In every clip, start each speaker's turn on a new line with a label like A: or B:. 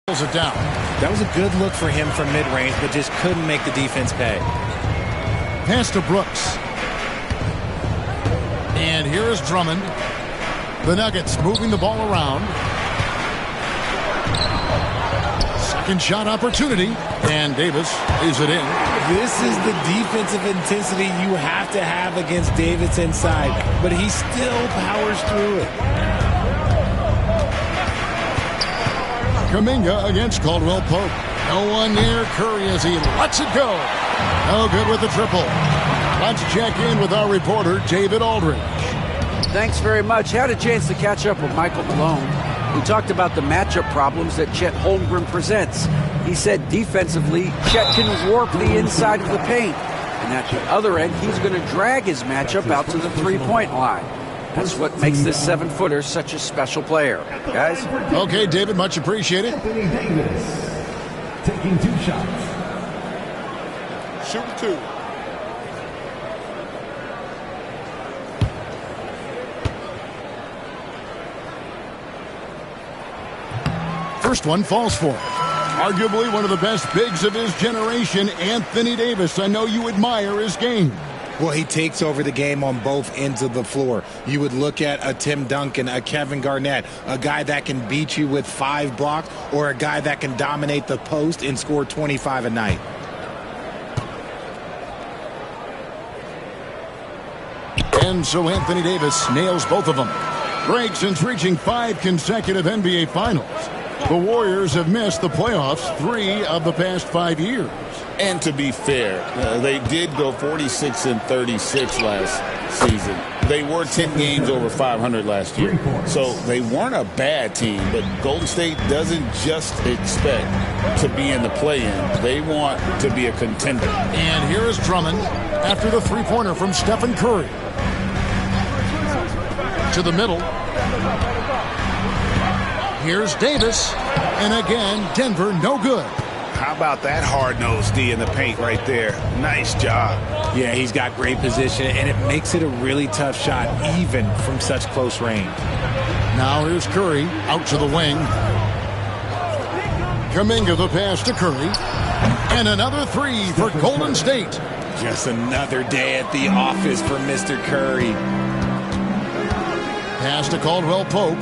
A: Pulls it down.
B: That was a good look for him from mid-range, but just couldn't make the defense pay.
A: Pass to Brooks. And here is Drummond. The Nuggets moving the ball around. Second shot opportunity. And Davis is it in.
B: This is the defensive intensity you have to have against Davis inside, but he still powers through it.
A: Kuminga against Caldwell Pope. No one near Curry as he lets it go. No good with the triple. Let's check in with our reporter, David Aldridge.
C: Thanks very much. Had a chance to catch up with Michael Malone. We talked about the matchup problems that Chet Holmgren presents. He said defensively, Chet can warp the inside of the paint. And at the other end, he's going to drag his matchup out to the three-point line. That's what makes this 7-footer such a special player. Guys?
A: Okay, David, much appreciated.
D: Anthony Davis taking 2 shots.
A: Shoot 2. First one falls for it. Arguably one of the best bigs of his generation, Anthony Davis. I know you admire his game.
B: Well, he takes over the game on both ends of the floor. You would look at a Tim Duncan, a Kevin Garnett, a guy that can beat you with 5 blocks, or a guy that can dominate the post and score 25 a night.
A: And so Anthony Davis nails both of them. Greg, since reaching 5 consecutive NBA Finals, the Warriors have missed the playoffs 3 of the past 5 years.
E: And to be fair, they did go 46-36 last season. They were 10 games over 500 last year. So they weren't a bad team, but Golden State doesn't just expect to be in the play-in. They want to be a contender.
A: And here is Drummond after the three-pointer from Stephen Curry. To the middle. Here's Davis. And again, Denver no good.
F: How about that hard-nosed D in the paint right there? Nice job.
B: Yeah, he's got great position, and it makes it a really tough shot, even from such close range.
A: Now here's Curry out to the wing. Kuminga the pass to Curry. And another 3 for Golden State.
B: Just another day at the office for Mr. Curry.
A: Pass to Caldwell Pope.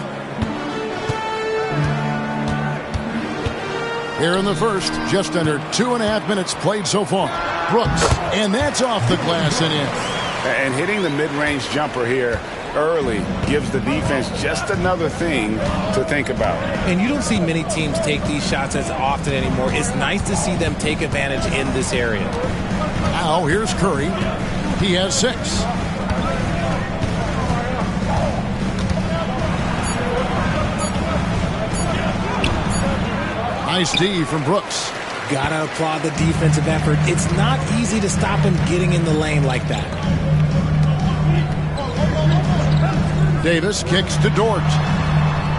A: Here in the first, just under 2.5 minutes played so far. Brooks, and that's off the glass and in.
F: And hitting the mid-range jumper here early gives the defense just another thing to think about.
B: And you don't see many teams take these shots as often anymore. It's nice to see them take advantage in this area.
A: Now here's Curry. He has 6. Nice D from Brooks.
B: Gotta applaud the defensive effort. It's not easy to stop him getting in the lane like that.
A: Davis kicks to Dort.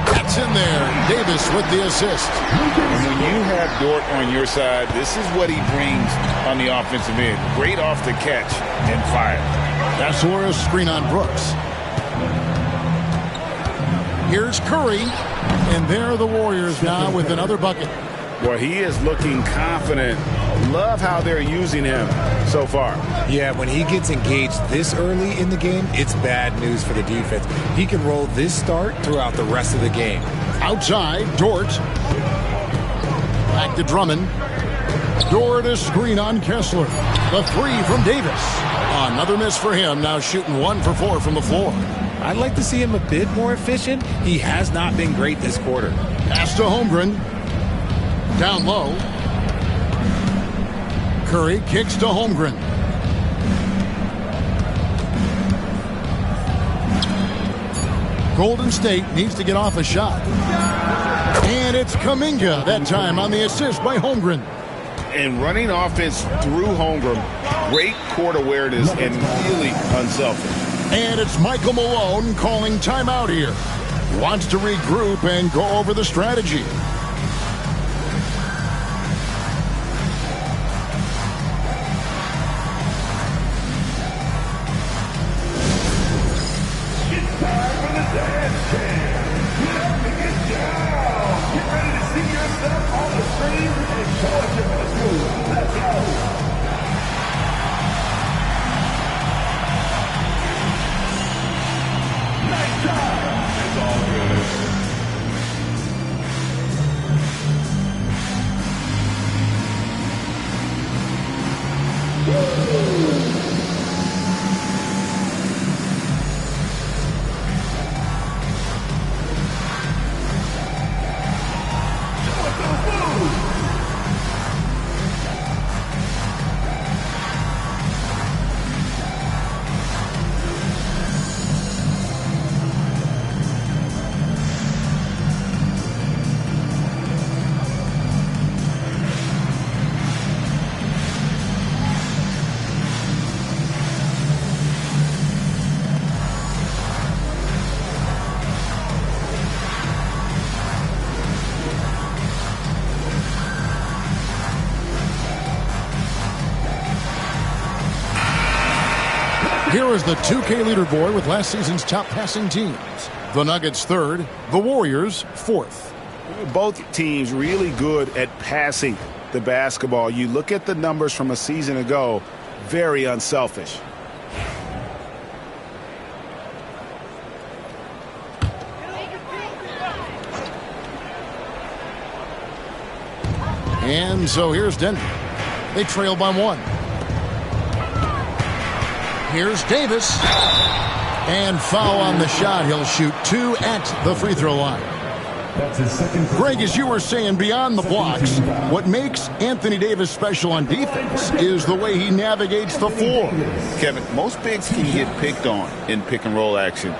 A: That's in there. Davis with the assist.
E: When you have Dort on your side, this is what he brings on the offensive end. Great off the catch and fire.
A: That's Suarez screen on Brooks. Here's Curry. And there are the Warriors now with another bucket.
F: Well, he is looking confident. Love how they're using him so far.
B: Yeah, when he gets engaged this early in the game, it's bad news for the defense. He can roll this start throughout the rest of the game.
A: Outside, Dort. Back to Drummond. Dort is screen on Kessler. The 3 from Davis. Another miss for him, now shooting 1 for 4 from the floor.
B: I'd like to see him a bit more efficient. He has not been great this quarter.
A: Pass to Holmgren. Down low. Curry kicks to Holmgren. Golden State needs to get off a shot. And it's Kuminga that time on the assist by Holmgren.
F: And running offense through Holmgren, great court awareness and really unselfish.
A: And it's Michael Malone calling timeout here. Wants to regroup and go over the strategy.
D: It's time for the dance jam. Get up and get down. Get ready to see yourself
A: Here is the 2K leaderboard with last season's top passing teams. The Nuggets third, the Warriors fourth.
F: Both teams really good at passing the basketball. You look at the numbers from a season ago, very unselfish.
A: And so here's Denver. They trail by 1. Here's Davis. And foul on the shot. He'll shoot 2 at the free throw line.
D: That's his second.
A: Greg, as you were saying, beyond the blocks, what makes Anthony Davis special on defense is the way he navigates the floor.
E: Kevin, most bigs can get picked on in pick-and-roll action.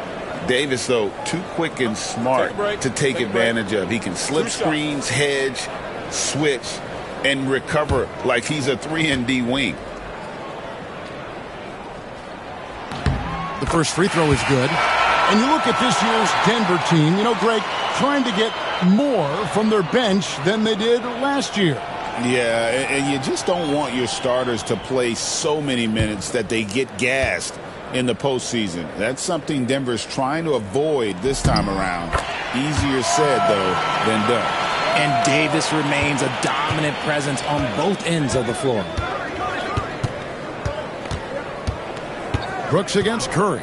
E: Davis, though, too quick and smart to take advantage of. He can slip screens, hedge, switch, and recover like he's a 3-and-D wing.
A: The first free throw is good. And you look at this year's Denver team, Greg, trying to get more from their bench than they did last year.
E: Yeah, and you just don't want your starters to play so many minutes that they get gassed in the postseason. That's something Denver's trying to avoid this time around. Easier said, though, than done.
B: And Davis remains a dominant presence on both ends of the floor.
A: Brooks against Curry.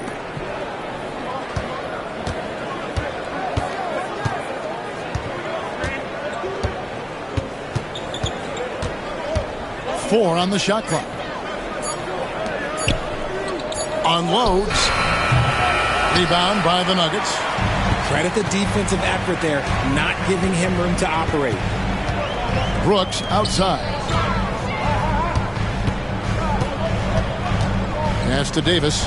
A: Four on the shot clock. Unloads. Rebound by the Nuggets.
B: Credit the defensive effort there, not giving him room to operate.
A: Brooks outside. Pass to Davis.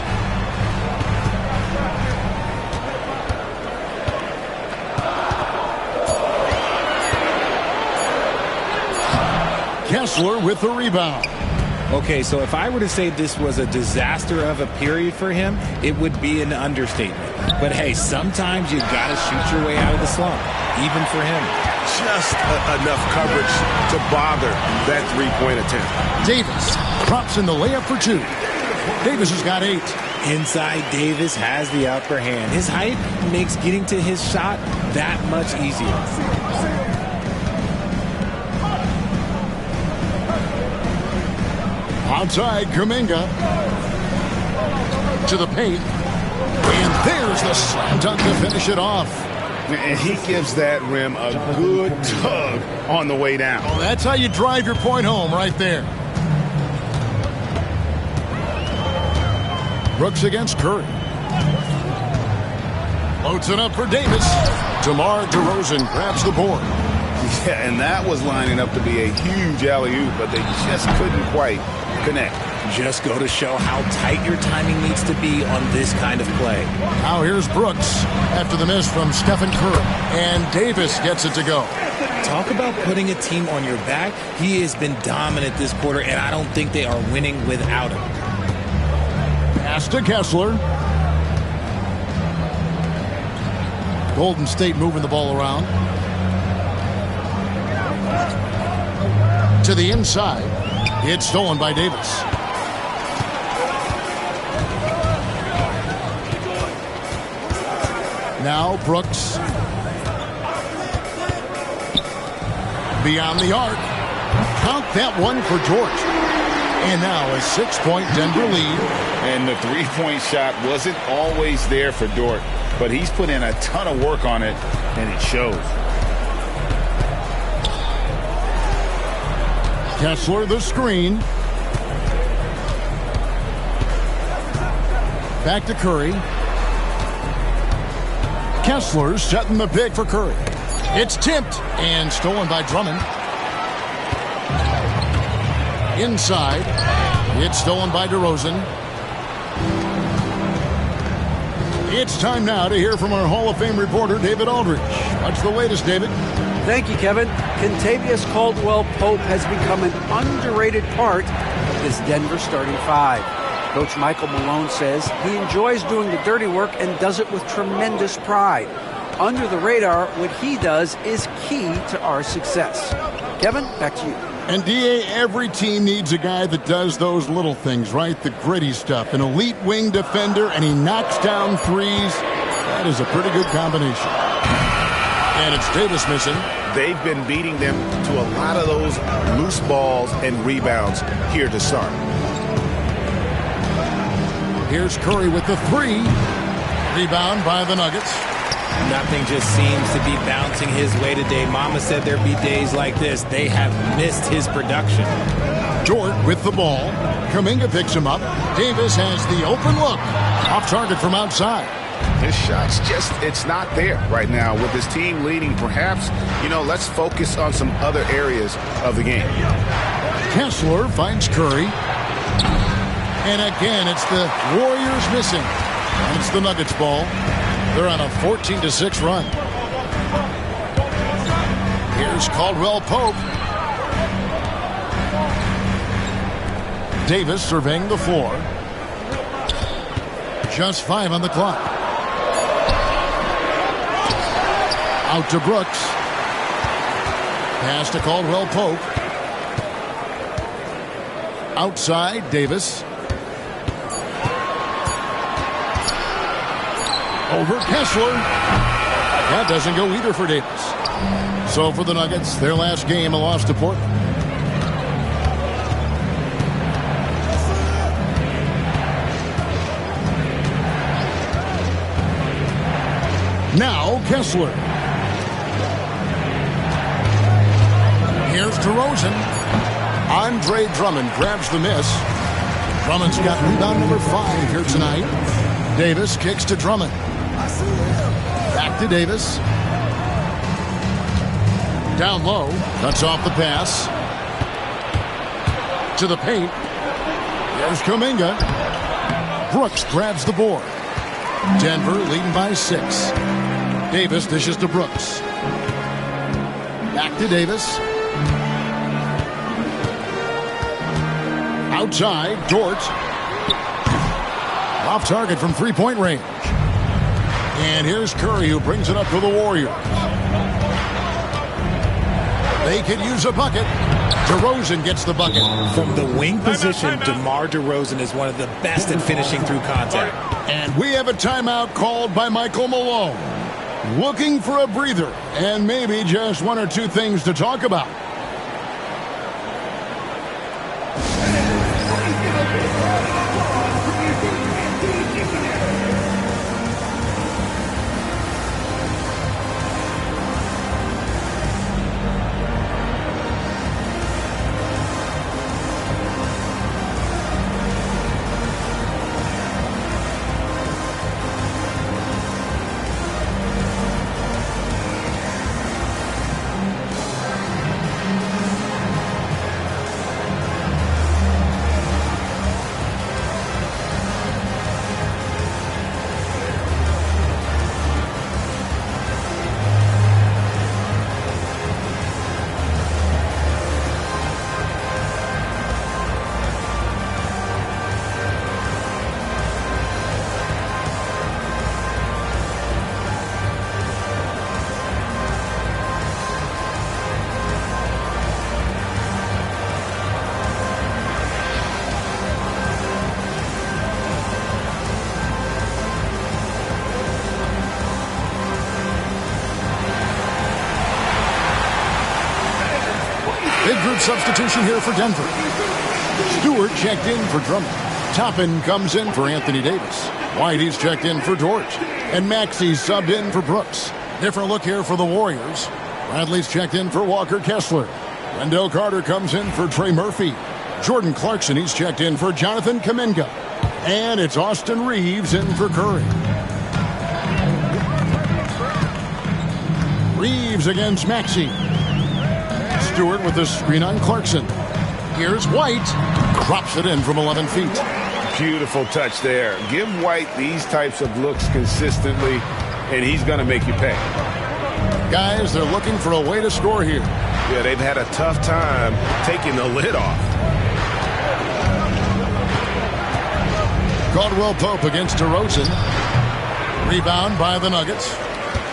A: Kessler with the rebound.
B: Okay, so if I were to say this was a disaster of a period for him, it would be an understatement. But hey, sometimes you got to shoot your way out of the slump, even for him.
F: Just enough coverage to bother that three-point attempt.
A: Davis drops in the layup for 2. Davis has got 8.
B: Inside, Davis has the upper hand. His height makes getting to his shot that much easier.
A: Outside, Kuminga to the paint. And there's the slam dunk to finish it off.
F: And he gives that rim a good tug on the way down.
A: Well, that's how you drive your point home right there. Brooks against Curry. Loads it up for Davis. DeMar DeRozan grabs the board.
F: Yeah, and that was lining up to be a huge alley-oop, but they just couldn't quite connect.
B: Just go to show how tight your timing needs to be on this kind of play.
A: Now here's Brooks after the miss from Stephen Curry. And Davis gets it to go.
B: Talk about putting a team on your back. He has been dominant this quarter, and I don't think they are winning without him.
A: Pass to Kessler. Golden State moving the ball around. To the inside. It's stolen by Davis. Now Brooks. Beyond the arc. Count that one for George. And now a 6-point Denver lead.
E: And the three-point shot wasn't always there for Dort, but he's put in a ton of work on it, and it shows.
A: Kessler the screen. Back to Curry. Kessler setting the pick for Curry. It's tipped and stolen by Drummond. Inside. It's stolen by DeRozan. It's time now to hear from our Hall of Fame reporter, David Aldridge. What's the latest, David?
C: Thank you, Kevin. Kentavious Caldwell-Pope has become an underrated part of this Denver starting 5. Coach Michael Malone says he enjoys doing the dirty work and does it with tremendous pride. Under the radar, what he does is key to our success. Kevin, back to you.
A: And DA, every team needs a guy that does those little things, right? The gritty stuff. An elite wing defender, and he knocks down threes. That is a pretty good combination. And it's Davis missing.
F: They've been beating them to a lot of those loose balls and rebounds here to start.
A: Here's Curry with the three. Rebound by the Nuggets.
B: Nothing just seems to be bouncing his way today. Mama said there'd be days like this. They have missed his production.
A: Dort with the ball. Kuminga picks him up. Davis has the open look. Off target from outside.
F: His shot's just, it's not there right now. With his team leading, perhaps, let's focus on some other areas of the game.
A: Kessler finds Curry. And again, it's the Warriors missing. And it's the Nuggets ball. They're on a 14-6 run. Here's Caldwell Pope. Davis surveying the floor. Just 5 on the clock. Out to Brooks. Pass to Caldwell Pope. Outside, Davis. Over Kessler. That doesn't go either for Davis. So for the Nuggets, their last game, a loss to Portland. Now Kessler. Here's DeRozan. Andre Drummond grabs the miss. Drummond's got rebound number 5 here tonight. Davis kicks to Drummond. Back to Davis. Down low. Cuts off the pass. To the paint. There's Kuminga. Brooks grabs the board. Denver leading by 6. Davis dishes to Brooks. Back to Davis. Outside, Dort. Off target from three-point range. And here's Curry, who brings it up to the Warriors. They could use a bucket. DeRozan gets the bucket.
B: From the wing position, DeMar DeRozan is one of the best at finishing through contact.
A: And we have a timeout called by Michael Malone. Looking for a breather and maybe just 1 or 2 things to talk about. Big group substitution here for Denver. Stewart checked in for Drummond. Toppin comes in for Anthony Davis. Whitey's checked in for Dort. And Maxey's subbed in for Brooks. Different look here for the Warriors. Bradley's checked in for Walker Kessler. Wendell Carter comes in for Trey Murphy. Jordan Clarkson, he's checked in for Jonathan Kuminga. And it's Austin Reeves in for Curry. Reeves against Maxey. Stewart with the screen on Clarkson. Here's White. Drops it in from 11 feet.
F: Beautiful touch there. Give White these types of looks consistently, and he's going to make you pay.
A: Guys, they're looking for a way to score here.
F: Yeah, they've had a tough time taking the lid off.
A: Caldwell Pope against DeRozan. Rebound by the Nuggets.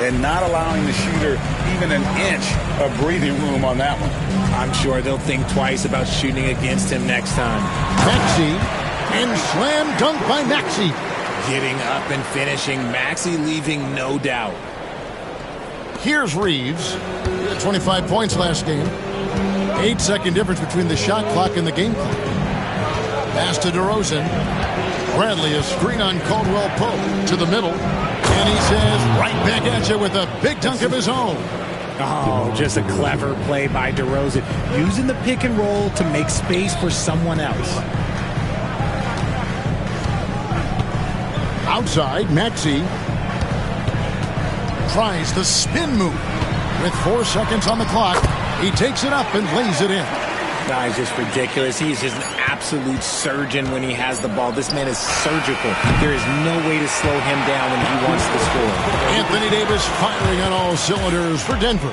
E: and not allowing the shooter even an inch of breathing room on that one.
B: I'm sure they'll think twice about shooting against him next time.
A: Maxey, and slam dunk by Maxey.
B: Getting up and finishing. Maxey leaving no doubt.
A: Here's Reeves. He had 25 points last game. 8-second difference between the shot clock and the game clock. Pass to DeRozan. Bradley, a screen on Caldwell Pope to the middle. And he says, right back at you with a big dunk of his own.
B: Oh, just a clever play by DeRozan. Using the pick and roll to make space for someone else.
A: Outside, Maxey tries the spin move. With 4 seconds on the clock, he takes it up and lays it in.
B: Guy's just ridiculous. He's just an absolute surgeon when he has the ball. This man is surgical. There is no way to slow him down when he wants to score.
A: Anthony Davis firing on all cylinders for Denver.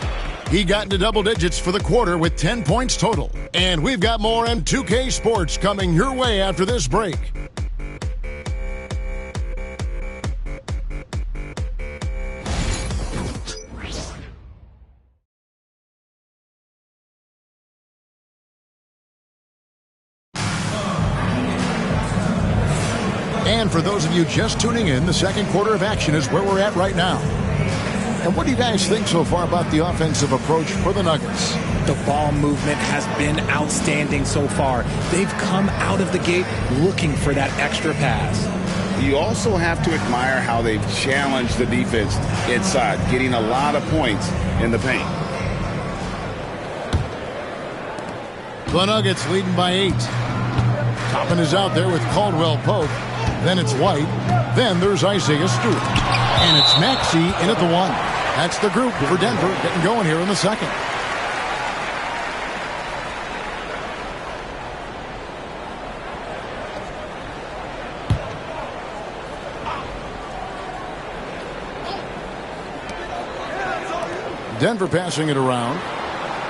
A: He got into double digits for the quarter with 10 points total. And we've got more M2K Sports coming your way after this break. And for those of you just tuning in, the second quarter of action is where we're at right now. And what do you guys think so far about the offensive approach for the Nuggets?
B: The ball movement has been outstanding so far. They've come out of the gate looking for that extra pass.
E: You also have to admire how they've challenged the defense inside, getting a lot of points in the paint.
A: The Nuggets leading by 8. Toppin is out there with Caldwell Pope. Then it's White. Then there's Isaiah Stewart. And it's Maxey in at the 1. That's the group for Denver getting going here in the second. Denver passing it around.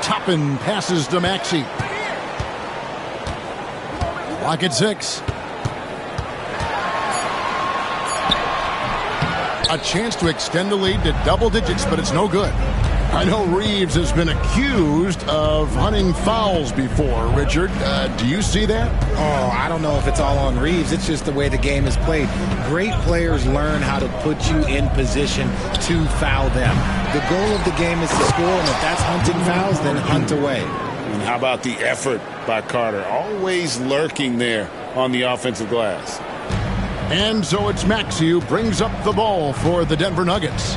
A: Toppin passes to Maxey. Clock at 6. A chance to extend the lead to double digits, but it's no good. I know Reeves has been accused of hunting fouls before. Richard, do you see that?
B: Oh, I don't know if it's all on Reeves. It's just the way the game is played. Great players learn how to put you in position to foul them. The goal of the game is to score, and if that's hunting fouls, then hunt away.
E: And how about the effort by Carter? Always lurking there on the offensive glass.
A: And so it's Maxey who brings up the ball for the Denver Nuggets.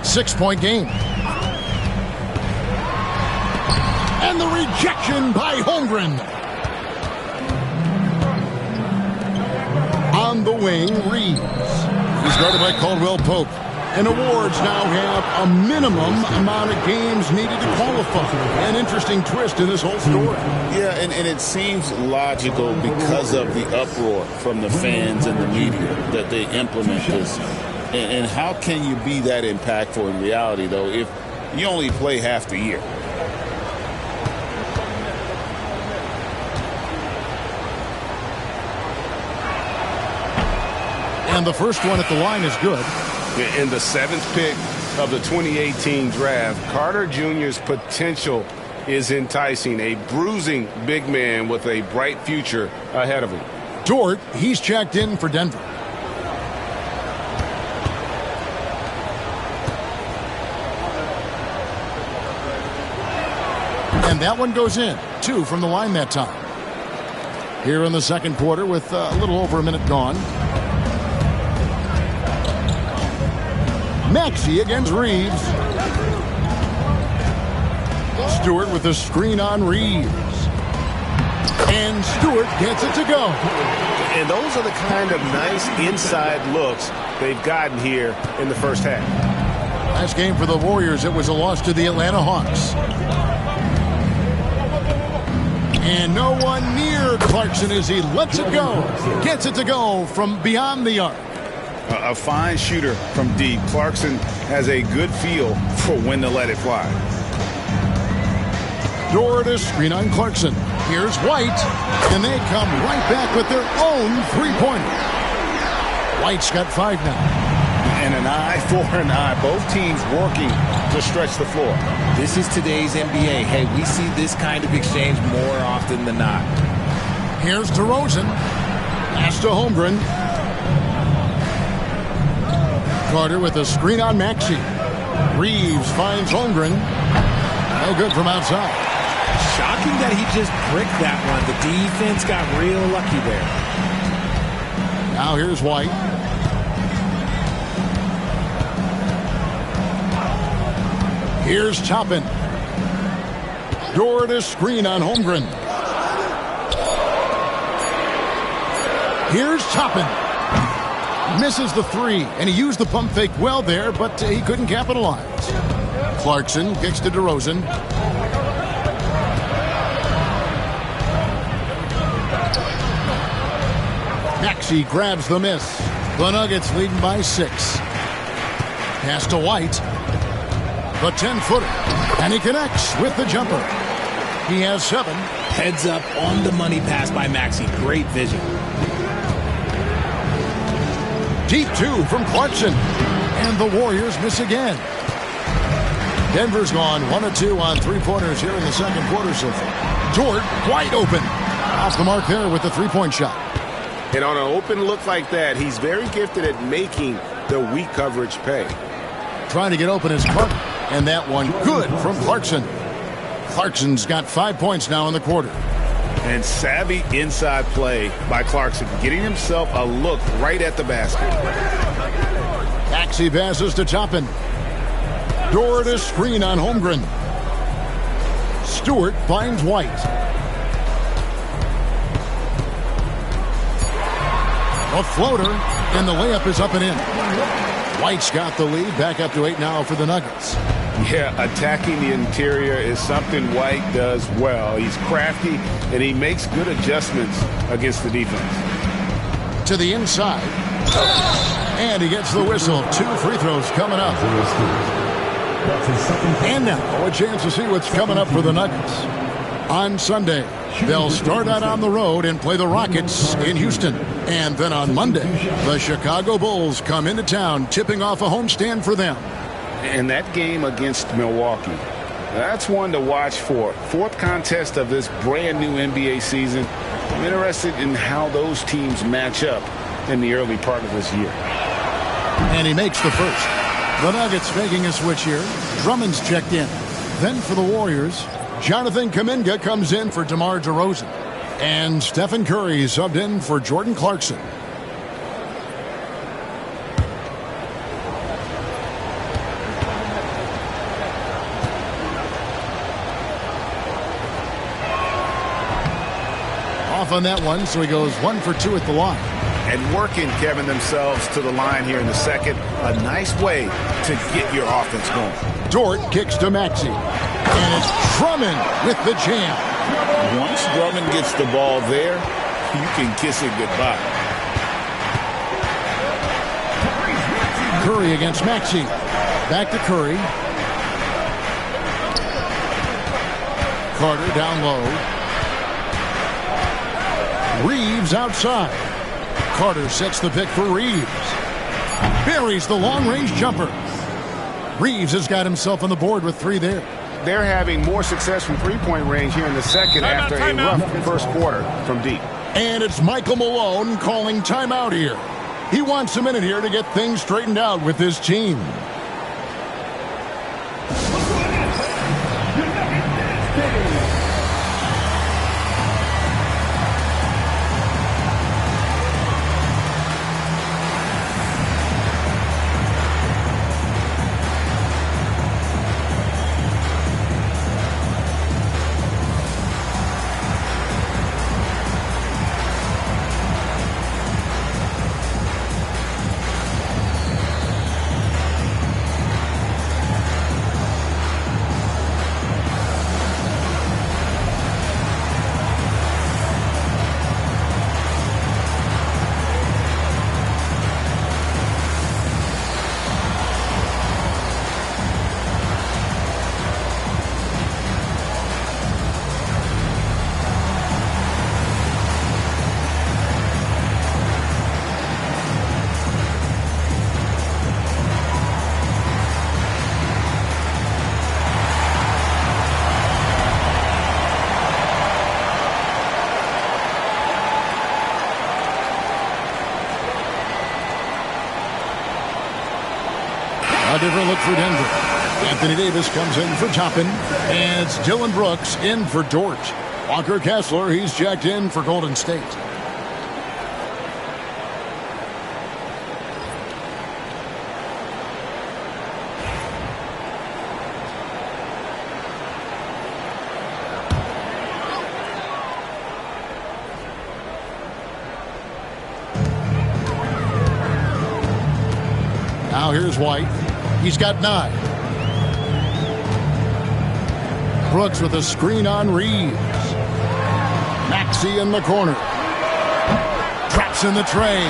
A: 6-point game. And the rejection by Holmgren. On the wing, Reeves. He's guarded by Caldwell Pope. And awards now have a minimum amount of games needed to qualify. An interesting twist in this whole story.
E: Yeah, and it seems logical because of the uproar from the fans and the media that they implement this. And how can you be that impactful in reality, though, if you only play half the year?
A: And the first one at the line is good.
F: In the 7th pick of the 2018 draft, Carter Jr.'s potential is enticing. A bruising big man with a bright future ahead of him.
A: Dort, he's checked in for Denver. And that one goes in. 2 from the line that time. Here in the second quarter with a little over a minute gone. Maxey against Reeves. Stewart with a screen on Reeves. And Stewart gets it to go.
F: And those are the kind of nice inside looks they've gotten here in the first half.
A: Last game for the Warriors, it was a loss to the Atlanta Hawks. And no one near Clarkson as he lets it go. Gets it to go from beyond the arc.
E: A fine shooter from deep. Clarkson has a good feel for when to let it fly.
A: Dort to screen on Clarkson. Here's White. And they come right back with their own three-pointer. White's got 5 now.
E: And an eye for an eye. Both teams working to stretch the floor.
B: This is today's NBA. Hey, we see this kind of exchange more often than not.
A: Here's DeRozan. Pass to Holmgren. Carter with a screen on Maxey. Reeves finds Holmgren. No good from outside.
B: Shocking that he just bricked that one. The defense got real lucky there.
A: Now here's White. Here's Toppin. Door to screen on Holmgren. Here's Toppin. Misses the three, and he used the pump fake well there, but he couldn't capitalize. Clarkson kicks to DeRozan. Maxey grabs the miss. The Nuggets leading by 6. Pass to White. The 10-footer. And he connects with the jumper. He has 7.
B: Heads up on the money pass by Maxey. Great vision.
A: Deep 2 from Clarkson. And the Warriors miss again. Denver's gone 1 of 2 on 3-pointers here in the second quarter so far. Dort wide open. Off the mark there with the 3-point shot.
F: And on an open look like that, he's very gifted at making the weak coverage pay.
A: Trying to get open is Carter. And that one good from Clarkson. Clarkson's got 5 points now in the quarter.
F: And savvy inside play by Clarkson, getting himself a look right at the basket.
A: Maxey passes to Toppin. Door to screen on Holmgren. Stewart finds White. A floater, and the layup is up and in. White's got the lead, back up to 8 now for the Nuggets.
F: Yeah, attacking the interior is something White does well. He's crafty, and he makes good adjustments against the defense.
A: To the inside. And he gets the whistle. 2 free throws coming up. And now a chance to see what's coming up for the Nuggets. On Sunday, they'll start out on the road and play the Rockets in Houston. And then on Monday, the Chicago Bulls come into town, tipping off a homestand for them.
F: And that game against Milwaukee, that's one to watch for. 4th contest of this brand new NBA season. I'm interested in how those teams match up in the early part of this year.
A: And he makes the first. The Nuggets making a switch here. Drummond's checked in. Then for the Warriors, Jonathan Kuminga comes in for DeMar DeRozan. And Stephen Curry subbed in for Jordan Clarkson. Off on that one, so he goes 1 for 2 at the line.
F: And working, Kevin, themselves to the line here in the second. A nice way to get your offense going.
A: Dort kicks to Maxey. And it's Drummond with the jam.
E: Once Drummond gets the ball there, you can kiss it goodbye.
A: Curry against Maxey. Back to Curry. Carter down low. Reeves outside. Carter sets the pick for Reeves. Buries the long-range jumper. Reeves has got himself on the board with 3 there.
F: They're having more success from three-point range here in the second after a rough first quarter from deep.
A: And it's Michael Malone calling timeout here. He wants a minute here to get things straightened out with his team. A different look for Denver. Anthony Davis comes in for Toppin, and it's Dylan Brooks in for Dort. Walker Kessler, he's checked in for Golden State. Now here's White. He's got 9. Brooks with a screen on Reeves. Maxey in the corner. Traps in the tray.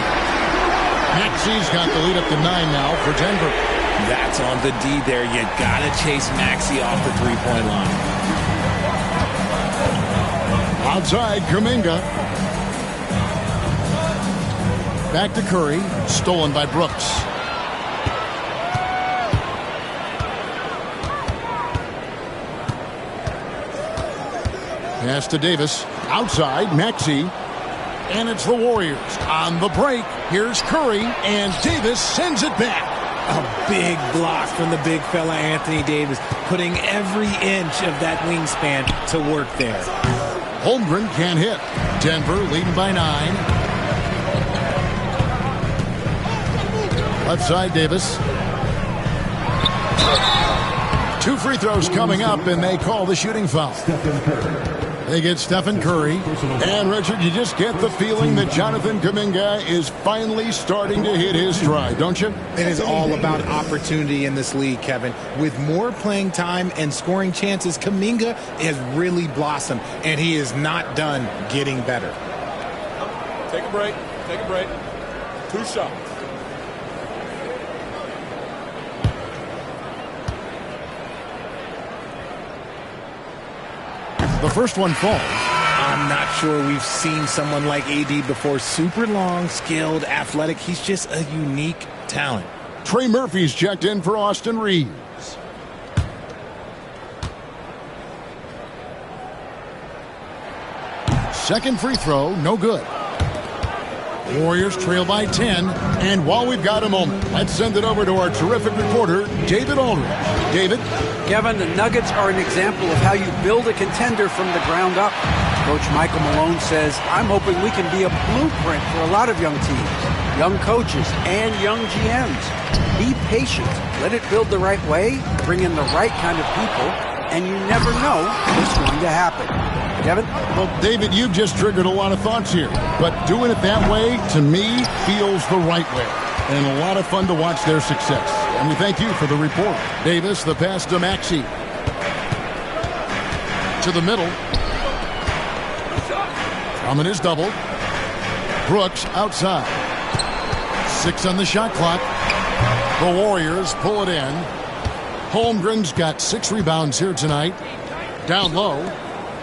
A: Maxey's got the lead up to 9 now for Denver.
B: That's on the D there. You gotta chase Maxey off the three-point line.
A: Outside, Kuminga. Back to Curry. Stolen by Brooks. Pass to Davis. Outside, Maxey. And it's the Warriors. On the break, here's Curry, and Davis sends it back.
B: A big block from the big fella Anthony Davis, putting every inch of that wingspan to work there.
A: Holmgren can't hit. Denver leading by 9. Left side, Davis. 2 free throws coming up, and they call the shooting foul. They get Stephen Curry. And, Richard, you just get the feeling that Jonathan Kuminga is finally starting to hit his stride, don't you?
B: It is all about opportunity in this league, Kevin. With more playing time and scoring chances, Kuminga has really blossomed, and he is not done getting better.
G: Take a break. Take a break. 2 shots.
A: The first one falls.
B: I'm not sure we've seen someone like AD before. Super long, skilled, athletic. He's just a unique talent.
A: Trey Murphy's checked in for Austin Reeves. Second free throw, no good. Warriors trail by 10, and while we've got a moment, let's send it over to our terrific reporter, David Aldridge. David?
C: Kevin, the Nuggets are an example of how you build a contender from the ground up. Coach Michael Malone says, I'm hoping we can be a blueprint for a lot of young teams, young coaches, and young GMs. Be patient. Let it build the right way, bring in the right kind of people, and you never know what's going to happen. Kevin?
A: Well, David, you've just triggered a lot of thoughts here. But doing it that way, to me, feels the right way. And a lot of fun to watch their success. And we thank you for the report. Davis, the pass to Maxey. To the middle. Drummond is doubled. Brooks outside. 6 on the shot clock. The Warriors pull it in. Holmgren's got 6 rebounds here tonight. Down low.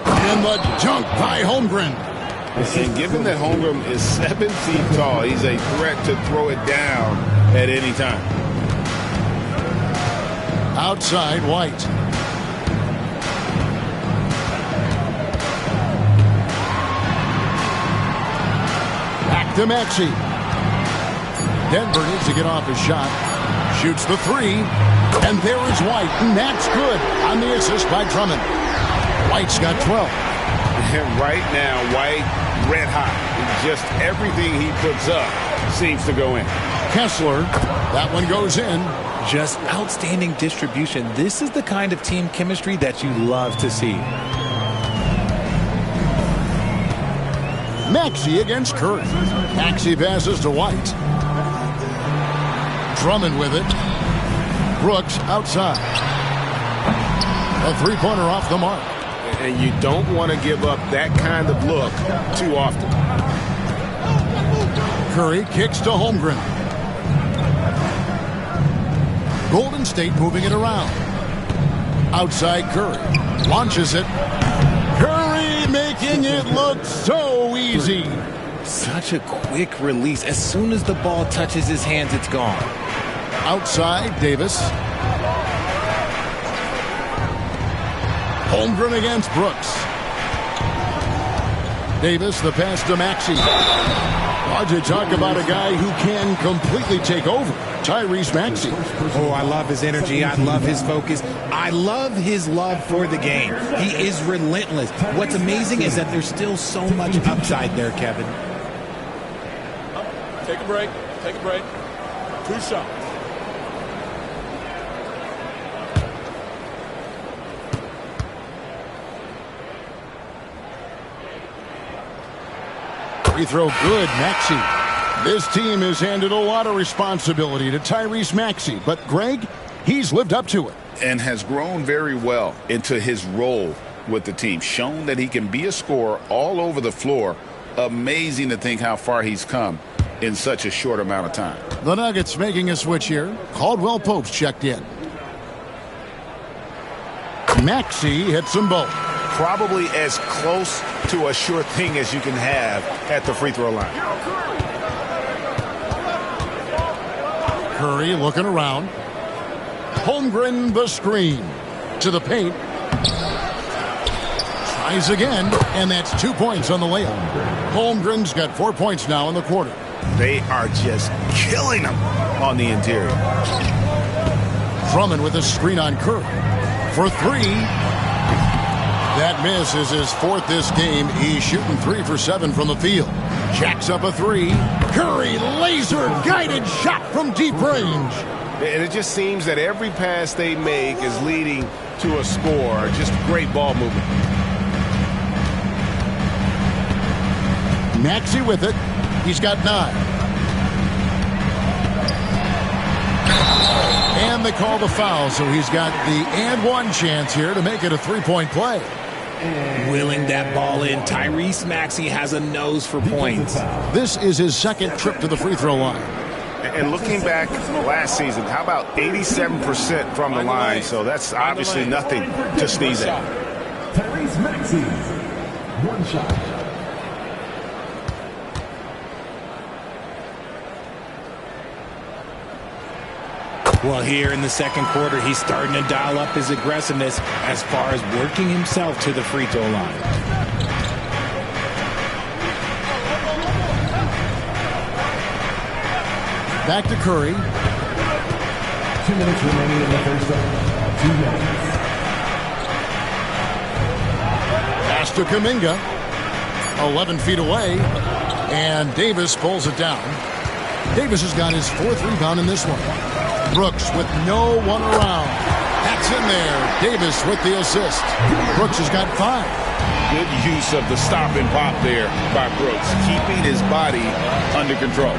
A: And the dunk by Holmgren.
F: And given that Holmgren is 7 feet tall, he's a threat to throw it down at any time.
A: Outside, White. Back to Maxey. Denver needs to get off his shot. Shoots the 3. And there is White. And that's good on the assist by Drummond. White's got 12.
F: And right now, White red hot. Just everything he puts up seems to go in.
A: Kessler, that one goes in.
B: Just outstanding distribution. This is the kind of team chemistry that you love to see.
A: Maxey against Curry. Maxey passes to White. Drummond with it. Brooks outside. A 3-pointer off the mark.
F: And you don't want to give up that kind of look too often.
A: Curry kicks to Holmgren. Golden State moving it around. Outside Curry. Launches it. Curry making it look so easy.
B: Such a quick release. As soon as the ball touches his hands, it's gone.
A: Outside Davis. Holmgren against Brooks. Davis, the pass to Maxey. RJ, talk about a guy who can completely take over. Tyrese Maxey.
B: Oh, I love his energy. I love his focus. I love his love for the game. He is relentless. What's amazing is that there's still so much upside there, Kevin.
G: Take a break. Take a break. 2 shots.
A: Free throw good, Maxey. This team has handed a lot of responsibility to Tyrese Maxey, but Greg, he's lived up to it.
F: And has grown very well into his role with the team. Shown that he can be a scorer all over the floor. Amazing to think how far he's come in such a short amount of time.
A: The Nuggets making a switch here. Caldwell Pope's checked in. Maxey hits them both.
H: Probably as close to a sure thing as you can have at the free throw line.
A: Curry looking around. Holmgren the screen. To the paint. Tries again, and that's 2 points on the layup. Holmgren's got 4 points now in the quarter.
H: They are just killing them on the interior.
A: Drummond with a screen on Curry. For 3. That miss is his 4th this game. He's shooting 3 for 7 from the field. Jacks up a 3. Curry, laser-guided shot from deep range.
H: And it just seems that every pass they make is leading to a score. Just great ball movement.
A: Maxey with it. He's got 9. And they call the foul, so he's got the and one chance here to make it a 3-point play.
B: Willing that ball in. Tyrese Maxey has a nose for points.
A: This is his 2nd trip to the free throw line.
H: And looking back last season, how about 87% from the line? So that's obviously nothing to sneeze at.
D: Tyrese Maxey, 1 shot.
B: Well, here in the 2nd quarter, he's starting to dial up his aggressiveness as far as working himself to the free throw line.
A: Back to Curry.
D: 2 minutes remaining in the first half. 2 minutes.
A: Pass to Kuminga. 11 feet away. And Davis pulls it down. Davis has got his 4th rebound in this one. Brooks with no one around. That's in there. Davis with the assist. Brooks has got 5.
F: Good use of the stop and pop there by Brooks, keeping his body under control.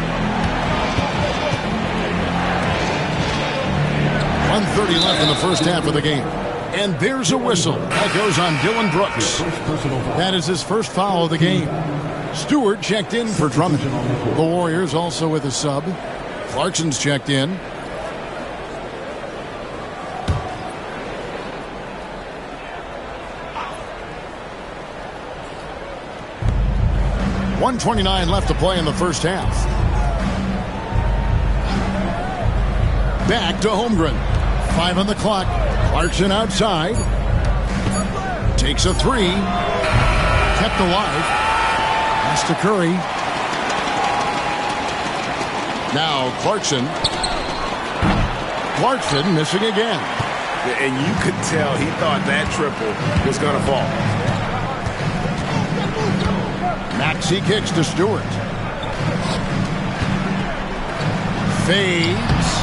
A: 1:30 left in the first half of the game. And there's a whistle. That goes on Dylan Brooks. That is his first foul of the game. Stewart checked in for Drummond. The Warriors also with a sub. Clarkson's checked in. .129 left to play in the first half. Back to Holmgren. 5 on the clock. Clarkson outside. Takes a 3. Kept alive. Pass to Curry. Now Clarkson. Clarkson missing again.
H: And you could tell he thought that triple was going to fall.
A: Maxey kicks to Stewart. Fades.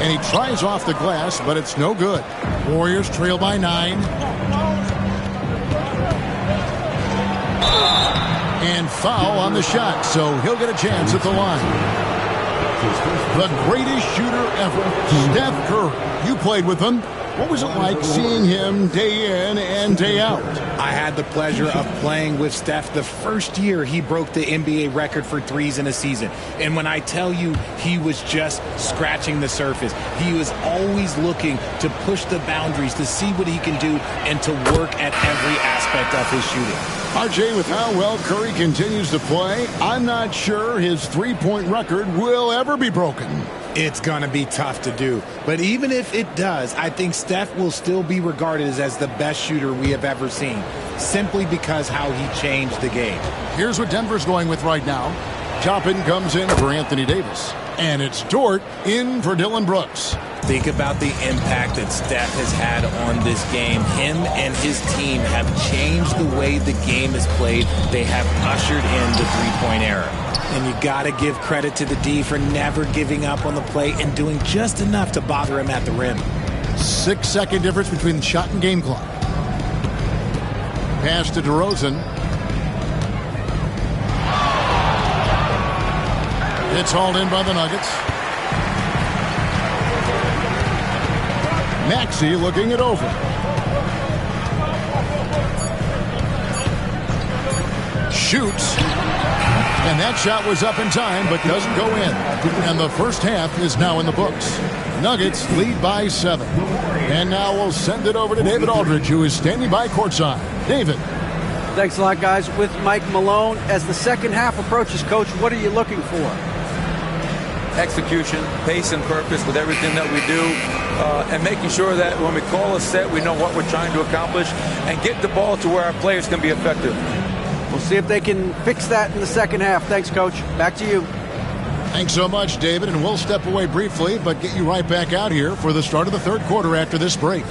A: And he tries off the glass, but it's no good. Warriors trail by 9. And foul on the shot, so he'll get a chance at the line. The greatest shooter ever, Steph Curry. You played with him. What was it like seeing him day in and day out?
B: I had the pleasure of playing with Steph the first year he broke the NBA record for threes in a season. And when I tell you he was just scratching the surface, he was always looking to push the boundaries, to see what he can do, and to work at every aspect of his shooting.
A: RJ, with how well Curry continues to play, I'm not sure his three-point record will ever be broken.
B: It's going to be tough to do. But even if it does, I think Steph will still be regarded as the best shooter we have ever seen, simply because how he changed the game.
A: Here's what Denver's going with right now. Toppin comes in for Anthony Davis. And it's Dort in for Dylan Brooks.
B: Think about the impact that Steph has had on this game. Him and his team have changed the way the game is played. They have ushered in the three-point era. And you got to give credit to the D for never giving up on the play and doing just enough to bother him at the rim.
A: 6-second difference between the shot and game clock. Pass to DeRozan. It's hauled in by the Nuggets. Maxey looking it over. Shoots. And that shot was up in time, but doesn't go in. And the first half is now in the books. Nuggets lead by 7. And now we'll send it over to David Aldridge, who is standing by courtside. David.
C: Thanks a lot, guys. With Mike Malone, as the second half approaches, Coach, what are you looking for?
I: Execution, pace, and purpose with everything that we do, and making sure that when we call a set, we know what we're trying to accomplish, and get the ball to where our players can be effective.
C: We'll see if they can fix that in the second half. Thanks, Coach. Back to you.
A: Thanks so much, David, and we'll step away briefly, but get you right back out here for the start of the third quarter after this break.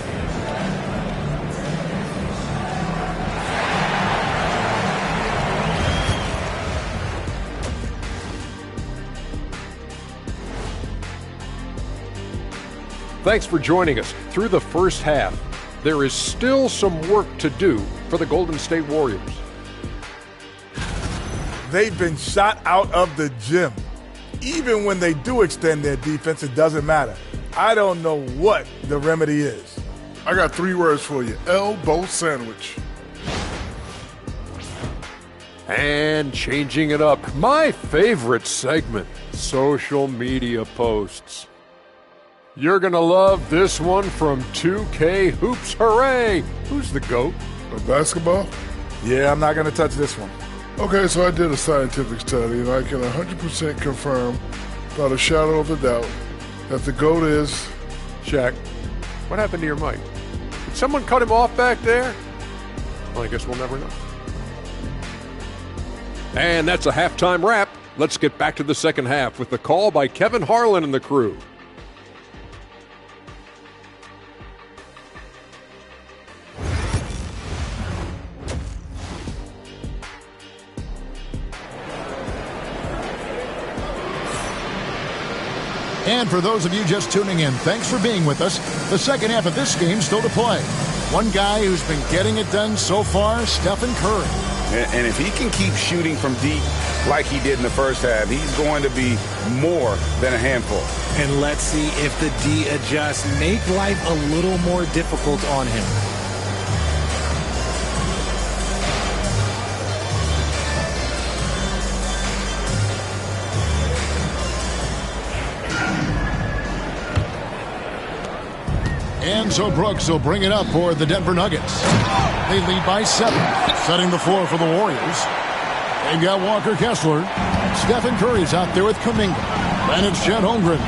J: Thanks for joining us through the first half. There is still some work to do for the Golden State Warriors.
K: They've been shot out of the gym. Even when they do extend their defense, it doesn't matter. I don't know what the remedy is.
L: I got 3 words for you. Elbow sandwich.
J: And changing it up, my favorite segment, social media posts. You're going to love this one from 2K Hoops. Hooray! Who's the GOAT?
L: Of basketball?
K: Yeah, I'm not going to touch this one.
L: Okay, so I did a scientific study, and I can 100% confirm, without a shadow of a doubt, that the GOAT is...
J: Shaq, what happened to your mic? Did someone cut him off back there? Well, I guess we'll never know. And that's a halftime wrap. Let's get back to the second half with the call by Kevin Harlan and the crew.
A: And for those of you just tuning in, thanks for being with us. The second half of this game still to play. One guy who's been getting it done so far, Stephen Curry.
F: And if he can keep shooting from deep like he did in the first half, he's going to be more than a handful.
B: And let's see if the D adjusts, make life a little more difficult on him.
A: And so Brooks will bring it up for the Denver Nuggets. They lead by 7, setting the floor for the Warriors. They've got Walker Kessler. Stephen Curry's out there with Kuminga. And it's Chet Holmgren.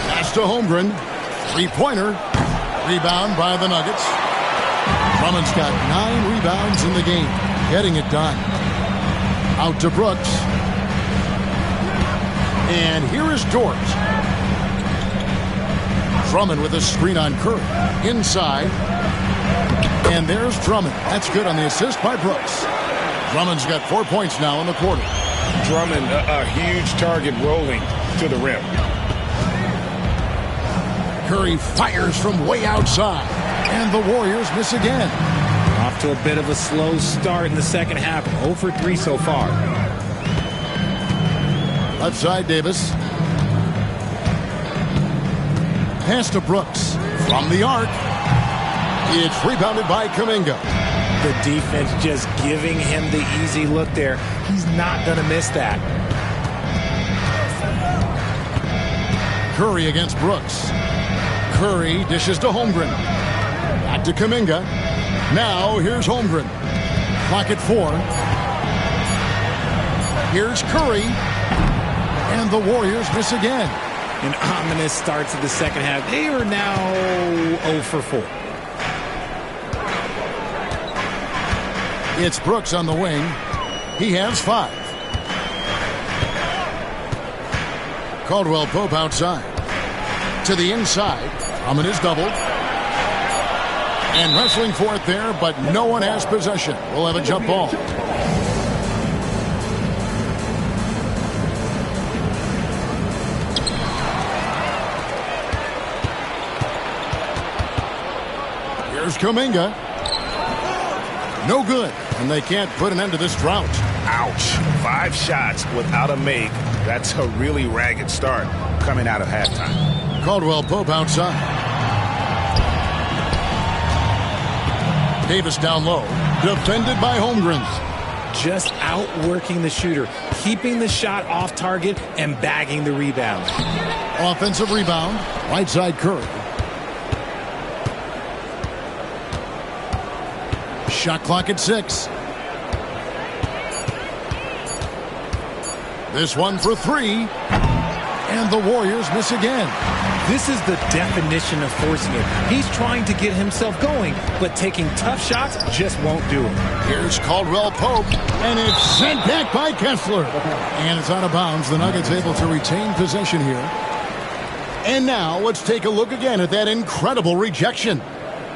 A: Pass to Holmgren. 3-pointer. Rebound by the Nuggets. Drummond's got 9 rebounds in the game. Getting it done. Out to Brooks. And here is Dort. Drummond with a screen on Curry. Inside. And there's Drummond. That's good on the assist by Brooks. Drummond's got 4 points now in the quarter.
F: Drummond, a huge target rolling to the rim.
A: Curry fires from way outside. And the Warriors miss again.
B: Off to a bit of a slow start in the second half. 0 for 3 so far.
A: Left side, Davis. Pass to Brooks. From the arc. It's rebounded by Kuminga.
B: The defense just giving him the easy look there. He's not going to miss that.
A: Curry against Brooks. Curry dishes to Holmgren. Back to Kuminga. Now here's Holmgren. Clock at 4. Here's Curry. And the Warriors miss again.
B: An ominous start to the second half. They are now 0 for 4.
A: It's Brooks on the wing. He has 5. Caldwell Pope outside. To the inside. Drummond is doubled. And wrestling for it there, but no one has possession. We'll have a jump ball. Here's Kuminga. No good, and they can't put an end to this drought.
H: Ouch. 5 shots without a make. That's a really ragged start coming out of halftime.
A: Caldwell Pope outside. Davis down low. Defended by Holmgren.
B: Just outworking the shooter, keeping the shot off target and bagging the rebound.
A: Offensive rebound. Right side Curry. Shot clock at 6. This one for 3. And the Warriors miss again.
B: This is the definition of forcing it. He's trying to get himself going, but taking tough shots just won't do it.
A: Here's Caldwell Pope, and it's sent back by Kessler. And it's out of bounds. The Nuggets able to retain possession here. And now let's take a look again at that incredible rejection.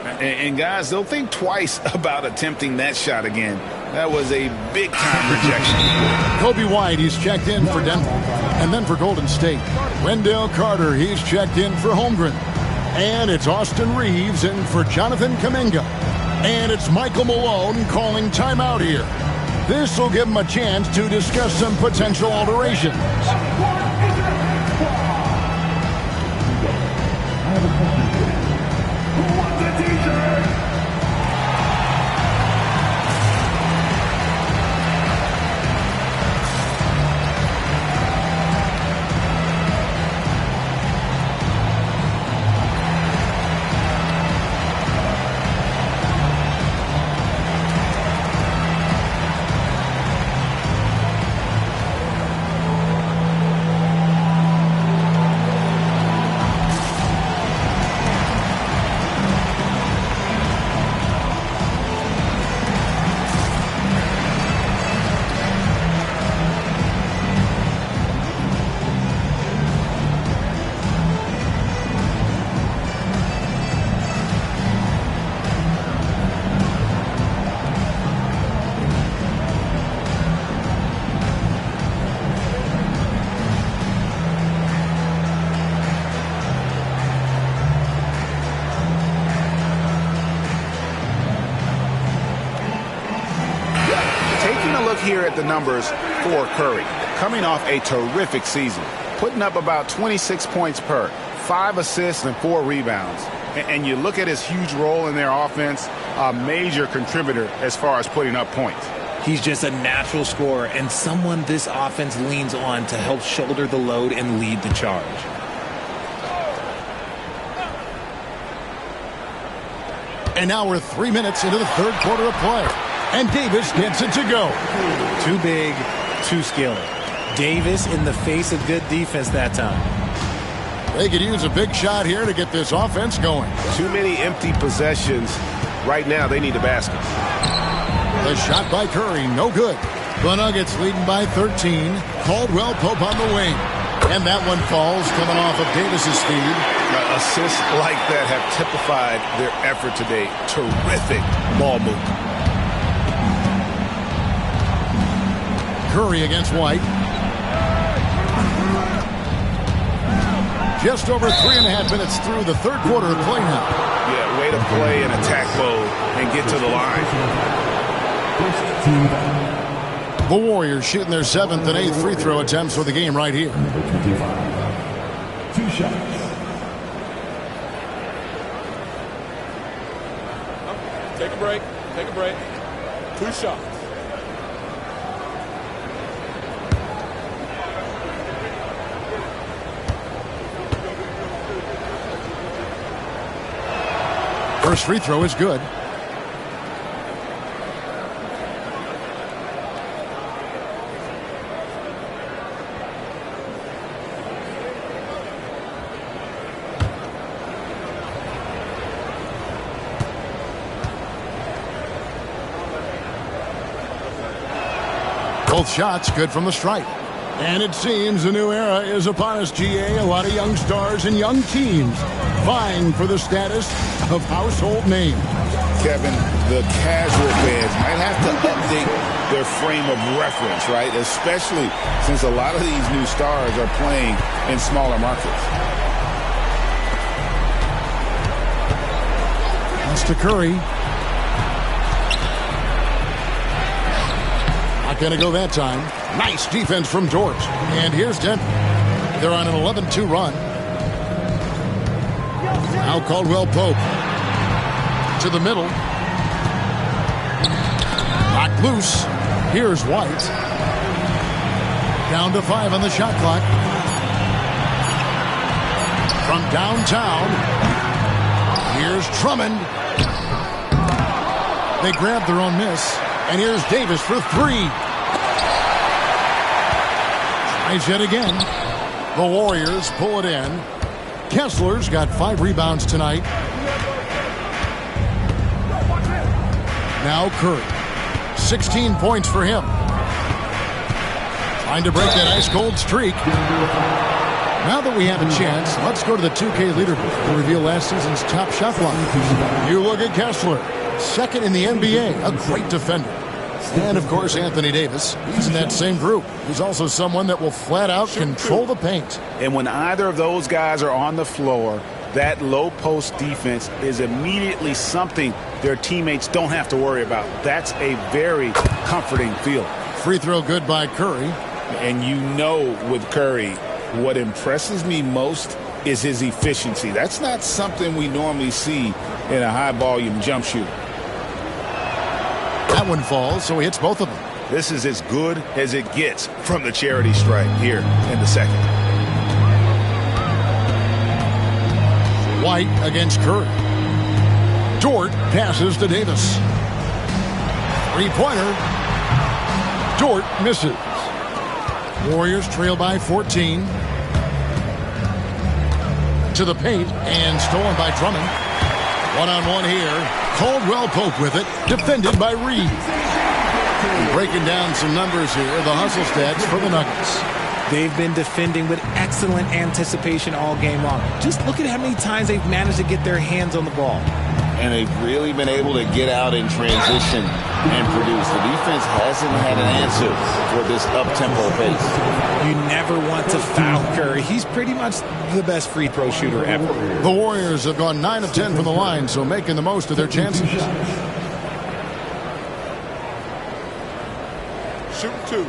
F: And guys, they'll think twice about attempting that shot again. That was a big-time rejection.
A: Kobe White, he's checked in for Denver. And then for Golden State, Wendell Carter, he's checked in for Holmgren. And it's Austin Reeves in for Jonathan Kuminga. And it's Michael Malone calling timeout here. This will give him a chance to discuss some potential alterations.
H: Here at the numbers for Curry, coming off a terrific season, putting up about 26 points per, 5 assists and 4 rebounds. And you look at his huge role in their offense, a major contributor as far as putting up points.
B: He's just a natural scorer and someone this offense leans on to help shoulder the load and lead the charge.
A: And now we're 3 minutes into the third quarter of play. And Davis gets it to go.
B: Too big, too skilled. Davis in the face of good defense that time.
A: They could use a big shot here to get this offense going.
H: Too many empty possessions. Right now, they need a basket.
A: The shot by Curry, no good. The Nuggets leading by 13. Caldwell Pope on the wing. And that one falls, coming off of Davis's feed.
H: Assists like that have typified their effort today. Terrific ball movement.
A: Curry against White. Just over 3.5 minutes through the third quarter of play now.
H: Yeah, way to play in attack mode and get to the line.
A: The Warriors shooting their 7th and 8th free throw attempts for the game right here.
D: 2 shots.
G: Take a break. Take a break. 2 shots.
A: First free throw is good. Both shots good from the stripe. And it seems a new era is upon us, GA. A lot of young stars and young teams vying for the status of household names.
F: Kevin, the casual fans might have to update their frame of reference, right? Especially since a lot of these new stars are playing in smaller markets.
A: Pass to Curry. Not going to go that time. Nice defense from Dort. And here's Denver. They're on an 11-2 run. Now Caldwell Pope. To the middle. Knocked loose. Here's White. Down to 5 on the shot clock. From downtown. Here's Drummond. They grab their own miss. And here's Davis for 3. Tries yet again. The Warriors pull it in. Kessler's got 5 rebounds tonight. Now Curry. 16 points for him. Trying to break that ice-cold streak. Now that we have a chance, let's go to the 2K leaderboard to reveal last season's top shot blockers. You look at Kessler, second in the NBA, a great defender. And, of course, Anthony Davis. He's in that same group. He's also someone that will flat-out control the paint.
H: And when either of those guys are on the floor, that low-post defense is immediately something their teammates don't have to worry about. That's a very comforting feeling.
A: Free throw good by Curry.
F: And you know with Curry, what impresses me most is his efficiency. That's not something we normally see in a high-volume jump shooter.
A: That one falls, so he hits both of them.
H: This is as good as it gets from the charity stripe here in the second.
A: White against Curry. Dort passes to Davis. Three-pointer. Dort misses. Warriors trail by 14. To the paint and stolen by Drummond. One-on-one here. Caldwell Pope with it. Defended by Reed. Breaking down some numbers here. The hustle stats for the Nuggets.
B: They've been defending with excellent anticipation all game long. Just look at how many times they've managed to get their hands on the ball.
E: And they've really been able to get out in transition and produce. The defense hasn't had an answer for this up-tempo pace.
B: You never want to foul Curry. He's pretty much the best free throw shooter ever.
A: The Warriors have gone 9 of 10 from the line, so making the most of their chances.
K: Shoot 2.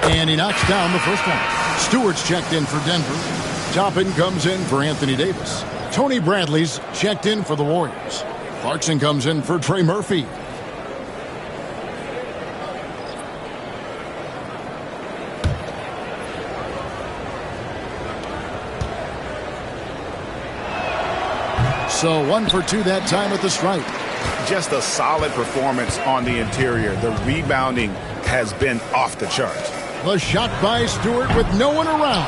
A: And he knocks down the first one. Stewart's checked in for Denver. Toppin comes in for Anthony Davis. Tony Bradley's checked in for the Warriors. Clarkson comes in for Trey Murphy. So 1 for 2 that time at the stripe.
H: Just a solid performance on the interior. The rebounding has been off the charts.
A: The shot by Stewart with no one around.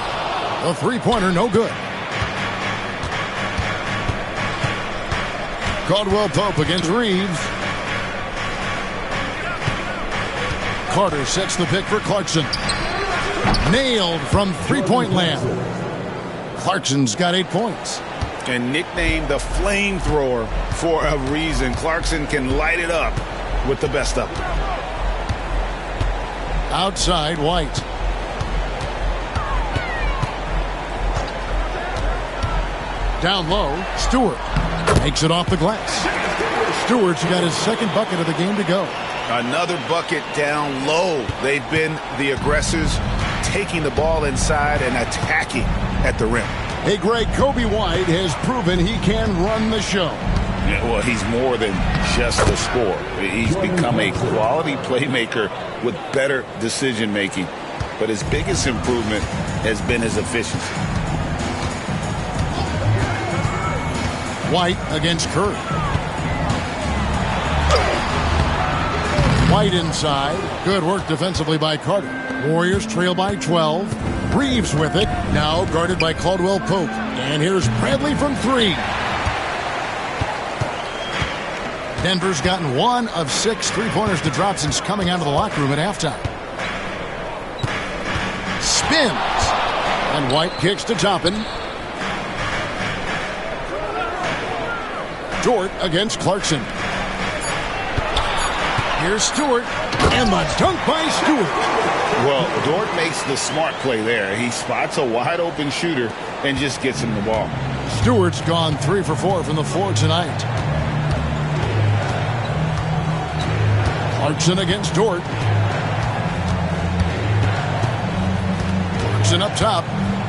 A: The three-pointer no good. Caldwell Pope against Reeves. Carter sets the pick for Clarkson. Nailed from three-point land. Clarkson's got 8 points.
H: And nicknamed the flamethrower for a reason. Clarkson can light it up with the best of them.
A: Outside, White. Down low, Stewart makes it off the glass. Stewart's got his second bucket of the game to go.
H: Another bucket down low. They've been the aggressors, taking the ball inside and attacking at the rim.
A: Hey, Greg, Kobe White has proven he can run the show.
F: Yeah, well, he's more than just a scorer. He's become a quality playmaker with better decision-making. But his biggest improvement has been his efficiency.
A: White against Curry. White inside. Good work defensively by Carter. Warriors trail by 12. Reeves with it. Now guarded by Caldwell Pope. And here's Bradley from 3. Denver's gotten 1 of 6 3-pointers to drop since coming out of the locker room at halftime. Spins. And White kicks to Toppin. Dort against Clarkson. Here's Stewart. And the dunk by Stewart.
F: Well, Dort makes the smart play there. He spots a wide open shooter and just gets him the ball.
A: Stewart's gone 3 for 4 from the floor tonight. Clarkson against Dort. Clarkson up top.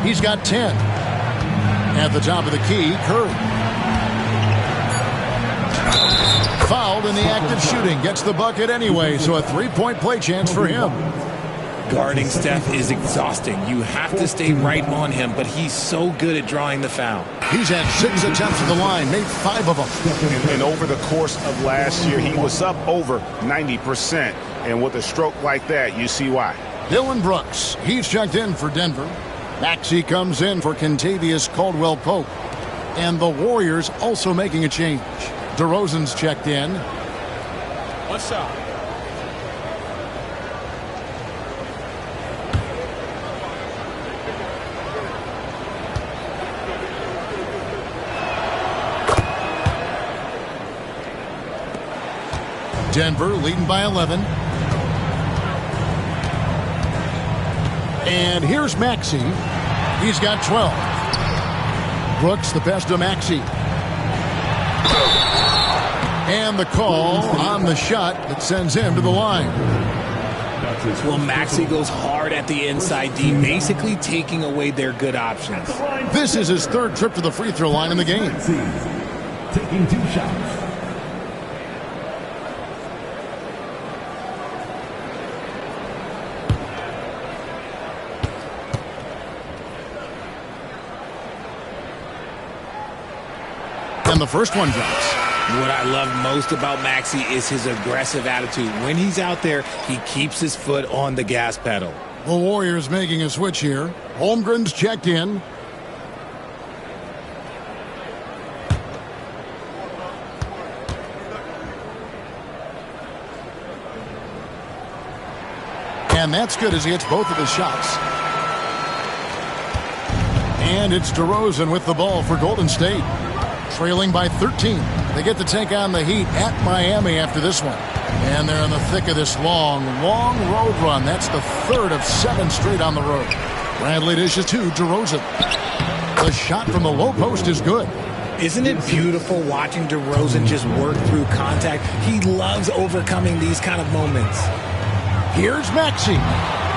A: He's got 10. At the top of the key, Curry. Fouled in the act of shooting. Gets the bucket anyway, so a 3-point play chance for him.
B: Guarding Steph is exhausting. You have to stay right on him, but he's so good at drawing the foul.
A: He's had 6 attempts at the line, made 5 of them.
H: And over the course of last year, he was up over 90%. And with a stroke like that, you see why.
A: Dylan Brooks, he's checked in for Denver. Maxey comes in for Kentavious Caldwell-Pope. And the Warriors also making a change. DeRozan's checked in.
G: One shot.
A: Denver leading by 11. And here's Maxey. He's got 12. Brooks the best of Maxey. And the call on the shot that sends him to the line.
B: Well, Maxey goes hard at the inside D, basically taking away their good options.
A: This is his 3rd trip to the free throw line in the game.
D: Taking 2 shots.
A: And the first one drops.
B: What I love most about Maxey is his aggressive attitude. When he's out there, he keeps his foot on the gas pedal.
A: The Warriors making a switch here. Holmgren's checked in. And that's good as he hits both of his shots. And it's DeRozan with the ball for Golden State. Trailing by 13. They get to take on the Heat at Miami after this one. And they're in the thick of this long road run. That's the 3rd of 7 straight on the road. Bradley dishes to DeRozan. The shot from the low post is good.
B: Isn't it beautiful watching DeRozan just work through contact? He loves overcoming these kind of moments.
A: Here's Maxey.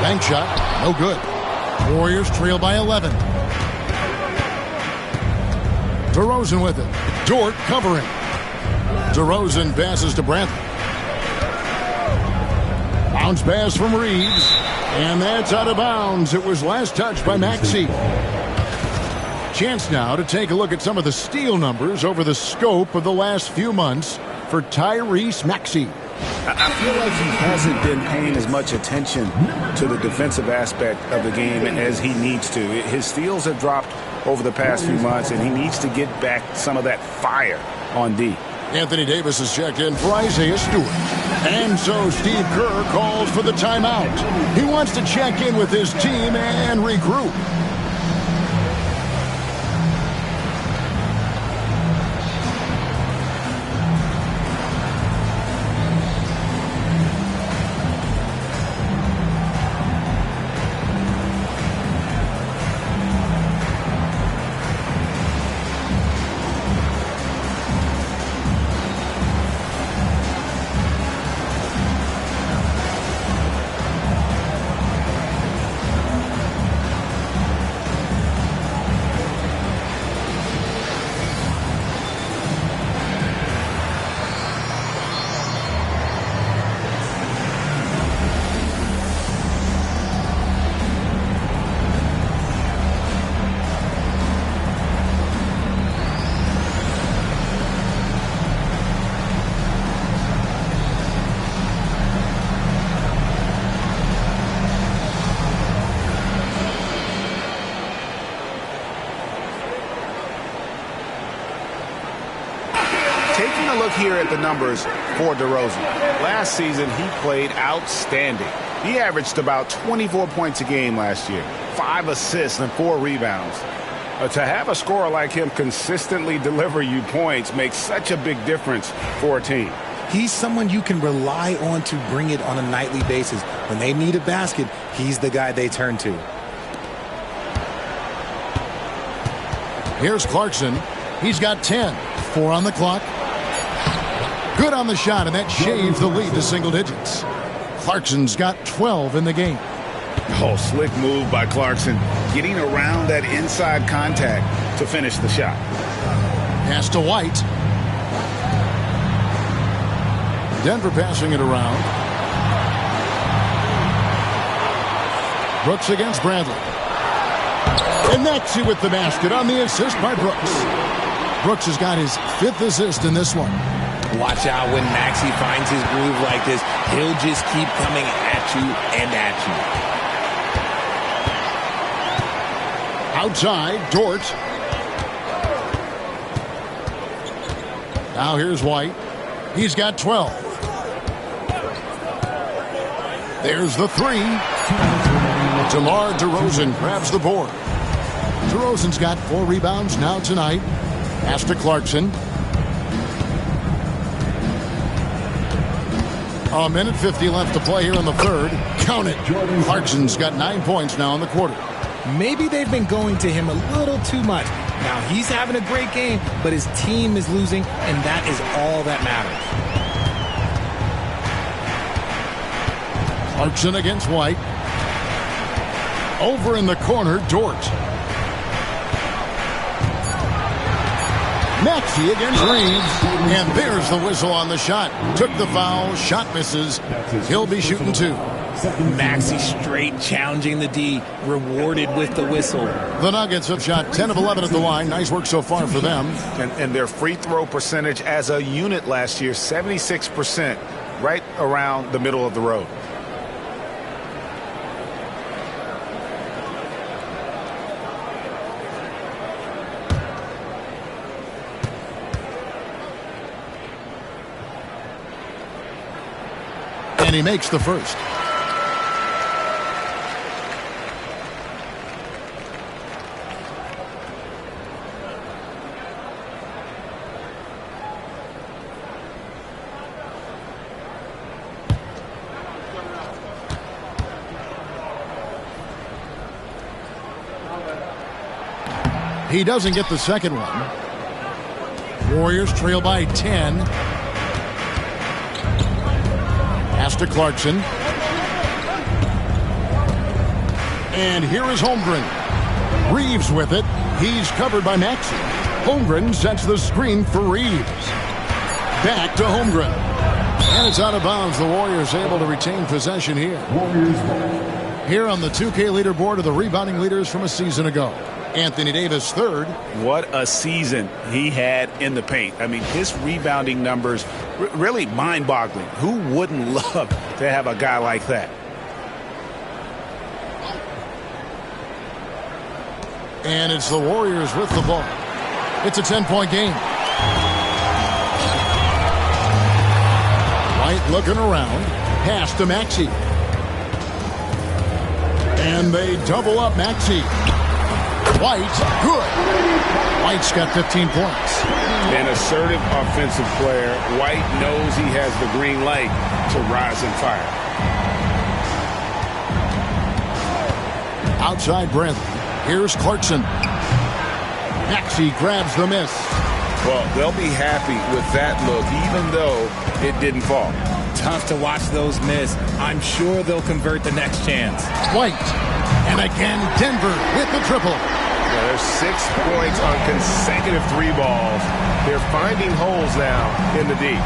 A: Bank shot, no good. Warriors trail by 11. DeRozan with it. Dort covering. DeRozan passes to Bradley. Bounce pass from Reeves. And that's out of bounds. It was last touched by Maxey. Chance now to take a look at some of the steal numbers over the scope of the last few months for Tyrese Maxey.
H: I feel like he hasn't been paying as much attention to the defensive aspect of the game as he needs to. His steals have dropped over the past few months, and he needs to get back some of that fire on D.
A: Anthony Davis is checked in for Isaiah Stewart. And so Steve Kerr calls for the timeout. He wants to check in with his team and regroup.
H: Taking a look here at the numbers for DeRozan. Last season, he played outstanding. He averaged about 24 points a game last year, 5 assists and 4 rebounds. To have a scorer like him consistently deliver you points makes such a big difference for a team.
B: He's someone you can rely on to bring it on a nightly basis. When they need a basket, he's the guy they turn to.
A: Here's Clarkson. He's got 10. 4 on the clock. Good on the shot, and that shaves the lead to single digits. Clarkson's got 12 in the game.
F: Oh, slick move by Clarkson, getting around that inside contact to finish the shot.
A: Pass to White. Denver passing it around. Brooks against Bradley. And Maxey with the basket on the assist by Brooks. Brooks has got his 5th assist in this one.
B: Watch out when Maxey finds his groove like this. He'll just keep coming at you and at you.
A: Outside, Dort. Now here's White. He's got 12. There's the 3. DeMar DeRozan grabs the board. DeRozan's got 4 rebounds now tonight. Pass to Clarkson. A minute 50 left to play here in the third. Count it. Clarkson's got 9 points now in the quarter.
B: Maybe they've been going to him a little too much. Now he's having a great game, but his team is losing, and that is all that matters.
A: Clarkson against White. Over in the corner, Dort. Maxey against Reeves. And there's the whistle on the shot. Took the foul. Shot misses. He'll be shooting 2.
B: Maxey straight challenging the D. Rewarded with the whistle.
A: The Nuggets have shot 10 of 11 at the line. Nice work so far for them.
H: And their free throw percentage as a unit last year, 76%, right around the middle of the road.
A: And he makes the first. He doesn't get the second one. Warriors trail by 10. Pass to Clarkson. And here is Holmgren. Reeves with it. He's covered by Maxey. Holmgren sets the screen for Reeves. Back to Holmgren. And it's out of bounds. The Warriors able to retain possession here. Here on the 2K leaderboard are the rebounding leaders from a season ago. Anthony Davis, 3rd.
H: What a season he had in the paint. I mean, his rebounding numbers really mind-boggling. Who wouldn't love to have a guy like that?
A: And it's the Warriors with the ball. It's a 10-point game. White looking around. Pass to Maxey. And they double up Maxey. White, good. White's got 15 points.
F: An assertive offensive player. White knows he has the green light to rise and fire.
A: Outside Bradley. Here's Clarkson. Maxey grabs the miss.
F: Well, they'll be happy with that look, even though it didn't fall.
B: Tough to watch those miss. I'm sure they'll convert the next chance.
A: White. And again, Denver with the triple.
M: Yeah, there's 6 points on consecutive 3 balls. They're finding holes now in the D.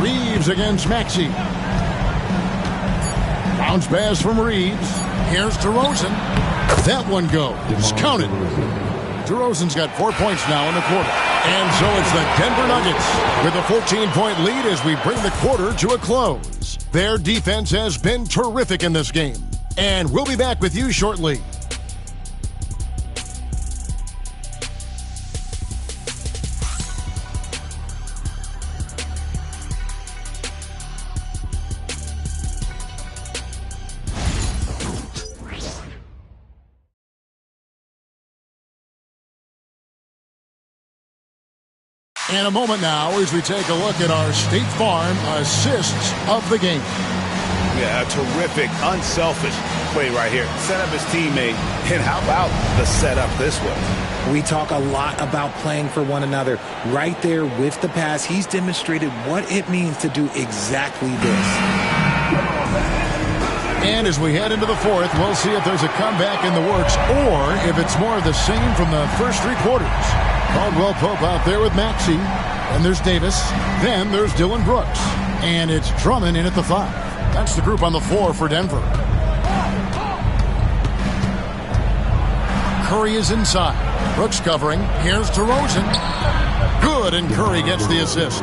A: Reeves against Maxey. Bounce pass from Reeves. Here's DeRozan. That one goes. Counted. DeRozan's got 4 points now in the quarter. And so it's the Denver Nuggets with a 14-point lead as we bring the quarter to a close. Their defense has been terrific in this game. And we'll be back with you shortly. And a moment now as we take a look at our State Farm assists of the game.
H: Yeah, a terrific, unselfish play right here. Set up his teammate, and how about the setup this way?
B: We talk a lot about playing for one another. Right there with the pass, he's demonstrated what it means to do exactly this.
A: And as we head into the fourth, we'll see if there's a comeback in the works or if it's more of the same from the first three quarters. Caldwell Pope out there with Maxey. And there's Davis. Then there's Dylan Brooks. And it's Drummond in at the 5. That's the group on the floor for Denver. Curry is inside. Brooks covering. Here's DeRozan. Good, and Curry gets the assist.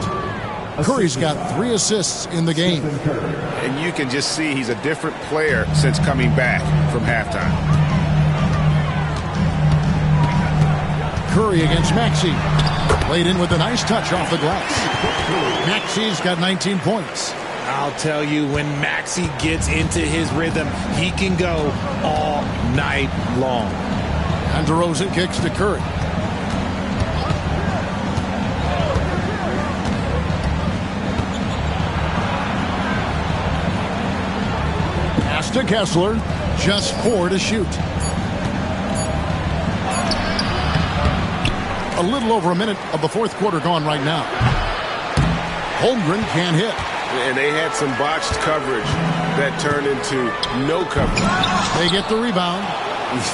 A: Curry's got 3 assists in the game.
H: And you can just see he's a different player since coming back from halftime.
A: Curry against Maxey. Laid in with a nice touch off the glass. Maxey's got 19 points.
B: I'll tell you, when Maxey gets into his rhythm, he can go all night long.
A: And DeRozan kicks to Curry. Pass to Kessler. Just 4 to shoot. A little over a minute of the fourth quarter gone right now. Holmgren can't hit.
M: And they had some botched coverage that turned into no coverage.
A: They get the rebound.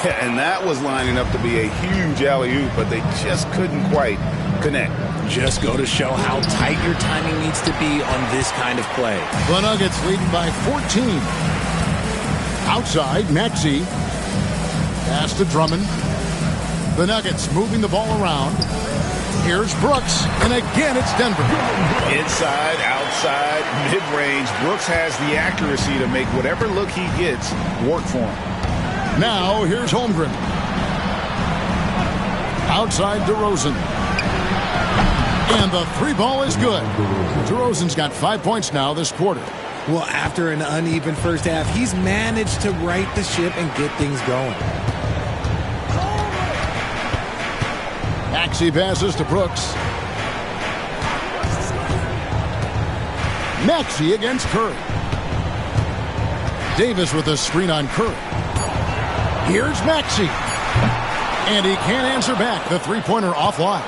H: Yeah, and that was lining up to be a huge alley-oop, but they just couldn't quite connect.
B: Just go to show how tight your timing needs to be on this kind of play.
A: The Nuggets leading by 14. Outside, Maxey. Pass to Drummond. The Nuggets moving the ball around. Here's Brooks, and again it's Denver.
H: Inside, outside, mid-range. Brooks has the accuracy to make whatever look he gets work for him.
A: Now here's Holmgren. Outside DeRozan. And the 3 ball is good. DeRozan's got 5 points now this quarter.
B: Well, after an uneven first half, he's managed to right the ship and get things going.
A: Maxey passes to Brooks. Maxey against Curry. Davis with a screen on Curry. Here's Maxey. And he can't answer back. The three-pointer offline.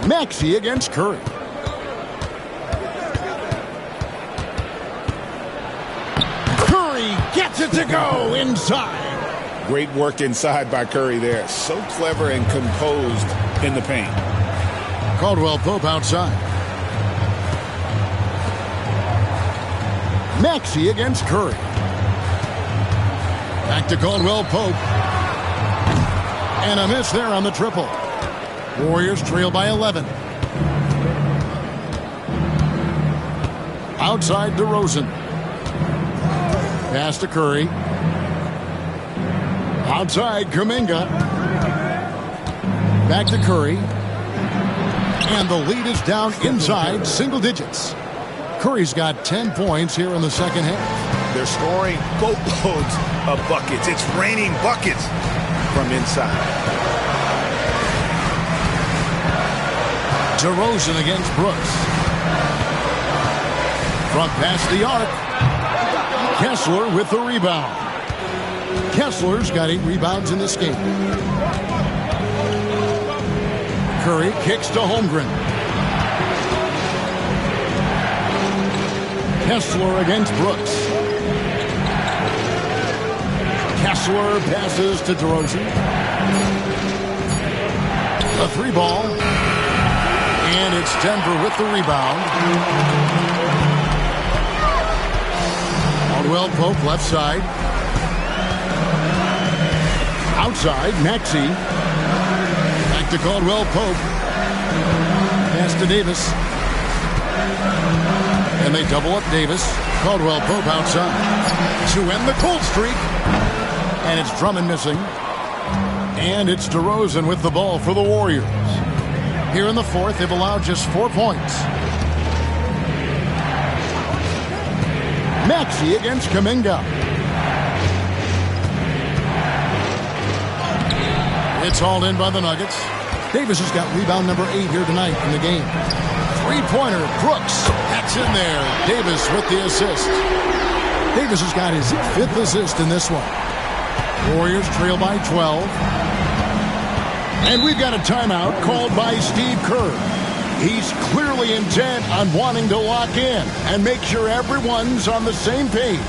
A: Maxey against Curry. Curry gets it to go inside.
H: Great work inside by Curry there. So clever and composed in the paint.
A: Caldwell Pope outside. Maxey against Curry. Back to Caldwell Pope. And a miss there on the triple. Warriors trail by 11. Outside DeRozan. Pass to Curry. Outside Kuminga. Back to Curry. And the lead is down inside single digits. Curry's got 10 points here in the second half.
H: They're scoring boatloads of buckets. It's raining buckets from inside.
A: DeRozan against Brooks. Front past the arc. Kessler with the rebound. Kessler's got 8 rebounds in this game. Curry kicks to Holmgren. Kessler against Brooks. Kessler passes to DeRozan. A 3 ball. And it's Denver with the rebound. Caldwell Pope left side. Outside, Maxey. Back to Caldwell Pope. Pass to Davis. And they double up Davis. Caldwell Pope outside. To end the cold streak. And it's Drummond missing. And it's DeRozan with the ball for the Warriors. Here in the fourth, they've allowed just 4 points. Maxey against Kuminga. It's hauled in by the Nuggets. Davis has got rebound number 8 here tonight in the game. Three-pointer, Brooks. That's in there. Davis with the assist. Davis has got his 5th assist in this one. Warriors trail by 12. And we've got a timeout called by Steve Kerr. He's clearly intent on wanting to lock in and make sure everyone's on the same page.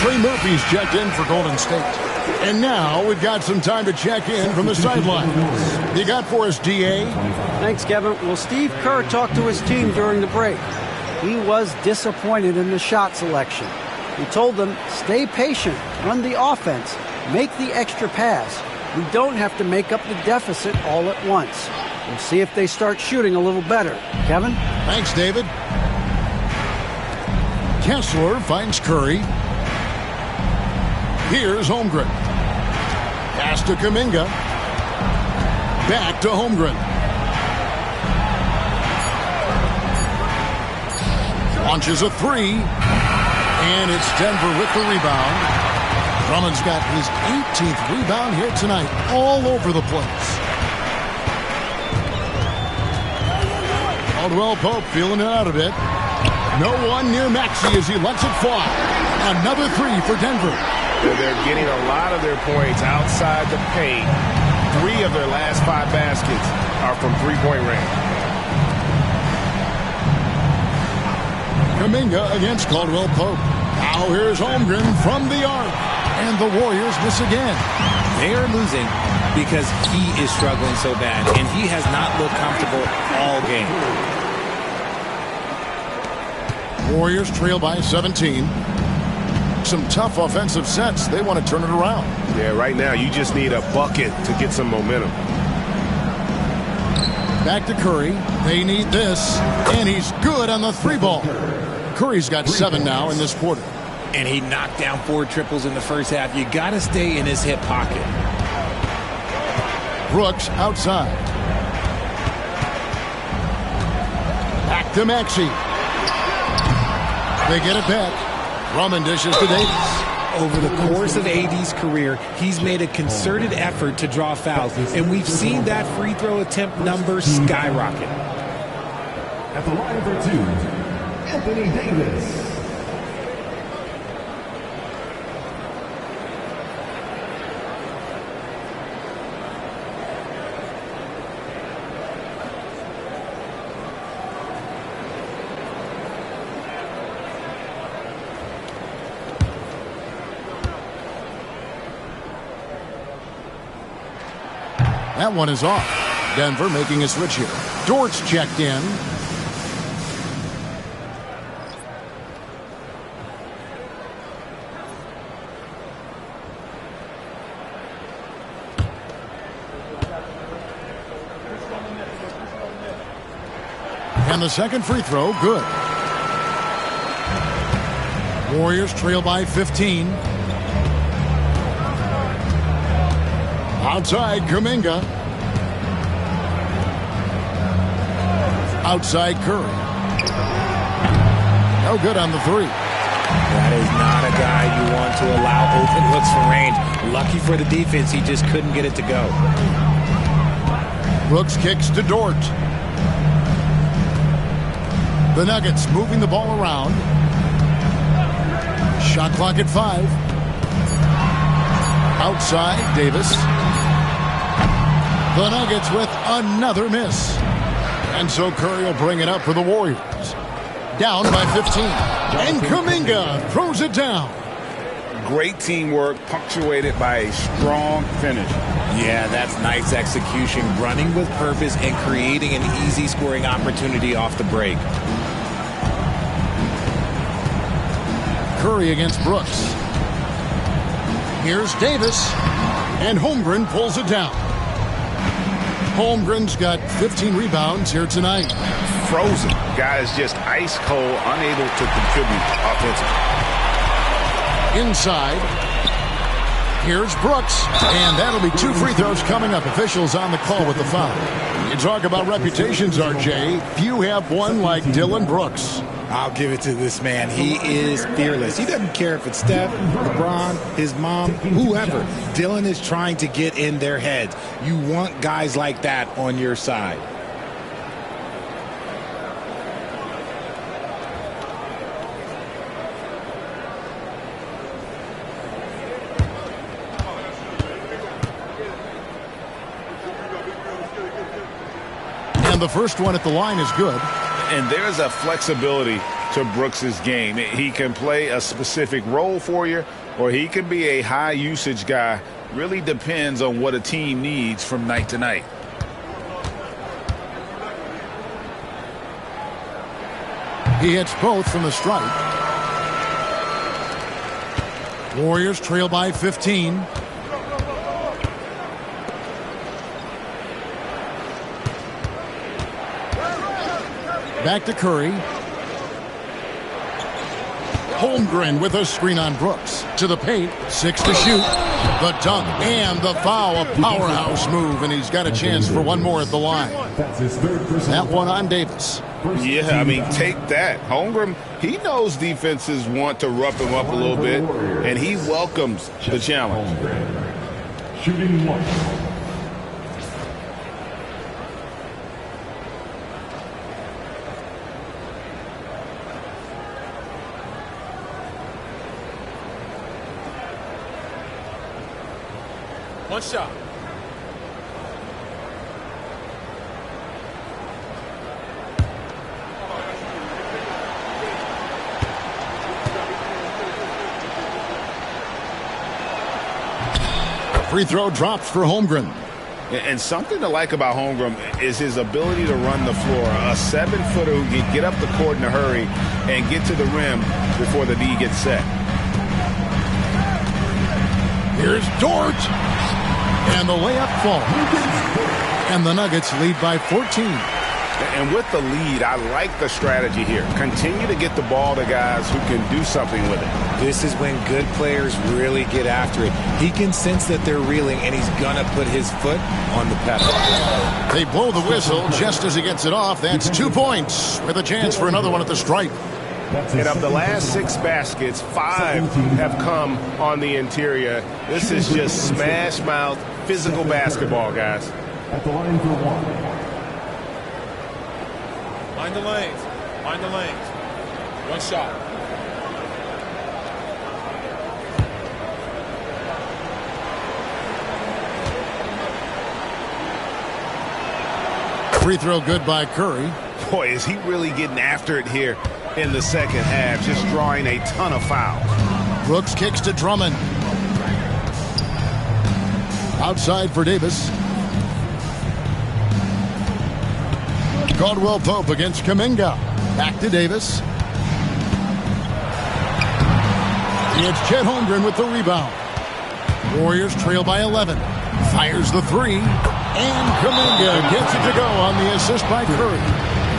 A: Trey Murphy's checked in for Golden State. And now we've got some time to check in from the sidelines. You got for us, D.A.?
C: Thanks, Kevin. Well, Steve Kerr talked to his team during the break. He was disappointed in the shot selection. He told them, stay patient, run the offense, make the extra pass. We don't have to make up the deficit all at once. We'll see if they start shooting a little better. Kevin?
A: Thanks, David. Kessler finds Curry. Here's Holmgren. Pass to Kuminga. Back to Holmgren. Launches a three. And it's Denver with the rebound. Drummond's got his 18th rebound here tonight. All over the place. Caldwell Pope feeling it out a bit. No one near Maxey as he lets it fly. Another three for Denver.
M: They're getting a lot of their points outside the paint. 3 of their last 5 baskets are from three-point range.
A: Kuminga against Caldwell Pope. Now here's Holmgren from the arc. And the Warriors miss again.
B: They are losing because he is struggling so bad, and he has not looked comfortable all game.
A: Warriors trail by 17. Some tough offensive sets. They want to turn it around.
M: Yeah, right now you just need a bucket to get some momentum.
A: Back to Curry. They need this. And he's good on the 3-ball. Curry's got 7 now in this quarter.
B: And he knocked down 4 triples in the first half. You got to stay in his hip pocket.
A: Brooks outside. Back to Maxey. They get it back. Drummond dishes to Davis.
B: Over the course of AD's career, he's made a concerted effort to draw fouls, and we've seen that free throw attempt number skyrocket.
D: At the line for 2, Anthony Davis.
A: That one is off. Denver making a switch here. Dort's checked in. And the second free throw, good. Warriors trail by 15. Outside, Kuminga. Outside, Curry. No good on the 3.
B: That is not a guy you want to allow open looks from range. Lucky for the defense, he just couldn't get it to go.
A: Brooks kicks to Dort. The Nuggets moving the ball around. Shot clock at 5. Outside, Davis. The Nuggets with another miss. And so Curry will bring it up for the Warriors. Down by 15. And Kuminga throws it down.
H: Great teamwork, punctuated by a strong finish.
B: Yeah, that's nice execution, running with purpose and creating an easy scoring opportunity off the break.
A: Curry against Brooks. Here's Davis. And Holmgren pulls it down. Holmgren's got 15 rebounds here tonight.
H: Frozen. Guys just ice cold, unable to contribute offensively.
A: Inside. Here's Brooks. And that'll be 2 free throws coming up. Officials on the call with the foul. You talk about reputations, RJ. Few have one like Dillon Brooks.
B: I'll give it to this man. He is fearless. He doesn't care if it's Steph, LeBron, his mom, whoever. Dillon is trying to get in their heads. You want guys like that on your side.
A: And the first one at the line is good.
H: And there's a flexibility to Brooks's game. He can play a specific role for you, or he can be a high usage guy. Really depends on what a team needs from night to night.
A: He hits both from the stripe. Warriors trail by 15. Back to Curry. Holmgren with a screen on Brooks. To the paint. 6 to shoot. The dunk and the foul. A powerhouse move, and he's got a chance for one more at the line. That one on Davis.
H: Yeah, I mean, take that. Holmgren, he knows defenses want to rough him up a little bit, and he welcomes the challenge.
D: Shooting 1.
G: One shot.
A: Free throw drops for Holmgren.
H: And something to like about Holmgren is his ability to run the floor. A 7-footer who can get up the court in a hurry and get to the rim before the D gets set.
A: Here's Dort. And the layup falls. And the Nuggets lead by 14.
H: And with the lead, I like the strategy here. Continue to get the ball to guys who can do something with it.
B: This is when good players really get after it. He can sense that they're reeling, and he's going to put his foot on the pedal.
A: They blow the whistle just as he gets it off. That's 2 points with a chance for another one at the stripe.
M: And of the last 6 baskets, 5 have come on the interior. This is just smash mouth, physical basketball, guys.
D: At the line for 1.
G: Mind the lanes. Mind the lanes. One shot.
A: Free throw good by Curry.
H: Boy, is he really getting after it here in the second half, just drawing a ton of fouls.
A: Brooks kicks to Drummond. Outside for Davis. Caldwell Pope against Kuminga. Back to Davis. It's Chet Holmgren with the rebound. Warriors trail by 11. Fires the 3. And Kuminga gets it to go on the assist by Curry.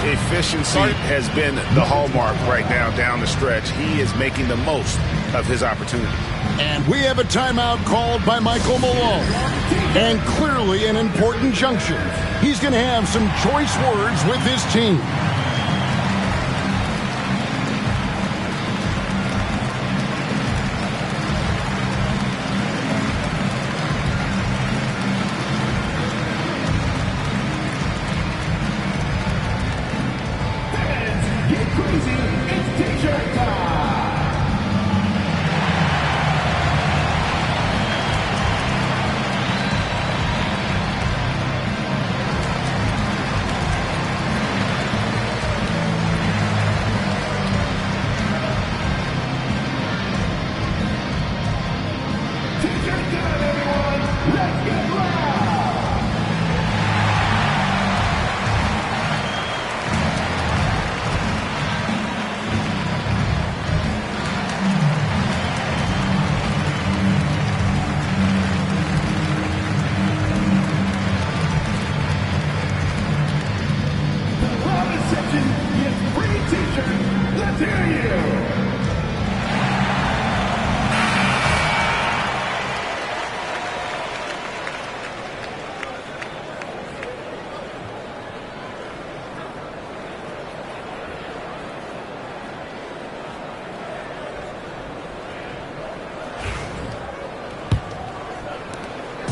H: Efficiency has been the hallmark right now down the stretch. He is making the most of his opportunity.
A: And we have a timeout called by Michael Malone. And clearly an important juncture. He's going to have some choice words with his team.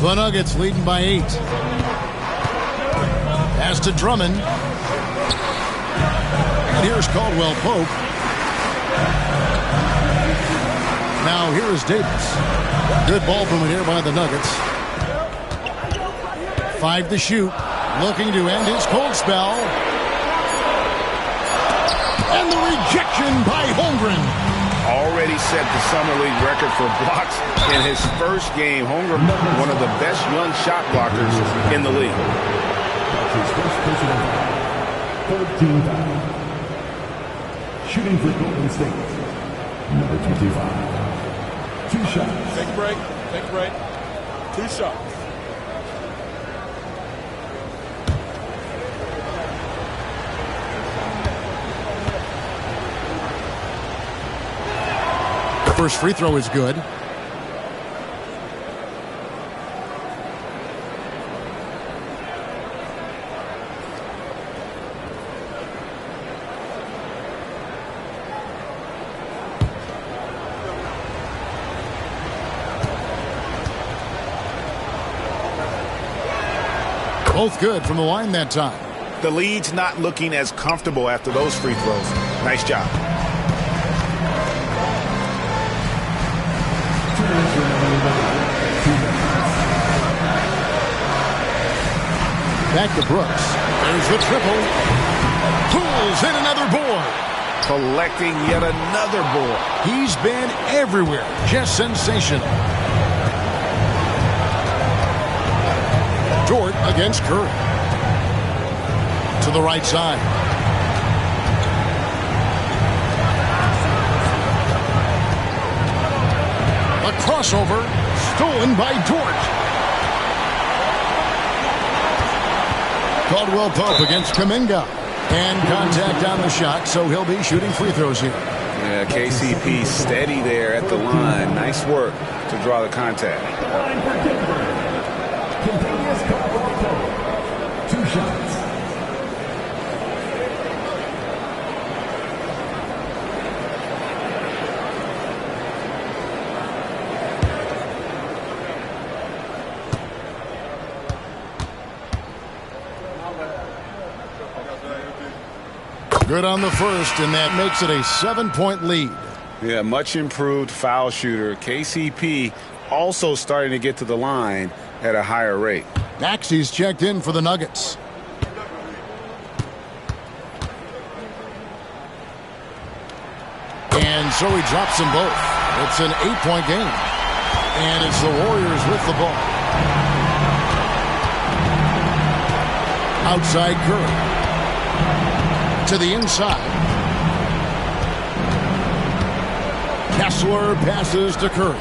A: The Nuggets leading by 8. Pass to Drummond. And here's Caldwell Pope. Now here is Davis. Good ball movement here by the Nuggets. 5 to shoot. Looking to end his cold spell. And the rejection by Holmgren.
H: Already set the Summer League record for blocks in his first game. Holmgren, one of the best young shot blockers in the league.
D: His first personal foul. 13 foul. Shooting for Golden State. Number 25. 2 shots.
G: Take a break. Take a break. 2 shots.
A: First free throw is good. Both good from the line that time.
H: The lead's not looking as comfortable after those free throws. Nice job.
A: Back to Brooks. There's the triple. Pulls in another board.
H: Collecting yet another board.
A: He's been everywhere. Just sensational. Dort against Curry. To the right side. A crossover stolen by Dort. Caldwell Pope against Kuminga. And contact on the shot, so he'll be shooting free throws here.
H: Yeah, KCP steady there at the line. Nice work to draw the contact.
D: Continuous Caldwell Pope. 2 shots.
A: Good on the first, and that makes it a 7-point lead.
H: Yeah, much improved foul shooter. KCP also starting to get to the line at a higher rate.
A: Maxey's checked in for the Nuggets. And so he drops them both. It's an 8-point game. And it's the Warriors with the ball. Outside Curry. To the inside. Kessler passes to Curry.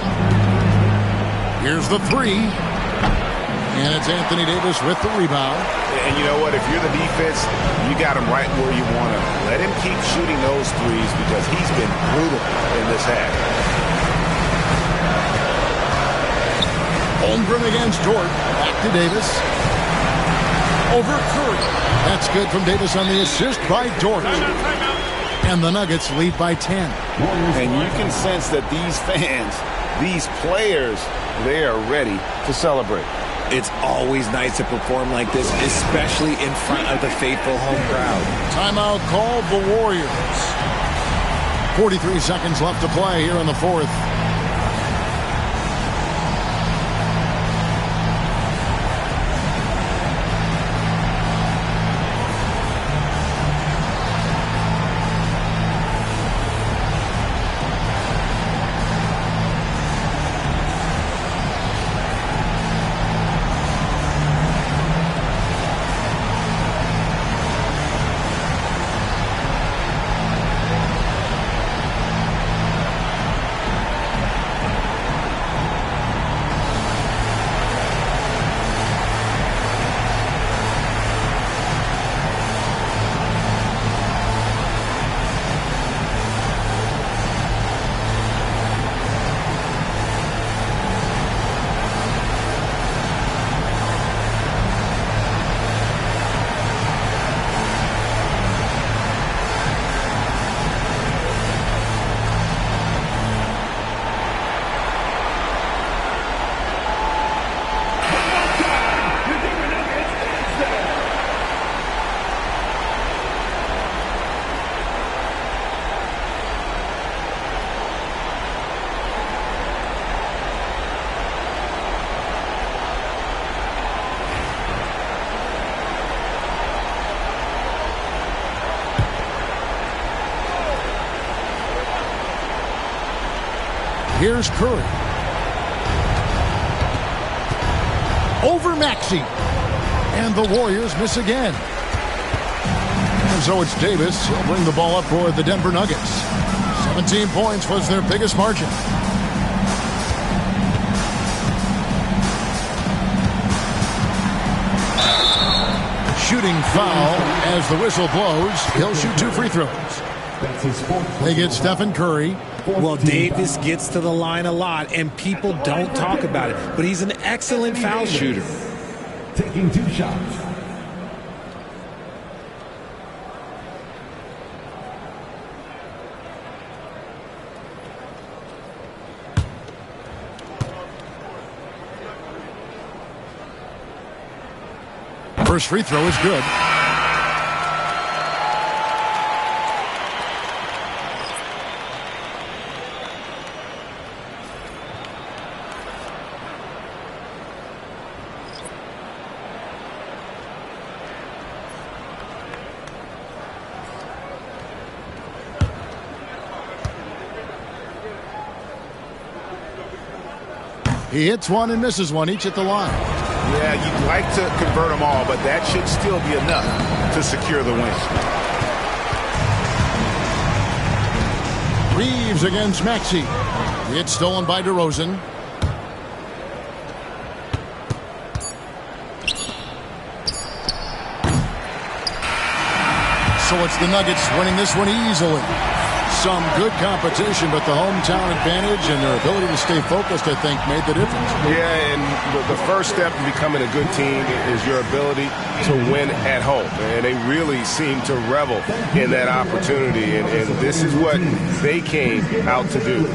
A: Here's the 3. And it's Anthony Davis with the rebound.
H: And you know what? If you're the defense, you got him right where you want him. Let him keep shooting those threes because he's been brutal in this half.
A: Holmgren against Dort. Back to Davis. Over Curry. That's good from Davis on the assist by Dort. And the Nuggets lead by 10.
H: And you can sense that these fans, these players, they are ready to celebrate.
B: It's always nice to perform like this, especially in front of the faithful home crowd.
A: Timeout called the Warriors. 43 seconds left to play here in the fourth. Here's Curry. Over Maxey. And the Warriors miss again. And so it's Davis. He'll bring the ball up for the Denver Nuggets. 17 points was their biggest margin. Shooting foul as the whistle blows. He'll shoot 2 free throws. They get Stephen Curry.
B: Well, Davis gets to the line a lot, and people don't talk about it. But he's an excellent foul shooter.
D: Taking 2 shots.
A: First free throw is good. He hits one and misses one, each at the line.
H: Yeah, you'd like to convert them all, but that should still be enough to secure the win.
A: Reeves against Maxey. It's stolen by DeRozan. So it's the Nuggets winning this one easily. Some good competition, but the hometown advantage and their ability to stay focused, I think, made the difference.
M: Yeah, and the first step in becoming a good team is your ability to win at home. And they really seem to revel in that opportunity, and this is what they came out to do.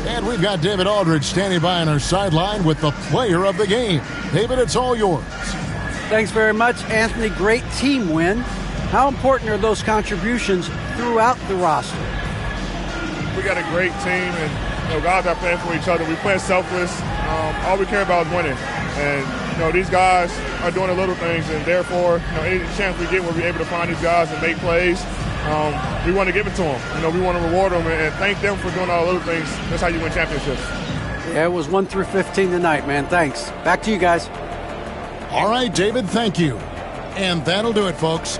A: And we've got David Aldridge standing by on our sideline with the player of the game. David, it's all yours.
C: Thanks very much, Anthony. Great team win. How important are those contributions throughout the roster?
G: We got a great team, and guys are playing for each other. We play selfless. All we care about is winning. And these guys are doing the little things, and therefore, any chance we get, we'll be able to find these guys and make plays. We want to give it to them. We want to reward them and thank them for doing all the little things. That's how you win championships.
C: Yeah, it was 1 through 15 tonight, man. Thanks. Back to you guys.
A: All right, David, thank you. And that'll do it, folks.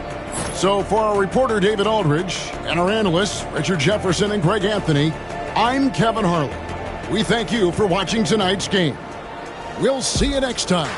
A: So for our reporter, David Aldridge, and our analysts, Richard Jefferson and Greg Anthony, I'm Kevin Harlan. We thank you for watching tonight's game. We'll see you next time.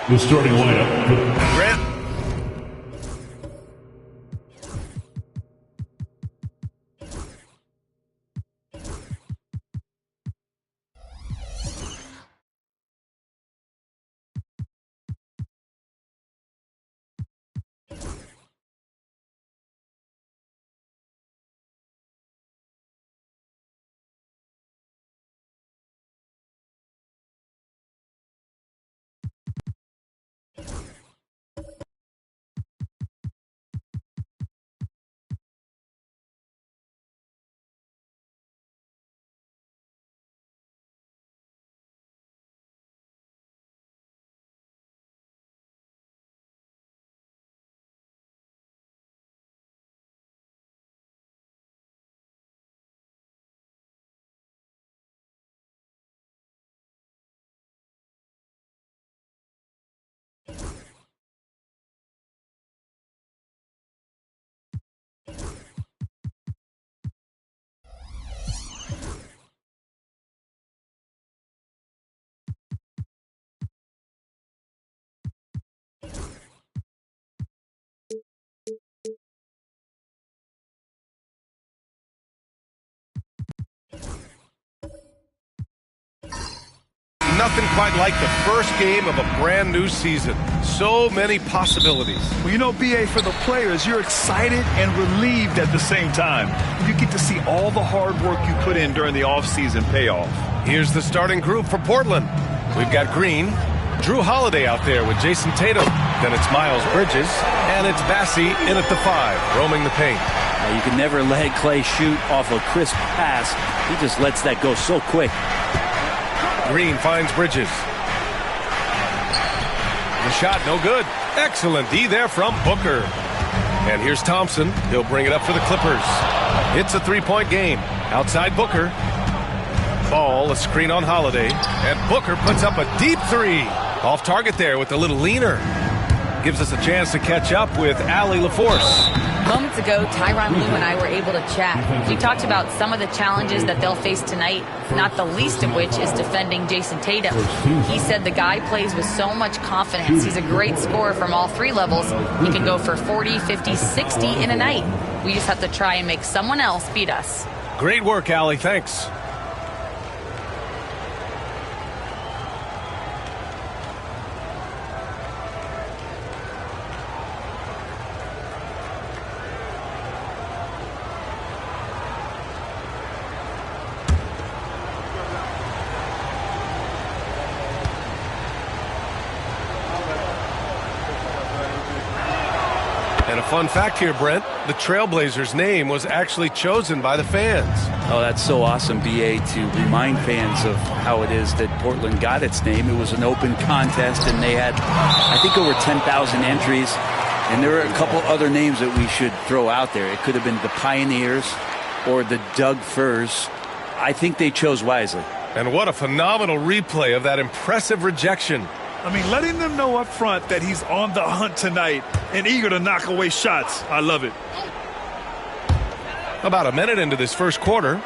N: The starting lineup.
M: nothing quite like the first game of a brand new season. So many possibilities.
O: Well, you know, B.A., for the players, you're excited and relieved at the same time. You get to see all the hard work you put in during the offseason pay off.
M: Here's the starting group for Portland. We've got Green, Drew Holiday out there with Jason Tatum. Then it's Miles Bridges, and it's Bassey in at the 5, roaming the paint.
P: You can never let Clay shoot off a crisp pass. He just lets that go so quick.
M: Green finds Bridges. The shot, no good. Excellent D there from Booker. And here's Thompson. He'll bring it up for the Clippers. It's a three-point game. Outside Booker. Ball, a screen on Holiday. And Booker puts up a deep three. Off target there with a little leaner. Gives us a chance to catch up with Allie LaForce.
Q: Moments ago, Tyronn Lue and I were able to chat. We talked about some of the challenges that they'll face tonight, not the least of which is defending Jason Tatum. He said the guy plays with so much confidence. He's a great scorer from all three levels. He can go for 40, 50, 60 in a night. We just have to try and make someone else beat us.
M: Great work, Allie. Thanks. And a fun fact here, Brent, the Trailblazers' name was actually chosen by the fans.
P: Oh, that's so awesome, B.A., to remind fans of how it is that Portland got its name. It was an open contest, and they had, I think, over 10,000 entries. And there are a couple other names that we should throw out there. It could have been the Pioneers or the Doug Furs. I think they chose wisely.
M: And what a phenomenal replay of that impressive rejection.
O: I mean, letting them know up front that he's on the hunt tonight and eager to knock away shots. I love it.
M: About a minute into this first quarter.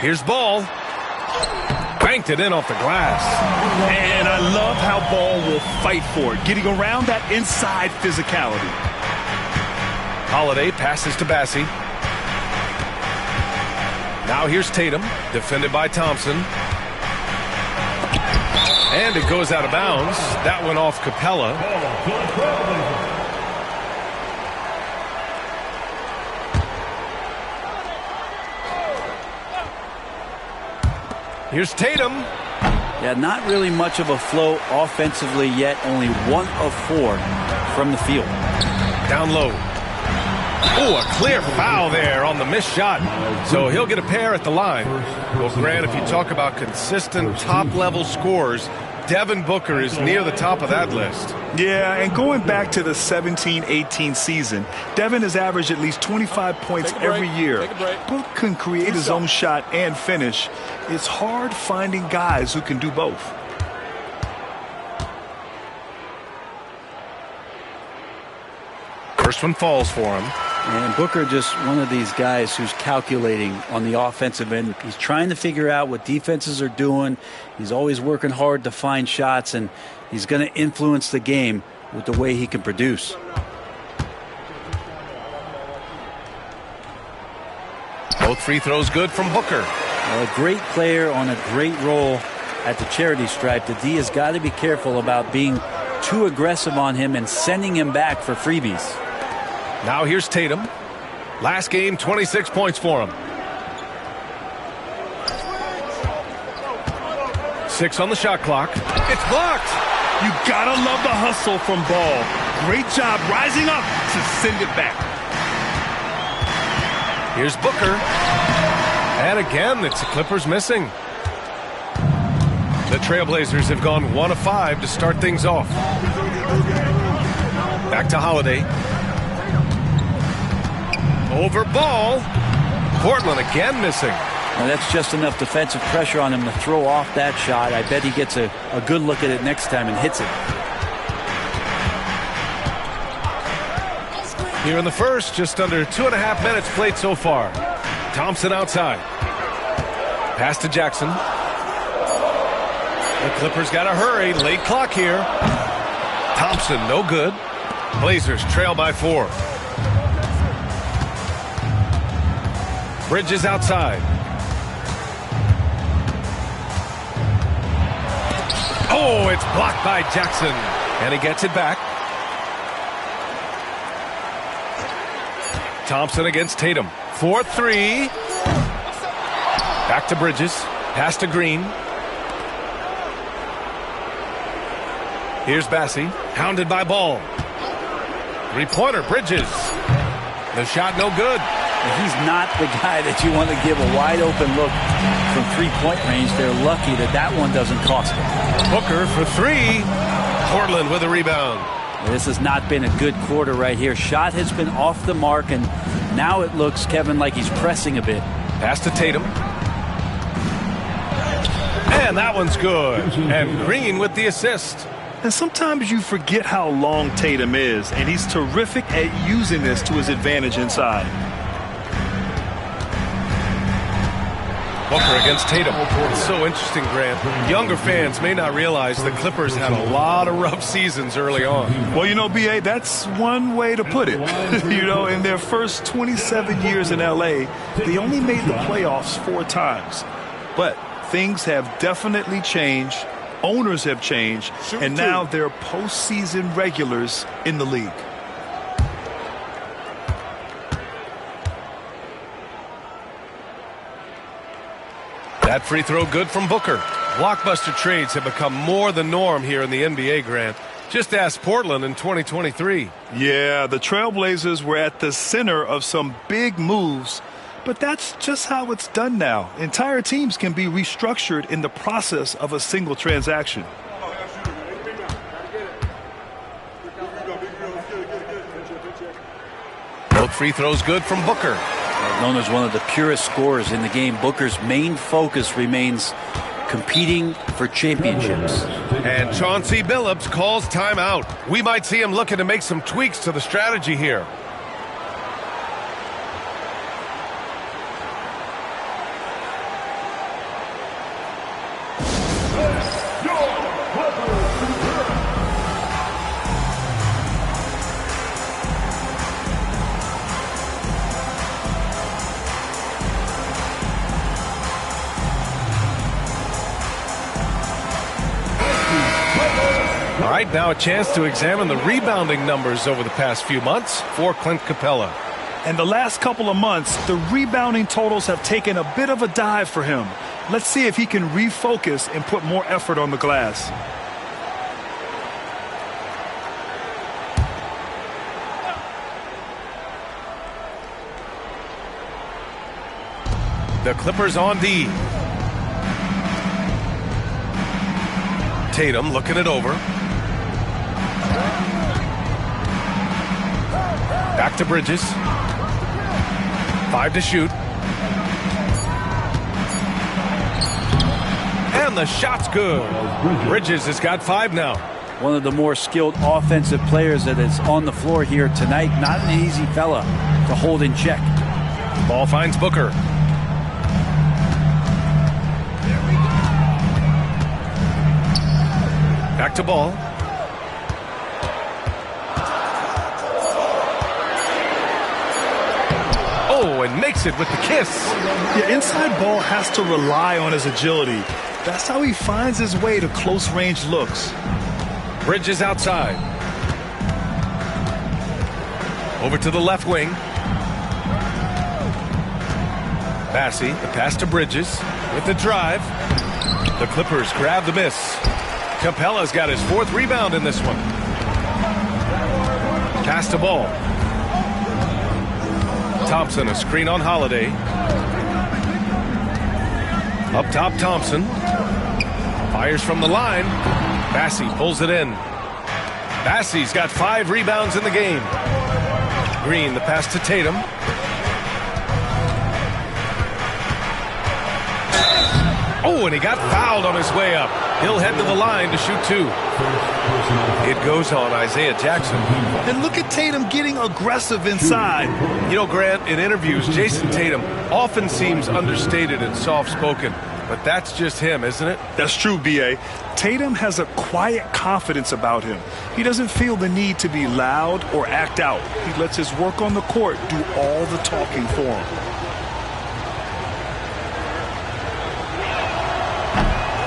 M: Here's Ball. Banked it in off the glass.
O: And I love how Ball will fight for it, getting around that inside physicality.
M: Holiday passes to Bassey. Now here's Tatum, defended by Thompson. And it goes out of bounds. That went off Capella. Here's Tatum.
P: Yeah, not really much of a flow offensively yet. Only 1 of 4 from the field.
M: Down low. Oh, a clear foul there on the missed shot. So he'll get a pair at the line. Well, Grant, if you talk about consistent top-level scores, Devin Booker is near the top of that list.
O: Yeah, and going back to the 17-18 season, Devin has averaged at least 25 points every year. Book can create his own shot and finish. It's hard finding guys who can do both.
M: First one falls for him.
P: And Booker just one of these guys who's calculating on the offensive end. He's trying to figure out what defenses are doing. He's always working hard to find shots, and he's going to influence the game with the way he can produce.
M: Both free throws good from Booker.
P: Well, a great player on a great role at the charity stripe. The D has got to be careful about being too aggressive on him and sending him back for freebies.
M: Now here's Tatum. Last game, 26 points for him. 6 on the shot clock. It's blocked.
O: You gotta love the hustle from Ball. Great job rising up to send it back.
M: Here's Booker. And again, it's the Clippers missing. The Trailblazers have gone 1 of 5 to start things off. Back to Holiday. Over Ball. Portland again missing.
P: Well, that's just enough defensive pressure on him to throw off that shot. I bet he gets a good look at it next time and hits it.
M: Here in the first, just under 2.5 minutes played so far. Thompson outside. Pass to Jackson. The Clippers got to hurry. Late clock here. Thompson, no good. Blazers trail by 4. Bridges outside.
R: Oh, it's blocked by Jackson. And he gets it back. Thompson against Tatum. 4-3. Back to Bridges. Pass to Green. Here's Bassey. Hounded by Ball. Three-pointer, Bridges. The shot no good.
P: He's not the guy that you want to give a wide-open look from three-point range. They're lucky that that one doesn't cost them.
R: Booker for three. Portland with a rebound.
P: This has not been a good quarter right here. Shot has been off the mark, and now it looks, Kevin, like he's pressing a bit.
R: Pass to Tatum. And that one's good. And Green with the assist.
O: And sometimes you forget how long Tatum is, and he's terrific at using this to his advantage inside.
R: Booker against Tatum. It's so interesting, Grant. Younger fans may not realize the Clippers had a lot of rough seasons early on.
O: Well, you know, B.A., that's one way to put it. You know, in their first 27 years in L.A., they only made the playoffs 4 times. But things have definitely changed. Owners have changed, and now they're postseason regulars in the league.
R: That free throw good from Booker. Blockbuster trades have become more the norm here in the NBA, Grant. Just ask Portland in 2023.
O: Yeah, the Trailblazers were at the center of some big moves, but that's just how it's done now. Entire teams can be restructured in the process of a single transaction.
R: Both free throws good from Booker.
P: Known as one of the purest scorers in the game, Booker's main focus remains competing for championships.
R: And Chauncey Billups calls timeout. We might see him looking to make some tweaks to the strategy here. All right, now a chance to examine the rebounding numbers over the past few months for Clint Capella.
O: And the last couple of months, the rebounding totals have taken a bit of a dive for him. Let's see if he can refocus and put more effort on the glass.
R: The Clippers on D. Tatum looking it over. Back to Bridges. 5 to shoot. And the shot's good. Bridges has got 5 now.
P: One of the more skilled offensive players that is on the floor here tonight. Not an easy fella to hold in check.
R: Ball finds Booker. Back to Ball. Oh, and makes it with the kiss.
O: Yeah, inside Ball has to rely on his agility. That's how he finds his way to close-range looks.
R: Bridges outside. Over to the left wing. Bassey, the pass to Bridges with the drive. The Clippers grab the miss. Capella's got his 4th rebound in this one. Pass to Ball. Thompson, a screen on Holiday. Up top, Thompson. Fires from the line. Bassey pulls it in. Bassey's got 5 rebounds in the game. Green, the pass to Tatum. Oh, and he got fouled on his way up. He'll head to the line to shoot 2. It goes on Isaiah Jackson.
O: And look at Tatum getting aggressive inside.
R: You know, Grant, in interviews, Jason Tatum often seems understated and soft-spoken. But that's just him, isn't it?
O: That's true, B.A. Tatum has a quiet confidence about him. He doesn't feel the need to be loud or act out. He lets his work on the court do all the talking for him.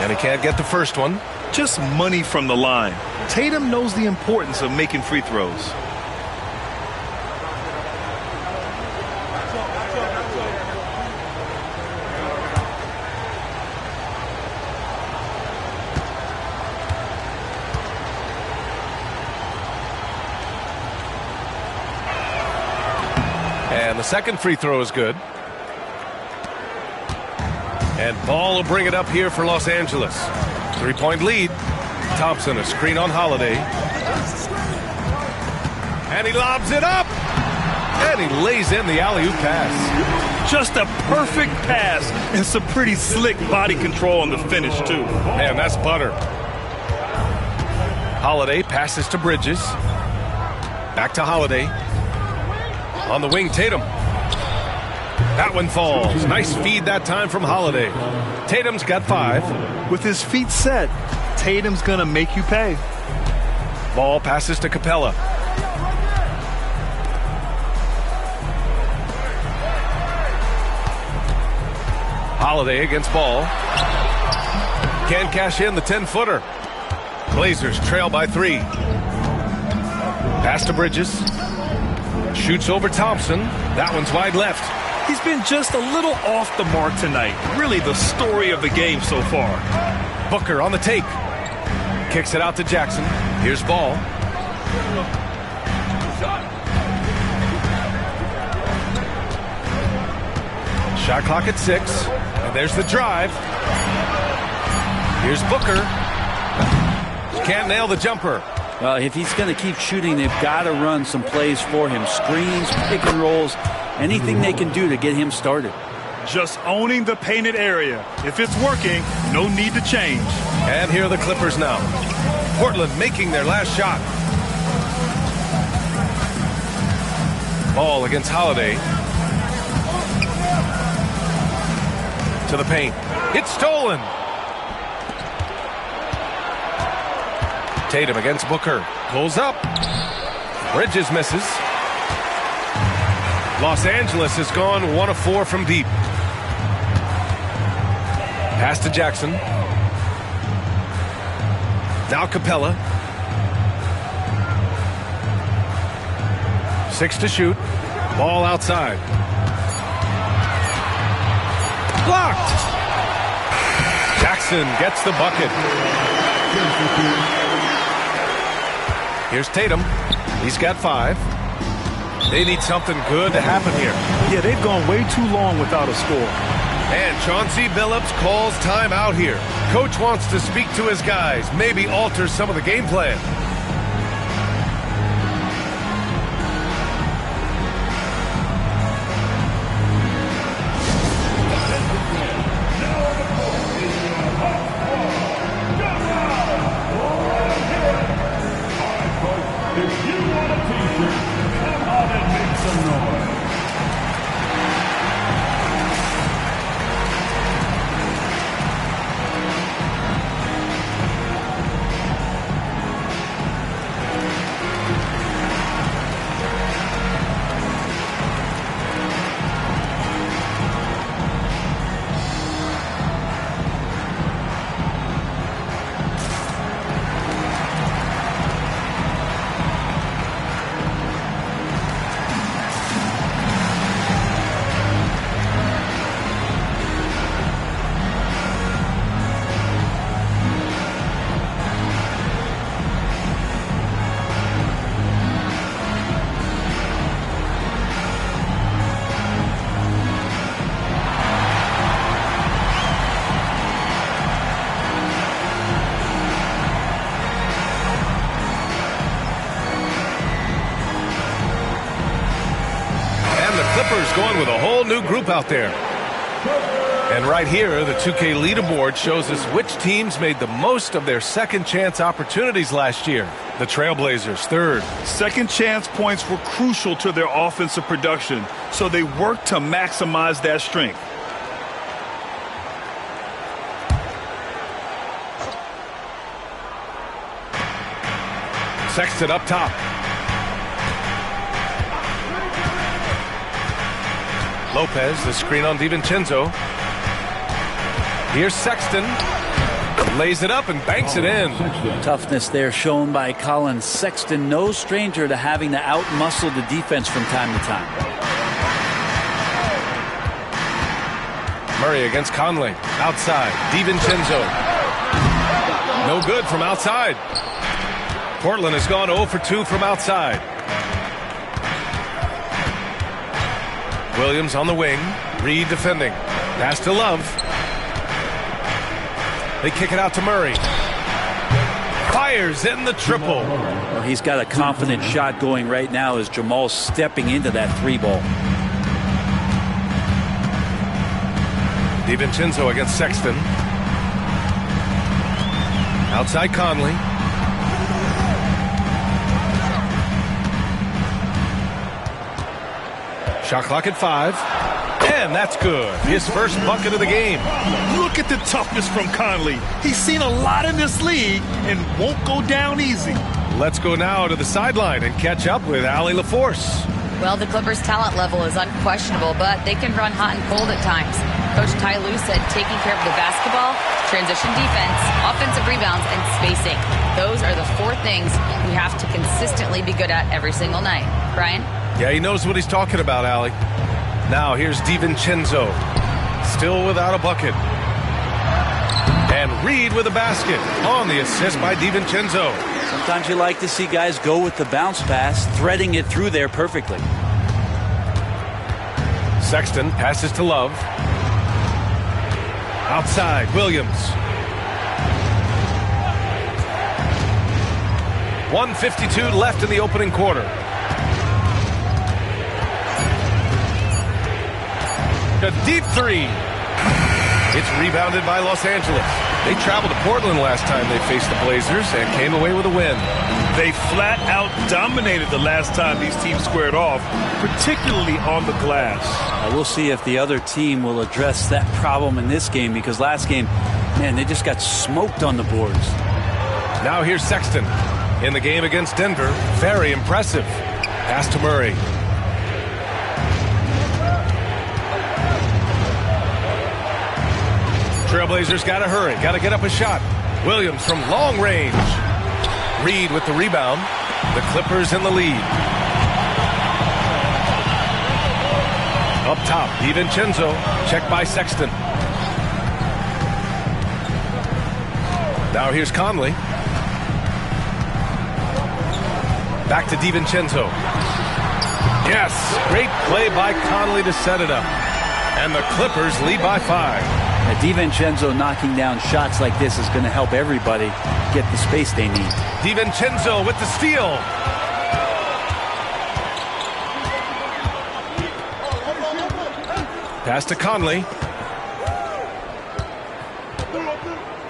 R: And he can't get the first one.
O: just money from the line. Tatum knows the importance of making free throws.
R: And the second free throw is good. And Ball will bring it up here for Los Angeles. 3-point lead. Thompson, a screen on Holiday. And he lobs it up. And he lays in the alley-oop pass.
O: Just a perfect pass and some pretty slick body control on the finish, too.
R: Man, that's butter. Holiday passes to Bridges. Back to Holiday. On the wing, Tatum. That one falls. Nice feed that time from Holiday. Tatum's got 5.
O: With his feet set, Tatum's going to make you pay.
R: Ball passes to Capella. Holiday against Ball. Can't cash in the 10-footer. Blazers trail by 3. Pass to Bridges. Shoots over Thompson. That one's wide left.
O: He's been just a little off the mark tonight. Really the story of the game so far.
R: Booker on the take. Kicks it out to Jackson. Here's Ball. Shot clock at 6. And there's the drive. Here's Booker. Can't nail the jumper.
P: If he's going to keep shooting, they've got to run some plays for him. Screens, pick and rolls, anything they can do to get him started.
O: Just owning the painted area. If it's working, no need to change.
R: And here are the Clippers now. Portland making their last shot. Ball against Holiday. To the paint. It's stolen. Tatum against Booker. Pulls up. Bridges misses. Los Angeles has gone 1 of 4 from deep. Pass to Jackson. Now Capella. 6 to shoot. Ball outside. Blocked. Jackson gets the bucket. Here's Tatum. He's got 5. They need something good to happen here.
O: Yeah, they've gone way too long without a score.
R: And Chauncey Billups calls timeout here. Coach wants to speak to his guys, maybe alter some of the game plan. Going with a whole new group out there. And right here, the 2K leaderboard shows us which teams made the most of their second chance opportunities last year. The Trailblazers, 3rd.
O: Second chance points were crucial to their offensive production, so they worked to maximize that strength.
R: Sexton up top. Lopez, the screen on DiVincenzo. Here's Sexton. Lays it up and banks it in.
P: Toughness there shown by Colin Sexton. No stranger to having to out-muscle the defense from time to time.
R: Murray against Conley. Outside. DiVincenzo. No good from outside. Portland has gone 0 for 2 from outside. Williams on the wing. Reed defending. Pass to Love. They kick it out to Murray. Fires in the triple.
P: Well, he's got a confident shot going right now as Jamal's stepping into that 3-ball.
R: DiVincenzo against Sexton. Outside Conley. Shot clock at 5. And that's good. His first bucket of the game.
O: Look at the toughness from Conley. He's seen a lot in this league and won't go down easy.
R: Let's go now to the sideline and catch up with Allie LaForce.
Q: Well, the Clippers' talent level is unquestionable, but they can run hot and cold at times. Coach Ty Lue said taking care of the basketball, transition defense, offensive rebounds, and spacing. Those are the 4 things we have to consistently be good at every single night. Brian?
R: Yeah, he knows what he's talking about, Allie. Now here's DiVincenzo. Still without a bucket. And Reed with a basket on the assist by DiVincenzo.
P: Sometimes you like to see guys go with the bounce pass, threading it through there perfectly.
R: Sexton passes to Love. Outside, Williams. 1:52 left in the opening quarter. A deep 3. It's rebounded by Los Angeles. They traveled to Portland last time they faced the Blazers and came away with a win.
O: They flat out dominated the last time these teams squared off, particularly on the glass.
P: We'll see if the other team will address that problem in this game, because last game, man, they just got smoked on the boards.
R: Now here's Sexton in the game against Denver. Very impressive. Pass to Murray. Trailblazers got to hurry. Got to get up a shot. Williams from long range. Reed with the rebound. The Clippers in the lead. Up top, DiVincenzo. Checked by Sexton. Now here's Conley. Back to DiVincenzo. Yes, great play by Conley to set it up. And the Clippers lead by 5.
P: DiVincenzo knocking down shots like this is going to help everybody get the space they need.
R: DiVincenzo with the steal. Pass to Conley.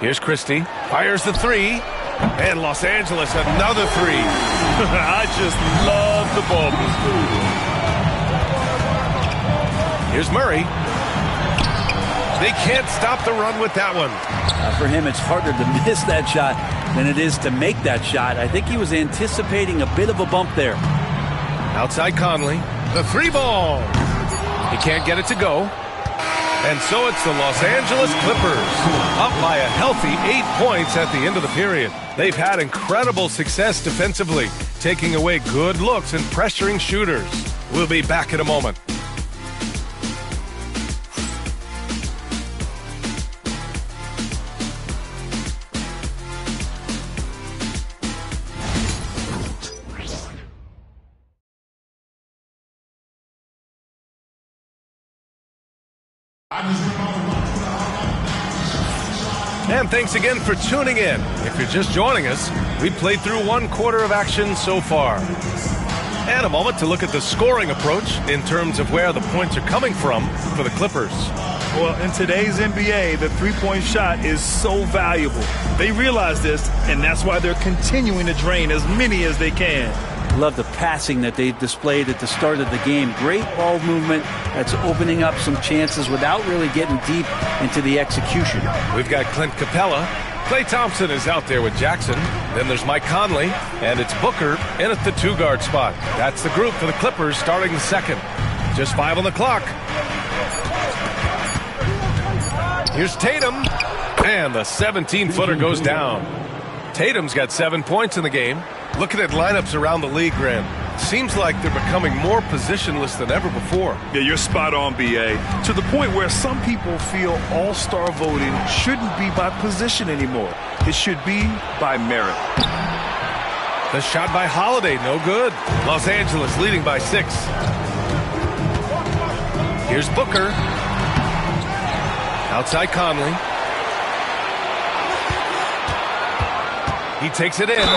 R: Here's Christie. Fires the 3. And Los Angeles another 3.
O: I just love the ball movement.
R: Here's Murray. They can't stop the run with that one.
P: For him, it's harder to miss that shot than it is to make that shot. I think he was anticipating a bit of a bump there.
R: Outside Conley. The 3-ball. He can't get it to go. And so it's the Los Angeles Clippers up by a healthy 8 points at the end of the period. They've had incredible success defensively, taking away good looks and pressuring shooters. We'll be back in a moment. And thanks again for tuning in. If you're just joining us, we played through 1 quarter of action so far. And a moment to look at the scoring approach in terms of where the points are coming from for the Clippers.
O: Well, in today's NBA, the 3-point shot is so valuable. They realize this, and that's why they're continuing to drain as many as they can.
P: Love the passing that they displayed at the start of the game. Great ball movement that's opening up some chances without really getting deep into the execution.
R: We've got Clint Capella. Klay Thompson is out there with Jackson. Then there's Mike Conley, and it's Booker in at the 2-guard spot. That's the group for the Clippers starting the second. Just 5 on the clock. Here's Tatum, And the 17-footer goes down. Tatum's got 7 points in the game. Looking at lineups around the league, Grant, seems like they're becoming more positionless than ever before.
O: Yeah, you're spot on, B.A. To the point where some people feel all-star voting shouldn't be by position anymore. It should be by merit.
R: The shot by Holiday, no good. Los Angeles leading by 6. Here's Booker. Outside Conley. He takes it in.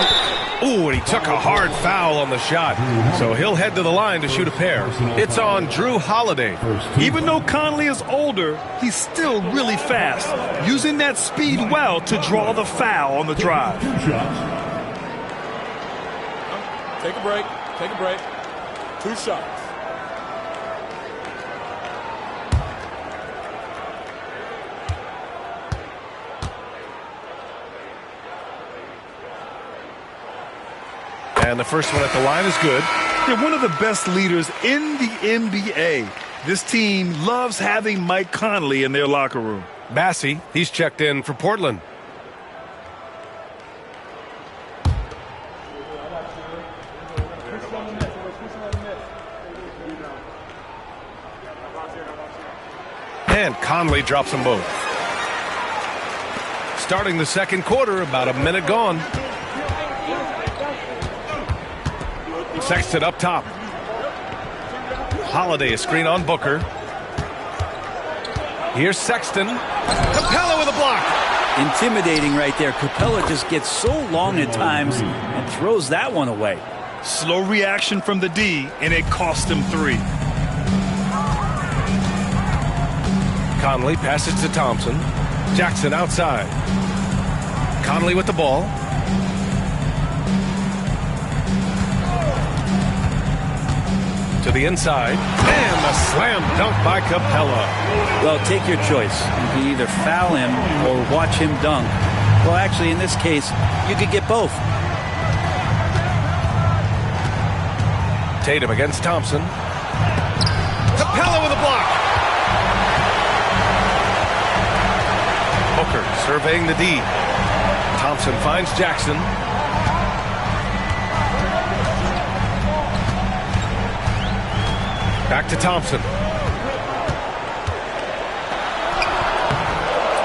R: Ooh, and he took a hard foul on the shot. So he'll head to the line to shoot a pair. It's on Drew Holiday.
O: Even though Conley is older, he's still really fast, using that speed well to draw the foul on the drive.
S: Take a break. Take a break. 2 shots.
R: And the first one at the line is good.
O: They're one of the best leaders in the NBA. This team loves having Mike Conley in their locker room.
R: Massey, he's checked in for Portland. And Conley drops them both. Starting the second quarter, about a minute gone. Sexton up top. Holiday, a screen on Booker. Here's Sexton. Capella with a block.
P: Intimidating right there. Capella just gets so long at times and throws that one away.
O: Slow reaction from the D, and it cost him 3.
R: Conley passes to Thompson. Jackson outside. Conley with the ball. To the inside. And a slam dunk by Capella.
P: Well, take your choice. You can either foul him or watch him dunk. Well, actually, in this case, you could get both.
R: Tatum against Thompson. Capella with a block. Booker surveying the D. Thompson finds Jackson. Back to Thompson.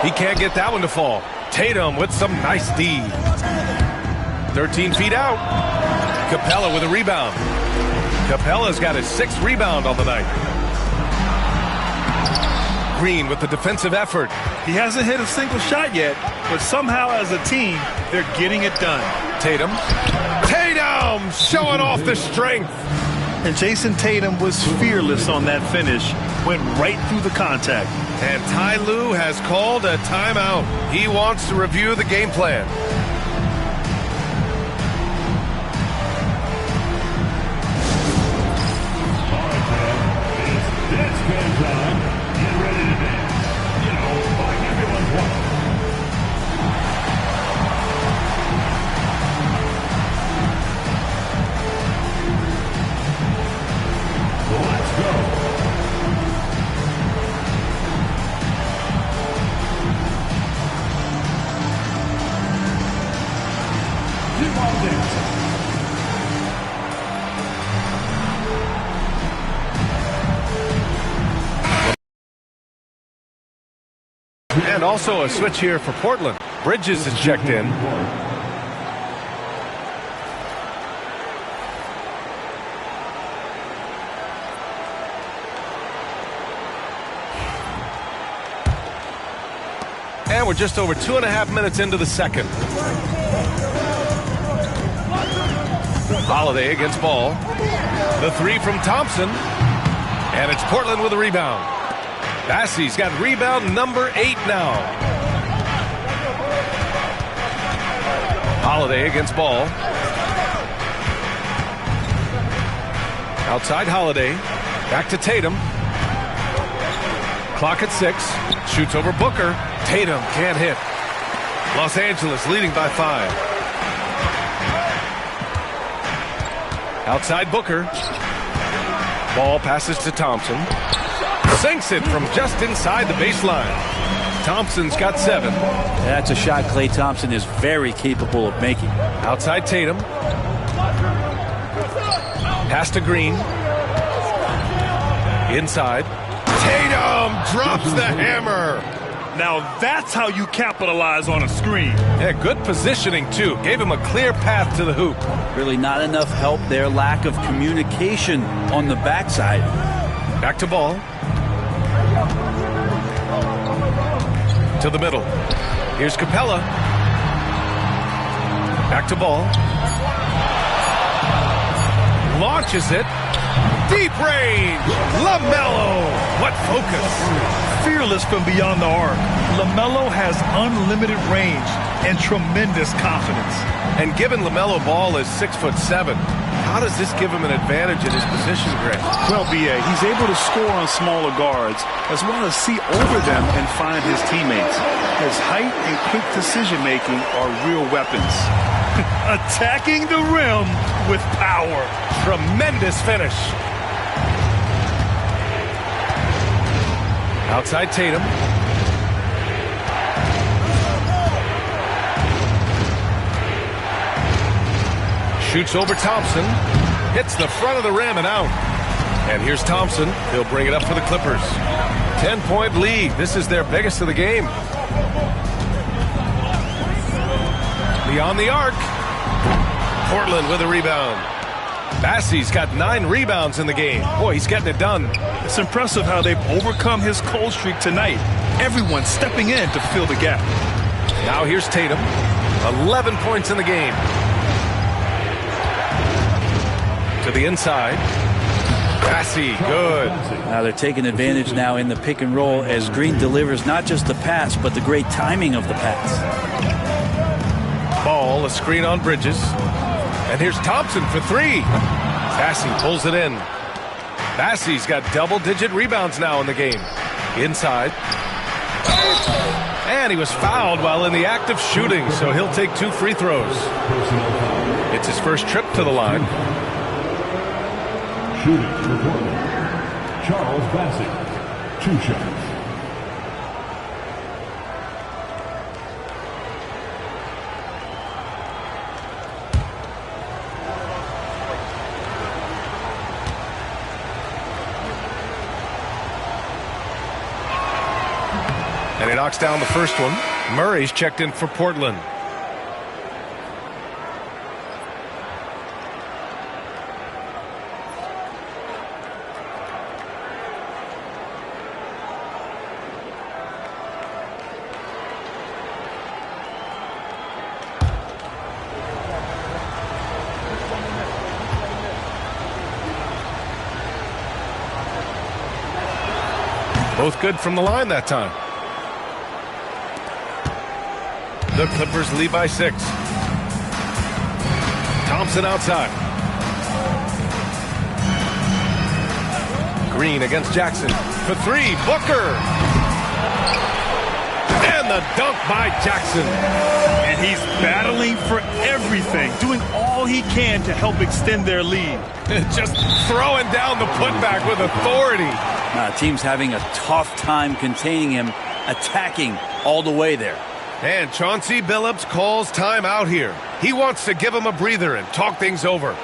R: He can't get that one to fall. Tatum with some nice D. 13 feet out. Capella with a rebound. Capella's got his 6th rebound on the night. Green with the defensive effort.
O: He hasn't hit a single shot yet, but somehow as a team, they're getting it done.
R: Tatum showing off the strength.
O: And Jason Tatum was fearless on that finish. Went right through the contact.
R: And Ty Lue has called a timeout. He wants to review the game plan.
N: It's game time. Get ready to dance. You know, like everyone's watching. Let's go. Keep on dancing.
R: And also a switch here for Portland. Bridges is checked in. And we're just over 2.5 minutes into the second. Holiday against Ball. The 3 from Thompson. And it's Portland with a rebound. Bassey's got rebound number 8 now. Holiday against Ball. Outside Holiday. Back to Tatum. Clock at 6. Shoots over Booker. Tatum can't hit. Los Angeles leading by 5. Outside Booker. Ball passes to Thompson. Sinks it from just inside the baseline. Thompson's got 7.
P: That's a shot Klay Thompson is very capable of making.
R: Outside Tatum. Pass to Green. Inside. Tatum drops the hammer.
O: Now that's how you capitalize on a screen.
R: Yeah, good positioning, too. Gave him a clear path to the hoop.
P: Really not enough help there. Lack of communication on the backside.
R: Back to Ball. To the middle. Here's Capella. Back to Ball. Launches it. Deep range. LaMelo. What focus.
O: Fearless from beyond the arc. LaMelo has unlimited range and tremendous confidence.
R: And given LaMelo Ball is 6'7", how does this give him an advantage in his position, Grant?
O: Well, B.A., he's able to score on smaller guards as well as see over them and find his teammates. His height and quick decision-making are real weapons. Attacking the rim with power.
R: Tremendous finish. Outside Tatum. Shoots over Thompson. Hits the front of the rim and out. And here's Thompson. He'll bring it up for the Clippers. 10-point lead. This is their biggest of the game. Beyond the arc. Portland with a rebound. Bassey's got 9 rebounds in the game. Boy, he's getting it done.
O: It's impressive how they've overcome his cold streak tonight. Everyone stepping in to fill the gap.
R: Now here's Tatum. 11 points in the game. To the inside. Bassey, good.
P: Now they're taking advantage now in the pick and roll as Green delivers not just the pass, but the great timing of the pass.
R: Ball, a screen on Bridges. And here's Thompson for 3. Bassey pulls it in. Bassey's got double-digit rebounds now in the game. Inside. And he was fouled while in the act of shooting, so he'll take 2 free throws. It's his first trip to the line.
D: Shooting for Portland, Charles Bassey, 2 shots.
R: And he knocks down the first one. Murray's checked in for Portland. Both good from the line that time. The Clippers lead by 6. Thompson outside. Green against Jackson for 3. Booker. And the dunk by Jackson.
O: And he's battling for everything, doing all he can to help extend their lead.
R: Just throwing down the putback with authority.
P: Team's having a tough time containing him, attacking all the way there.
R: And Chauncey Billups calls time out here. He wants to give him a breather and talk things over.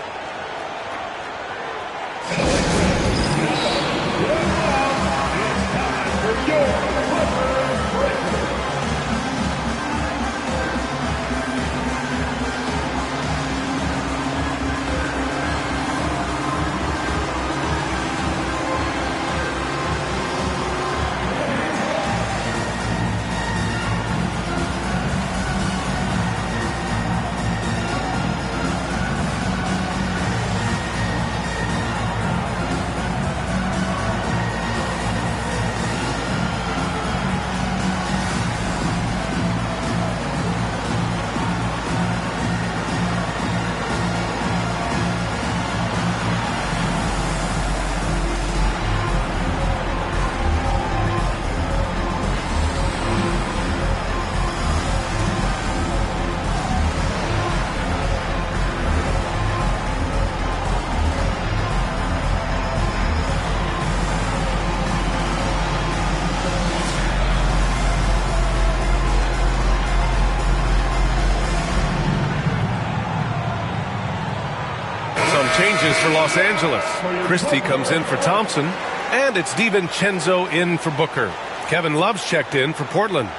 R: is for Los Angeles. Christie comes in for Thompson. And it's DiVincenzo in for Booker. Kevin Love's checked in for Portland.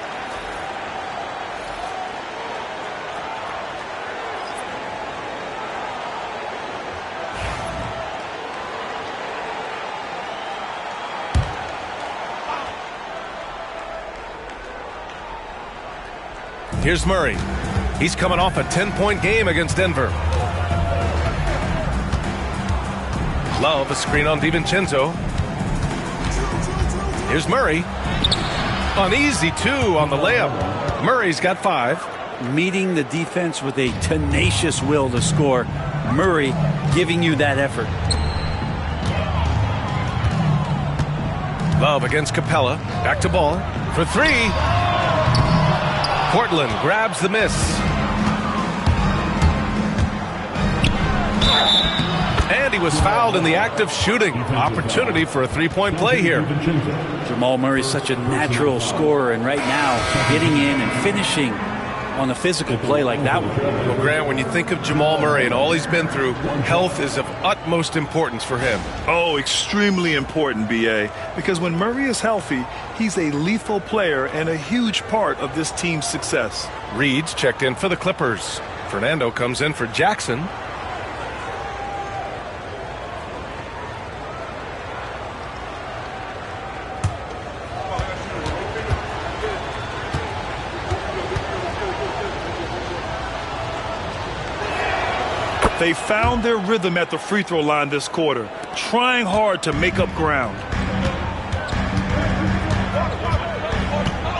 R: Here's Murray. He's coming off a 10-point game against Denver. Love, a screen on DiVincenzo. Here's Murray. An easy 2 on the layup. Murray's got 5.
P: Meeting the defense with a tenacious will to score. Murray giving you that effort.
R: Love against Capella. Back to Ball for 3. Portland grabs the miss. And he was fouled in the act of shooting. Opportunity for a 3-point play here.
P: Jamal Murray's such a natural scorer, and right now getting in and finishing on a physical play like that one.
R: Well, Grant, when you think of Jamal Murray and all he's been through, health is of utmost importance for him.
O: Oh, extremely important, B.A., because when Murray is healthy, he's a lethal player and a huge part of this team's success.
R: Reed's checked in for the Clippers. Fernando comes in for Jackson.
O: They found their rhythm at the free throw line this quarter, trying hard to make up ground.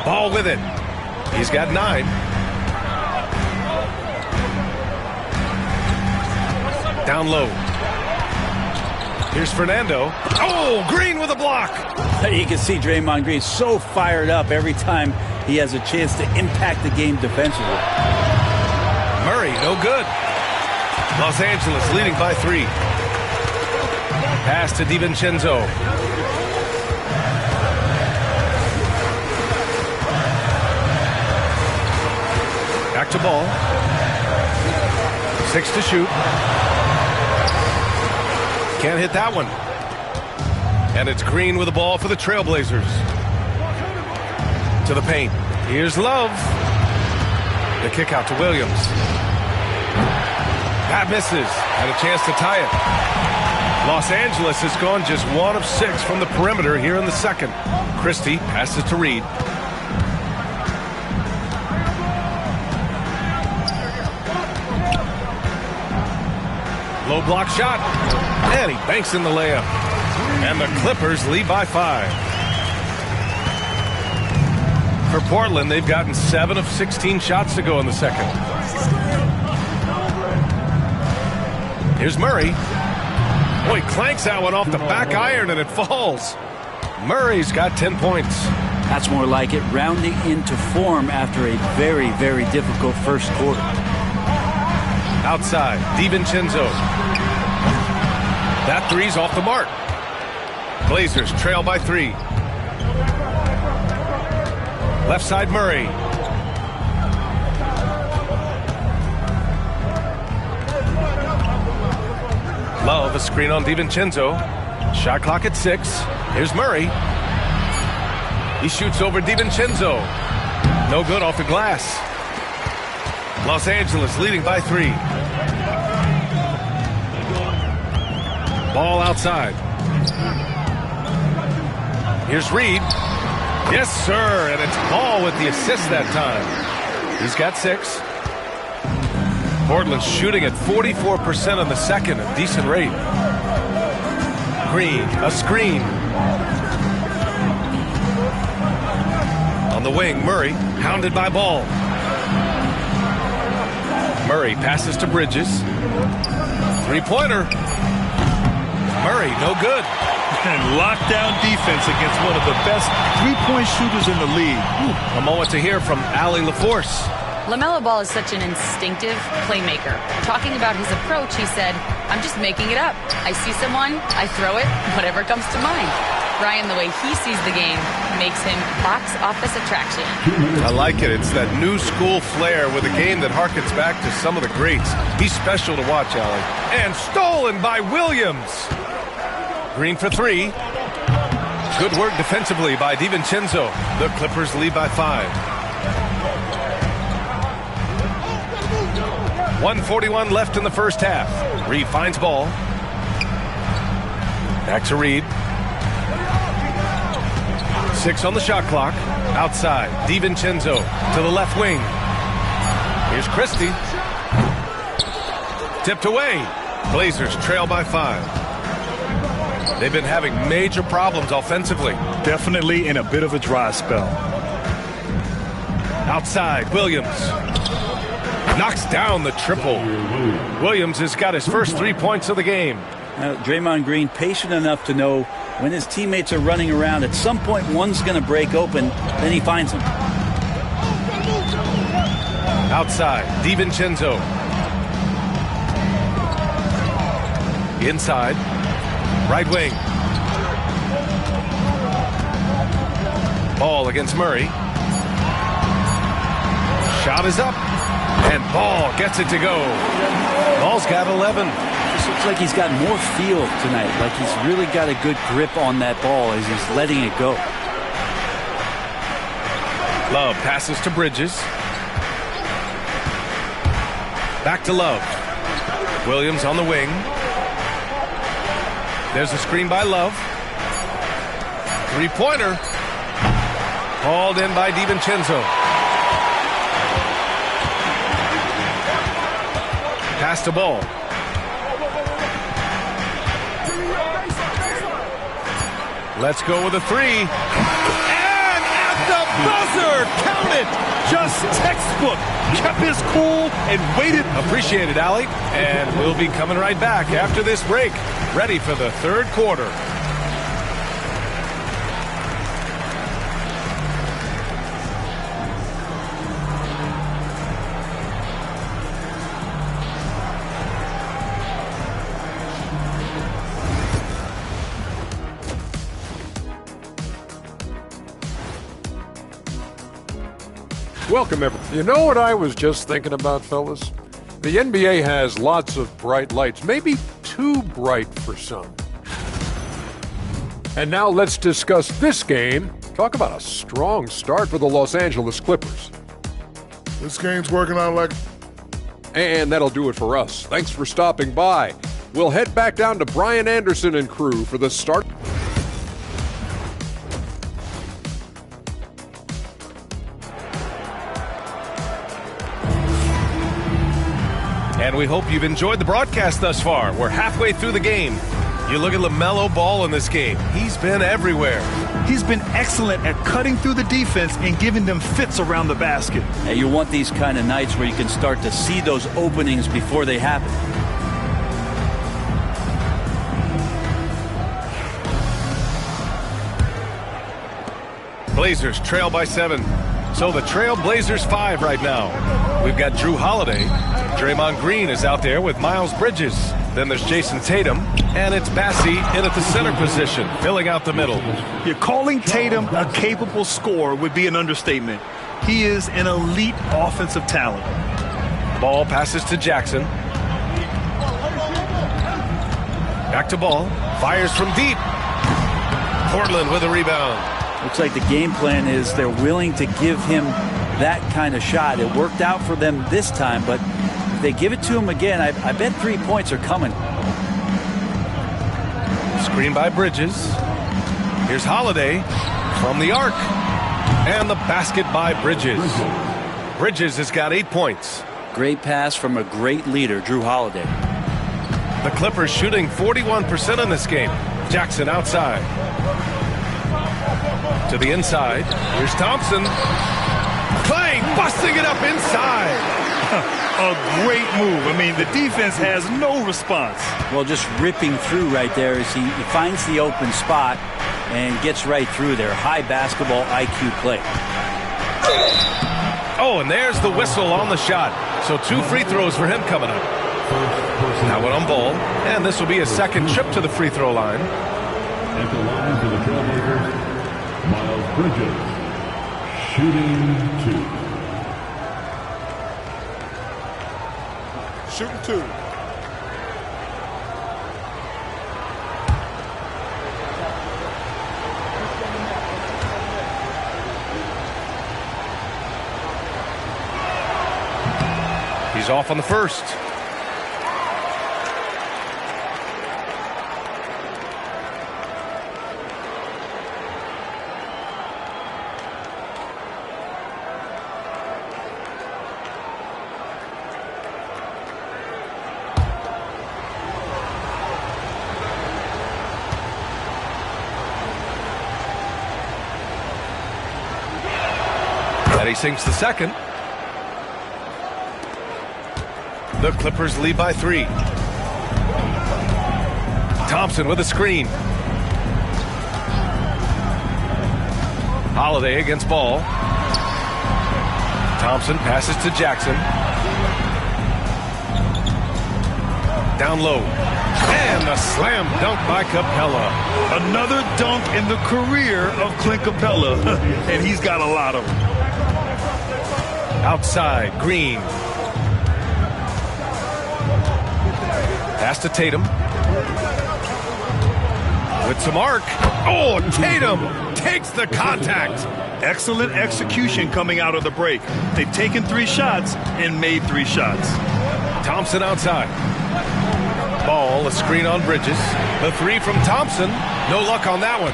R: Ball with it. He's got 9. Down low. Here's Fernando. Oh, Green with a block.
P: You can see Draymond Green so fired up every time he has a chance to impact the game defensively.
R: Murray, no good. Los Angeles leading by 3. Pass to DiVincenzo. Back to Ball. 6 to shoot. Can't hit that one. And it's Green with the ball for the Trailblazers. To the paint. Here's Love. The kick out to Williams. That misses. And a chance to tie it. Los Angeles has gone just 1 of 6 from the perimeter here in the second. Christie passes to Reed. Low block shot. And he banks in the layup. And the Clippers lead by 5. For Portland, they've gotten 7 of 16 shots to go in the second. Here's Murray. Boy, clanks that one off the back iron and it falls. Murray's got 10 points.
P: That's more like it, rounding into form after a very, very difficult first quarter.
R: Outside, DiVincenzo. That 3's off the mark. Blazers trail by 3. Left side, Murray. Love, a screen on DiVincenzo. Shot clock at 6. Here's Murray. He shoots over DiVincenzo. No good off the glass. Los Angeles leading by 3. Ball outside. Here's Reed. Yes, sir, and it's Ball with the assist that time. He's got 6. Portland's shooting at 44% in the second, a decent rate. Green, a screen. On the wing, Murray, hounded by Ball. Murray passes to Bridges. 3-pointer. Murray, no good.
O: And lockdown defense against one of the best three-point shooters in the league.
R: A moment to hear from Allie LaForce.
Q: LaMelo Ball is such an instinctive playmaker. Talking about his approach, he said, "I'm just making it up. I see someone, I throw it, whatever comes to mind." Brian, the way he sees the game makes him box office attraction.
R: I like it. It's that new school flair with a game that harkens back to some of the greats. He's special to watch, Allie. And stolen by Williams. Green for 3. Good work defensively by DiVincenzo. The Clippers lead by 5. 1:41 left in the first half. Reed finds ball. Back to Reed. 6 on the shot clock. Outside. DiVincenzo to the left wing. Here's Christie. Tipped away. Blazers trail by 5. They've been having major problems offensively.
O: Definitely in a bit of a dry spell.
R: Outside. Williams. Knocks down the triple. Williams has got his first 3 points of the game.
P: Now, Draymond Green patient enough to know when his teammates are running around, at some point one's going to break open, then he finds them.
R: Outside, DiVincenzo. Inside, right wing. Ball against Murray. Shot is up, and Ball gets it to go. Ball's got 11.
P: This looks like he's got more feel tonight, like he's really got a good grip on that ball as he's letting it go.
R: Love passes to Bridges. Back to Love. Williams on the wing. There's a screen by Love. 3-pointer. Hauled in by DiVincenzo. Pass to Ball. Let's go with a 3.
O: And at the buzzer, count it. Just textbook. Kept his cool and waited.
R: Appreciate it, Allie. And we'll be coming right back after this break. Ready for the third quarter.
J: Welcome, everyone. You know what I was just thinking about, fellas? The NBA has lots of bright lights, maybe too bright for some. And now let's discuss this game. Talk about a strong start for the Los Angeles Clippers.
L: This game's working out like...
J: And that'll do it for us. Thanks for stopping by. We'll head back down to Brian Anderson and crew for the start.
R: And we hope you've enjoyed the broadcast thus far. We're halfway through the game. You look at LaMelo Ball in this game. He's been everywhere.
O: He's been excellent at cutting through the defense and giving them fits around the basket.
P: And you want these kind of nights where you can start to see those openings before they happen.
R: Blazers trail by 7. So the Trail Blazers 5 right now. We've got Drew Holiday. Draymond Green is out there with Miles Bridges. Then there's Jason Tatum. And it's Bassey in at the center position, filling out the middle.
O: You're calling Tatum a capable scorer would be an understatement. He is an elite offensive talent.
R: Ball passes to Jackson. Back to Ball. Fires from deep. Portland with a rebound.
P: Looks like the game plan is they're willing to give him that kind of shot. It worked out for them this time, but if they give it to him again, I bet 3 points are coming.
R: Screen by Bridges. Here's Holiday from the arc. And the basket by Bridges. Bridges has got 8 points.
P: Great pass from a great leader, Drew Holiday.
R: The Clippers shooting 41% in this game. Jackson outside. To the inside. Here's Thompson. Clay busting it up inside.
O: A great move. I mean, the defense has no response.
P: Well, just ripping through right there as he finds the open spot and gets right through there. High basketball IQ play.
R: Oh, and there's the whistle on the shot. So 2 free throws for him coming up. Now one on Ball. And this will be a second trip to the free throw line.
D: for the Trailblazers, Miles Bridges, shooting 2.
K: Shooting 2.
R: He's off on the first. And he sinks the second. The Clippers lead by 3. Thompson with a screen. Holiday against Ball. Thompson passes to Jackson. Down low. And a slam dunk by Capella.
O: Another dunk in the career of Clint Capella. And he's got a lot of them.
R: Outside, Green. Pass to Tatum. With some arc. Oh, Tatum takes the contact.
O: Excellent execution coming out of the break. They've taken 3 shots and made 3 shots.
R: Thompson outside. Ball, a screen on Bridges. The 3 from Thompson. No luck on that one.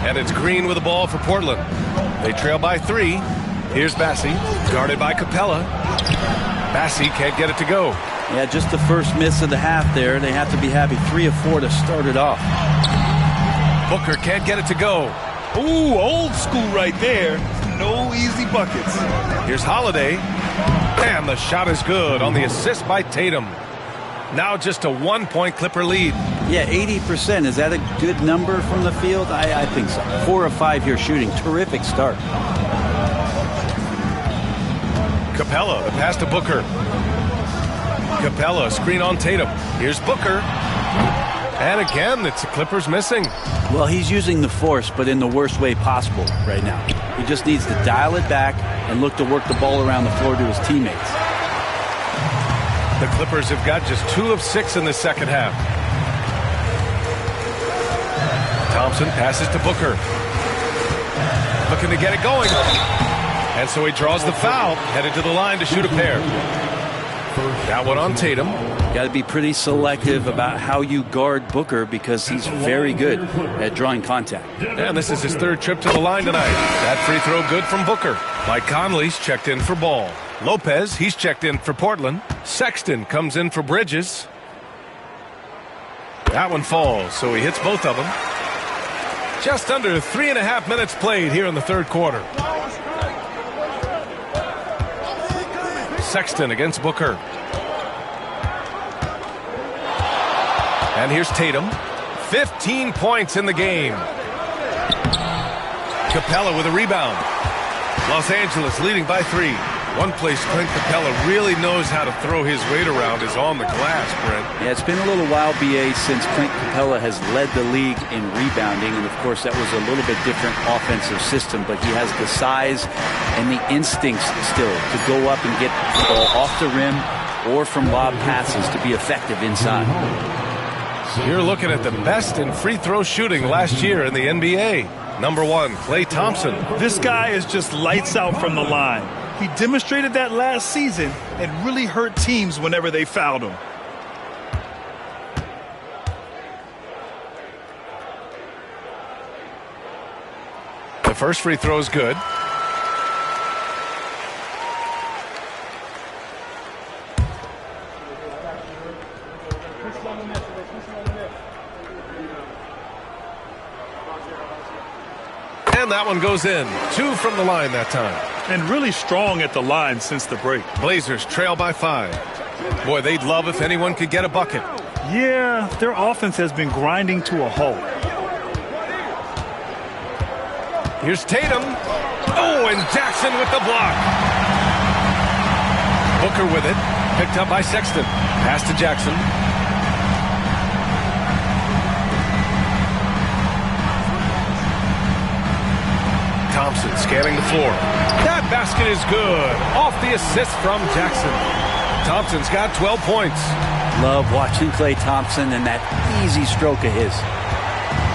R: And it's Green with the ball for Portland. They trail by 3. Here's Bassi, guarded by Capella. Bassi can't get it to go.
P: Yeah, just the first miss of the half there. They have to be happy. 3 of 4 to start it off.
R: Booker can't get it to go.
O: Ooh, old school right there. No easy buckets.
R: Here's Holiday. And the shot is good on the assist by Tatum. Now just a 1-point Clipper lead.
P: Yeah, 80%. Is that a good number from the field? I think so. 4 of 5 here shooting. Terrific start.
R: Capella, the pass to Booker. Capella, screen on Tatum. Here's Booker. And again, it's the Clippers missing.
P: Well, he's using the force, but in the worst way possible right now. He just needs to dial it back and look to work the ball around the floor to his teammates.
R: The Clippers have got just 2 of 6 in the second half. Thompson passes to Booker. Looking to get it going. And so he draws the foul, headed to the line to shoot a pair. That one on Tatum.
P: Got to be pretty selective about how you guard Booker because he's very good at drawing contact.
R: And this is his 3rd trip to the line tonight. That free throw good from Booker. Mike Conley's checked in for Ball. Lopez, he's checked in for Portland. Sexton comes in for Bridges. That one falls, so he hits both of them. Just under 3.5 minutes played here in the 3rd quarter. Sexton against Booker. And here's Tatum. 15 points in the game. Capella with a rebound. Los Angeles leading by 3. One place Clint Capella really knows how to throw his weight around is on the glass, Brent.
P: Yeah, it's been a little while, BA, since Clint Capella has led the league in rebounding. And, of course, that was a little bit different offensive system. But he has the size and the instincts still to go up and get the ball off the rim or from lob passes to be effective inside.
R: You're looking at the best in free throw shooting last year in the NBA. Number 1, Klay Thompson.
O: This guy is just lights out from the line. He demonstrated that last season and really hurt teams whenever they fouled him.
R: The first free throw is good. And that one goes in. 2 from the line that time.
O: And really strong at the line since the break.
R: Blazers trail by 5. Boy, they'd love if anyone could get a bucket.
O: Yeah, their offense has been grinding to a halt.
R: Here's Tatum. Oh, and Jackson with the block. Booker with it. Picked up by Sexton. Pass to Jackson. scanning the floor. That basket is good. Off the assist from Jackson. Thompson's got 12 points.
P: Love watching Klay Thompson and that easy stroke of his.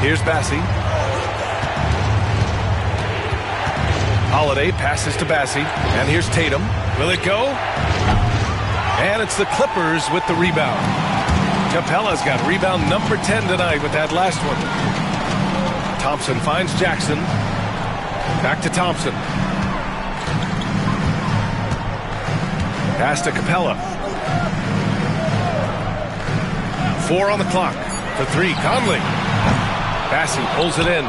R: Here's Bassey. Holiday passes to Bassey. And here's Tatum. Will it go? And it's the Clippers with the rebound. Capella's got rebound number 10 tonight with that last one. Thompson finds Jackson. Back to Thompson. Pass to Capella. 4 on the clock. For 3, Conley. Bassey pulls it in.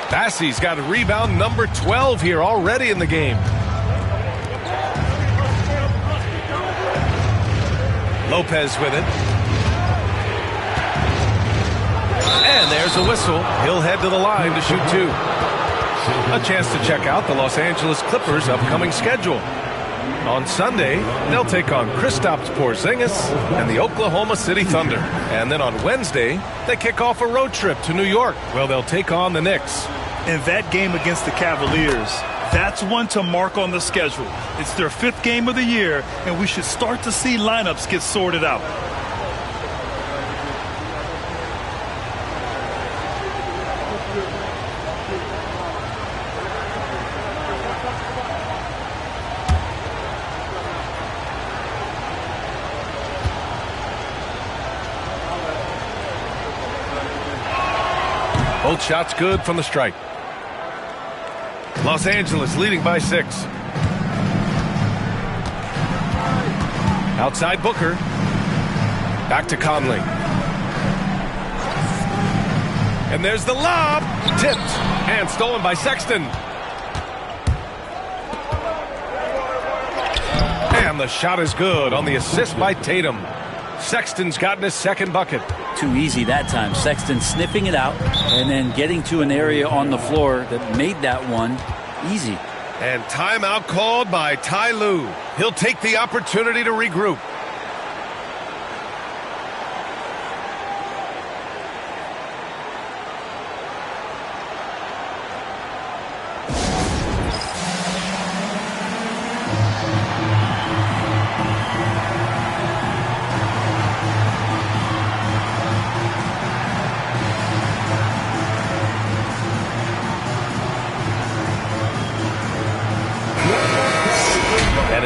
R: Bassey's got rebound number 12 here already in the game. Lopez with it. And there's a whistle. He'll head to the line to shoot 2. A chance to check out the Los Angeles Clippers' upcoming schedule. On Sunday, they'll take on Kristaps Porzingis and the Oklahoma City Thunder. And then on Wednesday, they kick off a road trip to New York, where they'll take on the Knicks.
O: In that game against the Cavaliers, that's one to mark on the schedule. It's their 5th game of the year, and we should start to see lineups get sorted out.
R: Both shots good from the stripe. Los Angeles leading by 6. Outside Booker. Back to Conley. And there's the lob. Tipped and stolen by Sexton. And the shot is good on the assist by Tatum. Sexton's gotten his 2nd bucket.
P: Too easy that time. Sexton sniffing it out and then getting to an area on the floor that made that one easy.
R: And timeout called by Ty Lue. He'll take the opportunity to regroup.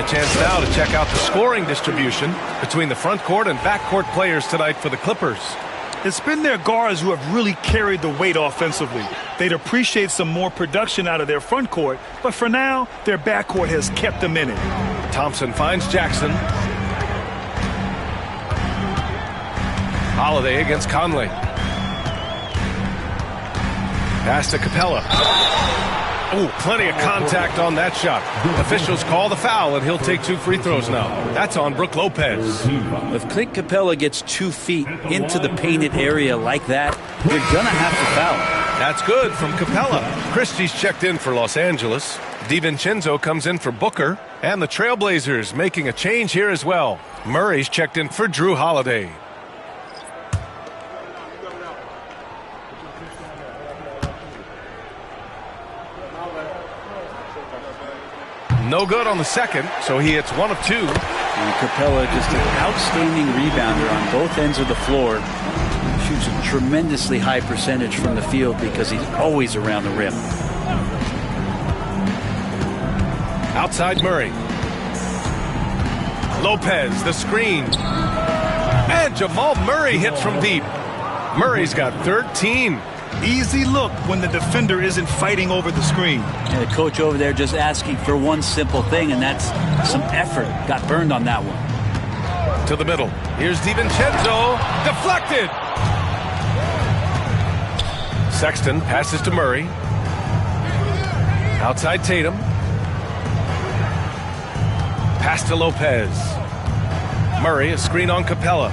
R: Chance now to check out the scoring distribution between the front court and back court players tonight for the Clippers.
O: It's been their guards who have really carried the weight offensively. They'd appreciate some more production out of their front court, but for now, their back court has kept them in it.
R: Thompson finds Jackson. Holiday against Conley. Pass to Capella. Oh, plenty of contact on that shot. Officials call the foul, and he'll take 2 free throws now. That's on Brook Lopez.
P: If Clint Capella gets 2 feet into the painted area like that, you're going to have to foul.
R: That's good from Capella. Christie's checked in for Los Angeles. DiVincenzo comes in for Booker. And the Trailblazers making a change here as well. Murray's checked in for Drew Holiday. No good on the second, so he hits 1 of 2.
P: And Capella, just an outstanding rebounder on both ends of the floor. Shoots a tremendously high percentage from the field because he's always around the rim.
R: Outside Murray. Lopez, the screen. And Jamal Murray hits from deep. Murray's got 13.
O: Easy look when the defender isn't fighting over the screen.
P: And the coach over there just asking for one simple thing, and that's some effort. Got burned on that one.
R: To the middle. Here's DiVincenzo. Deflected. Sexton passes to Murray. Outside Tatum. Pass to Lopez. Murray, a screen on Capella.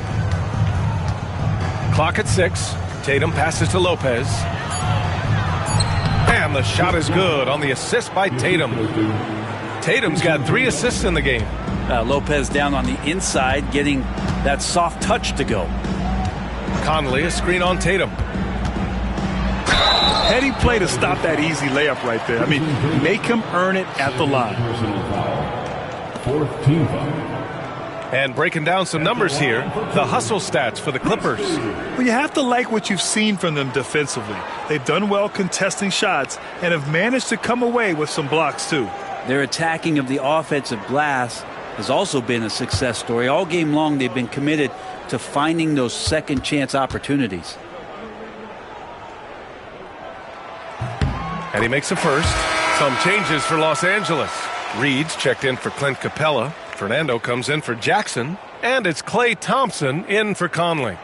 R: Clock at 6. Tatum passes to Lopez. And the shot is good on the assist by Tatum. Tatum's got 3 assists in the game.
P: Lopez down on the inside, getting that soft touch to go.
R: Conley, a screen on Tatum.
O: Heady play to stop that easy layup right there. I mean, make him earn it at the line.
D: Fourth team foul.
R: And breaking down some numbers here, the hustle stats for the Clippers.
O: Well, you have to like what you've seen from them defensively. They've done well contesting shots and have managed to come away with some blocks too.
P: Their attacking of the offensive glass has also been a success story. All game long, they've been committed to finding those second chance opportunities.
R: And he makes a first. Some changes for Los Angeles. Reed's checked in for Clint Capella. Fernando comes in for Jackson. And it's Klay Thompson in for Conley.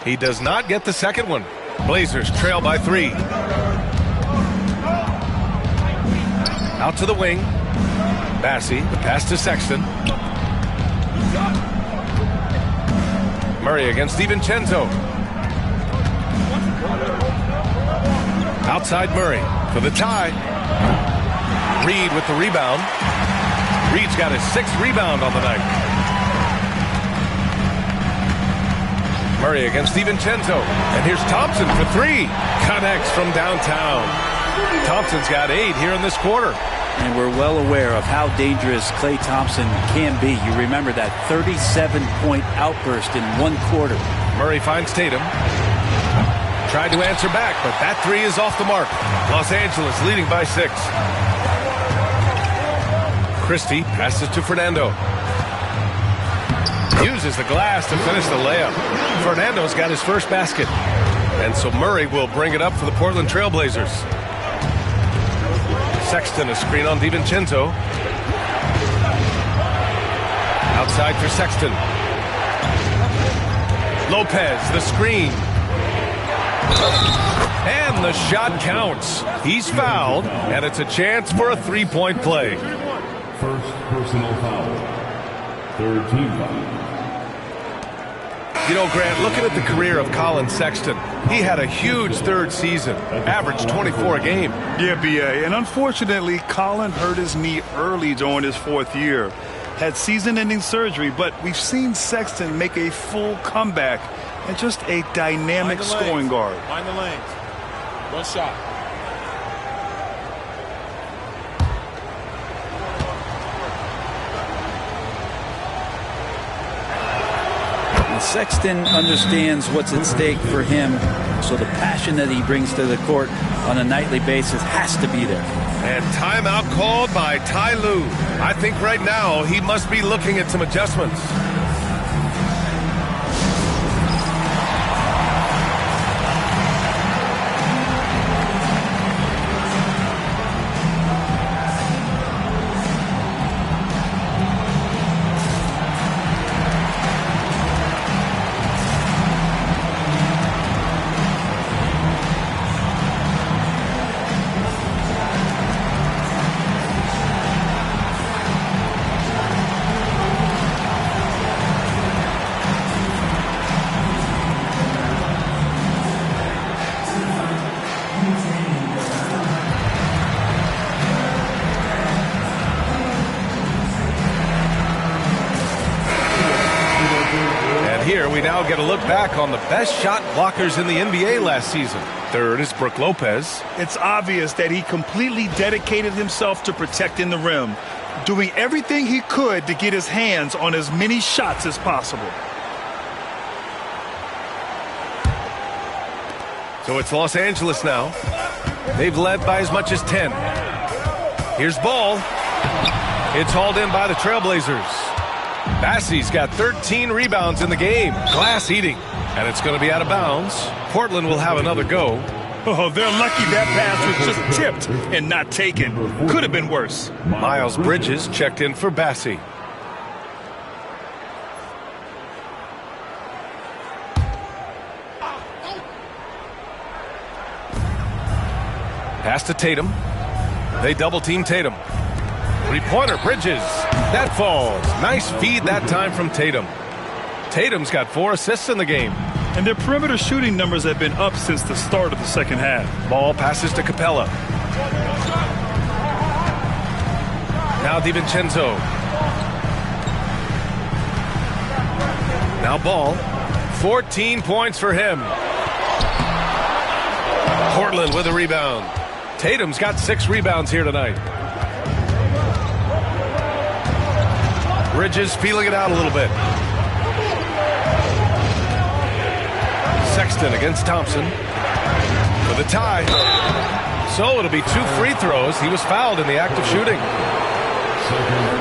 R: He does not get the second one. Blazers trail by 3. Out to the wing. Bassey, the pass to Sexton. Murray against DiVincenzo. Outside Murray for the tie. Reed with the rebound. Reed's got his 6th rebound on the night. Murray against DiVincenzo. And here's Thompson for 3. Connects from downtown. Thompson's got 8 here in this quarter.
P: And we're well aware of how dangerous Klay Thompson can be. You remember that 37-point outburst in 1 quarter.
R: Murray finds Tatum. Tried to answer back, but that 3 is off the mark. Los Angeles leading by 6. Christie passes to Fernando. Uses the glass to finish the layup. Fernando's got his first basket. And so Murray will bring it up for the Portland Trail Blazers. Sexton, a screen on DiVincenzo. Outside for Sexton. Lopez, the screen. And the shot counts. He's fouled, and it's a chance for a 3-point play.
D: First personal foul. Third team foul.
R: You know, Grant, looking at the career of Colin Sexton, he had a huge 3rd season, averaged 24 a game.
O: Yeah, B.A., and unfortunately, Colin hurt his knee early during his 4th year. Had season-ending surgery, but we've seen Sexton make a full comeback and just a dynamic scoring guard.
S: Mind the lanes. One shot.
P: Sexton understands what's at stake for him, so the passion that he brings to the court on a nightly basis has to be there.
R: And timeout called by Ty Lue. I think right now he must be looking at some adjustments. We now get a look back on the best shot blockers in the NBA last season. 3rd is Brook Lopez.
O: It's obvious that he completely dedicated himself to protecting the rim, doing everything he could to get his hands on as many shots as possible.
R: So it's Los Angeles now. They've led by as much as 10. Here's Ball. It's hauled in by the Trailblazers. Bassey's got 13 rebounds in the game. Glass eating. And it's going to be out of bounds. Portland will have another go.
O: Oh, they're lucky that pass was just tipped and not taken. Could have been worse.
R: Miles Bridges checked in for Bassey. Pass to Tatum. They double-team Tatum. 3-pointer, Bridges. That falls. Nice feed that time from Tatum. Tatum's got 4 assists in the game.
O: And their perimeter shooting numbers have been up since the start of the second half.
R: Ball passes to Capella. Now DiVincenzo. Now Ball. 14 points for him. Portland with a rebound. Tatum's got 6 rebounds here tonight. Bridges feeling it out a little bit. Sexton against Thompson for the tie. So it'll be 2 free throws. He was fouled in the act of shooting.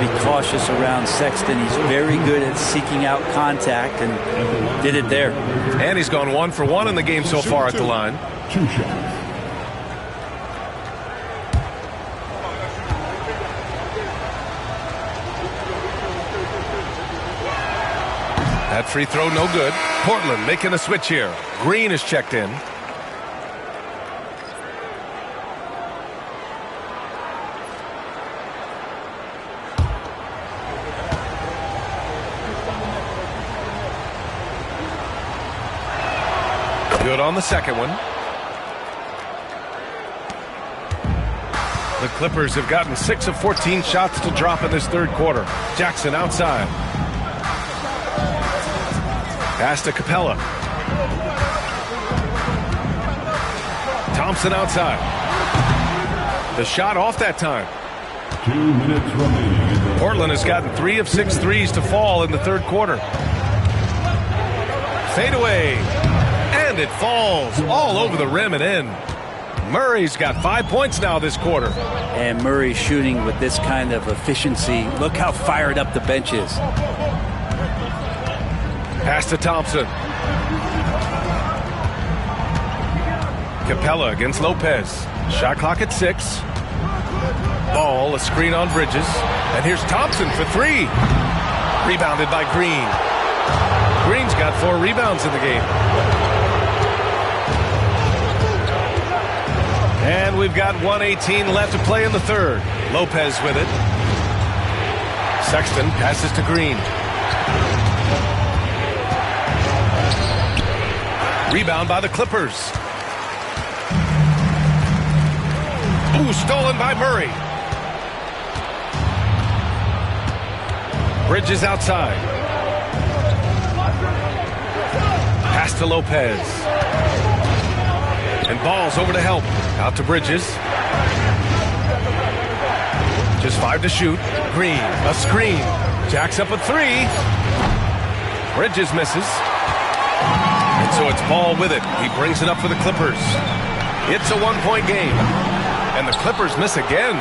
P: Be cautious around Sexton. He's very good at seeking out contact and did it there.
R: And he's gone 1 for 1 in the game so far at the line.
D: 2 shots.
R: That free throw no good. Portland making a switch here. Green is checked in. Good on the second one. The Clippers have gotten 6 of 14 shots to drop in this third quarter. Jackson outside. Pass to Capella. Thompson outside. The shot off that time.
D: 2 minutes remaining.
R: Portland has gotten 3 of 6 threes to fall in the third quarter. Fade away. And it falls all over the rim and in. Murray's got 5 points now this quarter.
P: And Murray shooting with this kind of efficiency. Look how fired up the bench is.
R: Pass to Thompson. Capella against Lopez. Shot clock at 6. Ball, a screen on Bridges. And here's Thompson for 3. Rebounded by Green. Green's got 4 rebounds in the game. And we've got 1:18 left to play in the third. Lopez with it. Sexton passes to Green. Rebound by the Clippers. Ooh, stolen by Murray. Bridges outside. Pass to Lopez. And Ball's over to help. Out to Bridges. Just 5 to shoot. Green, a screen. Jacks up a 3. Bridges misses. And so it's Ball with it. He brings it up for the Clippers. It's a 1-point game. And the Clippers miss again.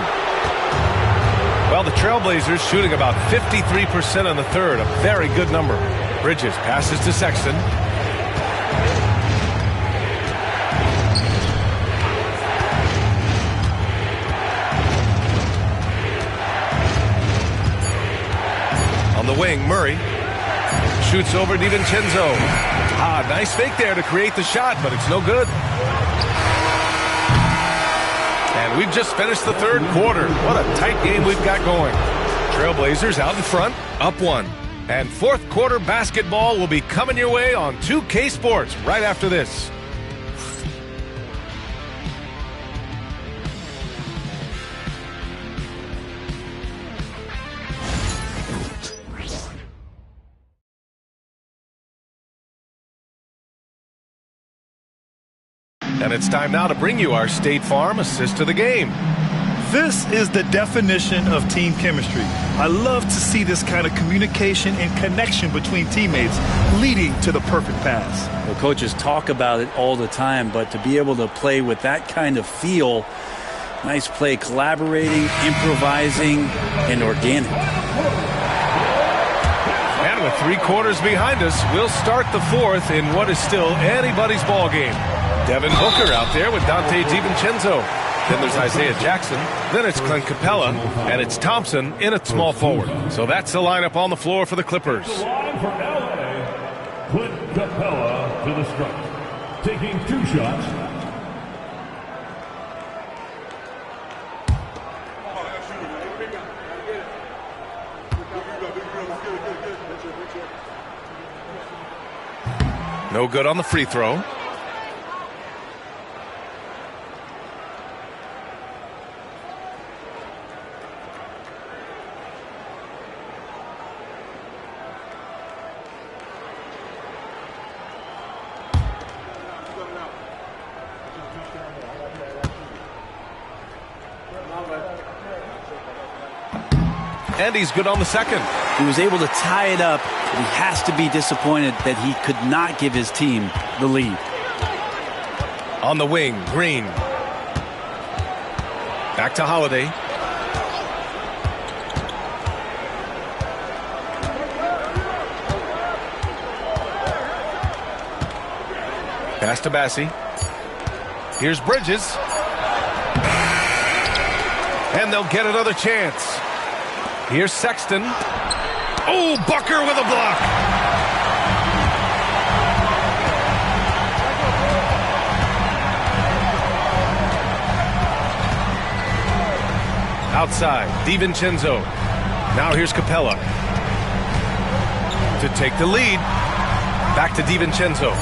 R: Well, the Trailblazers shooting about 53% in the third. A very good number. Bridges passes to Sexton. On the wing, Murray shoots over DiVincenzo. Nice fake there to create the shot, but it's no good. And we've just finished the third quarter. What a tight game we've got going. Trailblazers out in front, up 1. And fourth quarter basketball will be coming your way on 2K Sports right after this. And it's time now to bring you our State Farm assist of the game.
O: This is the definition of team chemistry. I love to see this kind of communication and connection between teammates leading to the perfect pass.
P: The coaches talk about it all the time, but to be able to play with that kind of feel, nice play, collaborating, improvising, and organic.
R: And with 3 quarters behind us, we'll start the fourth in what is still anybody's ball game. Devin Booker out there with Dante DiVincenzo. Then there's Isaiah Jackson. Then it's Clint Capella. And it's Thompson in at small forward. So that's the lineup on the floor for the Clippers.
N: The line for LA, Clint Capella to the stripe, taking 2 shots.
R: No good on the free throw. And he's good on the second.
P: He was able to tie it up, but he has to be disappointed that he could not give his team the lead.
R: On the wing, Green. Back to Holiday. Pass to Bassey. Here's Bridges. And they'll get another chance. Here's Sexton. Oh, Booker with a block. Outside, DiVincenzo. Now here's Capella. To take the lead. Back to DiVincenzo.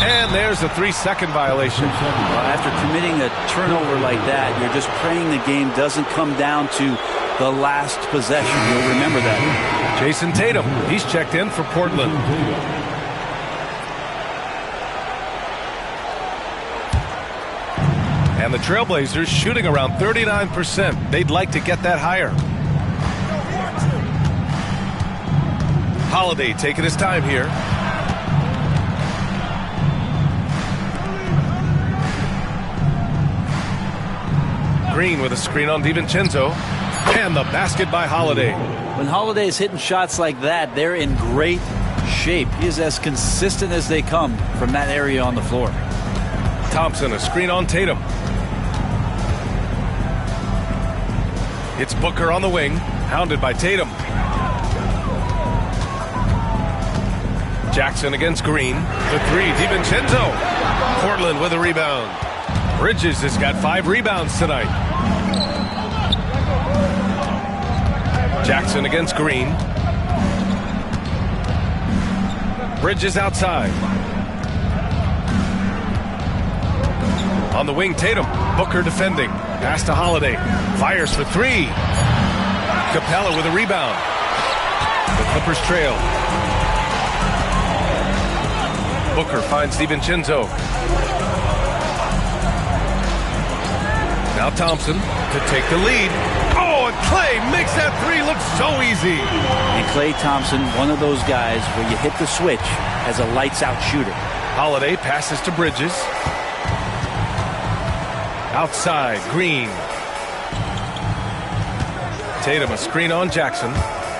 R: And there's a 3-second violation.
P: Well, after committing a turnover like that, you're just praying the game doesn't come down to the last possession. You'll remember that.
R: Jason Tatum, he's checked in for Portland. And the Trailblazers shooting around 39%. They'd like to get that higher. Holiday taking his time here. Green with a screen on DiVincenzo. And the basket by Holiday.
P: When Holiday is hitting shots like that, they're in great shape. He is as consistent as they come from that area on the floor.
R: Thompson, a screen on Tatum. It's Booker on the wing, hounded by Tatum. Jackson against Green. The three, DiVincenzo. Portland with a rebound. Bridges has got 5 rebounds tonight. Jackson against Green. Bridges outside. On the wing, Tatum. Booker defending. Pass to Holiday. Fires for 3. Capella with a rebound. The Clippers trail. Booker finds DiVincenzo. Now Thompson to take the lead. Oh, and Klay makes that 3 look so easy.
P: And Klay Thompson, one of those guys where you hit the switch as a lights-out shooter.
R: Holiday passes to Bridges. Outside, Green. Tatum, a screen on Jackson.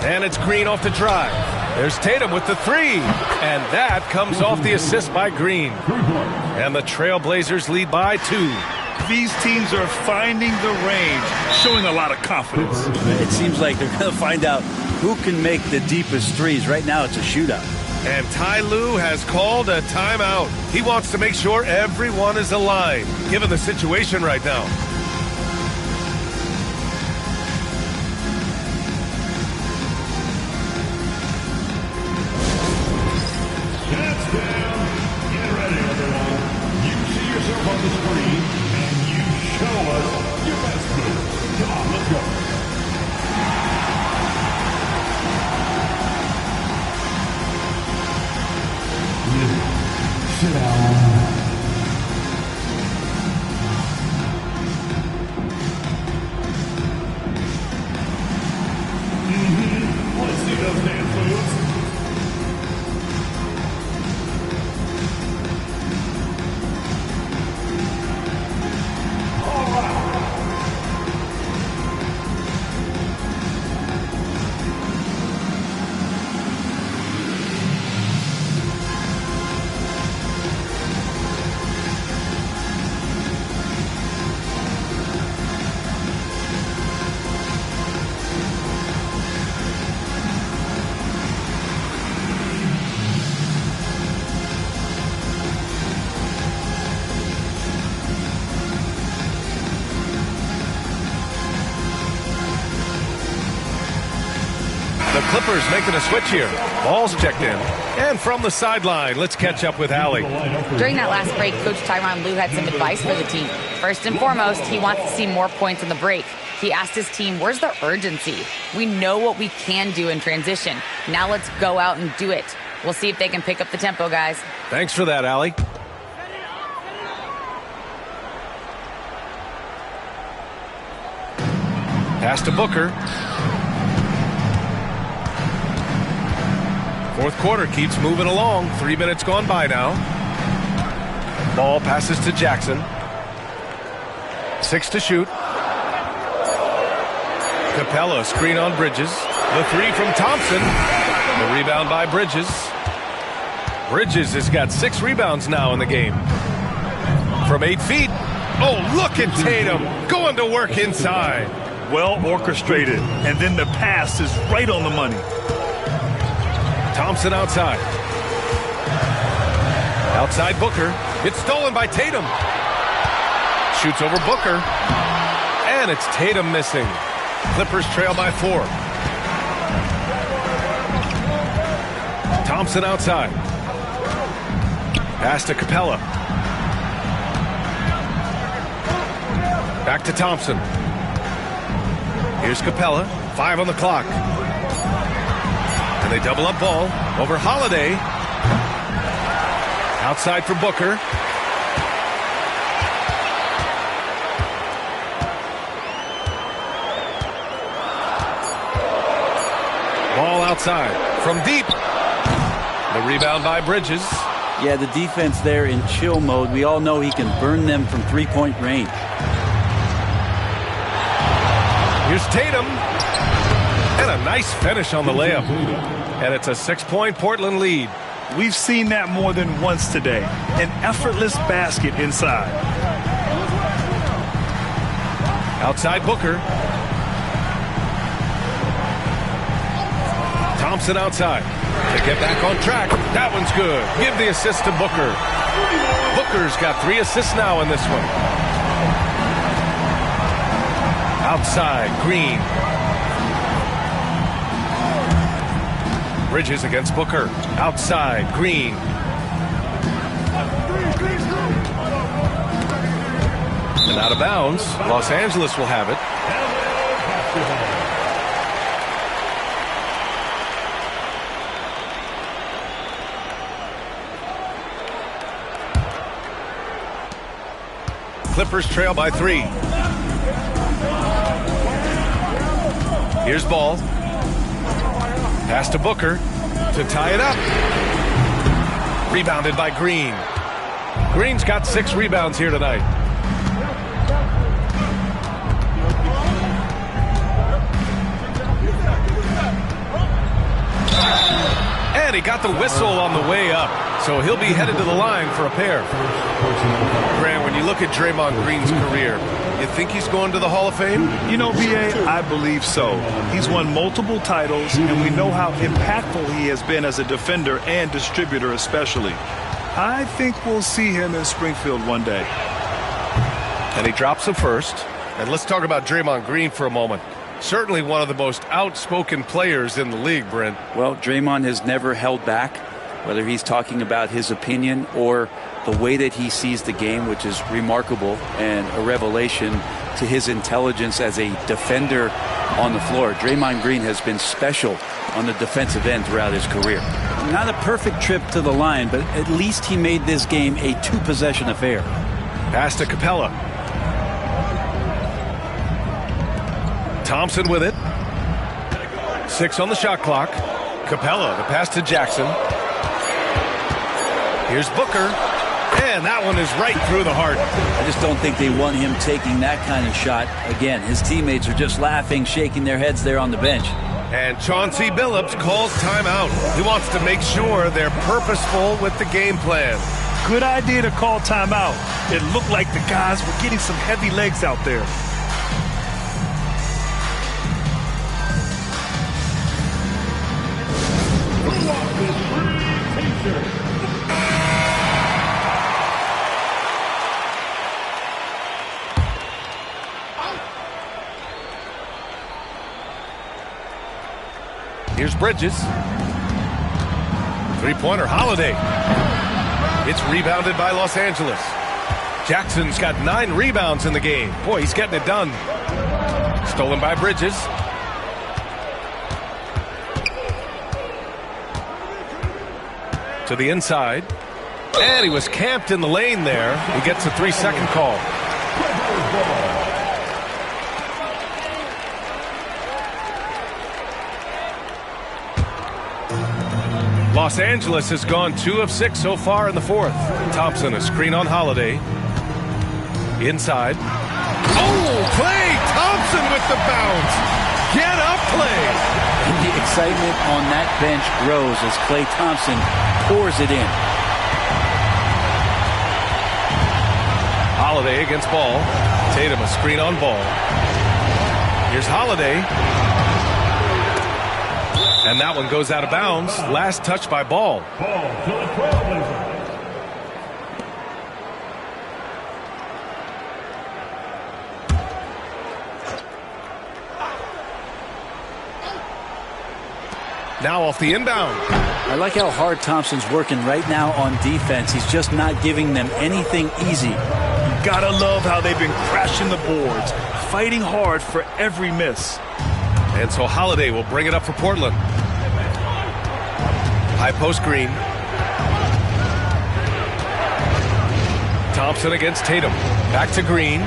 R: And it's Green off the drive. There's Tatum with the 3. And that comes off the assist by Green. And the Trailblazers lead by 2.
O: These teams are finding the range, showing a lot of confidence.
P: It seems like they're going to find out who can make the deepest threes. Right now, it's a shootout.
R: And Ty Lue has called a timeout. He wants to make sure everyone is aligned, given the situation right now.
N: That's down. Get ready, everyone. You see yourself on the screen, and you show us your best move. Come on, let's go. Sit down. Let's see those dance moves. All right.
R: The Clippers making a switch here. Ball's checked in. And from the sideline, let's catch up with Allie.
Q: During that last break, Coach Tyronn Lue had some advice for the team. First and foremost, he wants to see more points in the break. He asked his team, where's the urgency? We know what we can do in transition. Now let's go out and do it. We'll see if they can pick up the tempo, guys.
R: Thanks for that, Allie. Pass to Booker. Fourth quarter keeps moving along. 3 minutes gone by now. Ball passes to Jackson. 6 to shoot. Capella, screen on Bridges. The three from Thompson. The rebound by Bridges. Bridges has got 6 rebounds now in the game. From 8 feet. Oh, look at Tatum going to work inside.
O: Well orchestrated, and then the pass is right on the money.
R: Thompson outside. Outside Booker. It's stolen by Tatum. Shoots over Booker. And it's Tatum missing. Clippers trail by 4. Thompson outside. Pass to Capella. Back to Thompson. Here's Capella. 5 on the clock. And they double up ball over Holiday. Outside for Booker. Ball outside from deep. The rebound by Bridges.
P: Yeah, the defense there in chill mode. We all know he can burn them from three-point range.
R: Here's Tatum. And a nice finish on the layup. And it's a 6-point Portland lead.
O: We've seen that more than once today. An effortless basket inside.
R: Outside Booker. Thompson outside. To get back on track. That one's good. Give the assist to Booker. Booker's got 3 assists now in this one. Outside, Green. Bridges against Booker. Outside, Green. And out of bounds. Los Angeles will have it. Clippers trail by 3. Here's Ball. Pass to Booker to tie it up. Rebounded by Green. Green's got 6 rebounds here tonight. And he got the whistle on the way up. So he'll be headed to the line for a pair. Grant, when you look at Draymond Green's career, you think he's going to the Hall of Fame?
O: You know, B.A., I believe so. He's won multiple titles, and we know how impactful he has been as a defender and distributor especially. I think we'll see him in Springfield one day.
R: And he drops the first. And let's talk about Draymond Green for a moment. Certainly one of the most outspoken players in the league, Brent.
P: Well, Draymond has never held back, whether he's talking about his opinion or the way that he sees the game, which is remarkable and a revelation to his intelligence as a defender on the floor. Draymond Green has been special on the defensive end throughout his career. Not a perfect trip to the line, but at least he made this game a 2-possession affair.
R: Pass to Capella. Thompson with it. 6 on the shot clock. Capella, the pass to Jackson. Here's Booker. And that one is right through the heart.
P: I just don't think they want him taking that kind of shot again. His teammates are just laughing, shaking their heads there on the bench.
R: And Chauncey Billups calls timeout. He wants to make sure they're purposeful with the game plan.
O: Good idea to call timeout. It looked like the guys were getting some heavy legs out there.
R: Here's Bridges. 3-pointer, Holiday. It's rebounded by Los Angeles. Jackson's got 9 rebounds in the game. Boy, he's getting it done. Stolen by Bridges. To the inside. And he was camped in the lane there. He gets a 3-second call. Los Angeles has gone 2 of 6 so far in the fourth. Thompson, a screen on Holiday. Inside. Oh, Klay Thompson with the bounce. Get up, Klay.
P: And the excitement on that bench grows as Klay Thompson pours it in.
R: Holiday against Ball. Tatum, a screen on Ball. Here's Holiday. And that one goes out of bounds. Last touch by Ball. Now off the inbound.
P: I like how hard Thompson's working right now on defense. He's just not giving them anything easy.
O: You gotta love how they've been crashing the boards, fighting hard for every miss.
R: And so Holiday will bring it up for Portland. High post Green. Thompson against Tatum. Back to Green.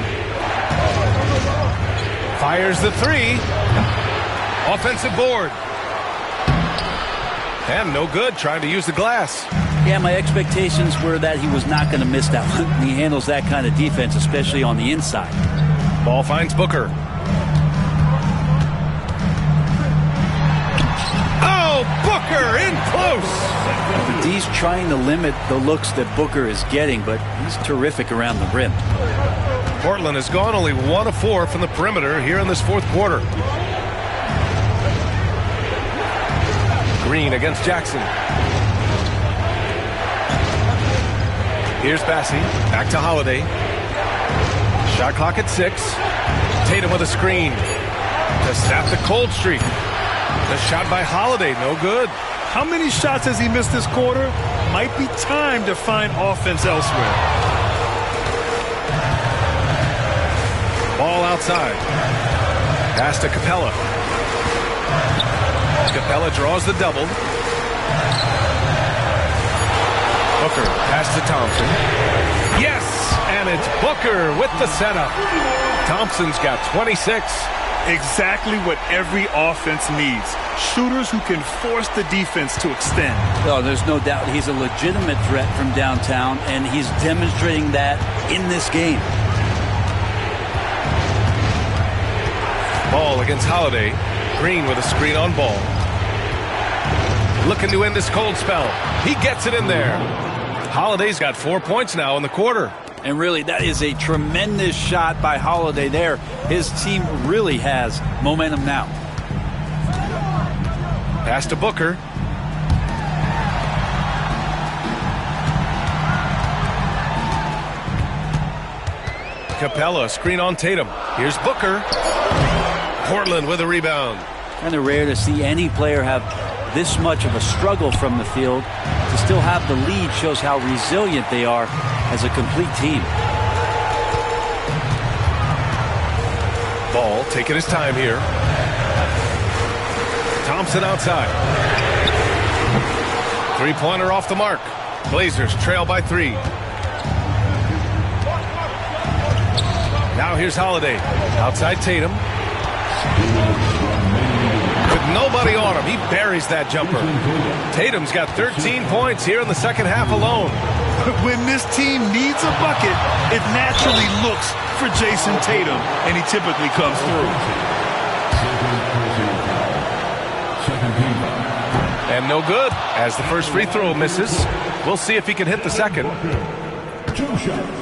R: Fires the three. Offensive board. And no good, trying to use the glass.
P: Yeah, my expectations were that he was not going to miss that one. He handles that kind of defense, especially on the inside.
R: Ball finds Booker. Oh, Booker in close.
P: The D's trying to limit the looks that Booker is getting, but he's terrific around the rim.
R: Portland has gone only 1 of 4 from the perimeter here in this fourth quarter. Green against Jackson. Here's Bassey. Back to Holiday. Shot clock at 6. Tatum with a screen to snap the cold streak. The shot by Holiday, no good.
O: How many shots has he missed this quarter? Might be time to find offense elsewhere.
R: Ball outside. Pass to Capella. Capella draws the double. Booker pass to Thompson. Yes! And it's Booker with the setup. Thompson's got 26.
O: Exactly what every offense needs. Shooters who can force the defense to extend.
P: Oh, there's no doubt he's a legitimate threat from downtown, and he's demonstrating that in this game.
R: Ball against Holiday. Green with a screen on Ball. Looking to end this cold spell. He gets it in there. Holiday's got 4 points now in the quarter.
P: And really, that is a tremendous shot by Holiday there. His team really has momentum now.
R: Pass to Booker. Capella, screen on Tatum. Here's Booker. Portland with a rebound.
P: Kind of rare to see any player have this much of a struggle from the field. To still have the lead shows how resilient they are as a complete team.
R: Ball taking his time here. Thompson outside. Three-pointer off the mark. Blazers trail by 3. Now here's Holiday. Outside Tatum. With nobody on him, he buries that jumper. Tatum's got 13 points here in the second half alone.
O: When this team needs a bucket, it naturally looks for Jason Tatum, and he typically comes through.
R: And no good, as the first free throw misses. We'll see if he can hit the second.
N: 2 shots.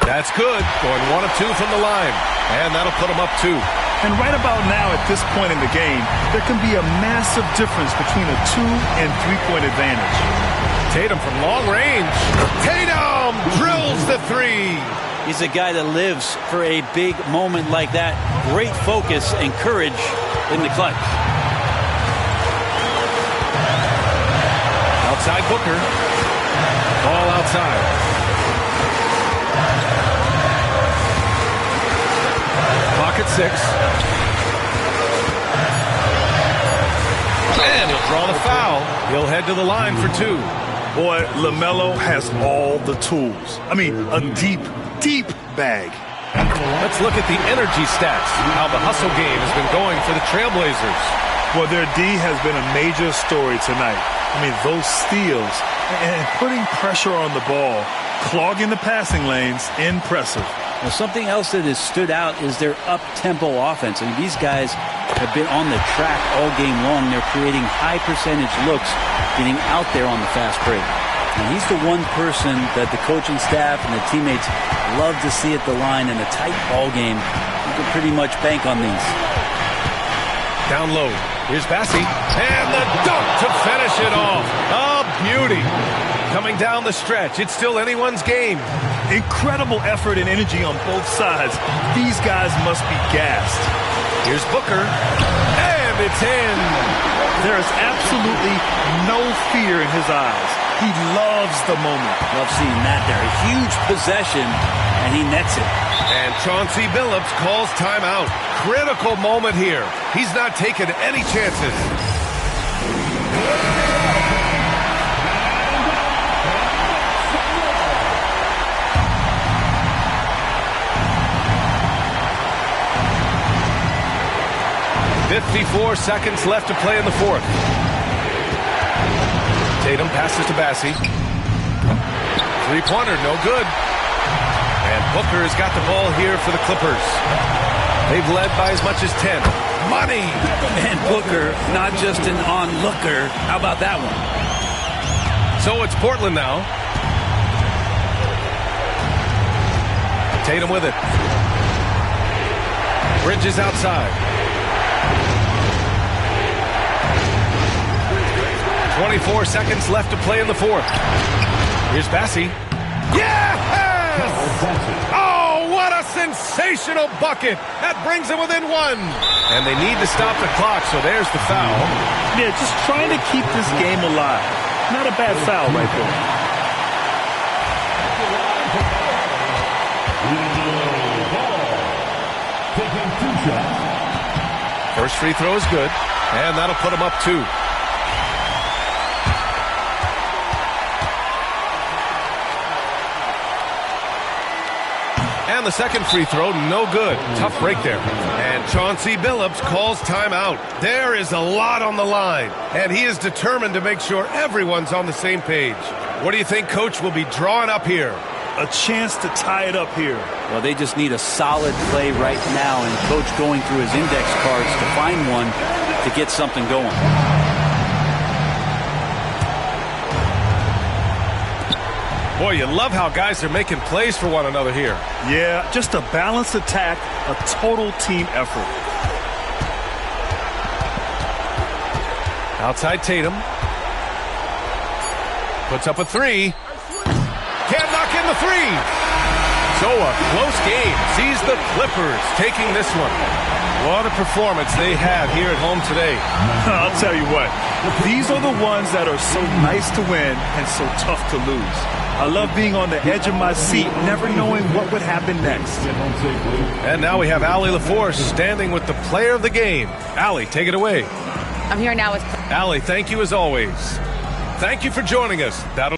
R: That's good, going 1 of 2 from the line. And that'll put him up 2.
O: And right about now, at this point in the game, there can be a massive difference between a 2- and 3-point advantage.
R: Tatum from long range. Tatum drills the 3.
P: He's a guy that lives for a big moment like that. Great focus and courage in the clutch.
R: Outside Booker. Ball outside. Clock at 6. And he'll draw the foul. He'll head to the line for 2.
O: Boy, LaMelo has all the tools. I mean, a deep, deep bag.
R: Let's look at the energy stats. How the hustle game has been going for the Trailblazers.
O: Well, their D has been a major story tonight. I mean, those steals and putting pressure on the ball, clogging the passing lanes, impressive.
P: Well, something else that has stood out is their up-tempo offense. I mean, these guys have been on the track all game long. They're creating high-percentage looks, getting out there on the fast break. And he's the one person that the coaching staff and the teammates love to see at the line in a tight ball game. You can pretty much bank on these.
R: Down low. Here's Bassey. And the dunk to finish it off. A beauty. Coming down the stretch. It's still anyone's game.
O: Incredible effort and energy on both sides. These guys must be gassed.
R: Here's Booker. And it's in.
O: There is absolutely no fear in his eyes. He loves the moment.
P: Love seeing that there. A huge possession, and he nets it.
R: And Chauncey Billups calls timeout. Critical moment here. He's not taking any chances. "54 seconds left to play in the fourth. Tatum passes to Bassey. Three-pointer, no good. And Booker has got the ball here for the Clippers. They've led by as much as 10. Money!
P: And Booker, not just an onlooker. How about that one?
R: So it's Portland now. Tatum with it. Bridges outside. 24 seconds left to play in the fourth. Here's Bassey. Yes! Oh, what a sensational bucket. That brings them within one. And they need to stop the clock, so there's the foul.
O: Yeah, just trying to keep this game alive. Not a bad foul right there.
R: First free throw is good, and that'll put him up 2. And the second free throw, no good. Tough break there. And Chauncey Billups calls timeout. There is a lot on the line, and he is determined to make sure everyone's on the same page. What do you think Coach will be drawing up here?
O: A chance to tie it up here.
P: Well, they just need a solid play right now, and Coach going through his index cards to find one to get something going.
R: Boy, you love how guys are making plays for one another here.
O: Yeah, just a balanced attack, a total team effort.
R: Outside Tatum. Puts up a three. Can't knock in the three. So a close game sees the Clippers taking this one. What a performance they have here at home today.
O: I'll tell you what, these are the ones that are so nice to win and so tough to lose. I love being on the edge of my seat, never knowing what would happen next.
R: And now we have Allie LaForce standing with the player of the game. Allie, take it away.
Q: I'm here now with
R: Allie, thank you as always. Thank you for joining us. That'll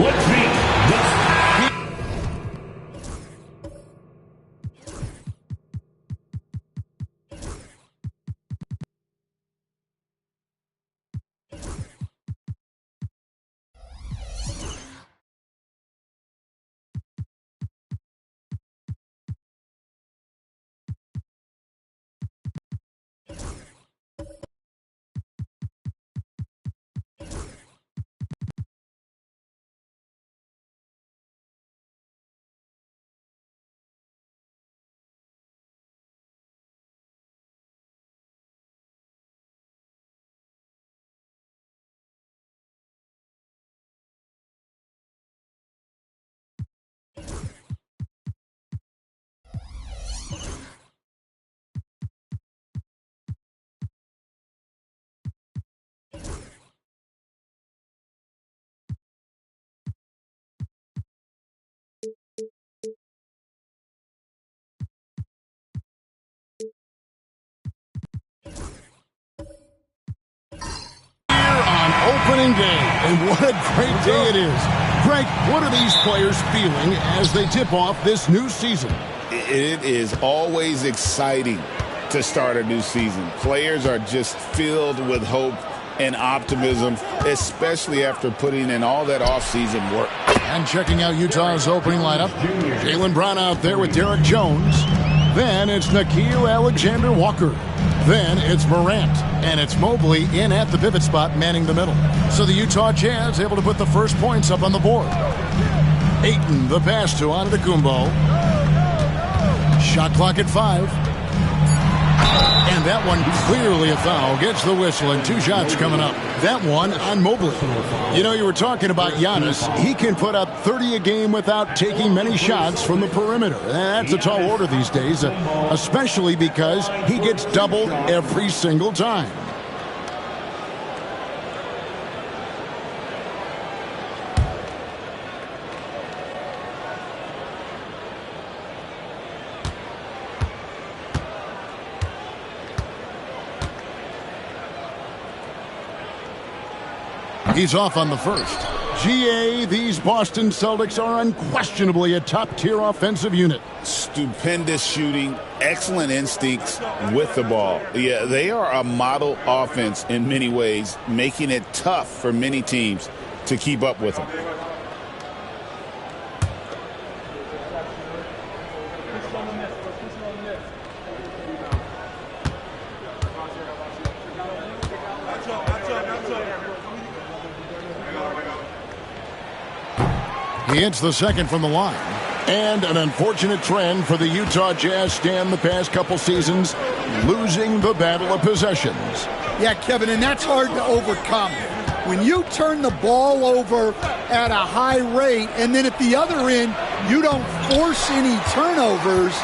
N: Let's meet
A: opening day, and what a great day it is. Greg, what are these players feeling as they tip off this new season?
E: It is always exciting to start a new season. Players are just filled with hope and optimism, especially after putting in all that offseason work.
A: And checking out Utah's opening lineup, Jaylen Brown out there with Derek Jones. Then it's Nickeil Alexander-Walker. Then it's Morant. And it's Mobley in at the pivot spot, manning the middle. So the Utah Jazz able to put the first points up on the board. Ayton, the pass to Antetokounmpo. Shot clock at 5. And that one clearly a foul. Gets the whistle and 2 shots coming up. That one on Mobley. You know, you were talking about Giannis. He can put up 30 a game without taking many shots from the perimeter. That's a tall order these days, especially because he gets doubled every single time. He's off on the first. GA, these Boston Celtics are unquestionably a top-tier offensive unit.
E: Stupendous shooting, excellent instincts with the ball. Yeah, they are a model offense in many ways, making it tough for many teams to keep up with them.
A: He hits the second from the line. And an unfortunate trend for the Utah Jazz stand the past couple seasons, losing the battle of possessions.
T: Yeah, Kevin, and that's hard to overcome. When you turn the ball over at a high rate, and then at the other end, you don't force any turnovers,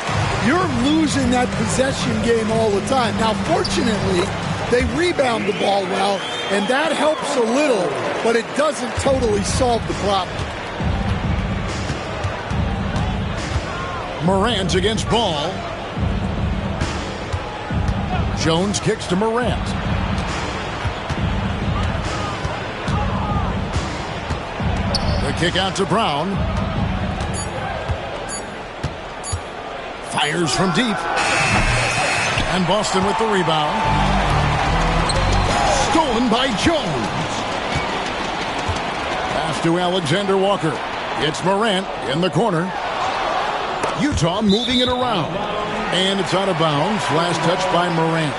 T: you're losing that possession game all the time. Now, fortunately, they rebound the ball well, and that helps a little, but it doesn't totally solve the problem.
A: Morant against Ball. Jones kicks to Morant. The kick out to Brown. Fires from deep. And Boston with the rebound. Stolen by Jones. Pass to Alexander-Walker. It's Morant in the corner. Utah moving it around. And it's out of bounds. Last touch by Morant.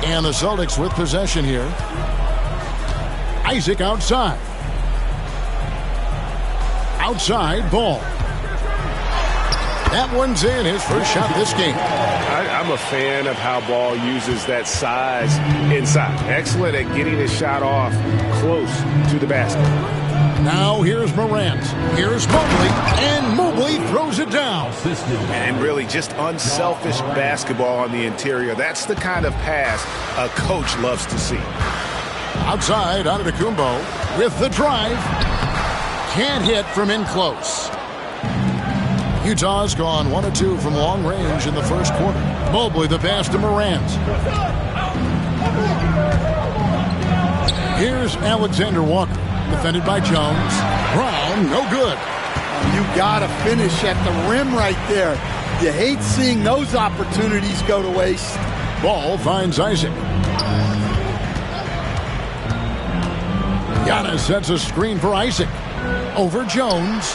A: And the Celtics with possession here. Isaac outside. Outside, Ball. That one's in, his first shot this game.
M: I'm a fan of how Ball uses that size inside. Excellent at getting his shot off close to the basket.
A: Now here's Morant. Here's Mobley. And Mobley throws it down.
M: And really just unselfish basketball on the interior. That's the kind of pass a coach loves to see.
A: Outside, Antetokounmpo with the drive. Can't hit from in close. Utah's gone 1 of 2 from long range in the first quarter. Mobley the pass to Morant. Here's Alexander-Walker, defended by Jones. Brown, no good.
T: You got to finish at the rim right there. You hate seeing those opportunities go to waste.
A: Ball finds Isaac. Giannis sets a screen for Isaac. Over Jones.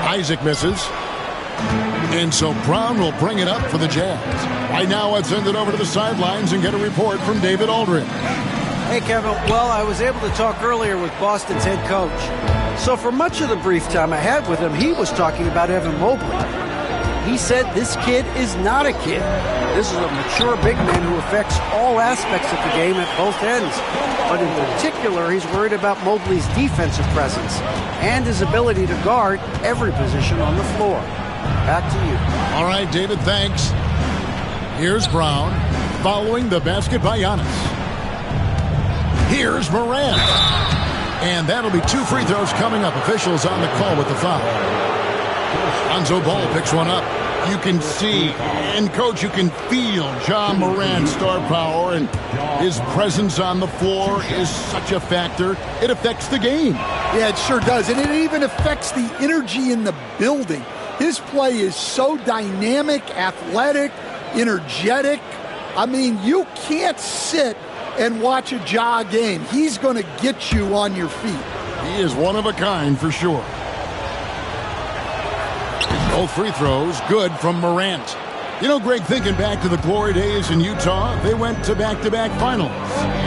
A: Isaac misses. And so Brown will bring it up for the Jazz. Right now, let's send it over to the sidelines and get a report from David Aldridge.
C: Hey, Kevin. Well, I was able to talk earlier with Boston's head coach. So for much of the brief time I had with him, he was talking about Evan Mobley. He said this kid is not a kid. This is a mature big man who affects all aspects of the game at both ends. But in particular, he's worried about Mobley's defensive presence and his ability to guard every position on the floor. Back to you.
A: All right, David, thanks. Here's Brown, following the basket by Giannis. Here's Morant. And that'll be 2 free throws coming up. Officials on the call with the foul. Lonzo Ball picks one up. You can see, and Coach, you can feel Ja Morant's star power, and his presence on the floor is such a factor. It affects the game.
T: Yeah, it sure does, and it even affects the energy in the building. His play is so dynamic, athletic, energetic. I mean, you can't sit and watch a Ja game. He's going to get you on your feet.
A: He is one of a kind for sure. Both free throws good from Morant. You know, Greg, thinking back to the glory days in Utah, they went to back-to-back finals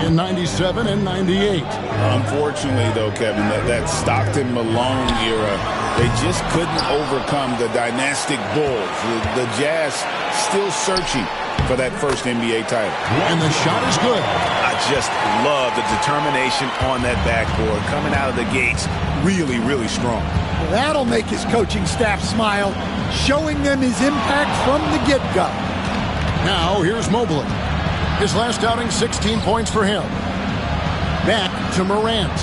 A: in 97 and 98.
E: Unfortunately, though, Kevin, that Stockton-Malone era, they just couldn't overcome the dynastic Bulls. The Jazz still searching for that first NBA title.
A: And the shot is good.
H: I just love the determination on that backboard. Coming out of the gates really, really strong.
T: That'll make his coaching staff smile, showing them his impact from the get-go.
A: Now, here's Mobley. His last outing, 16 points for him. Back to Morant.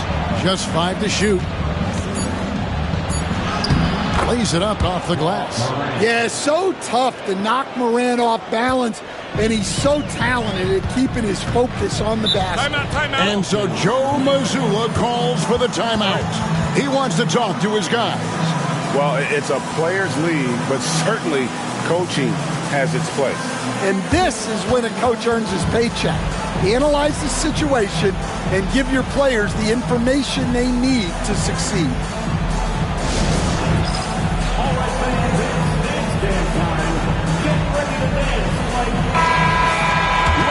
A: Just 5 to shoot. Lays it up off the glass.
T: Yeah, so tough to knock Morant off balance, and he's so talented at keeping his focus on the basket.
A: Timeout. And so Joe Mazzulla calls for the timeout. He wants to talk to his guys.
H: Well, it's a players' league, but certainly coaching has its place.
T: And this is when a coach earns his paycheck. Analyze the situation and give your players the information they need to succeed.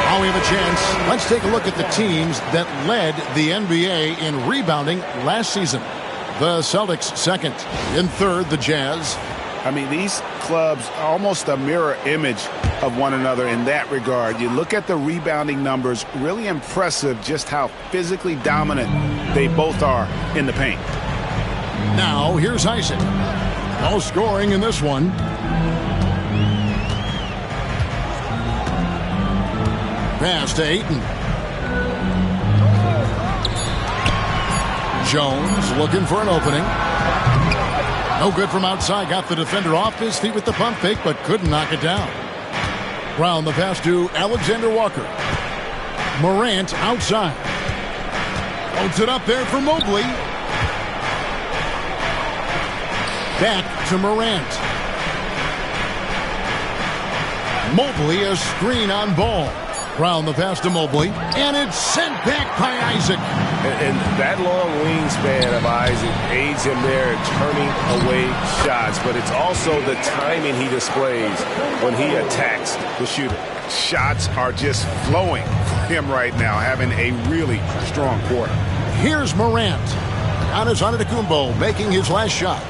A: Now we have a chance. Let's take a look at the teams that led the NBA in rebounding last season. The Celtics second. In third, the Jazz.
H: I mean, these clubs are almost a mirror image of one another in that regard. You look at the rebounding numbers, really impressive just how physically dominant they both are in the paint.
A: Now, here's Isaac. No scoring in this one. Pass to Ayton. Jones looking for an opening. No good from outside. Got the defender off his feet with the pump fake, but couldn't knock it down. Brown the pass to Alexander Walker. Morant outside. Holds it up there for Mobley. Back to Morant. Mobley a screen on ball. Brown the pass to Mobley, and it's sent back by Isaac.
M: And that long wingspan of Isaac aids him there in turning away shots, but it's also the timing he displays when he attacks the shooter.
H: Shots are just flowing for him right now, having a really strong quarter.
A: Here's Morant. Giannis Antetokounmpo making his last shot.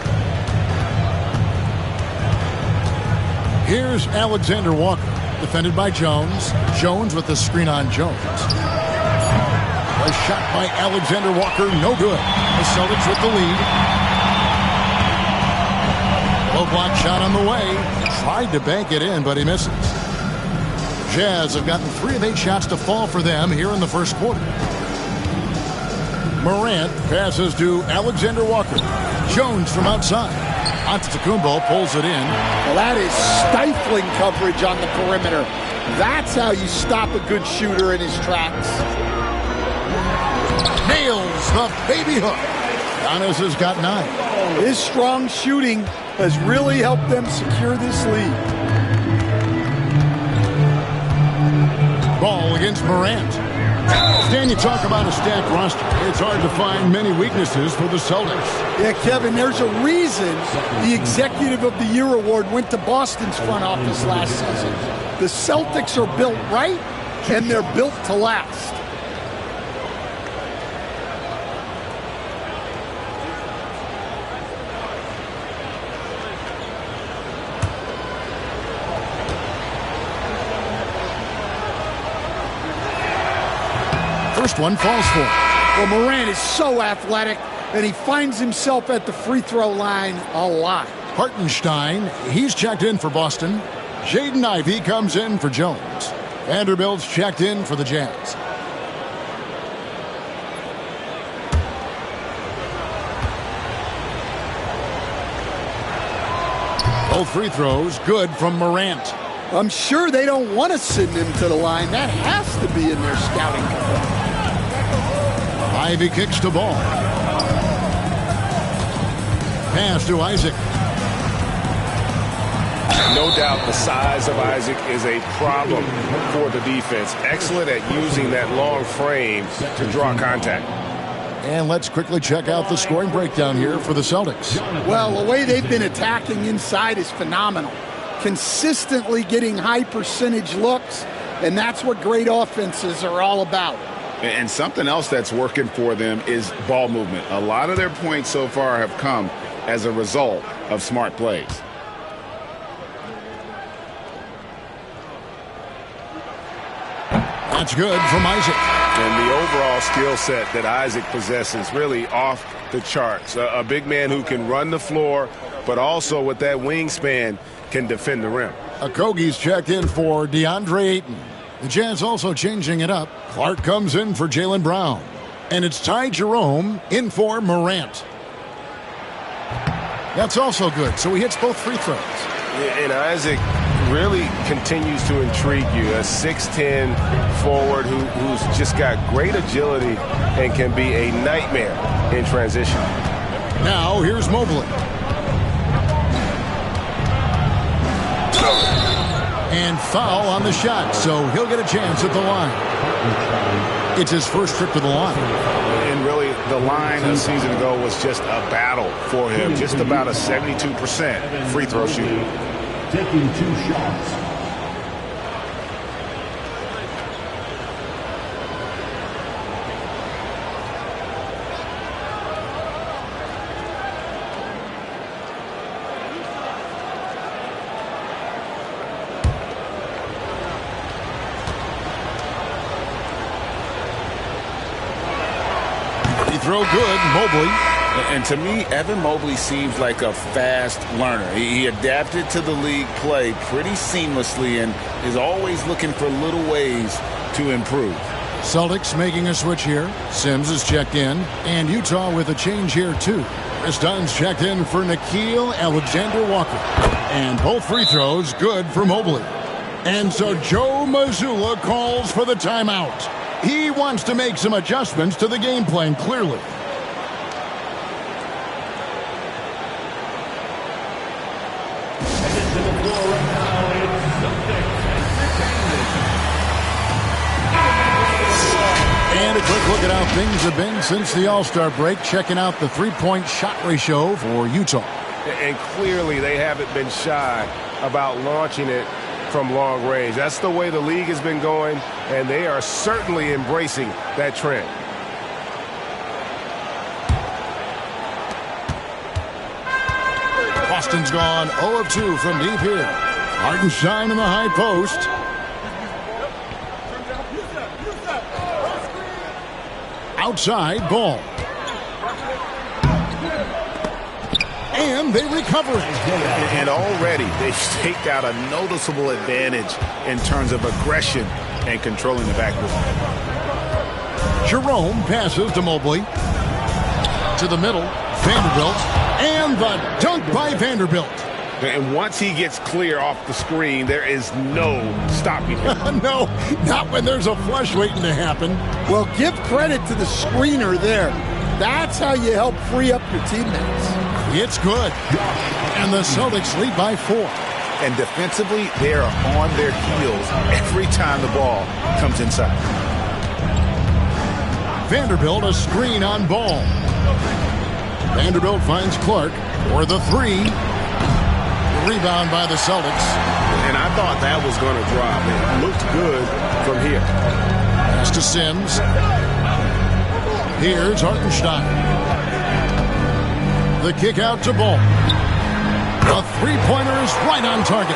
A: Here's Alexander Walker. Defended by Jones. Jones with the screen on Jones. A shot by Alexander Walker, no good. The Celtics with the lead. Low block shot on the way. Tried to bank it in, but he misses. Jazz have gotten 3 of 8 shots to fall for them here in the first quarter. Morant passes to Alexander Walker. Jones from outside. Antetokounmpo pulls it in.
T: Well, that is stifling coverage on the perimeter. That's how you stop a good shooter in his tracks.
A: Nails the baby hook. Giannis has got 9.
T: His strong shooting has really helped them secure this lead.
A: Ball against Morant. Stan, you talk about a stacked roster. It's hard to find many weaknesses for the Celtics.
T: Yeah, Kevin, there's a reason the Executive of the Year award went to Boston's front office last season. The Celtics are built right, and they're built to last.
A: First one falls for him.
T: Well, Morant is so athletic, and he finds himself at the free throw line a lot.
A: Hartenstein, he's checked in for Boston. Jaden Ivey comes in for Jones. Vanderbilt's checked in for the Jazz. Both free throws good from Morant.
T: I'm sure they don't want to send him to the line. That has to be in their scouting report.
A: Ivy kicks the ball. Pass to Isaac.
M: No doubt the size of Isaac is a problem for the defense. Excellent at using that long frame to draw contact.
A: And let's quickly check out the scoring breakdown here for the Celtics.
T: Well, the way they've been attacking inside is phenomenal. Consistently getting high percentage looks, and that's what great offenses are all about.
H: And something else that's working for them is ball movement. A lot of their points so far have come as a result of smart plays.
A: That's good from Isaac.
M: And the overall skill set that Isaac possesses really off the charts. A big man who can run the floor, but also with that wingspan can defend the rim.
A: Okogie's checked in for DeAndre Ayton. The Jazz also changing it up. Clark comes in for Jaylen Brown. And it's Ty Jerome in for Morant. That's also good, so he hits both free throws.
M: And Isaac really continues to intrigue you. A 6'10 forward who's just got great agility and can be a nightmare in transition.
A: Now here's Mobley. And foul on the shot, so he'll get a chance at the line. It's his first trip to the line.
H: And really, the line a season ago was just a battle for him. Just about a 72% free throw shooting.
N: Taking 2 shots.
A: Throw good, Mobley.
E: And to me, Evan Mobley seems like a fast learner. He adapted to the league play pretty seamlessly and is always looking for little ways to improve.
A: Celtics making a switch here. Sims is checked in, and Utah with a change here too. Chris Dunn's checked in for Nickeil Alexander-Walker. And both free throws good for Mobley. And so Joe Mazzulla calls for the timeout. He wants to make some adjustments to the game plan, clearly. And a quick look at how things have been since the All-Star break, checking out the three-point shot ratio for Utah.
M: And clearly they haven't been shy about launching it from long range. That's the way the league has been going, and they are certainly embracing that trend.
A: Boston's gone 0 of 2 from deep here. Hartenstein in the high post. Outside ball. And they recover it.
H: And already they've staked out a noticeable advantage in terms of aggression and controlling the backboard.
A: Jerome passes to Mobley. To the middle, Vanderbilt. And the dunk by Vanderbilt.
H: And once he gets clear off the screen, there is no stopping him.
A: No, not when there's a flush waiting to happen.
T: Well, give credit to the screener there. That's how you help free up your teammates.
A: It's good. And the Celtics lead by 4.
H: And defensively, they are on their heels every time the ball comes inside.
A: Vanderbilt a screen on ball. Vanderbilt finds Clark for the 3. Rebound by the Celtics.
H: And I thought that was going to drop. It looked good from here.
A: Pass to Sims. Here's Hartenstein. The kick out to Ball. A three-pointer is right on target.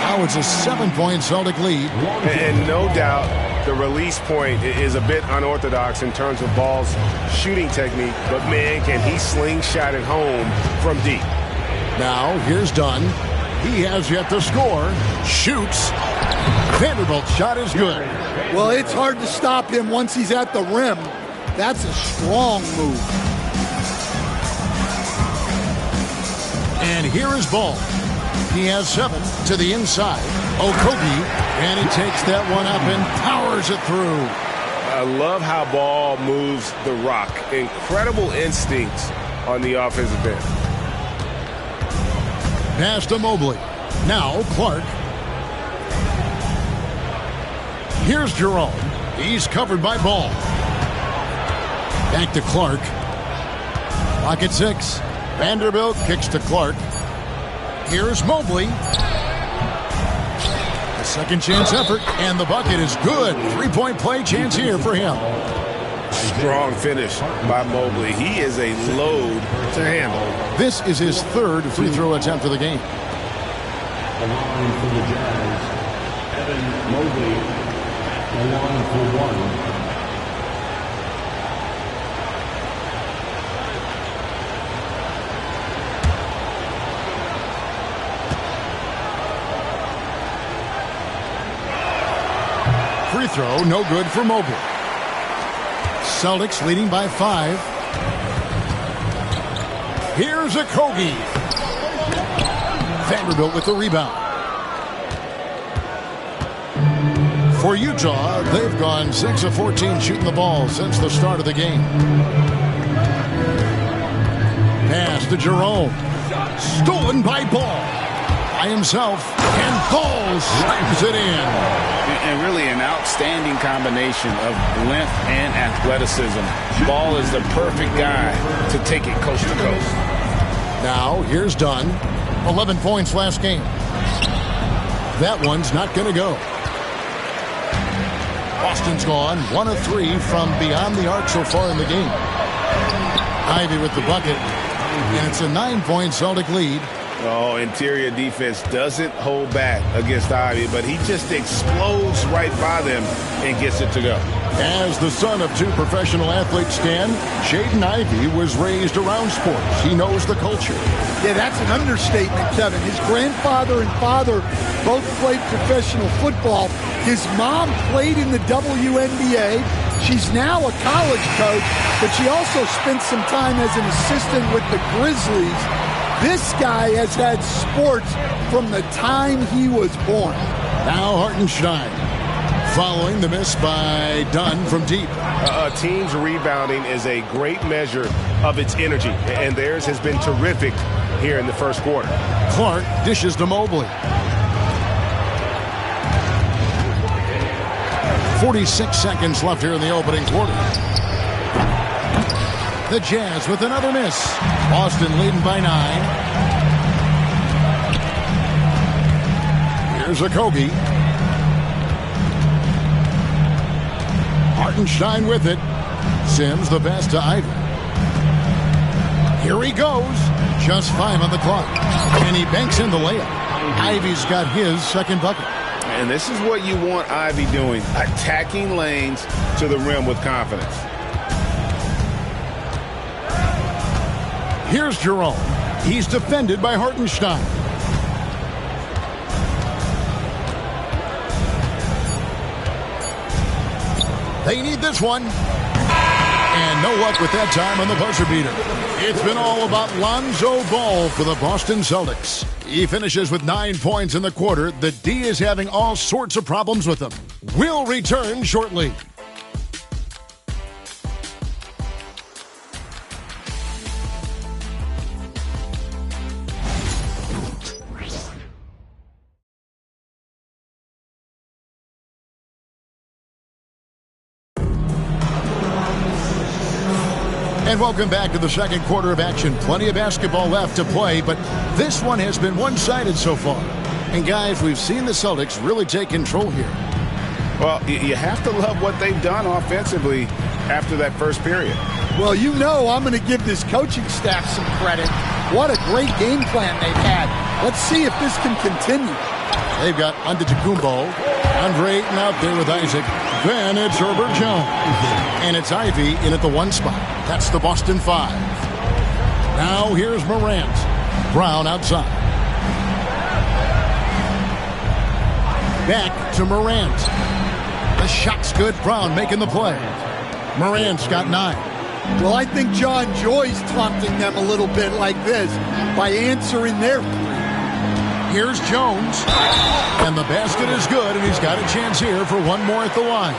A: Now it's a 7-point Celtic lead.
M: And no doubt the release point is a bit unorthodox in terms of Ball's shooting technique. But, man, can he slingshot it home from deep.
A: Now here's Dunn. He has yet to score. Shoots. Vanderbilt's shot is good.
T: Well, it's hard to stop him once he's at the rim. That's a strong move.
A: And here is Ball. He has 7 to the inside. Okogie, and he takes that one up and powers it through.
M: I love how Ball moves the rock. Incredible instincts on the offensive end.
A: Pass to Mobley. Now Clark. Here's Jerome. He's covered by Ball. Back to Clark. Clock at 6. Vanderbilt kicks to Clark. Here's Mobley. A second chance effort, and the bucket is good. 3-point play chance here for him.
M: Strong finish by Mobley. He is a load to handle.
A: This is his 3rd free throw attempt of the game.
D: Along for the Jazz, Evan Mobley. Along for 1.
A: Free throw, no good for Mobley. Celtics leading by 5. Here's Okogie. Vanderbilt with the rebound. For Utah, they've gone 6 of 14 shooting the ball since the start of the game. Pass to Jerome. Stolen by Ball. By himself, and Ball slams it in.
F: And really an outstanding combination of length and athleticism. Ball is the perfect guy to take it coast to coast.
A: Now, here's Dunn. 11 points last game. That one's not going to go. Boston's gone 1 of 3 from beyond the arc so far in the game. Ivey with the bucket, and it's a 9-point Celtic lead.
F: Oh, interior defense doesn't hold back against Ivey, but he just explodes right by them and gets it to go.
A: As the son of 2 professional athletes, Stan, Jaden Ivey was raised around sports. He knows the culture.
T: Yeah, that's an understatement, Kevin. His grandfather and father both played professional football. His mom played in the WNBA. She's now a college coach, but she also spent some time as an assistant with the Grizzlies. This guy has had sports from the time he was born.
A: Now Hartenstein, following the miss by Dunn from deep.
M: A team's rebounding is a great measure of its energy, and theirs has been terrific here in the first quarter.
A: Clark dishes to Mobley. 46 seconds left here in the opening quarter. The Jazz with another miss. Boston leading by 9. Here's Okogie. Hartenstein with it. Sims the pass to Ivey. Here he goes. Just 5 on the clock. And he banks in the layup. Ivey's got his second bucket.
F: And this is what you want Ivey doing. Attacking lanes to the rim with confidence.
A: Here's Jerome. He's defended by Hartenstein. They need this one. And no luck with that time on the buzzer beater. It's been all about Lonzo Ball for the Boston Celtics. He finishes with 9 points in the quarter. The D is having all sorts of problems with him. We'll return shortly. And welcome back to the second quarter of action. Plenty of basketball left to play, but this one has been one-sided so far. And guys, we've seen the Celtics really take control here.
F: Well, you have to love what they've done offensively after that first period.
T: Well, you know I'm going to give this coaching staff some credit. What a great game plan they've had. Let's see if this can continue.
A: They've got Antetokounmpo, Andre Ayton out there with Isaac. Then it's Herbert Jones. And it's Ivey in at the 1 spot. That's the Boston 5. Now here's Morant. Brown outside. Back to Morant. The shot's good. Brown making the play. Morant's got 9.
T: Well, I think John Joy's taunting them a little bit like this by answering their three.
A: Here's Jones. And the basket is good, and he's got a chance here for one more at the line.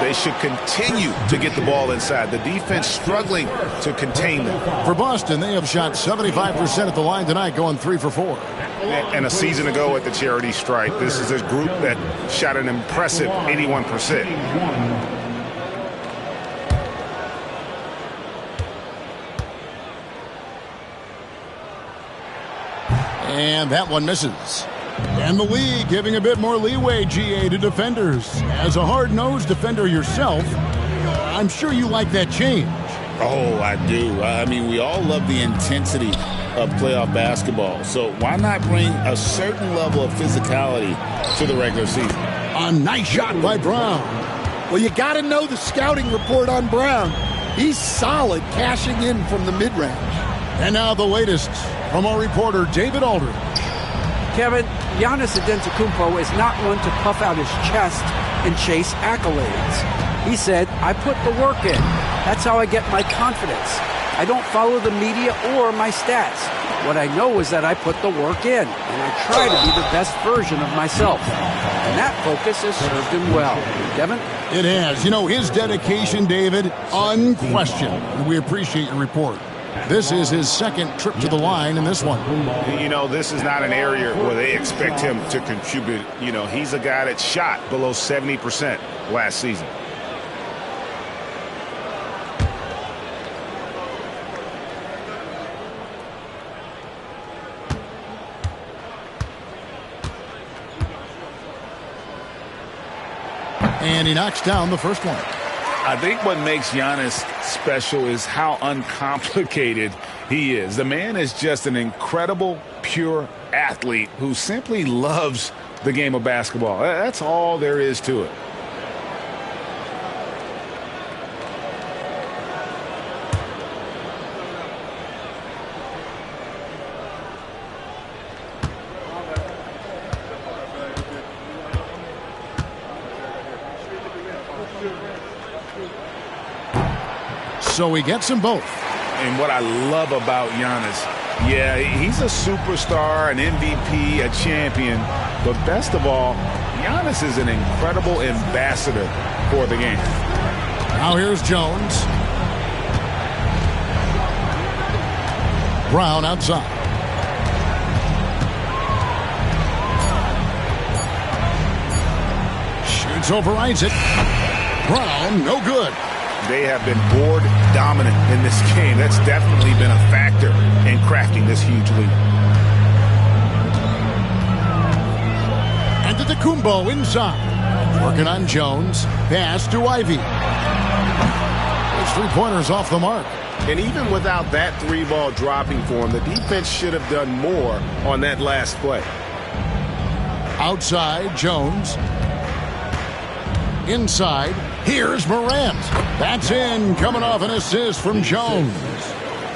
H: They should continue to get the ball inside. The defense struggling to contain them.
A: For Boston, they have shot 75% at the line tonight, going 3 for 4.
H: And a season ago at the charity stripe, this is a group that shot an impressive 81%.
A: And that one misses. And the league giving a bit more leeway, GA, to defenders. As a hard-nosed defender yourself, I'm sure you like that change.
E: Oh, I do. I mean, we all love the intensity of playoff basketball. So why not bring a certain level of physicality to the regular season?
A: A nice shot by Brown.
T: Well, you got to know the scouting report on Brown. He's solid cashing in from the mid-range.
A: And now the latest from our reporter, David Aldridge.
C: Kevin, Giannis Antetokounmpo is not one to puff out his chest and chase accolades. He said, I put the work in. That's how I get my confidence. I don't follow the media or my stats. What I know is that I put the work in, and I try to be the best version of myself. And that focus has served him well. Devin?
A: It has. You know, his dedication, David, unquestioned. And we appreciate your report. This is his second trip to the line in this one.
H: You know, this is not an area where they expect him to contribute. You know, he's a guy that shot below 70% last season.
A: And he knocks down the first one.
F: I think what makes Giannis special is how uncomplicated he is. The man is just an incredible, pure athlete who simply loves the game of basketball. That's all there is to it.
A: So he gets them both.
F: And what I love about Giannis, yeah, he's a superstar, an MVP, a champion. But best of all, Giannis is an incredible ambassador for the game.
A: Now here's Jones. Brown outside. Shoots over Isaac. Brown, no good.
H: They have been board dominant in this game. That's definitely been a factor in crafting this huge lead.
A: Antetokounmpo inside. Working on Jones. Pass to Ivy. His three-pointers off the mark.
H: And even without that three-ball dropping for him, the defense should have done more on that last play.
A: Outside, Jones. Inside, here's Morant. That's in, coming off an assist from Jones.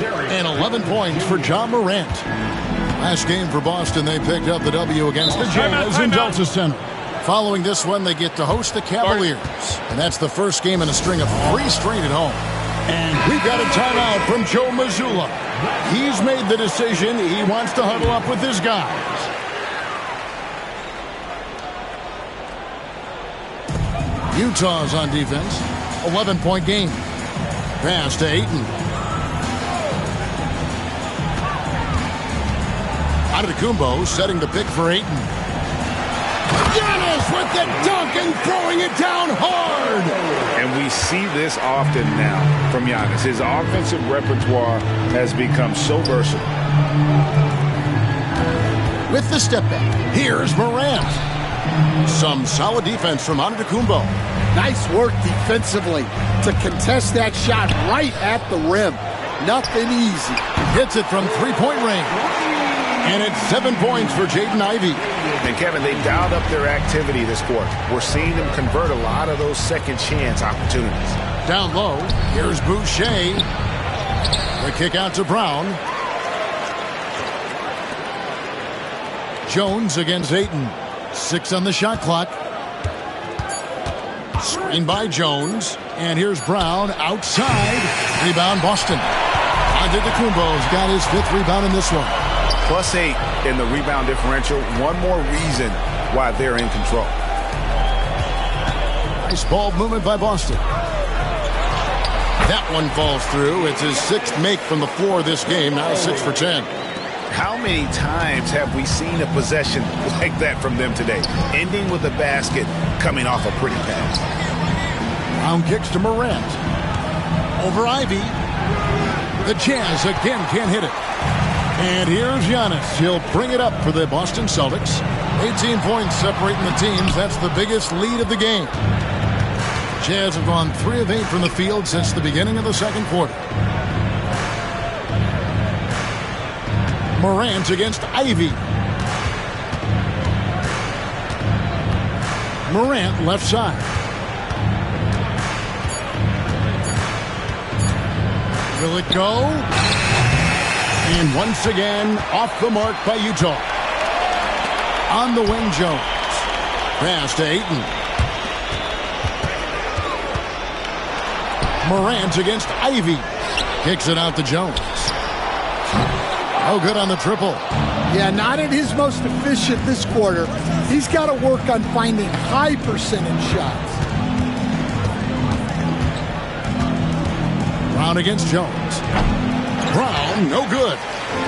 A: And 11 points for John Morant. Last game for Boston, they picked up the W against the Jazz in Delta Center. Following this one, they get to host the Cavaliers. And that's the first game in a string of 3 straight at home. And we've got a timeout from Joe Mazzulla. He's made the decision. He wants to huddle up with his guys. Utah's on defense. 11-point game. Pass to Ayton. Antetokounmpo setting the pick for Ayton. Giannis with the dunk and throwing it down hard.
F: And we see this often now from Giannis. His offensive repertoire has become so versatile.
A: With the step back, here's Morant. Some solid defense from Antetokounmpo.
T: Nice work defensively to contest that shot right at the rim. Nothing easy.
A: Hits it from three-point range. And it's 7 points for Jaden Ivey.
H: And Kevin, they dialed up their activity this quarter. We're seeing them convert a lot of those second chance opportunities.
A: Down low, here's Boucher. The kick out to Brown. Jones against Ayton. 6 on the shot clock. Screen by Jones. And here's Brown outside. Rebound Boston. Antetokounmpo's got his 5th rebound in this one.
H: +8 in the rebound differential. One more reason why they're in control.
A: Nice ball movement by Boston. That one falls through. It's his 6th make from the floor this game, now 6 for 10.
H: How many times have we seen a possession like that from them today? Ending with a basket, coming off a pretty pass.
A: Brown kicks to Morant. Over Ivy. The Jazz again can't hit it. And here's Giannis. He'll bring it up for the Boston Celtics. 18 points separating the teams. That's the biggest lead of the game. Jazz have gone 3 of 8 from the field since the beginning of the second quarter. Morant against Ivy. Morant left side. Will it go? And once again, off the mark by Utah. On the wing, Jones. Pass to Ayton. Morant against Ivy. Kicks it out to Jones. Oh, good on the triple.
T: Yeah, not at his most efficient this quarter. He's got to work on finding high percentage shots.
A: Brown against Jones. Brown, no good.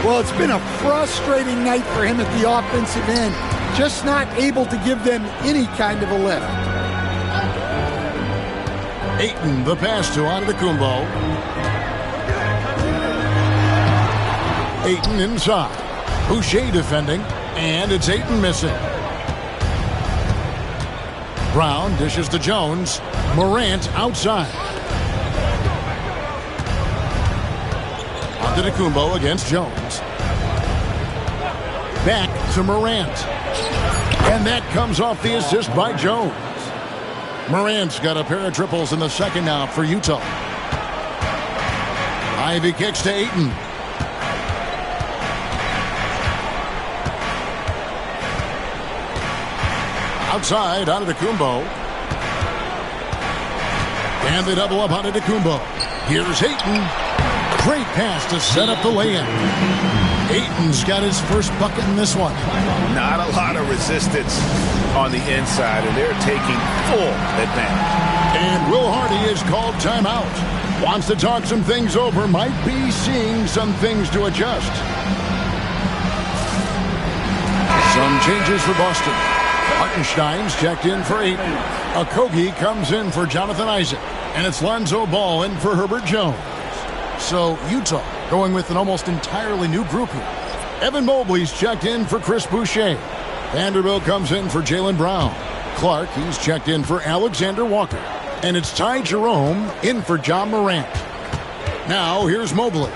T: Well, it's been a frustrating night for him at the offensive end. Just not able to give them any kind of a lift.
A: Ayton, the pass to Antetokounmpo. Ayton inside. Boucher defending, and it's Ayton missing. Brown dishes to Jones. Morant outside. Antetokounmpo against Jones. Back to Morant. And that comes off the assist by Jones. Morant's got a pair of triples in the second now for Utah. Ivy kicks to Ayton. Outside, Antetokounmpo. And they double up Antetokounmpo. Here's Ayton. Great pass to set up the lay-in. Ayton's got his first bucket in this one.
H: Not a lot of resistance on the inside, and they're taking full advantage.
A: And Will Hardy is called timeout. Wants to talk some things over. Might be seeing some things to adjust. Some changes for Boston. Hartenstein's checked in for Ayton. Okogie comes in for Jonathan Isaac. And it's Lonzo Ball in for Herbert Jones. So Utah going with an almost entirely new group here. Evan Mobley's checked in for Chris Boucher. Vanderbilt comes in for Jaylen Brown. Clark, he's checked in for Alexander Walker. And it's Ty Jerome in for John Morant. Now here's Mobley.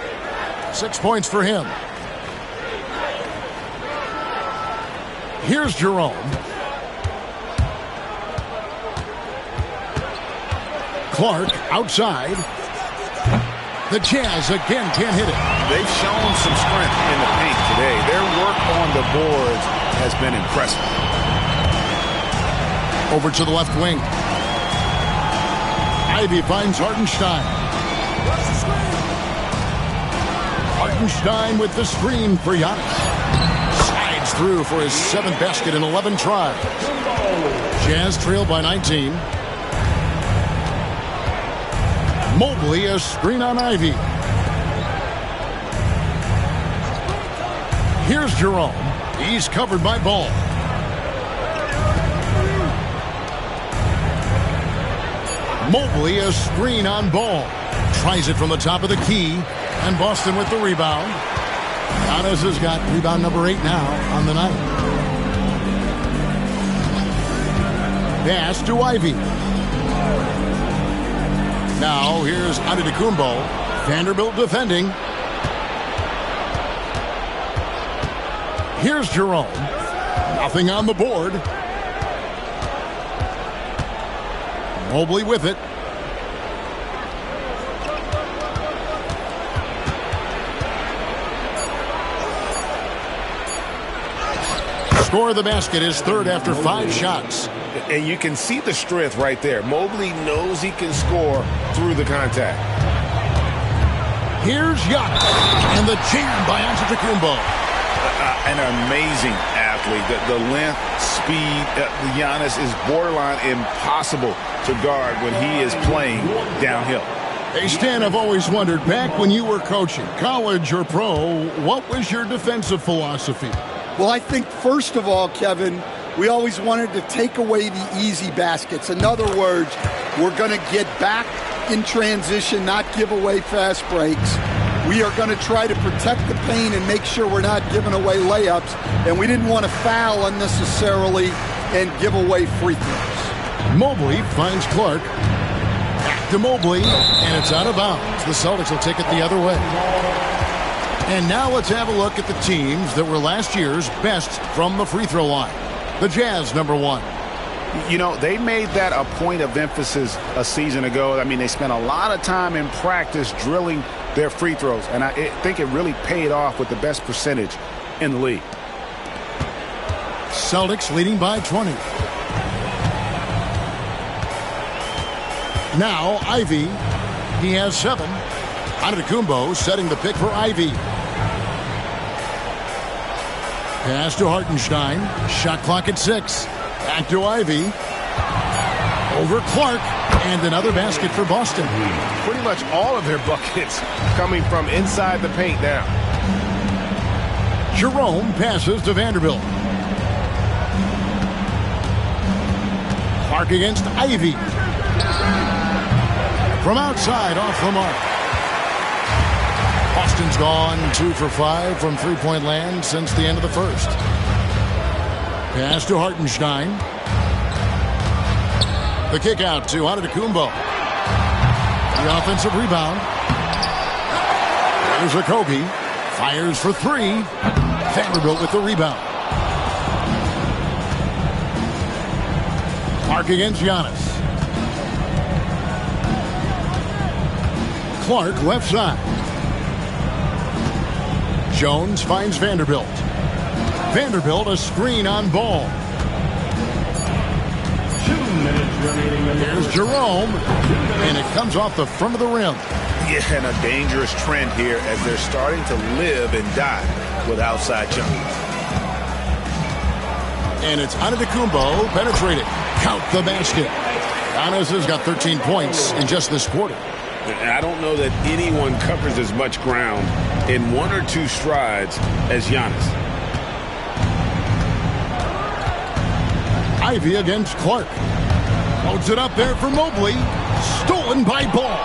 A: 6 points for him. Here's Jerome. Clark outside. The Jazz again can't hit it.
H: They've shown some strength in the paint today. Their work on the boards has been impressive.
A: Over to the left wing. Ivy finds Hartenstein. Hartenstein with the screen for Giannis. Slides through for his 7th basket in 11 tries. Jazz trail by 19. Mobley, a screen on Ivy. Here's Jerome. He's covered by Ball. Mobley, a screen on Ball. Tries it from the top of the key. And Boston with the rebound. Giannis has got rebound number 8 now on the night. Pass to Ivy. Now here's Antetokounmpo. Vanderbilt defending. Here's Jerome. Nothing on the board. Mobley with it. Score of the basket is 3rd after 5 shots.
H: And you can see the strength right there. Mobley knows he can score through the contact.
A: Here's Giannis. And the jam by Antetokounmpo.
F: An amazing athlete. The length, speed, Giannis is borderline impossible to guard when he is playing downhill.
A: Hey, Stan, I've always wondered, back when you were coaching, college or pro, what was your defensive philosophy?
T: Well, I think, first of all, Kevin, we always wanted to take away the easy baskets. In other words, we're going to get back in transition, not give away fast breaks. We are going to try to protect the paint and make sure we're not giving away layups. And we didn't want to foul unnecessarily and give away free throws.
A: Mobley finds Clark. Back to Mobley, and it's out of bounds. The Celtics will take it the other way. And now let's have a look at the teams that were last year's best from the free throw line. The Jazz, number 1.
H: You know, they made that a point of emphasis a season ago. I mean, they spent a lot of time in practice drilling their free throws, and I think it really paid off with the best percentage in the league.
A: Celtics leading by 20. Now, Ivy. He has 7. Antetokounmpo setting the pick for Ivy. Pass to Hartenstein. Shot clock at 6. Back to Ivy. Over Clark. And another basket for Boston.
M: Pretty much all of their buckets coming from inside the paint now.
A: Jerome passes to Vanderbilt. Clark against Ivy. From outside, off the mark. Boston's gone 2 for 5 from three-point land since the end of the first. Pass to Hartenstein. The kick out to Antetokounmpo. The offensive rebound. There's Okogie. Fires for 3. Vanderbilt with the rebound. Clark against Giannis. Clark left side. Jones finds Vanderbilt. Vanderbilt a screen on Ball.
N: 2 minutes remaining.
A: Here's Jerome. And it comes off the front of the rim.
H: Yeah, and a dangerous trend here as they're starting to live and die with outside jumpers.
A: And it's Antetokounmpo penetrating. Count the basket. Giannis has got 13 points in just this quarter.
F: I don't know that anyone covers as much ground in 1 or 2 strides as Giannis.
A: Ivy against Clark. Loads it up there for Mobley. Stolen by Ball.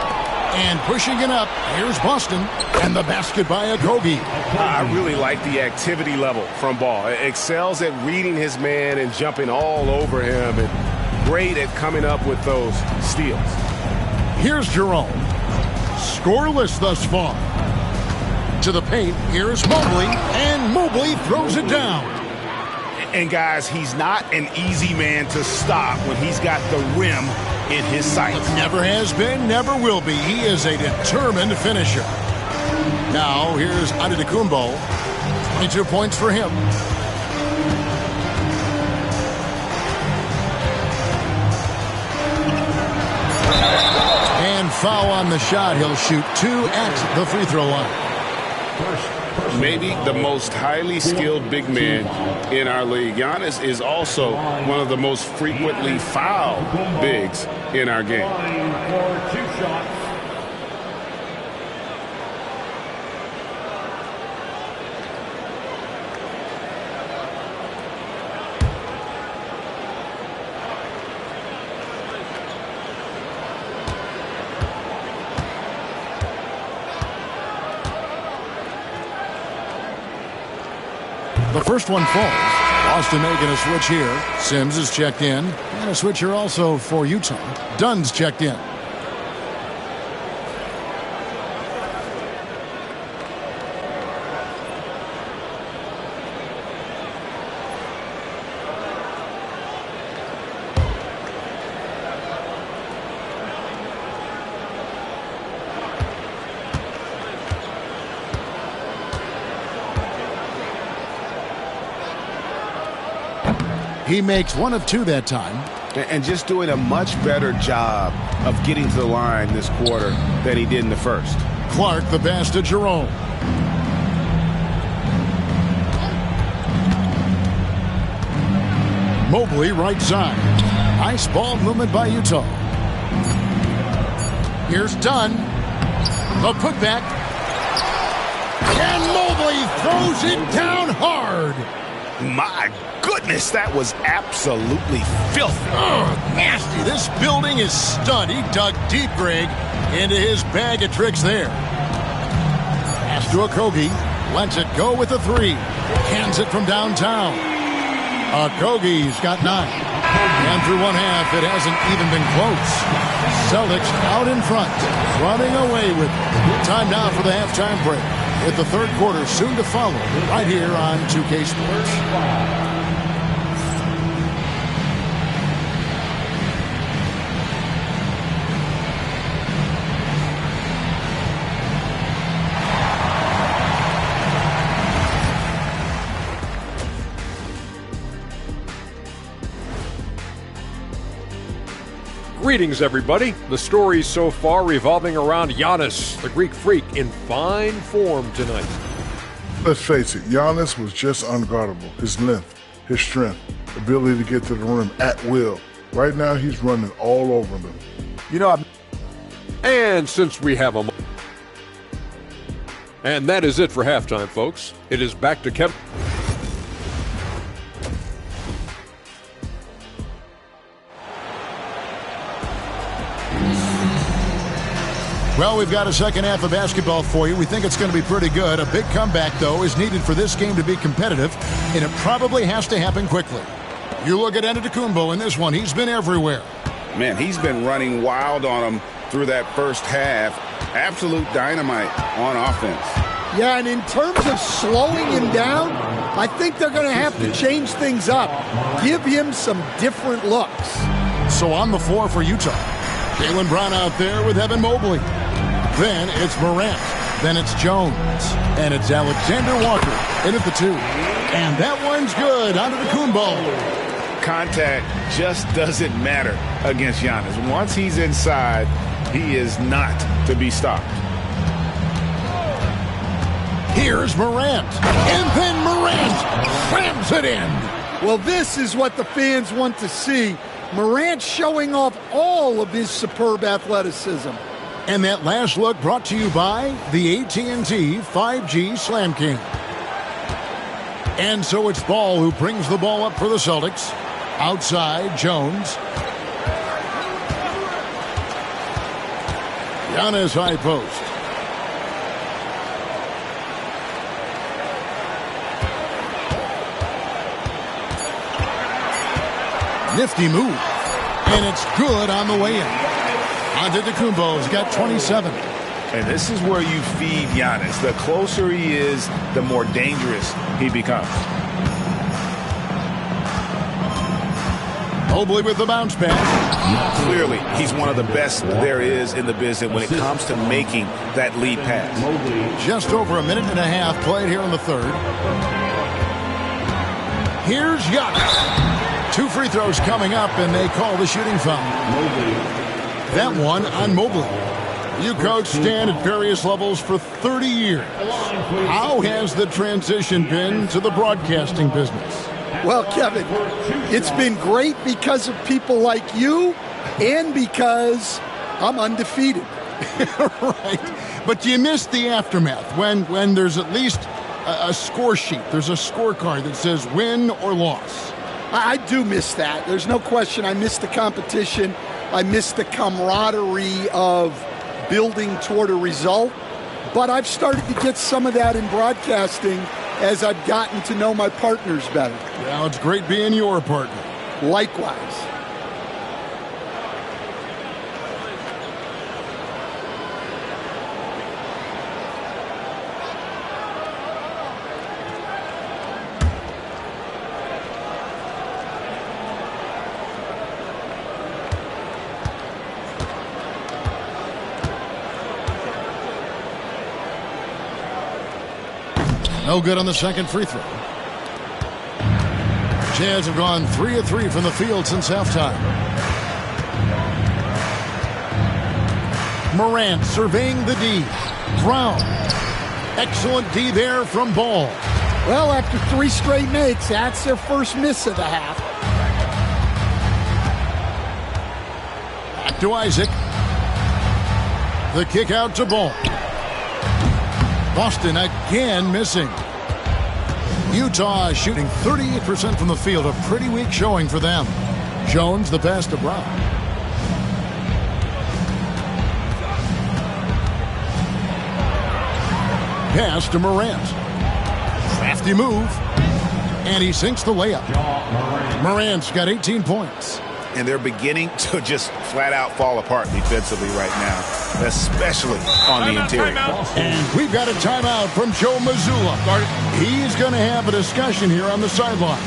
A: And pushing it up, here's Boston. And the basket by Okogie.
M: I really like the activity level from Ball. Excels at reading his man and jumping all over him. And great at coming up with those steals.
A: Here's Jerome. Scoreless thus far. To the paint, here's Mobley. And Mobley throws it down.
H: And guys, he's not an easy man to stop when he's got the rim in his sights.
A: Never has been, never will be. He is a determined finisher. Now, here's Antetokounmpo. 22 points for him. And foul on the shot. He'll shoot 2 at the free throw line.
F: Maybe the most highly skilled big man in our league. Giannis is also one of the most frequently fouled bigs in our game.
N: For 2 shots.
A: The first one falls. Boston making a switch here. Sims is checked in. And a switch here also for Utah. Dunn's checked in. He makes 1 of 2 that time.
H: And just doing a much better job of getting to the line this quarter than he did in the first.
A: Clark the pass to Jerome. Mobley right side. Nice ball movement by Utah. Here's Dunn. The putback. And Mobley throws it down hard.
H: My goodness, that was absolutely filthy.
A: Nasty. This building is stunned. He dug deep, Greg, into his bag of tricks there. Pass to Okogie. Lets it go with a three. Hands it from downtown. Okogie's got 9. And through one half, it hasn't even been close. Celtics out in front, running away with it. Time now for the halftime break, with the third quarter soon to follow, right here on 2K Sports.
J: Greetings, everybody. The stories so far revolving around Giannis, the Greek freak, in fine form tonight.
L: Let's face it, Giannis was just unguardable. His length, his strength, ability to get to the rim at will. Right now, he's running all over them.
J: You know, and since we have a... And that is it for halftime, folks. It is back to Kevin.
A: Well, we've got a second half of basketball for you. We think it's going to be pretty good. A big comeback, though, is needed for this game to be competitive, and it probably has to happen quickly. You look at Antetokounmpo in this one. He's been everywhere.
F: Man, he's been running wild on him through that first half. Absolute dynamite on offense.
T: Yeah, and in terms of slowing him down, I think they're going to have to change things up. Give him some different looks.
A: So on the floor for Utah, Jaylen Brown out there with Evan Mobley. Then it's Morant. Then it's Jones. And it's Alexander Walker in at the 2. And that one's good. Onto the Antetokounmpo.
F: Contact just doesn't matter against Giannis. Once he's inside, he is not to be stopped.
A: Here's Morant. And then Morant slams it in.
T: Well, this is what the fans want to see. Morant showing off all of his superb athleticism.
A: And that last look brought to you by the AT&T 5G Slam King. And so it's Ball who brings the ball up for the Celtics. Outside, Jones. Giannis high post. Nifty move. And it's good on the way in. Antetokounmpo's got 27.
F: And this is where you feed Giannis. The closer he is, the more dangerous he becomes.
A: Mobley with the bounce pass.
F: Clearly, he's one of the best there is in the business when it comes to making that lead pass.
A: Just over a minute and a half played here in the third. Here's Giannis. 2 free throws coming up, and they call the shooting foul. That one on Mobley. You coach Stan at various levels for 30 years. How has the transition been to the broadcasting business?
T: Well, Kevin, it's been great because of people like you and because I'm undefeated.
A: Right. But do you miss the aftermath when there's at least a score sheet? There's a scorecard that says win or loss.
T: I do miss that. There's no question. I miss the competition. I miss the camaraderie of building toward a result. But I've started to get some of that in broadcasting as I've gotten to know my partners better.
A: Well, it's great being your partner.
T: Likewise.
A: No good on the second free throw. Jazz have gone 3 of 3 from the field since halftime. Morant surveying the D. Brown. Excellent D there from Ball.
T: Well, after 3 straight makes, that's their first miss of the half.
A: to Isaac. The kick out to Ball. Boston again missing. Utah shooting 38% from the field. A pretty weak showing for them. Jones the pass to Brown. Pass to Morant. Crafty move. And he sinks the layup. Morant's got 18 points.
H: And they're beginning to just flat out fall apart defensively right now, especially on the interior.
A: And we've got a timeout from Joe Mazzulla. He's going to have a discussion here on the sideline.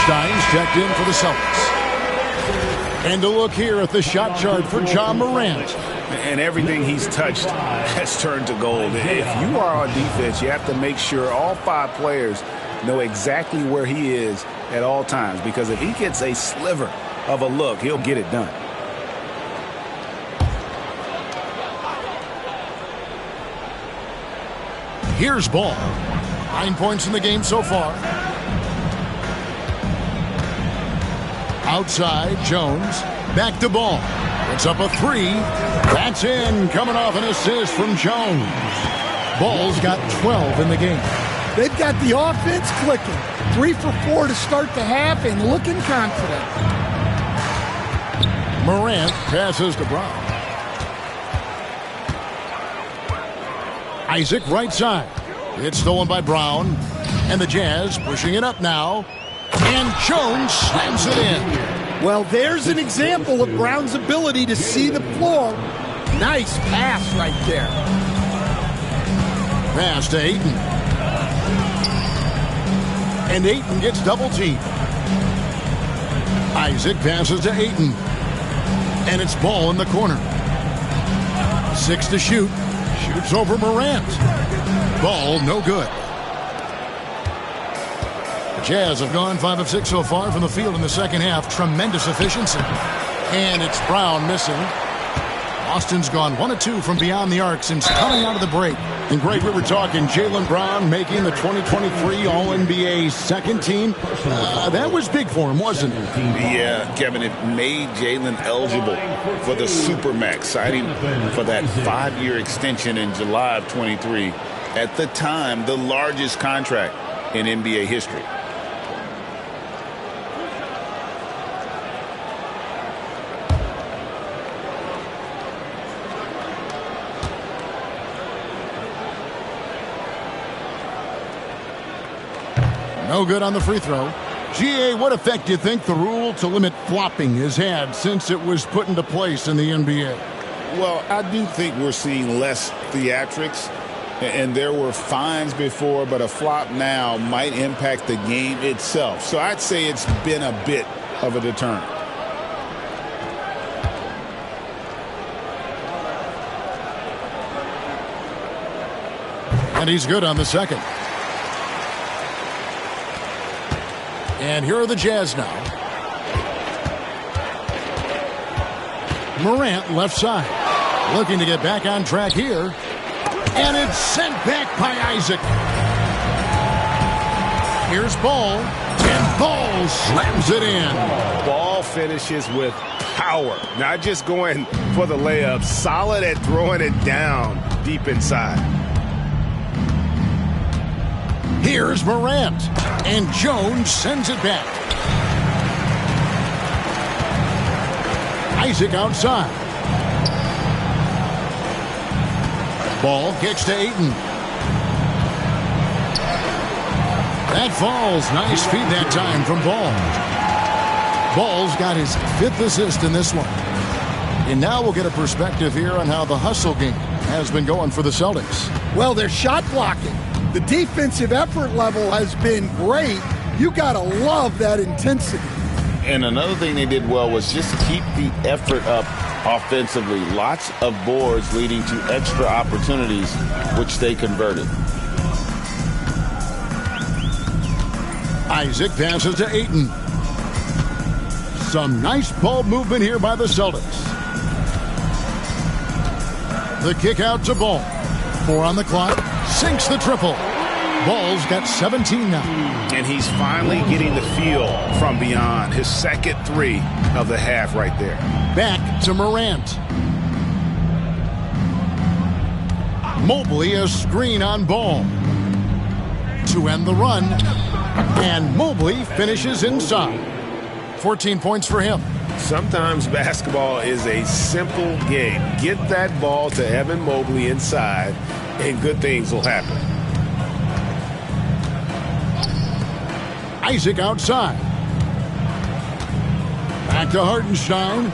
A: Stein's checked in for the Celtics. And a look here at the shot chart for Ja Morant.
H: And everything he's touched has turned to gold. If you are on defense, you have to make sure all 5 players know exactly where he is at all times. Because if he gets a sliver of a look, he'll get it done.
A: Here's Ball. 9 points in the game so far. Outside, Jones. Back to Ball. Puts up a 3. That's in. Coming off an assist from Jones. Ball's got 12 in the game.
T: They've got the offense clicking. 3 for 4 to start the half and looking confident.
A: Morant passes to Brown. Isaac right side. It's stolen by Brown. And the Jazz pushing it up now. And Jones slams it in.
T: Well, there's an example of Brown's ability to see the floor. Nice pass right there.
A: Pass to Ayton. And Ayton gets double-teamed. Isaac passes to Ayton. And it's Ball in the corner. 6 to shoot. Shoots over Morant. Ball no good. Jazz have gone 5 of 6 so far from the field in the second half. Tremendous efficiency. And it's Brown missing. Boston's gone 1 of 2 from beyond the arc since coming out of the break. And Greg, we were talking Jaylen Brown making the 2023 All-NBA second team. That was big for him, wasn't it?
E: Yeah, Kevin, it made Jaylen eligible for the Supermax, signing for that 5-year extension in July of 23. At the time, the largest contract in NBA history.
A: No good on the free throw. GA, what effect do you think the rule to limit flopping has had since it was put into place in the NBA?
E: Well, I do think we're seeing less theatrics, and there were fines before, but a flop now might impact the game itself. So I'd say it's been a bit of a deterrent.
A: And he's good on the second. And here are the Jazz now. Morant left side. Looking to get back on track here. And it's sent back by Isaac. Here's Ball. And Ball slams it in.
M: Ball finishes with power. Not just going for the layup. Solid at throwing it down deep inside.
A: Here's Morant. And Jones sends it back. Isaac outside. Ball gets to Ayton. That falls. Nice feed that time from Ball. Ball's got his 5th assist in this one. And now we'll get a perspective here on how the hustle game has been going for the Celtics.
T: Well, they're shot blocking. The defensive effort level has been great. You got to love that intensity.
E: And another thing they did well was just keep the effort up offensively. Lots of boards leading to extra opportunities, which they converted.
A: Isaac passes to Ayton. Some nice ball movement here by the Celtics. The kick out to Ball. 4 on the clock. Sinks the triple. Ball's got 17 now.
H: And he's finally getting the feel from beyond. His second 3 of the half right there.
A: Back to Morant. Mobley a screen on Ball. To end the run. And Mobley finishes inside. 14 points for him.
M: Sometimes basketball is a simple game. Get that ball to Evan Mobley inside, and good things will happen.
A: Isaac outside. Back to Hartenstein.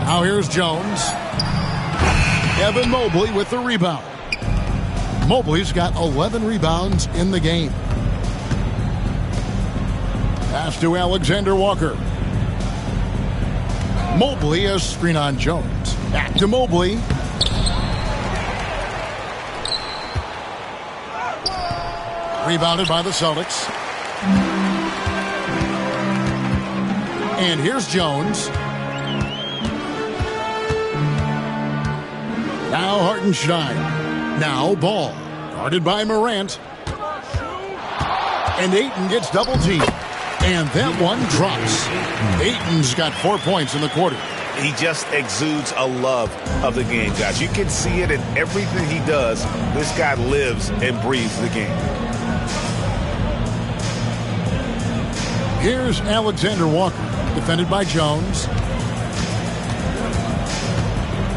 A: Now here's Jones. Evan Mobley with the rebound. Mobley's got 11 rebounds in the game. Pass to Alexander Walker. Mobley a screen on Jones. Back to Mobley. Rebounded by the Celtics. And here's Jones. Now Hartenstein. Now Ball. Guarded by Morant. And Ayton gets double teamed. And that one drops. Ayton's got 4 points in the quarter.
H: He just exudes a love of the game, guys. You can see it in everything he does. This guy lives and breathes the game.
A: Here's Alexander Walker, defended by Jones.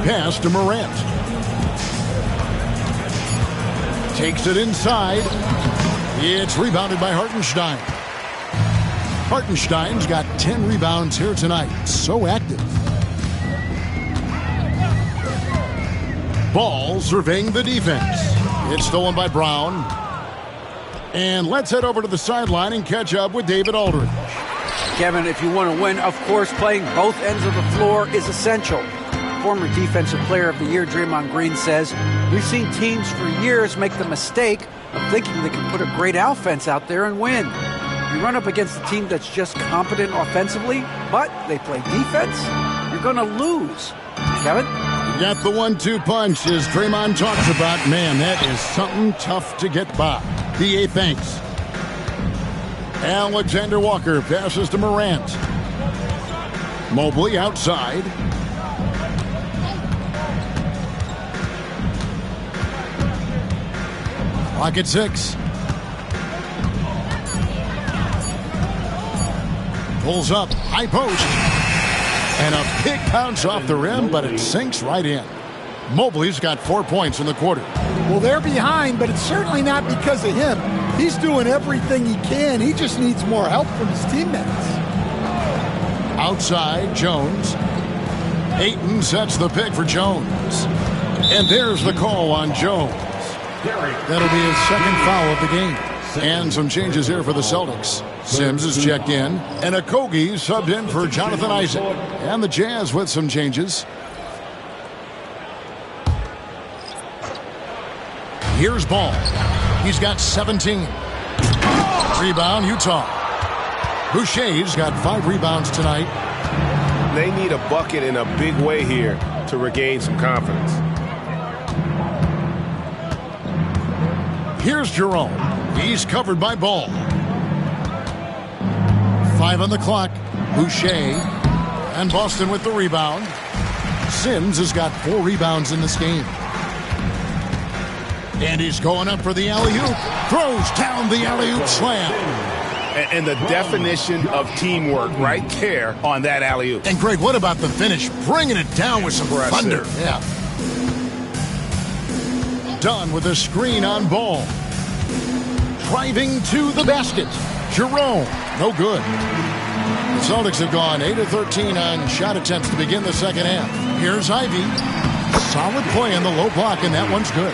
A: Pass to Morant. Takes it inside. It's rebounded by Hartenstein. Hartenstein's got 10 rebounds here tonight. So active. Ball surveying the defense. It's stolen by Brown. And let's head over to the sideline and catch up with David Aldridge.
C: Kevin, if you want to win, of course, playing both ends of the floor is essential. Former Defensive Player of the Year Draymond Green says, we've seen teams for years make the mistake of thinking they can put a great offense out there and win. You run up against a team that's just competent offensively, but they play defense, you're going to lose. Kevin?
A: Got the 1-2 punch as Draymond talks about. Man, that is something tough to get by. B.A. thanks. Alexander Walker passes to Morant. Mobley outside. Clock at 6. Pulls up, high post. And a big bounce off the rim, but it sinks right in. Mobley's got 4 points in the quarter.
T: Well, they're behind, but it's certainly not because of him. He's doing everything he can. He just needs more help from his teammates.
A: Outside, Jones. Ayton sets the pick for Jones. And there's the call on Jones. That'll be his second foul of the game. And some changes here for the Celtics. Sims is checked in, and Okogie subbed in for Jonathan Isaac. And the Jazz with some changes. Here's Ball. He's got 17. Rebound, Utah. Boucher's got 5 rebounds tonight.
M: They need a bucket in a big way here. to regain some confidence.
A: Here's Jerome. He's covered by Ball. 5 on the clock. Boucher and Boston with the rebound. Sims has got 4 rebounds in this game. And he's going up for the alley-oop. Throws down the alley-oop slam.
H: And the definition of teamwork right there on that alley-oop.
A: And Greg, what about the finish? Bringing it down with some thunder. Yeah. Dunn with a screen on Ball. Driving to the basket. Jerome, no good. The Celtics have gone 8 of 13 on shot attempts to begin the second half. Here's Ivy. Solid play in the low block, and that one's good.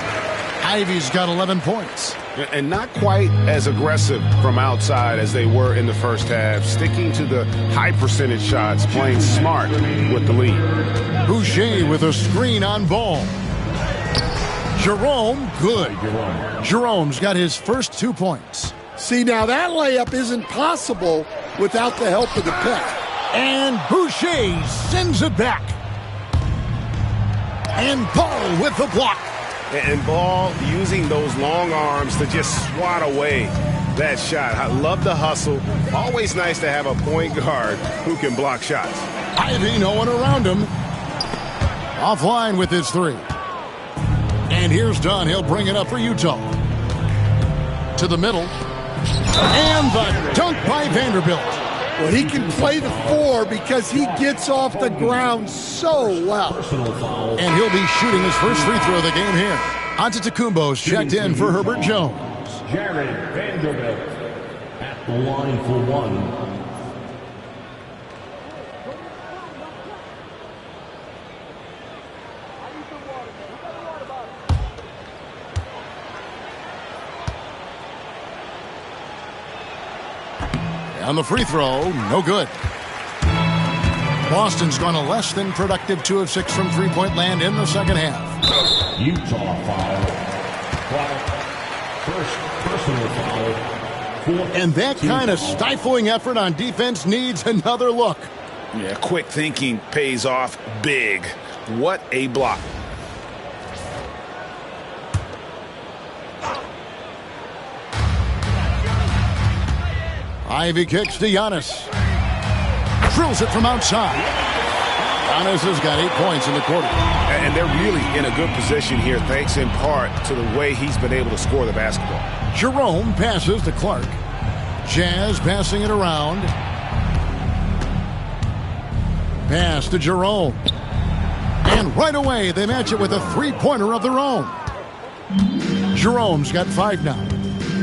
A: Ivy's got 11 points.
H: And not quite as aggressive from outside as they were in the first half. Sticking to the high percentage shots, playing smart with the lead.
A: Boucher with a screen on Ball. Jerome, good. Jerome's got his first 2 points.
T: See, now that layup isn't possible without the help of the pick.
A: And Boucher sends it back. And Ball with the block.
H: And Ball using those long arms to just swat away that shot. I love the hustle. Always nice to have a point guard who can block shots.
A: Ivy, no one around him. Offline with his 3. And here's Dunn. He'll bring it up for Utah. To the middle. And the dunk by Vanderbilt.
T: Well, he can play the 4 because he gets off the ground so well.
A: And he'll be shooting his first free throw of the game here. Antetokounmpo's checked in for Herbert Jones.
D: Jared Vanderbilt at the line for 1.
A: On the free throw, no good. Boston's gone a less than productive 2 of 6 from three-point land in the second half.
D: Utah foul. First personal foul.
A: And that kind of stifling effort on defense needs another look.
H: Yeah, quick thinking pays off big. What a block.
A: Ivy kicks to Giannis. Drills it from outside. Giannis has got 8 points in the quarter.
H: And they're really in a good position here, thanks in part to the way he's been able to score the basketball.
A: Jerome passes to Clark. Jazz passing it around. Pass to Jerome. And right away, they match it with a three-pointer of their own. Jerome's got 5 now.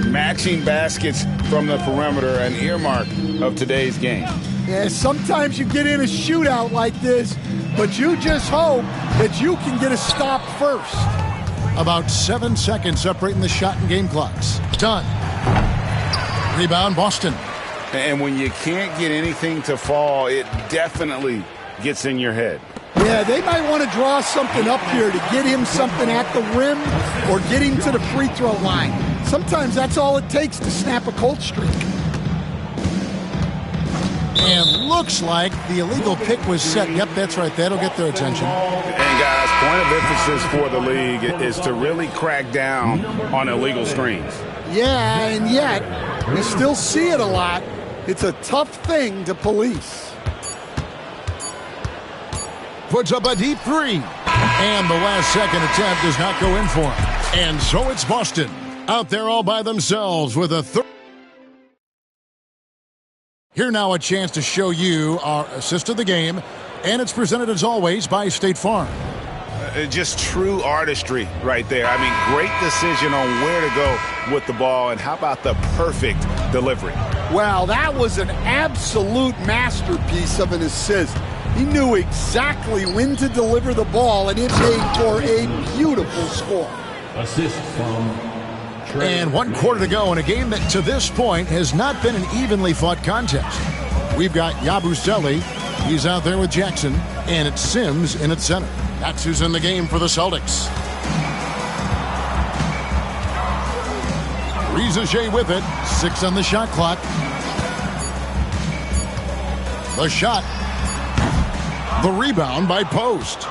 H: Matching baskets from the perimeter, an earmark of today's game.
T: Yeah, sometimes you get in a shootout like this, but you just hope that you can get a stop first.
A: About 7 seconds separating the shot and game clocks. Done. Rebound, Boston.
H: And when you can't get anything to fall, it definitely gets in your head.
T: Yeah, they might want to draw something up here to get him something at the rim or get him to the free throw line. Sometimes that's all it takes to snap a cold streak.
A: And looks like the illegal pick was set. Yep, that's right. That'll get their attention.
H: And guys, point of emphasis for the league is to really crack down on illegal screens.
T: Yeah, and yet you still see it a lot. It's a tough thing to police.
A: Puts up a deep 3. And the last second attempt does not go in for him. And so it's Boston out there all by themselves with a third. Here now a chance to show you our assist of the game. And it's presented as always by State Farm.
H: Just true artistry right there. I mean, great decision on where to go with the ball. And how about the perfect delivery?
T: Wow, that was an absolute masterpiece of an assist. He knew exactly when to deliver the ball, and it made for a beautiful score.
D: Assist from Trey.
A: And 1 quarter to go in a game that to this point has not been an evenly fought contest. We've got Yabusele. He's out there with Jackson, and it's Sims in at center. That's who's in the game for the Celtics. Rizaje with it. 6 on the shot clock. The shot. The rebound by Post.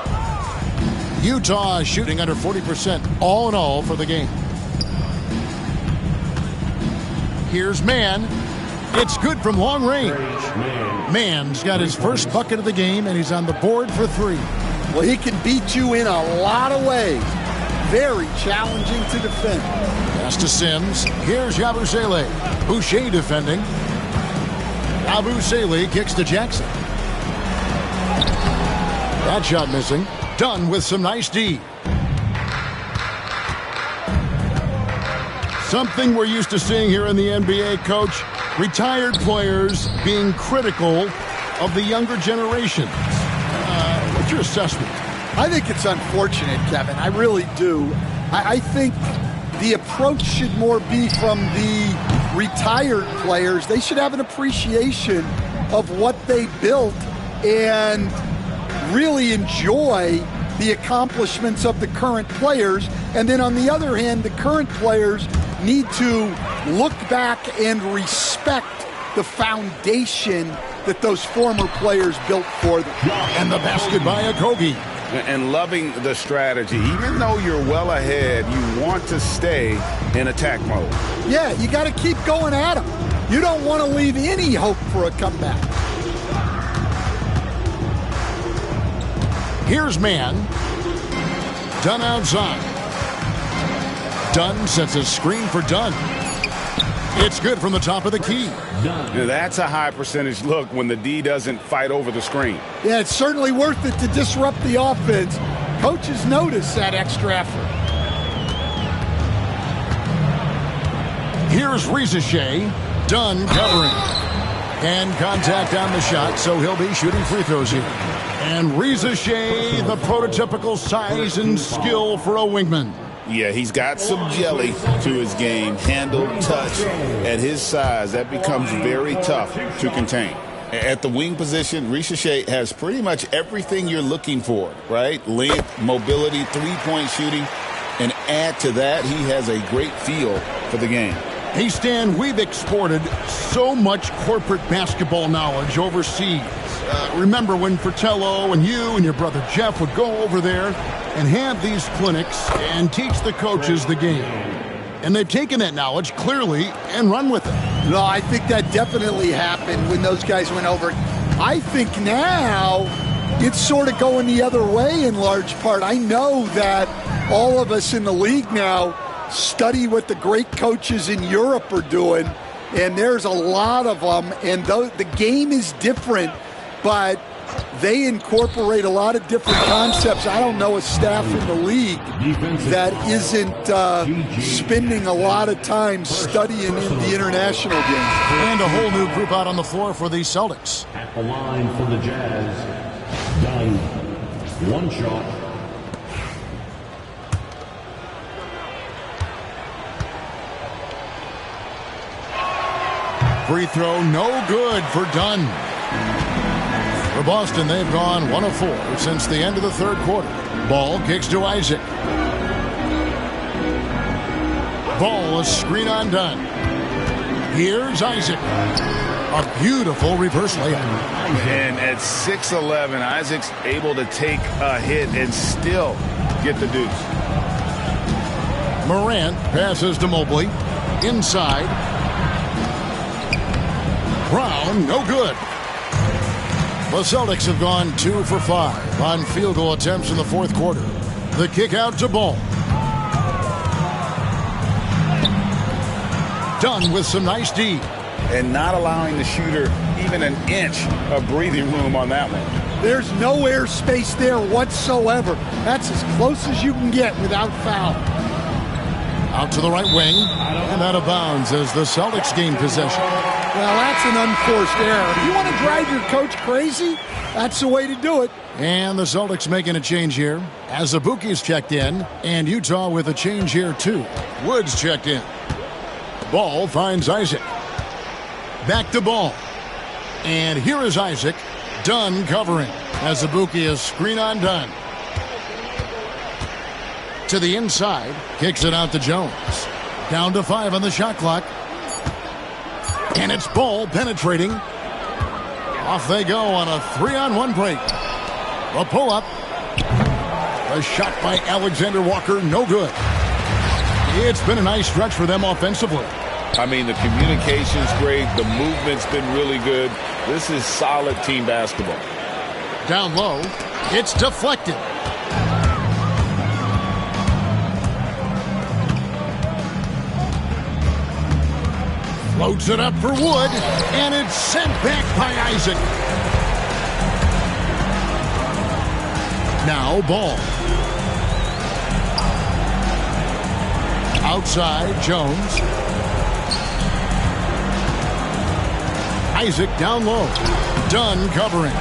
A: Utah shooting under 40% all in all for the game. Here's Mann. It's good from long range. Mann's got his first bucket of the game, and he's on the board for 3.
T: Well, he can beat you in a lot of ways. Very challenging to defend.
A: Pass to Sims. Here's Yabusele. Boucher defending. Yabusele kicks to Jackson. That shot missing. Dunn with some nice D. Something we're used to seeing here in the NBA, Coach. Retired players being critical of the younger generations. What's your assessment?
T: I think it's unfortunate, Kevin. I really do. I think the approach should more be from the retired players. They should have an appreciation of what they built and really enjoy the accomplishments of the current players. And then on the other hand, the current players need to look back and respect the foundation that those former players built for them.
A: And the basket by Okogie.
H: And loving the strategy. Even though you're well ahead, you want to stay in attack mode.
T: Yeah, you got to keep going at them. You don't want to leave any hope for a comeback.
A: Here's Mann. Dunn outside. Dunn sets a screen for Dunn. It's good from the top of the key.
H: Now that's a high percentage look when the D doesn't fight over the screen.
T: Yeah, it's certainly worth it to disrupt the offense. Coaches notice that extra effort.
A: Here's Risache. Dunn covering. And contact on the shot, so he'll be shooting free throws here. And Risache, the prototypical size and skill for a wingman.
E: Yeah, he's got some jelly to his game. Handle, touch. At his size, that becomes very tough to contain. At the wing position, Risache has pretty much everything you're looking for, right? Length, mobility, three-point shooting. And add to that, he has a great feel for the game.
A: Hey, Stan, we've exported so much corporate basketball knowledge overseas. Remember when Fratello and you and your brother Jeff would go over there and have these clinics and teach the coaches the game. And they've taken that knowledge clearly and run with it.
T: No, I think that definitely happened when those guys went over. I think now it's sort of going the other way in large part. I know that all of us in the league now study what the great coaches in Europe are doing, and there's a lot of them, and the game is different, but they incorporate a lot of different concepts. I don't know a staff in the league that isn't spending a lot of time studying in the international game.
A: And a whole new group out on the floor for the Celtics.
N: At the line for the Jazz, Dunn. One shot.
A: Free throw, no good for Dunn. For Boston, they've gone 1 of 4 since the end of the third quarter. Ball kicks to Isaac. Ball, a screen on Dunn. Here's Isaac. A beautiful reverse layup.
H: And at 6'11", Isaac's able to take a hit and still get the deuce.
A: Morant passes to Mobley. Inside. Brown, no good. The Celtics have gone 2 for 5 on field goal attempts in the fourth quarter. The kick out to Ball. Dunn with some nice D.
H: And not allowing the shooter even an inch of breathing room on that one.
T: There's no air space there whatsoever. That's as close as you can get without foul.
A: Out to the right wing and out of bounds as the Celtics gain possession.
T: Well, that's an unforced error. If you want to drive your coach crazy, that's the way to do it.
A: And the Celtics making a change here. Azubuike's checked in, and Utah with a change here too. Woods checked in. Ball finds Isaac. Back to Ball. And here is Isaac. Dunn covering. Azubuike is screen on Dunn. To the inside. Kicks it out to Jones. Down to 5 on the shot clock. And it's Ball penetrating. Off they go on a 3-on-1 break. A pull-up. A shot by Alexander Walker, no good. It's been a nice stretch for them offensively.
F: I mean, the communication's great. The movement's been really good. This is solid team basketball.
A: Down low, it's deflected. Floats it up for Wood, and it's sent back by Isaac. Now Ball. Outside, Jones. Isaac down low. Dunn covering.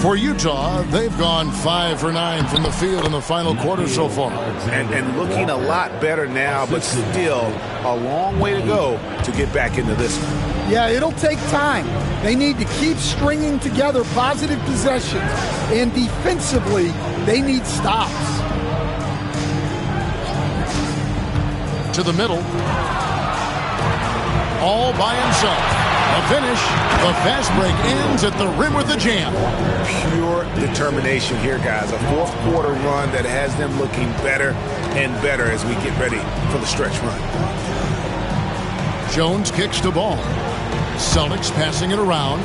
A: For Utah, they've gone 5 for 9 from the field in the final quarter so far.
H: And looking a lot better now, but still a long way to go to get back into this one.
T: Yeah, it'll take time. They need to keep stringing together positive possessions. And defensively, they need stops.
A: To the middle. All by himself. A finish. The fast break ends at the rim with a jam.
H: Pure determination here, guys. A fourth quarter run that has them looking better and better as we get ready for the stretch run.
A: Jones kicks the ball. Celtics passing it around.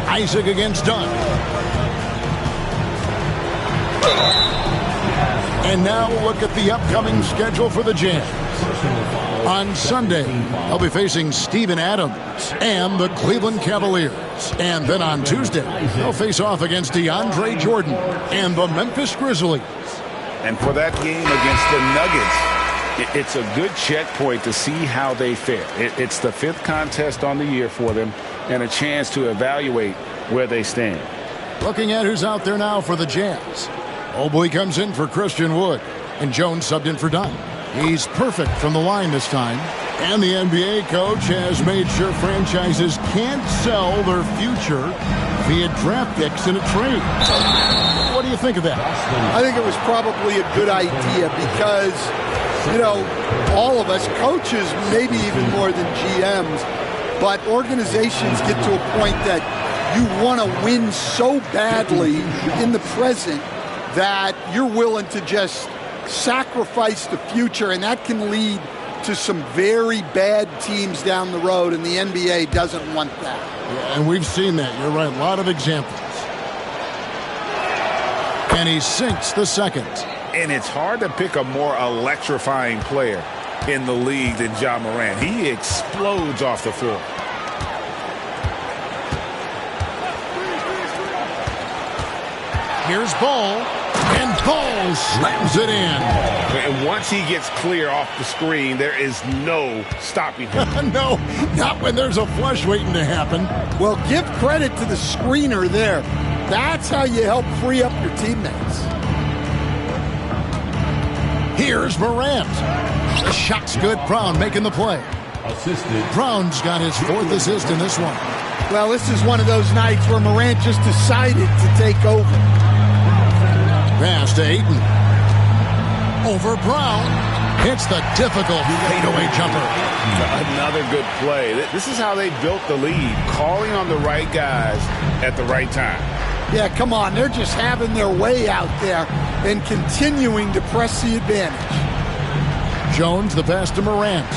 A: Isaac against Dunn. And now look at the upcoming schedule for the Jazz. On Sunday, they'll be facing Steven Adams and the Cleveland Cavaliers. And then on Tuesday, they'll face off against DeAndre Jordan and the Memphis Grizzlies.
F: And for that game against the Nuggets, it's a good checkpoint to see how they fare. It's the 5th contest on the year for them and a chance to evaluate where they stand.
A: Looking at who's out there now for the Jazz. Mobley comes in for Christian Wood, and Jones subbed in for Dunn. He's perfect from the line this time. And the NBA coach has made sure franchises can't sell their future via draft picks in a trade. What do you think of that?
T: I think it was probably a good idea because, you know, all of us, coaches, maybe even more than GMs, but organizations get to a point that you want to win so badly in the present that you're willing to just sacrifice the future, and that can lead to some very bad teams down the road, and the NBA doesn't want that.
A: Yeah, and we've seen that. You're right. A lot of examples. And he sinks the second.
F: And it's hard to pick a more electrifying player in the league than Ja Morant. He explodes off the floor.
A: Here's Ball, and Ball slams it in.
F: And once he gets clear off the screen, there is no stopping him.
A: No, not when there's a flush waiting to happen.
T: Well, give credit to the screener there. That's how you help free up your teammates.
A: Here's Morant. The shot's good. Brown making the play. Brown's got his 4th assist in this one.
T: Well, this is one of those nights where Morant just decided to take over.
A: Pass to Ayton. Over Brown. Hits the difficult fadeaway jumper.
F: Another good play. This is how they built the lead. Calling on the right guys at the right time.
T: Yeah, come on. They're just having their way out there and continuing to press the advantage.
A: Jones, the pass to Morant.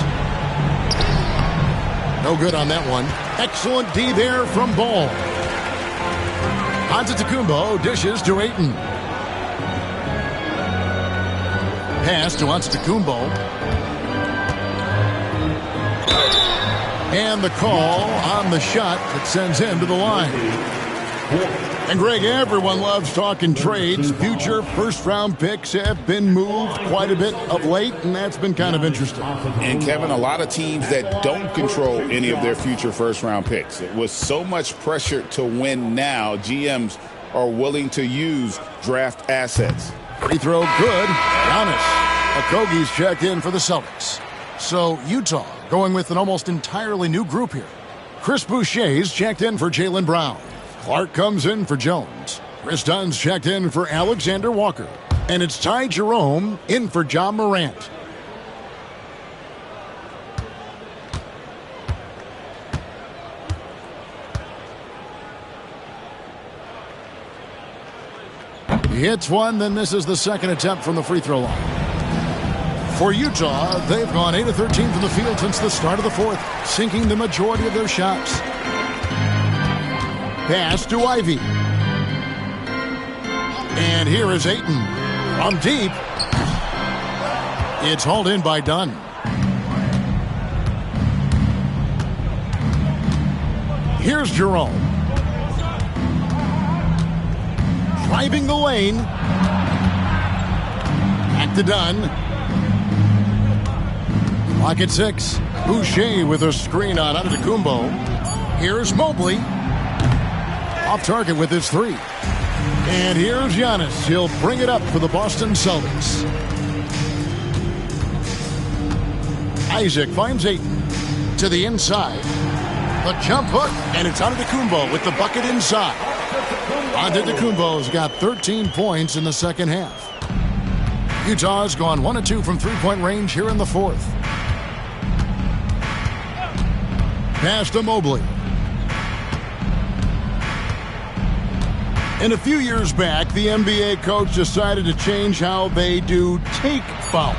A: No good on that one. Excellent D there from Ball. Antetokounmpo dishes to Ayton. Pass to Antetokounmpo. And the call on the shot that sends him to the line. And Greg, everyone loves talking trades. Future first-round picks have been moved quite a bit of late, and that's been kind of interesting.
F: And, Kevin, a lot of teams that don't control any of their future first-round picks. With so much pressure to win now, GMs are willing to use draft assets.
A: Free throw good. Giannis. Okogie's checked in for the Celtics. So Utah going with an almost entirely new group here. Chris Boucher's checked in for Jaylen Brown. Clark comes in for Jones. Chris Dunn's checked in for Alexander Walker. And it's Ty Jerome in for Ja Morant. hits one, then misses the second attempt from the free throw line. For Utah, they've gone 8 of 13 from the field since the start of the fourth, sinking the majority of their shots. Pass to Ivey. And here is Ayton. From deep. It's hauled in by Dunn. Here's Jerome. Driving the lane. Back to Dunn. Clock at 6. Boucher with a screen on Antetokounmpo. Here's Mobley. Off target with his three. And here's Giannis. He'll bring it up for the Boston Celtics. Isaac finds Ayton to the inside. The jump hook, and it's Antetokounmpo with the bucket inside. Antetokounmpo's got 13 points in the second half. Utah's gone 1 of 2 from three-point range here in the fourth. Pass to Mobley. And a few years back, the NBA coach decided to change how they do take fouls.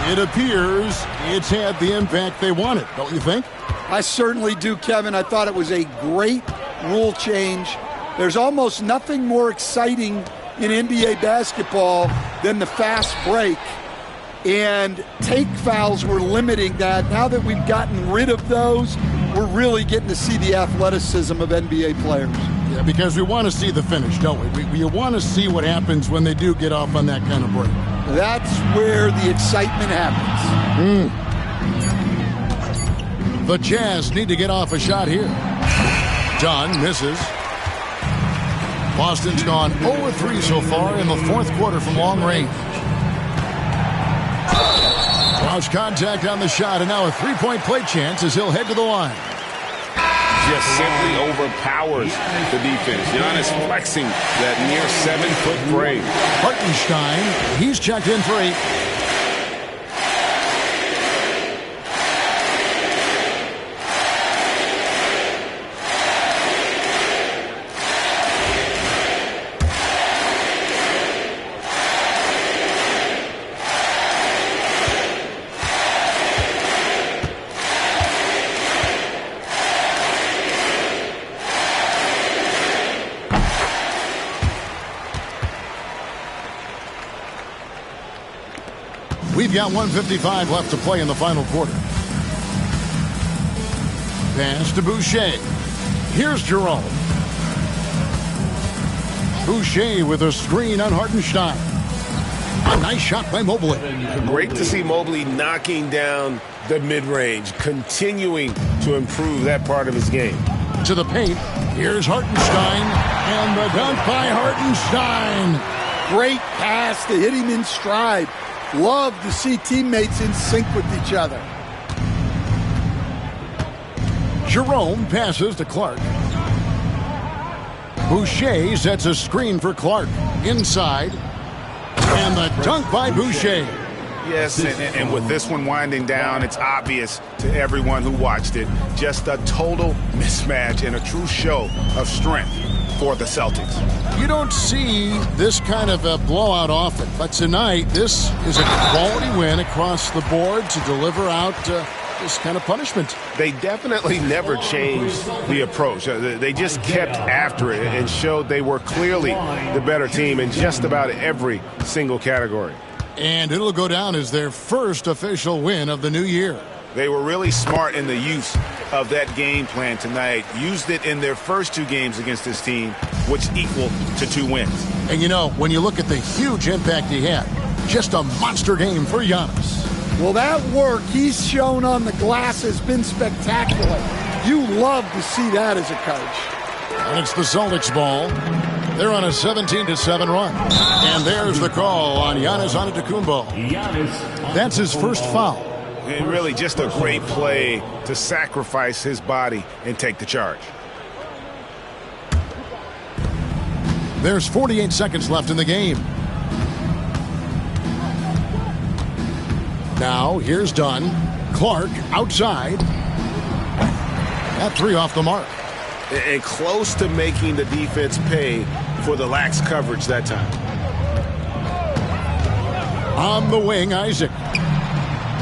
A: It appears it's had the impact they wanted, don't you think?
T: I certainly do, Kevin. I thought it was a great rule change. There's almost nothing more exciting in NBA basketball than the fast break. And take fouls were limiting that. Now that we've gotten rid of those, we're really getting to see the athleticism of NBA players.
A: Yeah, because we want to see the finish, don't we? We want to see what happens when they do get off on that kind of break.
T: That's where the excitement happens.
A: The Jazz need to get off a shot here. Dunn misses. Boston's gone 0-3 so far in the fourth quarter from long range. Lost contact on the shot, and now a three-point play chance as he'll head to the line.
F: Just simply overpowers the defense. Giannis flexing that near 7-foot break.
A: Hartenstein, he's checked in for 8. We've got 1:55 left to play in the final quarter. Pass to Boucher. Here's Jerome. Boucher with a screen on Hartenstein. A nice shot by Mobley.
M: Great to see Mobley knocking down the mid-range, continuing to improve that part of his game.
A: To the paint. Here's Hartenstein. And the dunk by Hartenstein.
T: Great pass to hit him in stride. Love to see teammates in sync with each other.
A: Jerome passes to Clark. Boucher sets a screen for Clark. Inside. And the dunk by Boucher.
H: Yes, and with this one winding down, it's obvious to everyone who watched it. Just a total mismatch and a true show of strength for the Celtics.
A: You don't see this kind of a blowout often, but tonight this is a quality win across the board to deliver out this kind of punishment.
M: They definitely never changed the approach. They just kept after it and showed they were clearly the better team in just about every single category.
A: And it'll go down as their first official win of the new year.
H: They were really smart in the use of that game plan tonight. Used it in their first 2 games against this team, which equal to 2 wins.
A: And you know, when you look at the huge impact he had, just a monster game for Giannis.
T: Well, that work he's shown on the glass has been spectacular. You love to see that as a coach.
A: And it's the Celtics ball. They're on a 17-7 run. And there's the call on Giannis Antetokounmpo. That's his first foul.
H: And really just a great play to sacrifice his body and take the charge.
A: There's 48 seconds left in the game. Now, here's Dunn. Clark outside. That 3 off the mark.
M: and close to making the defense pay for the lax coverage that time.
A: On the wing, Isaac.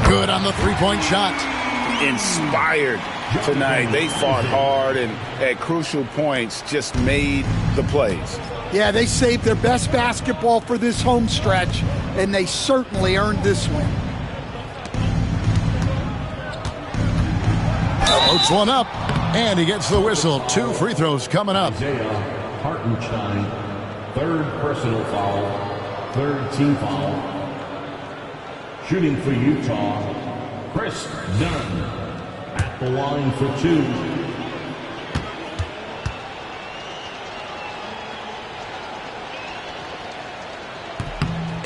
A: Good on the three-point shot.
F: Inspired tonight. They fought hard and at crucial points just made the plays.
T: Yeah, they saved their best basketball for this home stretch, and they certainly earned this win.
A: Floats one up, and he gets the whistle. 2 free throws coming up.
D: Isaiah Hartenstein, third personal foul, third team foul. Shooting for Utah, Chris Dunn at the line for 2.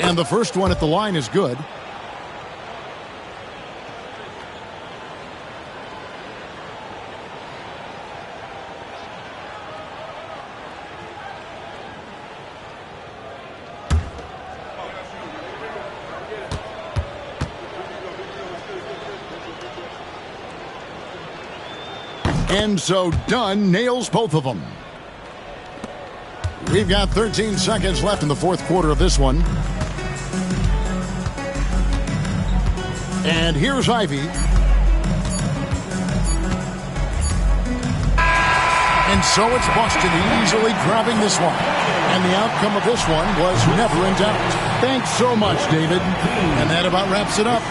A: And the first one at the line is good. And so Dunn nails both of them. We've got 13 seconds left in the fourth quarter of this one. And here's Ivy. And so it's Boston easily grabbing this one. And the outcome of this one was never in doubt. Thanks so much, David. And that about wraps it up.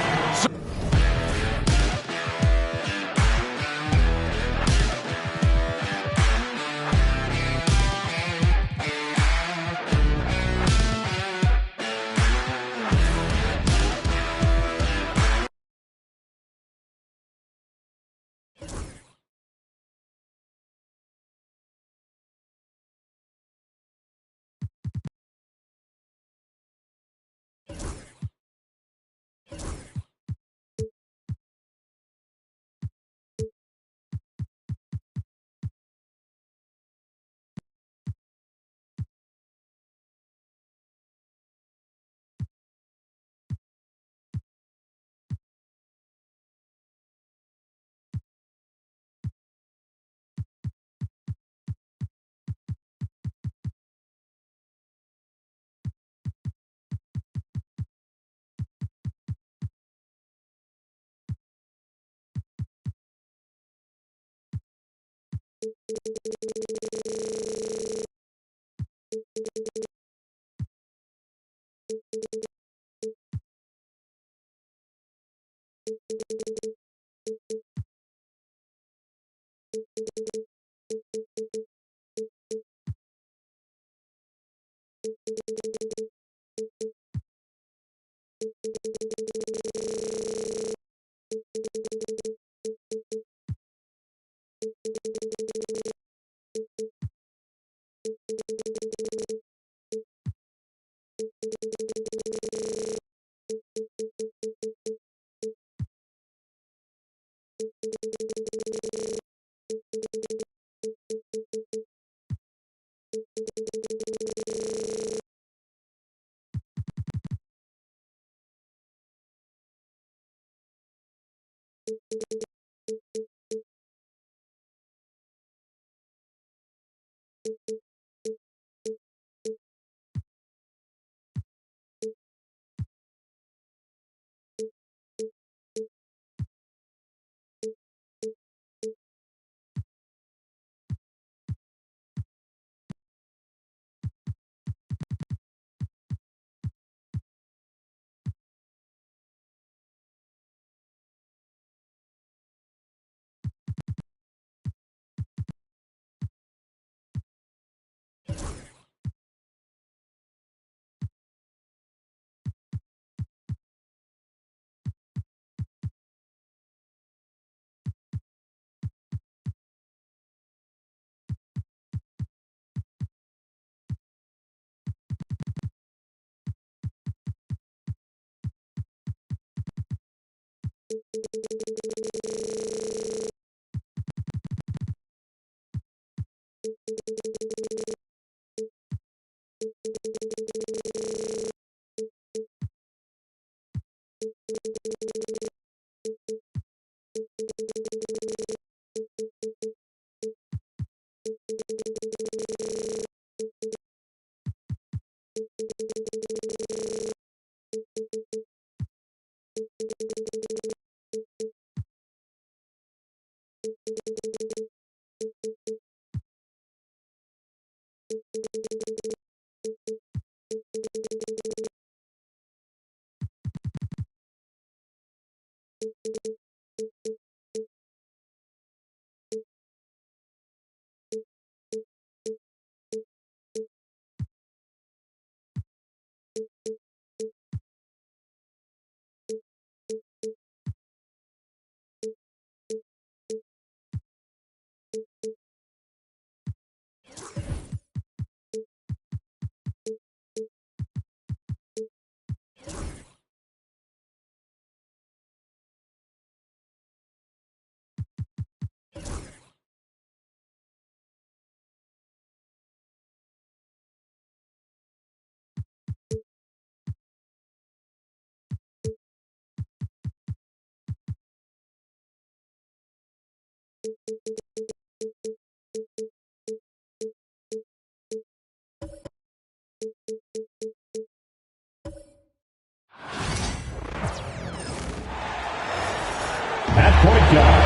N: At point guard,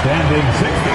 N: standing 60.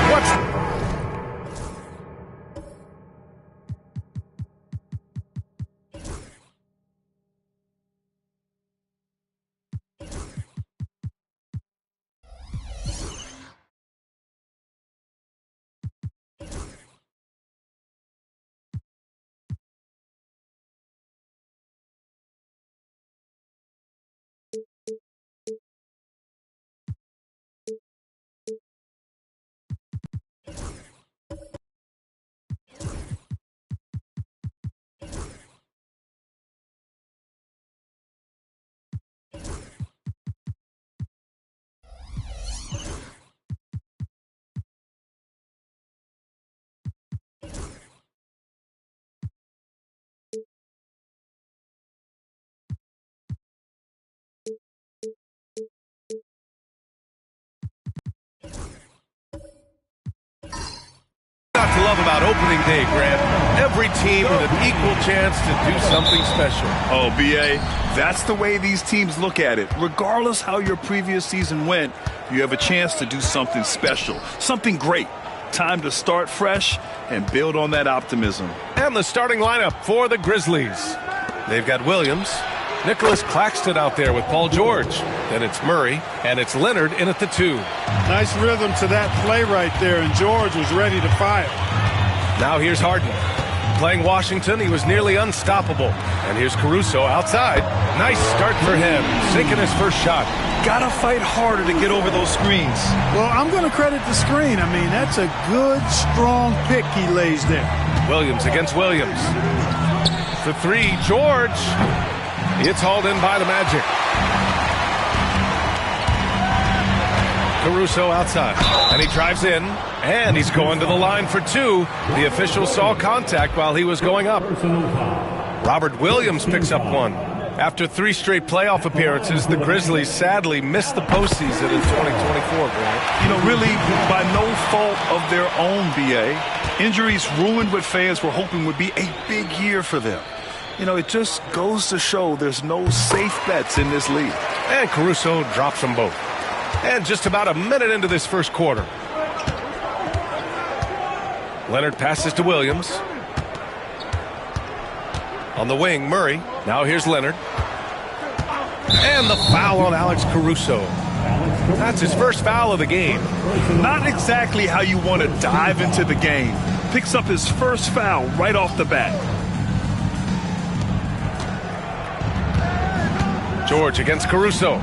R: To love about opening day, Grant. Every team with an equal chance to do something special.
O: Oh, B.A., that's the way these teams look at it. Regardless how your previous season went, you have a chance to do something special, something great. Time to start fresh and build on that optimism.
R: And the starting lineup for the Grizzlies. They've got Williams, Nicholas Claxton out there with Paul George. Then it's Murray, and it's Leonard in at the 2.
U: Nice rhythm to that play right there, and George was ready to fire.
R: Now here's Harden. Playing Washington, he was nearly unstoppable. And here's Caruso outside. Nice start for him, sinking his first shot.
O: Gotta fight harder to get over those screens.
U: Well, I'm going to credit the screen. I mean, that's a good, strong pick he lays there.
R: Williams against Williams. For 3, George. It's hauled in by the Magic. Caruso outside, and he drives in, and he's going to the line for 2. The official saw contact while he was going up. Robert Williams picks up 1. After 3 straight playoff appearances, the Grizzlies sadly missed the postseason in 2024, Grant.
O: You know, really, by no fault of their own, B.A., injuries ruined what fans were hoping would be a big year for them. You know, it just goes to show there's no safe bets in this league.
R: And Caruso drops them both. And just about a minute into this first quarter. Leonard passes to Williams. On the wing, Murray. Now here's Leonard. And the foul on Alex Caruso. That's his first foul of the game.
O: Not exactly how you want to dive into the game. Picks up his first foul right off the bat.
R: George against Caruso.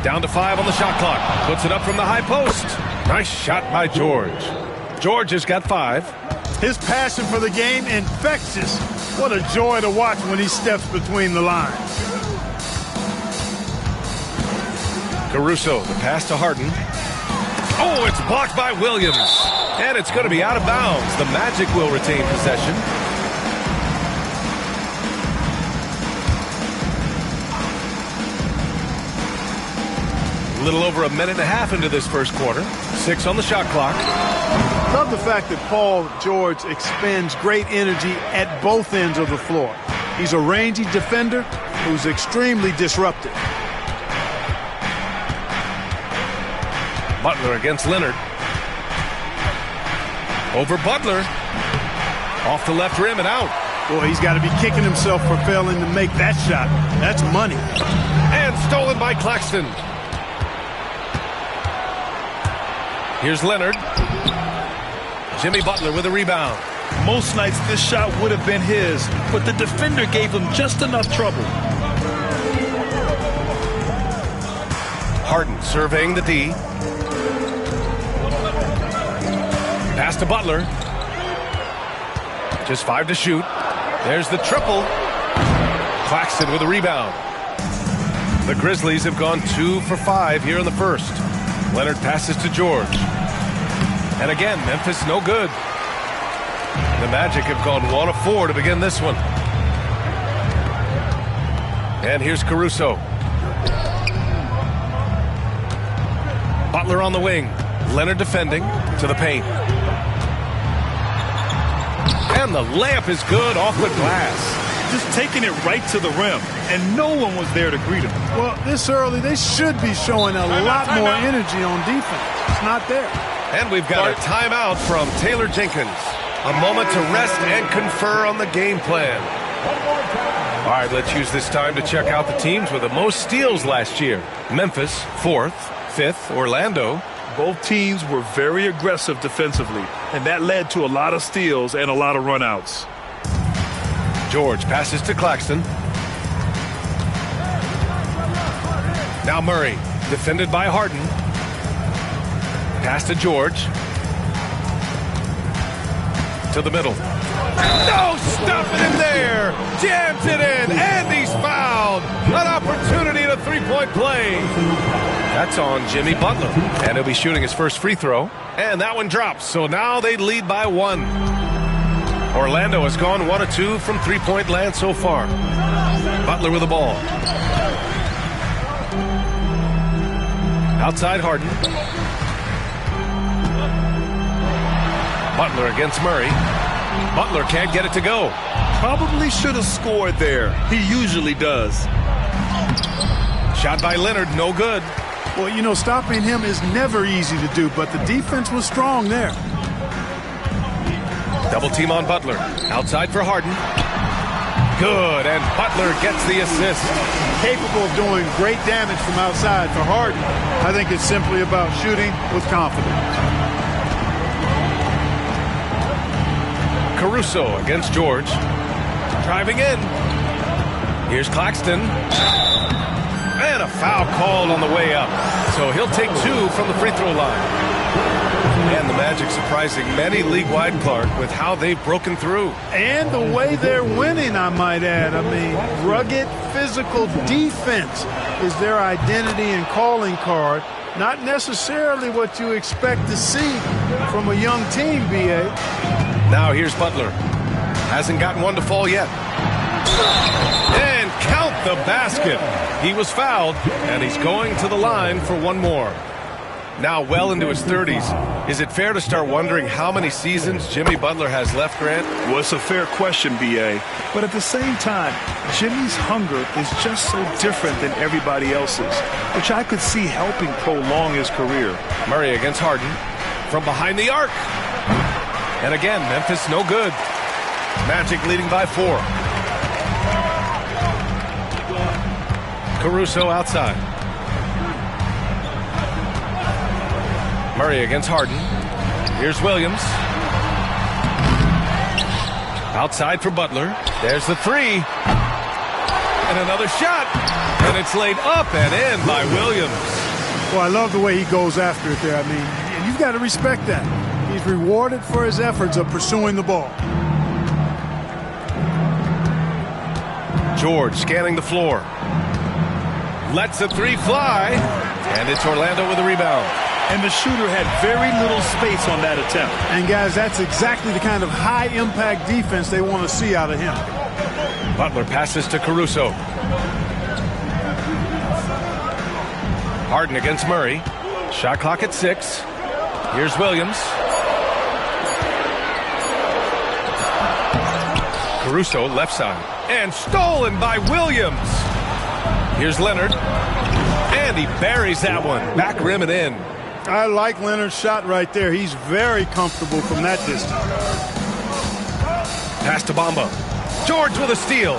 R: Down to 5 on the shot clock. Puts it up from the high post. Nice shot by George. George has got 5.
U: His passion for the game infectious. What a joy to watch when he steps between the lines.
R: Caruso, the pass to Harden. Oh, it's blocked by Williams. And it's going to be out of bounds. The Magic will retain possession. A little over a minute and a half into this first quarter. 6 on the shot clock.
U: Love the fact that Paul George expends great energy at both ends of the floor. He's a rangy defender who's extremely disruptive.
R: Butler against Leonard. Over Butler. Off the left rim and out.
U: Boy, he's got to be kicking himself for failing to make that shot. That's money.
R: And stolen by Claxton. Here's Leonard. Jimmy Butler with a rebound.
O: Most nights this shot would have been his, but the defender gave him just enough trouble.
R: Harden surveying the D. Pass to Butler. Just 5 to shoot. There's the triple. Claxton with a rebound. The Grizzlies have gone 2 for 5 here in the first. Leonard passes to George. And again, Memphis no good. The Magic have gone 1 of 4 to begin this one. And here's Caruso. Butler on the wing. Leonard defending to the paint. And the layup is good off the glass.
O: Just taking it right to the rim, and no one was there to greet him.
U: Well, this early, they should be showing a lot more energy on defense. It's not there.
R: And we've got a timeout from Taylor Jenkins. A moment to rest and confer on the game plan. All right, let's use this time to check out the teams with the most steals last year. Memphis, 4th, 5th, Orlando.
O: Both teams were very aggressive defensively, and that led to a lot of steals and a lot of runouts.
R: George passes to Claxton. Now Murray, defended by Harden. Pass to George. To the middle. No, stop it in there. Jams it in, and he's fouled. An opportunity to three-point play. That's on Jimmy Butler. And he'll be shooting his first free throw. And that one drops, so now they lead by 1. Orlando has gone 1 of 2 from three-point land so far. Butler with the ball. Outside Harden. Butler against Murray. Butler can't get it to go.
O: Probably should have scored there. He usually does.
R: Shot by Leonard, no good.
U: Well, you know, stopping him is never easy to do, but the defense was strong there.
R: Double team on Butler. Outside for Harden. Good, and Butler gets the assist.
U: Capable of doing great damage from outside for Harden. I think it's simply about shooting with confidence.
R: Caruso against George. Driving in. Here's Claxton. And a foul called on the way up. So he'll take 2 from the free throw line. And the Magic surprising many league-wide, Clark, with how they've broken through.
U: And the way they're winning, I might add. I mean, rugged, physical defense is their identity and calling card. Not necessarily what you expect to see from a young team, B.A.
R: Now here's Butler. Hasn't gotten one to fall yet. And count the basket. He was fouled, and he's going to the line for one more. Now well into his 30s. Is it fair to start wondering how many seasons Jimmy Butler has left, Grant?
O: Well, it's a fair question, B.A. But at the same time, Jimmy's hunger is just so different than everybody else's, which I could see helping prolong his career.
R: Murray against Harden from behind the arc. And again, Memphis no good. Magic leading by 4. Caruso outside. Murray against Harden. Here's Williams. Outside for Butler. There's the 3. And another shot. And it's laid up and in by Williams.
U: Well, I love the way he goes after it there. I mean, you've got to respect that. He's rewarded for his efforts of pursuing the ball.
R: George scanning the floor. Lets the 3 fly. And it's Orlando with a rebound.
O: And the shooter had very little space on that attempt.
U: And, guys, that's exactly the kind of high-impact defense they want to see out of him.
R: Butler passes to Caruso. Harden against Murray. Shot clock at 6. Here's Williams. Caruso left side. And stolen by Williams. Here's Leonard. And he buries that one. Back rim and in.
U: I like Leonard's shot right there. He's very comfortable from that distance.
R: Pass to Bamba. George with a steal.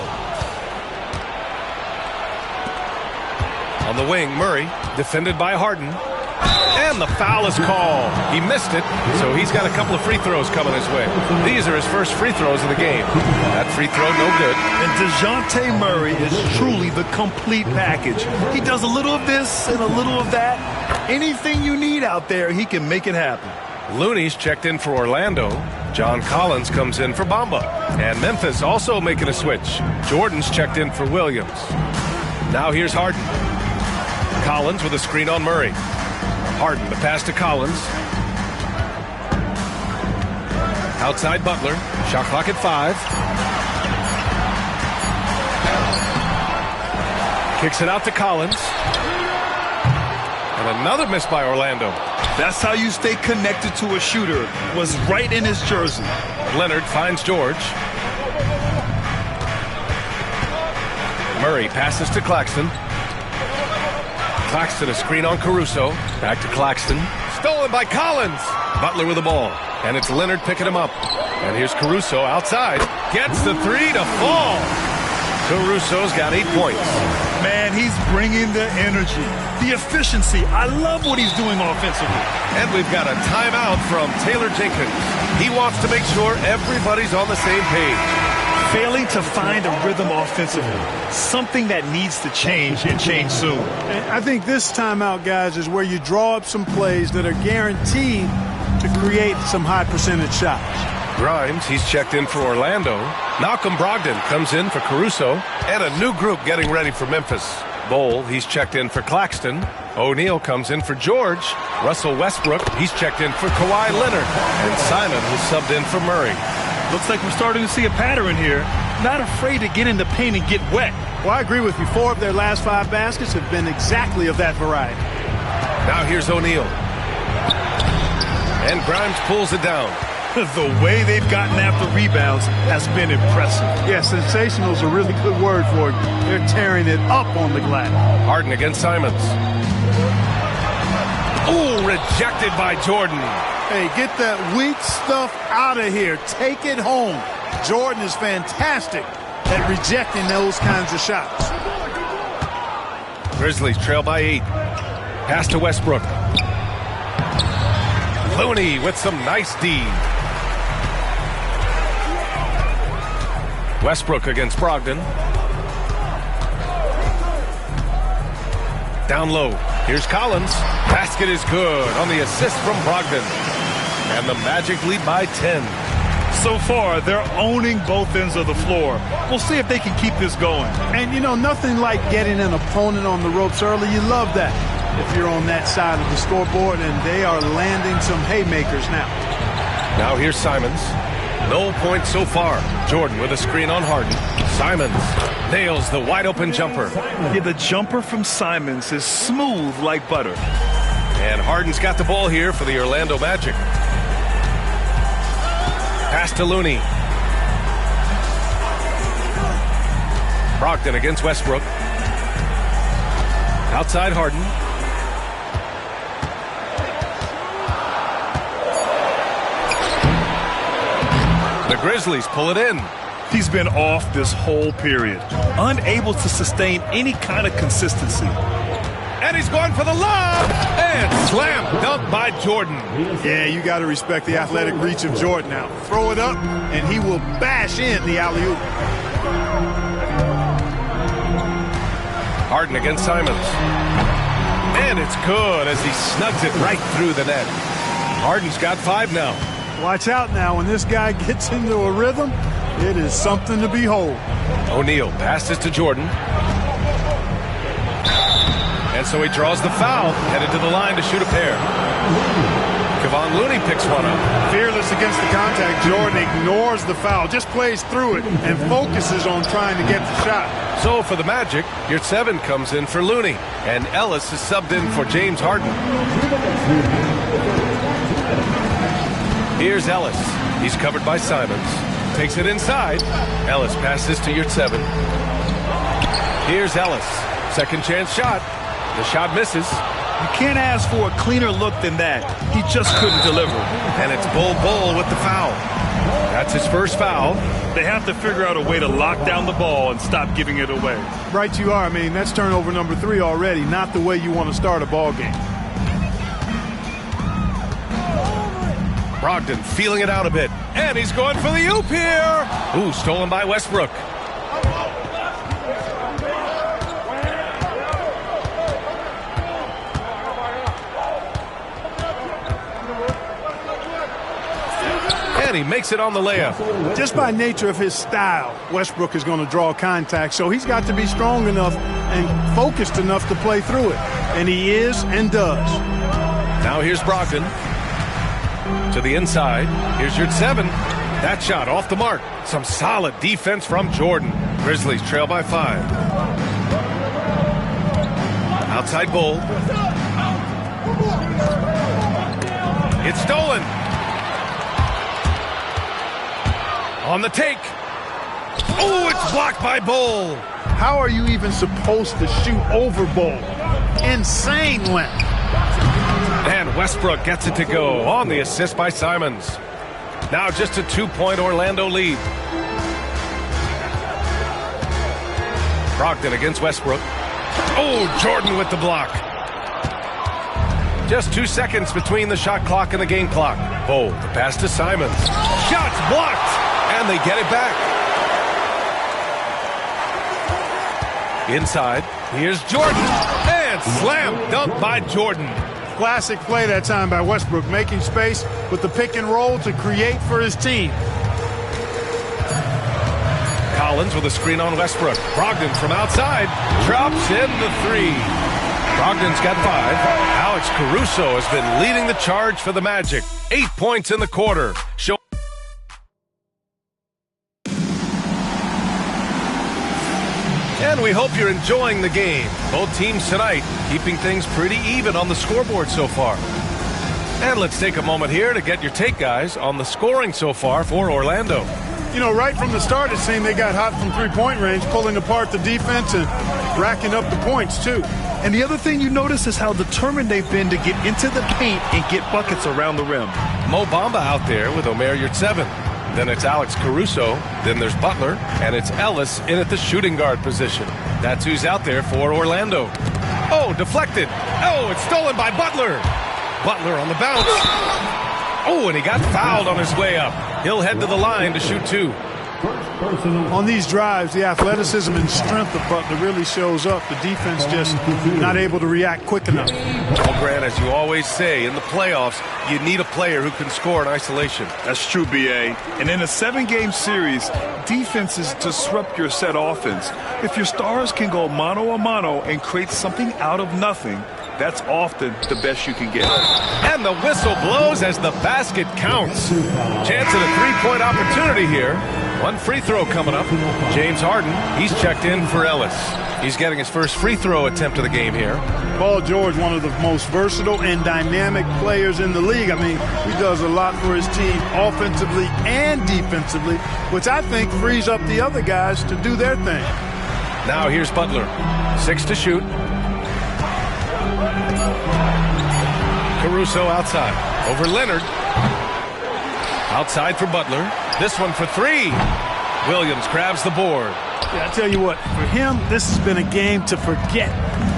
R: On the wing, Murray, defended by Harden. And the foul is called. He missed it, so he's got a couple of free throws coming his way. These are his first free throws of the game. That free throw, no good.
O: And DeJounte Murray is truly the complete package. He does a little of this and a little of that. Anything you need out there, he can make it happen.
R: Looney's checked in for Orlando. John Collins comes in for Bamba. And Memphis also making a switch. Jordan's checked in for Williams. Now here's Harden. Collins with a screen on Murray. Harden, the pass to Collins. Outside Butler. Shot clock at 5. Kicks it out to Collins. And another miss by Orlando.
O: That's how you stay connected to a shooter. Was right in his jersey.
R: Leonard finds George. Murray passes to Claxton. Claxton, a screen on Caruso. Back to Claxton. Stolen by Collins. Butler with the ball. And it's Leonard picking him up. And here's Caruso outside. Gets the 3 to fall. Caruso's got 8 points.
O: Man, he's bringing the energy, the efficiency. I love what he's doing offensively.
R: And we've got a timeout from Taylor Jenkins. He wants to make sure everybody's on the same page.
O: Failing to find a rhythm offensively, something that needs to change and change soon.
U: I think this timeout, guys, is where you draw up some plays that are guaranteed to create some high percentage shots.
R: Grimes, he's checked in for Orlando. Malcolm Brogdon comes in for Caruso. And a new group getting ready for Memphis. Bol, he's checked in for Claxton. O'Neal comes in for George. Russell Westbrook, he's checked in for Kawhi Leonard. And Simon, who's subbed in for Murray.
O: Looks like we're starting to see a pattern here. Not afraid to get in the paint and get wet.
U: Well, I agree with you. 4 of their last 5 baskets have been exactly of that variety.
R: Now here's O'Neal. And Grimes pulls it down.
O: The way they've gotten after rebounds has been impressive.
U: Yeah, sensational is a really good word for it. They're tearing it up on the glass.
R: Harden against Simons. Ooh, rejected by Jordan.
U: Hey, get that weak stuff out of here. Take it home. Jordan is fantastic at rejecting those kinds of shots.
R: Grizzlies trail by 8. Pass to Westbrook. Looney with some nice D. Westbrook against Brogdon. Down low. Here's Collins. Basket is good on the assist from Brogdon. And the Magic lead by 10.
O: So far, they're owning both ends of the floor. We'll see if they can keep this going.
U: And, you know, nothing like getting an opponent on the ropes early. You love that if you're on that side of the scoreboard, and they are landing some haymakers now.
R: Now here's Simons. No points so far. Jordan with a screen on Harden. Simons nails the wide-open jumper.
O: Yeah, the jumper from Simons is smooth like butter.
R: And Harden's got the ball here for the Orlando Magic. Pass to Looney. Brogdon against Westbrook. Outside Harden. The Grizzlies pull it in.
O: He's been off this whole period, unable to sustain any kind of consistency.
R: And he's going for the lob. And slam dunk by Jordan.
U: Yeah, you got to respect the athletic reach of Jordan now. Throw it up, and he will bash in the alley-oop.
R: Harden against Simons. And it's good as he snugs it right through the net. Harden's got 5 now.
U: Watch out now. When this guy gets into a rhythm, it is something to behold.
R: O'Neal passes to Jordan. And so he draws the foul, headed to the line to shoot a pair. Kevon Looney picks one up.
U: Fearless against the contact. Jordan ignores the foul, just plays through it, and focuses on trying to get the shot.
R: So for the Magic, your 7 comes in for Looney. And Ellis is subbed in for James Harden. Here's Ellis. He's covered by Simons. Takes it inside. Ellis passes to your 7. Here's Ellis. Second chance shot. The shot misses.
O: You can't ask for a cleaner look than that. He just couldn't deliver.
R: And it's Bol with the foul. That's his first foul.
O: They have to figure out a way to lock down the ball and stop giving it away.
U: Right you are. I mean, that's turnover number 3 already, not the way you want to start a ball game.
R: Brogdon feeling it out a bit. And he's going for the oop here. Ooh, stolen by Westbrook. And he makes it on the layup.
U: Just by nature of his style, Westbrook is going to draw contact, so he's got to be strong enough and focused enough to play through it. And he is and does.
R: Now here's Brogdon. To the inside. Here's your 7. That shot off the mark. Some solid defense from Jordan. Grizzlies trail by 5. Outside Bol. It's stolen. On the take. Oh, it's blocked by Bol.
U: How are you even supposed to shoot over Bol? Insane length.
R: And Westbrook gets it to go on the assist by Simons. Now just a 2-point Orlando lead. Brogdon against Westbrook. Oh, Jordan with the block. Just 2 seconds between the shot clock and the game clock. Bol, the pass to Simons. Shots blocked, and they get it back. Inside, here's Jordan, and slam dunk by Jordan.
U: Classic play that time by Westbrook, making space with the pick and roll to create for his team.
R: Collins with a screen on Westbrook. Brogdon from outside drops in the 3. Brogdon's got 5. Alex Caruso has been leading the charge for the Magic. 8 points in the quarter. And we hope you're enjoying the game. Both teams tonight keeping things pretty even on the scoreboard so far. And let's take a moment here to get your take, guys, on the scoring so far for Orlando.
U: You know, right from the start, it seemed they got hot from three-point range, pulling apart the defense and racking up the points, too.
O: And the other thing you notice is how determined they've been to get into the paint and get buckets around the rim.
R: Mo Bamba out there with Omer Yurtseven. Then it's Alex Caruso. Then there's Butler. And it's Ellis in at the shooting guard position. That's who's out there for Orlando. Oh, deflected. Oh, it's stolen by Butler. Butler on the bounce. Oh, and he got fouled on his way up. He'll head to the line to shoot 2.
U: On these drives, the athleticism and strength of Butler really shows up. The defense just not able to react quick enough.
R: Well, Grant, as you always say, in the playoffs, you need a player who can score in isolation.
O: That's true, B.A. And in a 7-game series, defenses disrupt your set offense. If your stars can go mano-a-mano and create something out of nothing, that's often the best you can get.
R: And the whistle blows as the basket counts. Chance at a 3-point opportunity here. 1 free throw coming up. James Harden, he's checked in for Ellis. He's getting his first free throw attempt of the game here.
U: Paul George, one of the most versatile and dynamic players in the league. I mean, he does a lot for his team offensively and defensively, which I think frees up the other guys to do their thing.
R: Now here's Butler. 6 to shoot. Caruso outside. Over Leonard. Outside for Butler. This one for 3. Williams grabs the board.
U: Yeah, I tell you what, for him, this has been a game to forget.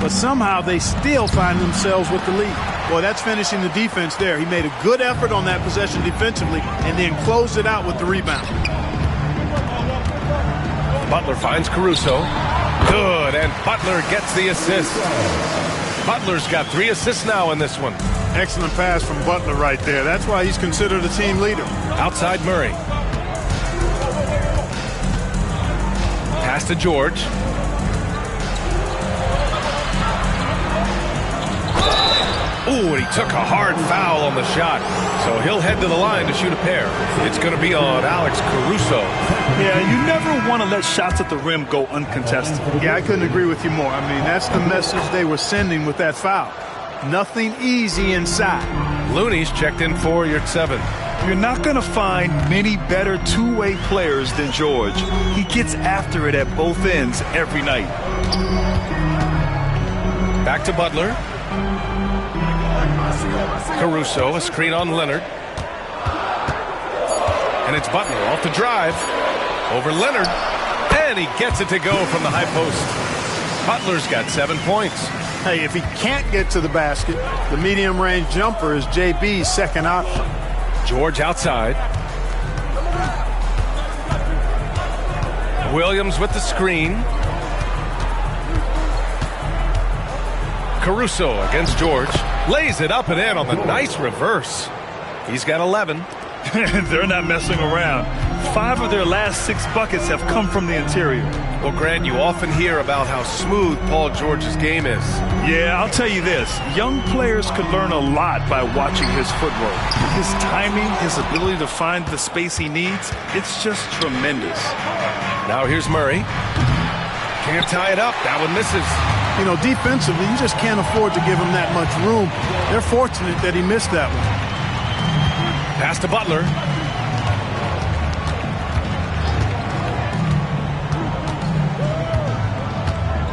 U: But somehow they still find themselves with the lead. Boy, that's finishing the defense there. He made a good effort on that possession defensively and then closed it out with the rebound.
R: Butler finds Caruso. Good, and Butler gets the assist. Butler's got 3 assists now in this one.
U: Excellent pass from Butler right there. That's why he's considered a team leader.
R: Outside Murray. Pass to George. Ooh, and he took a hard foul on the shot. So he'll head to the line to shoot a pair. It's going to be on Alex Caruso.
O: Yeah, you never want to let shots at the rim go uncontested.
U: Yeah, I couldn't agree with you more. I mean, that's the message they were sending with that foul. Nothing easy inside.
R: Looney's checked in for Yurtseven.
O: You're not going to find many better two-way players than George. He gets after it at both ends every night.
R: Back to Butler. Caruso, a screen on Leonard. And it's Butler off the drive. Over Leonard. And he gets it to go from the high post. Butler's got 7 points.
U: Hey, if he can't get to the basket, the medium-range jumper is JB's second option.
R: George outside. Williams with the screen. Caruso against George. Lays it up and in on the nice reverse. He's got 11.
O: They're not messing around. 5 of their last 6 buckets have come from the interior.
R: Well, Grant, you often hear about how smooth Paul George's game is.
O: Yeah, I'll tell you this. Young players could learn a lot by watching his footwork. His timing, his ability to find the space he needs, it's just tremendous.
R: Now here's Murray. Can't tie it up. That one misses.
U: You know, defensively, you just can't afford to give him that much room. They're fortunate that he missed that one.
R: Pass to Butler.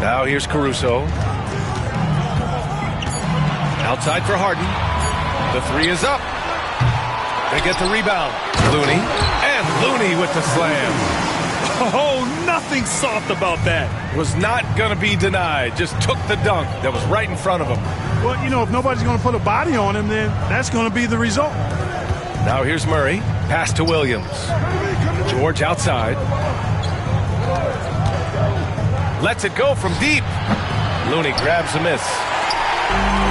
R: Now here's Caruso. Outside for Harden. The 3 is up. They get the rebound. Looney. And Looney with the slam.
O: Oh, nothing soft about that.
R: Was not going to be denied. Just took the dunk that was right in front of him.
U: Well, you know, if nobody's going to put a body on him, then that's going to be the result.
R: Now here's Murray. Pass to Williams. George outside. Lets it go from deep. Looney grabs a miss.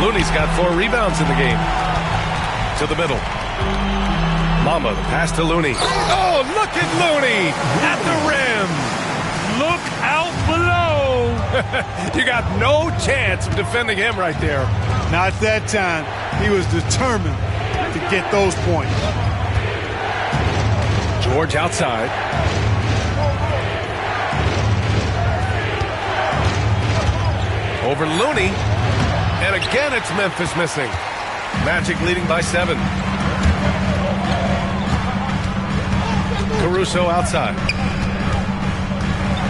R: Looney's got 4 rebounds in the game. To the middle. Mamba, the pass to Looney. Oh, look at Looney at the rim.
O: Look out below.
R: You got no chance of defending him right there.
U: Not that time. He was determined to get those points.
R: George outside. Over Looney. And again, it's Memphis missing. Magic leading by 7. Caruso outside.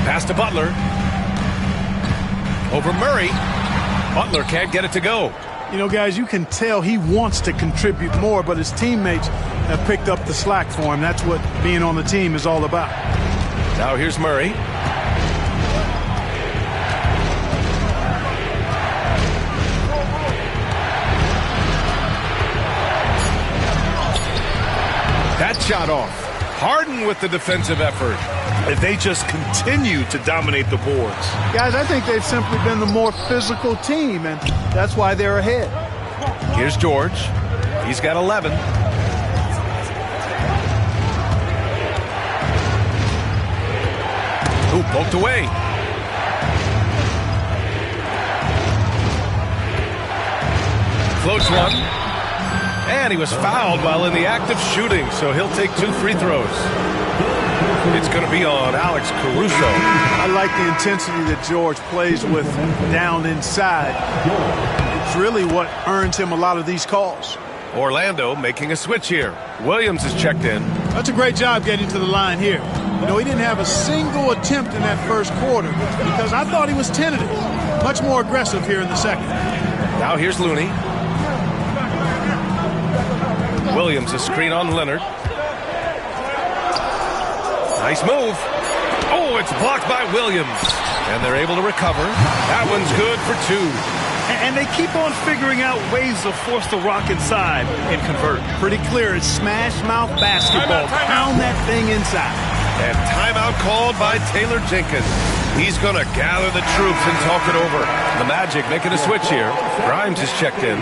R: Pass to Butler. Over Murray. Butler can't get it to go.
U: You know, guys, you can tell he wants to contribute more, but his teammates have picked up the slack for him. That's what being on the team is all about.
R: Now here's Murray. That shot off. Harden with the defensive effort.
O: If they just continue to dominate the boards.
U: Guys, I think they've simply been the more physical team, and that's why they're ahead.
R: Here's George. He's got 11. Ooh, poked away. Floats one. And he was fouled while in the act of shooting, so he'll take 2 free throws. It's going to be on Alex Caruso.
U: I like the intensity that George plays with down inside. It's really what earns him a lot of these calls.
R: Orlando making a switch here. Williams is checked in.
U: That's a great job getting to the line here. You know, he didn't have a single attempt in that first quarter because I thought he was tentative. Much more aggressive here in the second.
R: Now here's Looney. Williams, a screen on Leonard. Nice move. Oh, it's blocked by Williams. And they're able to recover. That one's good for 2.
O: And they keep on figuring out ways to force the rock inside and convert.
U: Pretty clear. It's smash mouth basketball. Pound that thing inside.
R: And timeout called by Taylor Jenkins. He's going to gather the troops and talk it over. The Magic making a switch here. Grimes is checked in.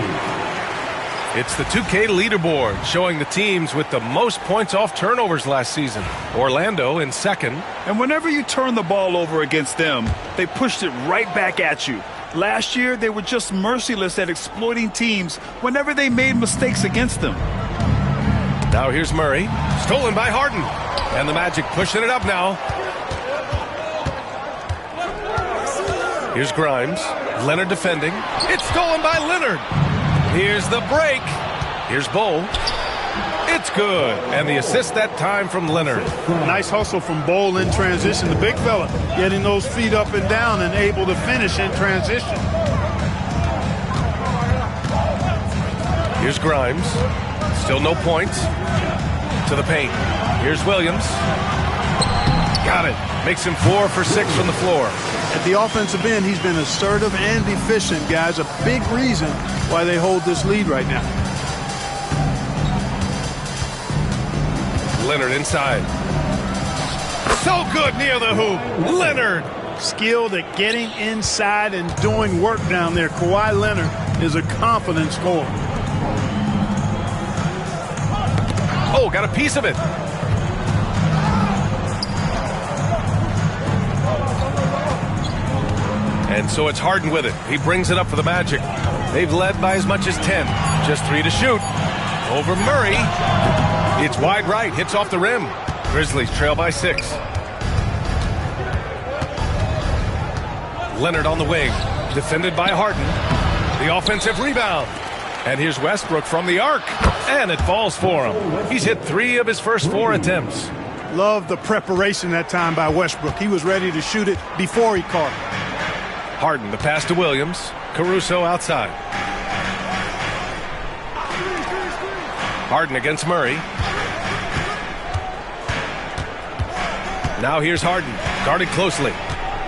R: It's the 2K leaderboard showing the teams with the most points off turnovers last season. Orlando in second.
O: And whenever you turn the ball over against them, they pushed it right back at you. Last year, they were just merciless at exploiting teams whenever they made mistakes against them.
R: Now here's Murray. Stolen by Harden. And the Magic pushing it up now. Here's Grimes. Leonard defending. It's stolen by Leonard. Here's the break. Here's Bol. It's good. And the assist that time from Leonard.
U: Nice hustle from Bol in transition. The big fella getting those feet up and down and able to finish in transition.
R: Here's Grimes. Still no points. To the paint. Here's Williams. Got it. Makes him 4 for 6 from the floor.
U: At the offensive end, he's been assertive and efficient, guys. A big reason why they hold this lead right now.
R: Leonard inside. So good near the hoop. Leonard.
U: Skilled at getting inside and doing work down there. Kawhi Leonard is a confident scorer.
R: Oh, got a piece of it. And so it's Harden with it. He brings it up for the Magic. They've led by as much as 10. Just 3 to shoot. Over Murray. It's wide right. Hits off the rim. Grizzlies trail by 6. Leonard on the wing. Defended by Harden. The offensive rebound. And here's Westbrook from the arc. And it falls for him. He's hit 3 of his first 4 attempts.
U: Love the preparation that time by Westbrook. He was ready to shoot it before he caught it.
R: Harden, the pass to Williams. Caruso outside. Harden against Murray. Now here's Harden, guarded closely.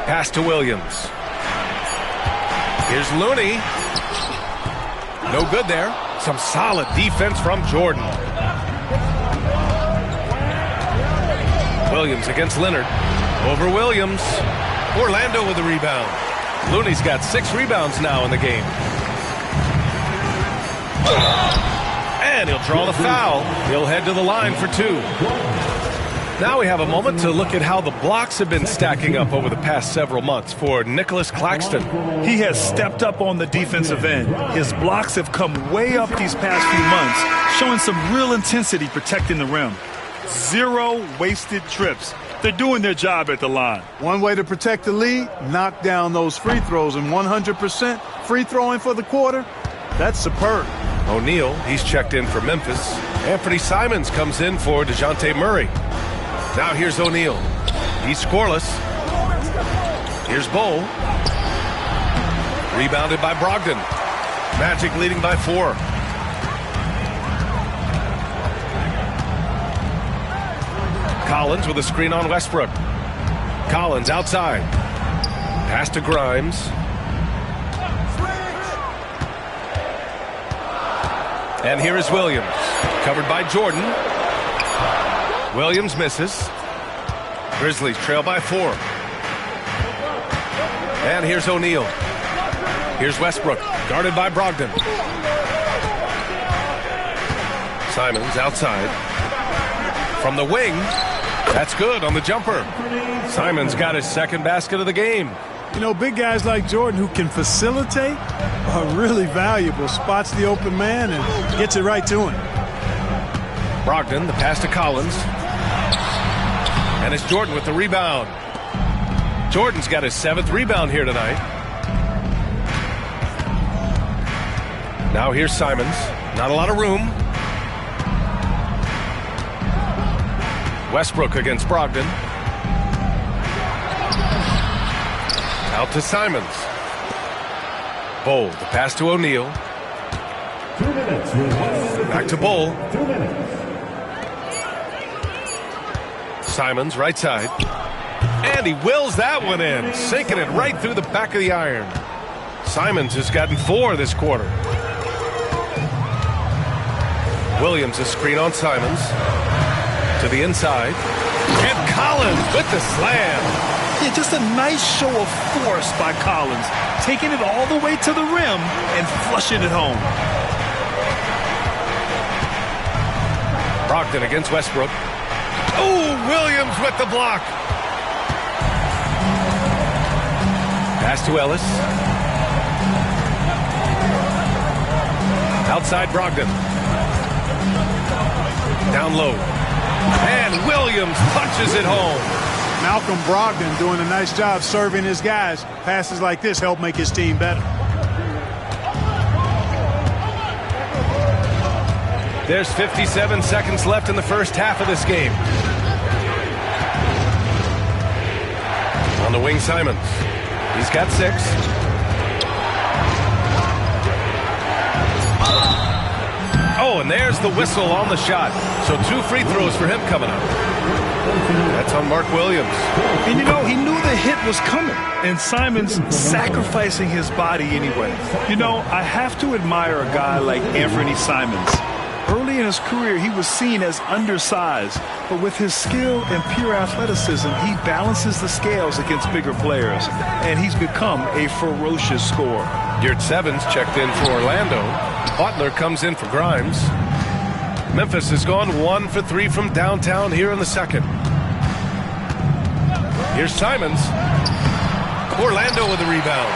R: Pass to Williams. Here's Looney. No good there. Some solid defense from Jordan. Williams against Leonard. Over Williams. Orlando with the rebound. Looney's got 6 rebounds now in the game. And he'll draw the foul. He'll head to the line for 2. Now we have a moment to look at how the blocks have been stacking up over the past several months for Nicholas Claxton.
O: He has stepped up on the defensive end. His blocks have come way up these past few months, showing some real intensity protecting the rim. 0 wasted trips. They're doing their job at the line.
U: One way to protect the lead, knock down those free throws, and 100% free throwing for the quarter, that's superb.
R: O'Neal, he's checked in for Memphis. Anthony Simons comes in for DeJounte Murray. Now here's O'Neal. He's scoreless. Here's Bull. Rebounded by Brogdon. Magic leading by 4. Collins with a screen on Westbrook. Collins outside. Pass to Grimes. And here is Williams. Covered by Jordan. Williams misses. Grizzlies trail by 4. And here's O'Neal. Here's Westbrook. Guarded by Brogdon. Simons outside. From the wing. That's good on the jumper. Simons got his 2nd basket of the game.
U: You know, big guys like Jordan who can facilitate are really valuable. Spots the open man and gets it right to him.
R: Brogdon, the pass to Collins. And it's Jordan with the rebound. Jordan's got his 7th rebound here tonight. Now here's Simons. Not a lot of room. Westbrook against Brogdon. Out to Simons. Bull, the pass to O'Neal. Back to Bull. Simons, right side. And he wills that one in, sinking it right through the back of the iron. Simons has gotten 4 this quarter. Williams, a screen on Simons. To the inside. And Collins with the slam.
O: Yeah, just a nice show of force by Collins, taking it all the way to the rim and flushing it home.
R: Brogdon against Westbrook. Oh, Williams with the block. Pass to Ellis. Outside Brogdon. Down low. And Williams punches it home.
U: Malcolm Brogdon doing a nice job serving his guys. Passes like this help make his team better.
R: There's 57 seconds left in the first half of this game. On the wing, Simons. He's got 6. Oh, and there's the whistle on the shot. So 2 free throws for him coming up. That's on Mark Williams.
O: And you know, he knew the hit was coming, and Simons sacrificing his body anyway. You know, I have to admire a guy like Anthony Simons. Early in his career, he was seen as undersized, but with his skill and pure athleticism, he balances the scales against bigger players, and he's become a ferocious scorer.
R: Yurt Evans checked in for Orlando. Butler comes in for Grimes. Memphis has gone 1 for 3 from downtown here in the second. Here's Simons. Orlando with the rebound.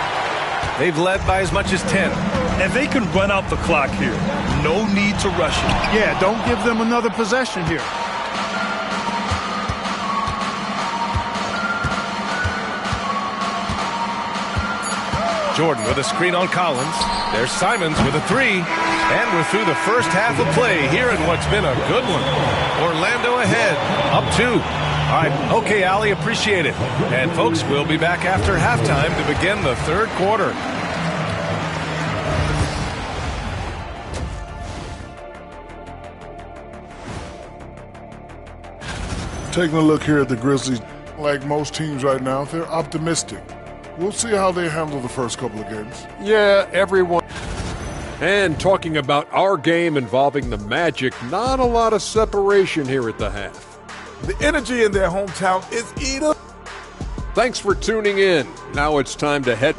R: They've led by as much as 10.
O: And they can run out the clock here. No need to rush it.
U: Yeah, don't give them another possession here.
R: Jordan with a screen on Collins. There's Simons with a 3. And we're through the first half of play here in what's been a good one. Orlando ahead, up 2. All right, okay, Allie, appreciate it. And folks, we'll be back after halftime to begin the third quarter.
L: Taking a look here at the Grizzlies, like most teams right now, they're optimistic. We'll see how they handle the first couple of games.
J: Yeah, everyone. And talking about our game involving the Magic, not a lot of separation here at the half.
K: The energy in their hometown is eating.
J: Thanks for tuning in. Now it's time to head.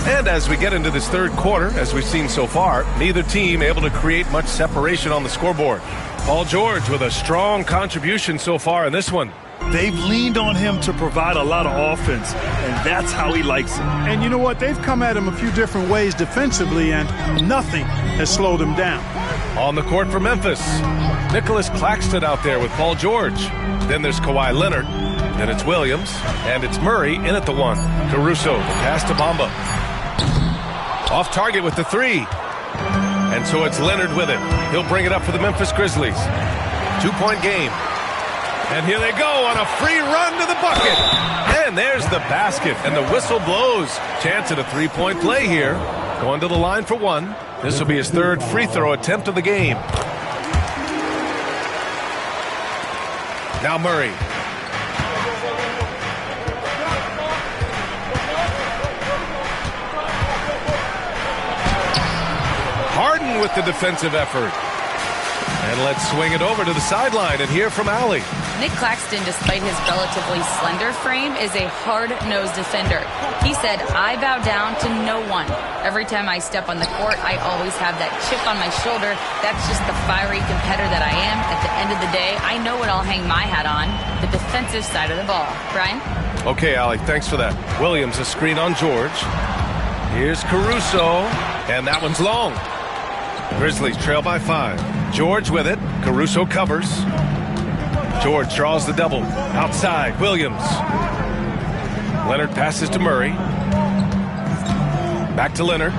R: And as we get into this third quarter, as we've seen so far, neither team able to create much separation on the scoreboard. Paul George with a strong contribution so far in this one.
O: They've leaned on him to provide a lot of offense, and that's how he likes it.
U: And you know what? They've come at him a few different ways defensively, and nothing has slowed him down.
R: On the court for Memphis, Nicholas Claxton out there with Paul George. Then there's Kawhi Leonard. Then it's Williams, and it's Murray in at the 1. Caruso, the pass to Bamba. Off target with the 3. And so it's Leonard with it. He'll bring it up for the Memphis Grizzlies. 2-point game. And here they go on a free run to the bucket. And there's the basket, and the whistle blows. Chance at a 3-point play here. Going to the line for 1. This will be his 3rd free throw attempt of the game. Now Murray. Harden with the defensive effort. And let's swing it over to the sideline and hear from Allie.
Q: Nick Claxton, despite his relatively slender frame, is a hard-nosed defender. He said, I bow down to no one. Every time I step on the court, I always have that chip on my shoulder. That's just the fiery competitor that I am. At the end of the day, I know what I'll hang my hat on, the defensive side of the ball. Brian?
R: Okay, Allie, thanks for that. Williams, a screen on George. Here's Caruso, and that one's long. Grizzlies trail by 5. George with it. Caruso covers. George draws the double. Outside, Williams. Leonard passes to Murray. Back to Leonard.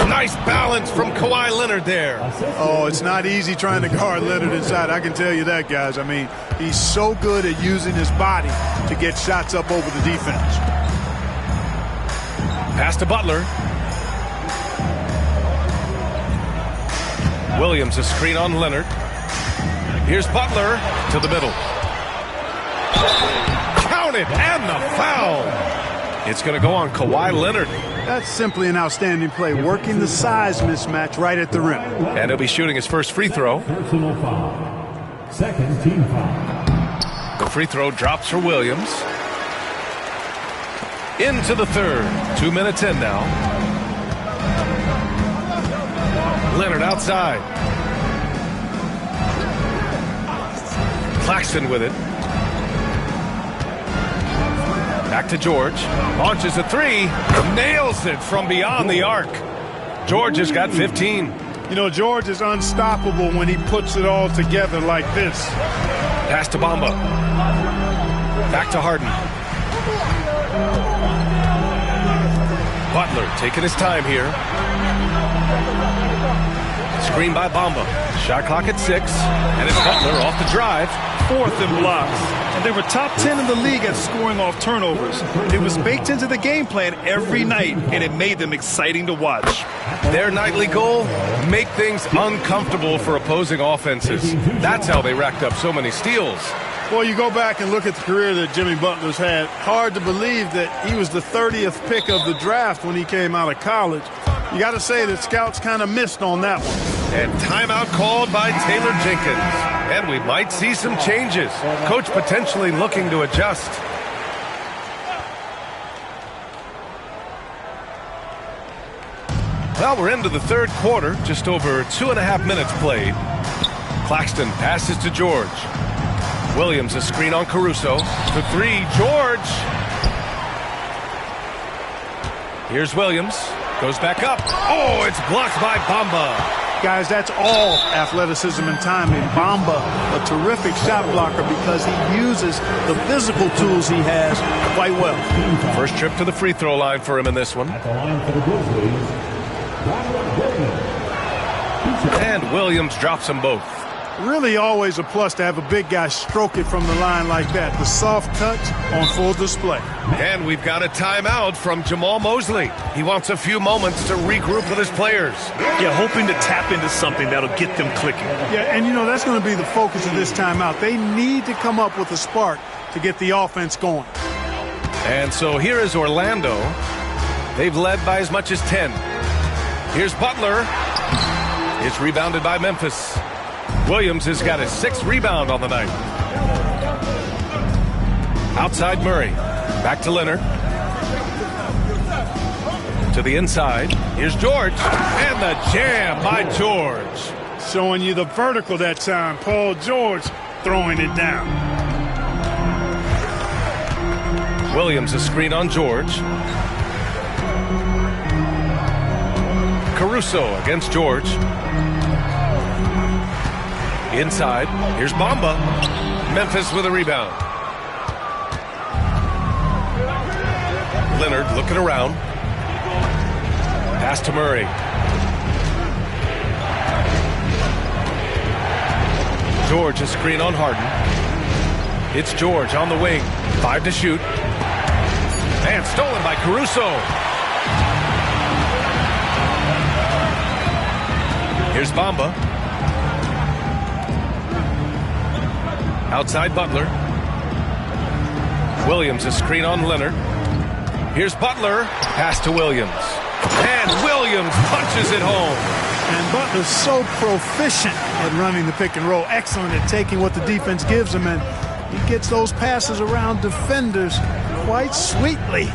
R: Nice balance from Kawhi Leonard there.
U: Oh, it's not easy trying to guard Leonard inside. I can tell you that, guys. I mean, he's so good at using his body to get shots up over the defense.
R: Pass to Butler. Williams, a screen on Leonard. Here's Butler to the middle. Count it, and the foul. It's going to go on Kawhi Leonard.
U: That's simply an outstanding play, working the size mismatch right at the rim.
R: And he'll be shooting his first free throw.
D: Personal foul. Second team foul.
R: The free throw drops for Williams. Into the third. 2 minutes in now. Leonard outside. Claxton with it. Back to George. Launches a 3. Nails it from beyond the arc. George has got 15.
U: You know, George is unstoppable when he puts it all together like this.
R: Pass to Bamba. Back to Harden. Butler taking his time here. Screen by Bamba. Shot clock at 6, and it's Butler off the drive.
O: 4th in blocks. And they were top 10 in the league at scoring off turnovers. It was baked into the game plan every night, and it made them exciting to watch.
R: Their nightly goal, make things uncomfortable for opposing offenses. That's how they racked up so many steals.
U: Well, you go back and look at the career that Jimmy Butler's had. Hard to believe that he was the 30th pick of the draft when he came out of college. You got to say that scouts kind of missed on that one.
R: And timeout called by Taylor Jenkins. And we might see some changes. Coach potentially looking to adjust. Well, we're into the third quarter. Just over 2.5 minutes played. Claxton passes to George. Williams a screen on Caruso. For 3, George. Here's Williams. Goes back up. Oh, it's blocked by Bamba.
U: Guys, that's all athleticism and timing. Bamba, a terrific shot blocker because he uses the physical tools he has quite well.
R: First trip to the free throw line for him in this one.
D: At the line for the Grizzlies,
R: And Williams drops them both.
U: Really always a plus to have a big guy stroke it from the line like that. The soft touch on full display.
R: And we've got a timeout from Jamal Mosley. He wants a few moments to regroup with his players.
O: Yeah, hoping to tap into something that'll get them clicking.
U: Yeah, and you know, that's going to be the focus of this timeout. They need to come up with a spark to get the offense going.
R: And so here is Orlando. They've led by as much as 10. Here's Butler. It's rebounded by Memphis. Williams has got his 6th rebound on the night. Outside Murray. Back to Leonard. To the inside. Here's George. And the jam by George.
U: Showing you the vertical that time. Paul George throwing it down.
R: Williams a screen on George. Caruso against George. Inside, here's Bamba. Memphis with a rebound. Leonard looking around. Pass to Murray. George a screen on Harden. It's George on the wing. 5 to shoot. And stolen by Caruso. Here's Bamba. Outside Butler. Williams a screen on Leonard. Here's Butler. Pass to Williams. And Williams punches it home.
U: And Butler's so proficient at running the pick and roll. Excellent at taking what the defense gives him. And he gets those passes around defenders quite sweetly.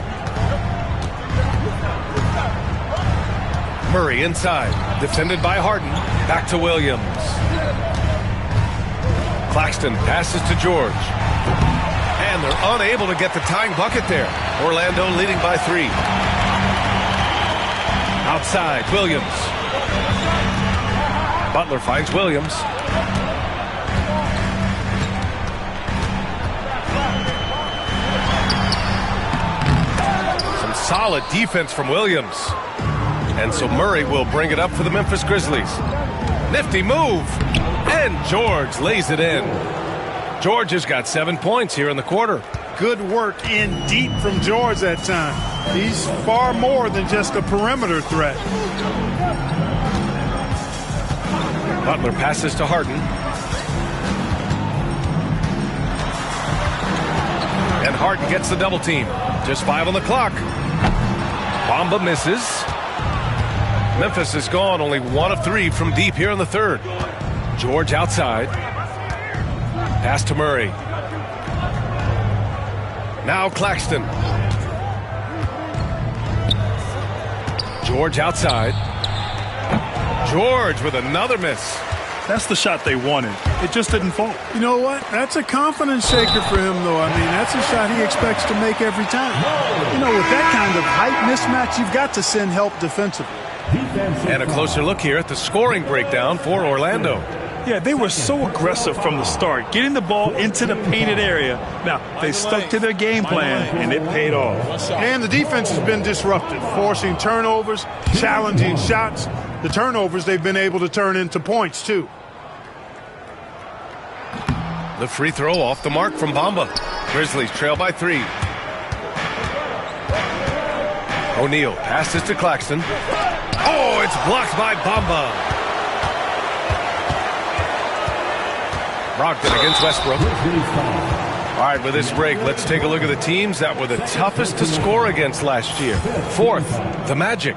R: Murray inside. Defended by Harden. Back to Williams. Claxton passes to George. And they're unable to get the tying bucket there. Orlando leading by 3. Outside, Williams. Butler finds Williams. Some solid defense from Williams. And so Murray will bring it up for the Memphis Grizzlies. Nifty move. And George lays it in. George has got 7 points here in the quarter.
U: Good work in deep from George that time. He's far more than just a perimeter threat.
R: Butler passes to Harden. And Harden gets the double team. Just 5 on the clock. Bamba misses. Memphis is gone, only 1 of 3 from deep here in the third. George outside. Pass to Murray. Now Claxton. George outside. George with another miss.
O: That's the shot they wanted. It just didn't fall.
U: You know what? That's a confidence shaker for him, though. I mean, that's a shot he expects to make every time. You know, with that kind of height mismatch, you've got to send help defensively.
R: And a closer look here at the scoring breakdown for Orlando.
O: Yeah, they were so aggressive from the start, getting the ball into the painted area. Now, they stuck to their game plan, and it paid off.
U: And the defense has been disruptive, forcing turnovers, challenging shots. The turnovers they've been able to turn into points, too.
R: The free throw off the mark from Bamba. Grizzlies trail by 3. O'Neal passes to Claxton. Oh, it's blocked by Bamba. Brogdon against Westbrook. All right, with this break, let's take a look at the teams that were the toughest to score against last year. Fourth, the Magic.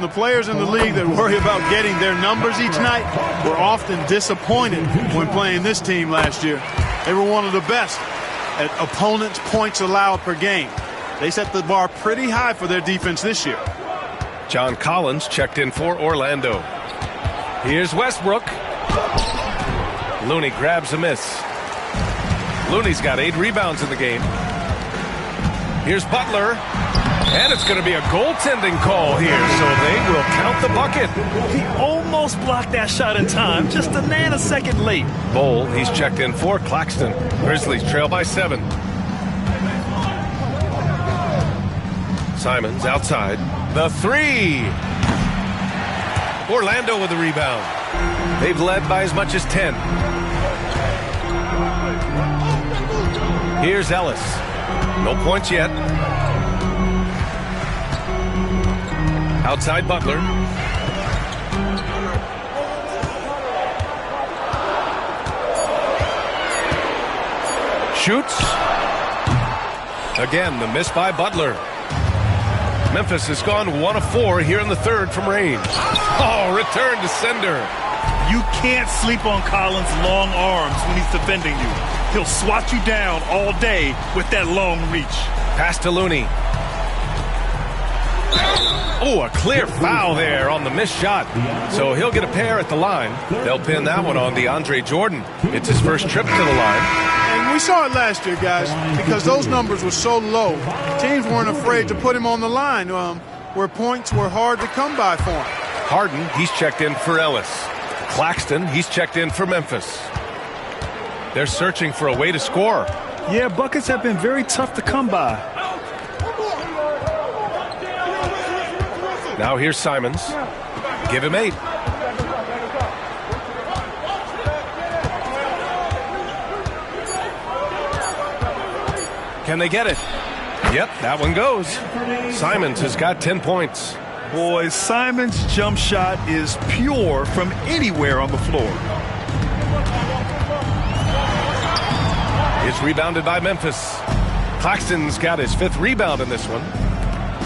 U: The players in the league that worry about getting their numbers each night were often disappointed when playing this team last year. They were one of the best at opponents' points allowed per game. They set the bar pretty high for their defense this year.
R: John Collins checked in for Orlando. Here's Westbrook. Looney grabs a miss. Looney's got 8 rebounds in the game. Here's Butler. And it's going to be a goaltending call here, so they will count the bucket.
O: He almost blocked that shot in time, just a nanosecond late.
R: Bowl, he's checked in for Claxton. Grizzlies trail by 7. Simons outside. The 3. Orlando with the rebound. They've led by as much as 10. Here's Ellis. No points yet. Outside Butler. Shoots. Again, the miss by Butler. Memphis has gone 1 of 4 here in the third from range. Oh, return to sender.
O: You can't sleep on Collins' long arms when he's defending you. He'll swat you down all day with that long reach.
R: Pass to Looney. Oh, a clear foul there on the missed shot. So he'll get a pair at the line. They'll pin that one on DeAndre Jordan. It's his first trip to the line.
U: And we saw it last year, guys, because those numbers were so low. Teams weren't afraid to put him on the line where points were hard to come by for him.
R: Harden, he's checked in for Ellis. Claxton, he's checked in for Memphis. They're searching for a way to score.
O: Yeah, buckets have been very tough to come by.
R: Now here's Simons. Give him 8. Can they get it? Yep, that one goes. Simons has got 10 points.
O: Boy, Simons' jump shot is pure from anywhere on the floor.
R: It's rebounded by Memphis. Claxton's got his 5th rebound in this one.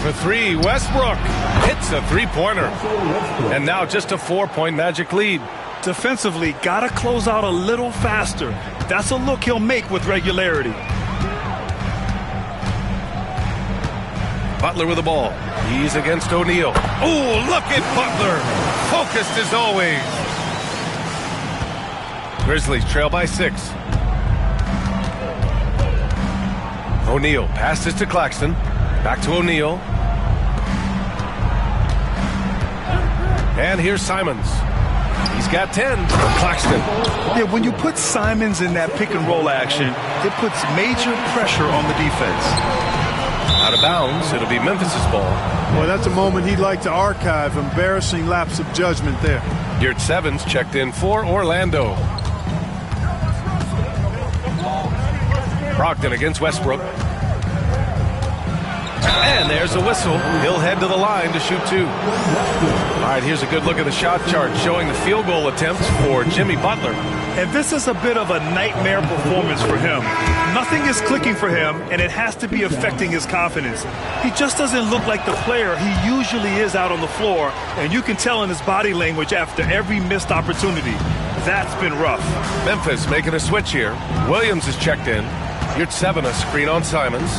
R: For 3, Westbrook hits a 3-pointer. And now just a 4-point Magic lead.
O: Defensively, gotta close out a little faster. That's a look he'll make with regularity.
R: Butler with the ball. He's against O'Neal. Oh, look at Butler. Focused as always. Grizzlies trail by 6. O'Neal passes to Claxton. Back to O'Neal. And here's Simons. He's got 10 for Claxton.
O: Yeah, when you put Simons in that pick and roll action, it puts major pressure on the defense.
R: Out of bounds, it'll be Memphis's ball.
U: Well, that's a moment he'd like to archive. Embarrassing lapse of judgment there.
R: Yurt Sevens checked in for Orlando. Brogdon against Westbrook. And there's a whistle. He'll head to the line to shoot 2. All right, here's a good look at the shot chart showing the field goal attempts for Jimmy Butler.
O: And this is a bit of a nightmare performance for him. Nothing is clicking for him, and it has to be affecting his confidence. He just doesn't look like the player he usually is out on the floor, and you can tell in his body language after every missed opportunity. That's been rough.
R: Memphis making a switch here. Williams is checked in. Yurt Seven, a screen on Simons.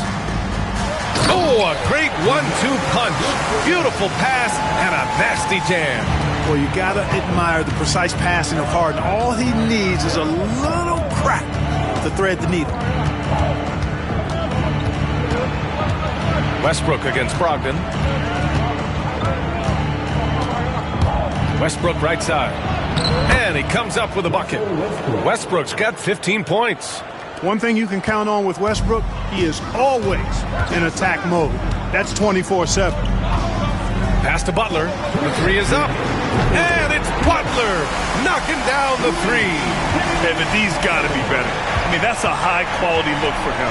R: Oh, a great 1-2 punch. Beautiful pass and a nasty jam.
U: Well, you got to admire the precise passing of Harden. All he needs is a little crack to thread the needle.
R: Westbrook against Brogdon. Westbrook right side. And he comes up with a bucket. Westbrook's got 15 points.
U: One thing you can count on with Westbrook, he is always in attack mode. That's 24/7.
R: Pass to Butler. The three is up. And it's Butler knocking down the three.
O: Evan, D's got to be better. I mean, that's a high-quality look for him.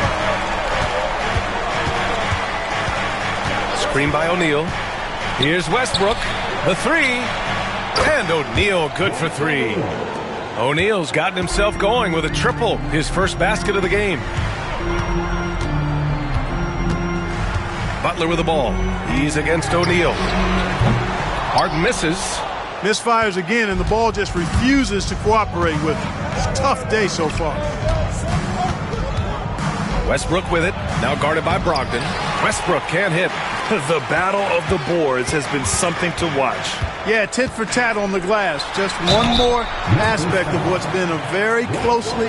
R: Screen by O'Neal. Here's Westbrook. The three. And O'Neal good for three. O'Neal's gotten himself going with a triple. His first basket of the game. Butler with the ball. He's against O'Neal. Harden misses.
U: Misfires again, and the ball just refuses to cooperate with him. It's a tough day so far.
R: Westbrook with it. Now guarded by Brogdon. Westbrook can't hit.
O: The battle of the boards has been something to watch.
U: Yeah, tit for tat on the glass. Just one more aspect of what's been a very closely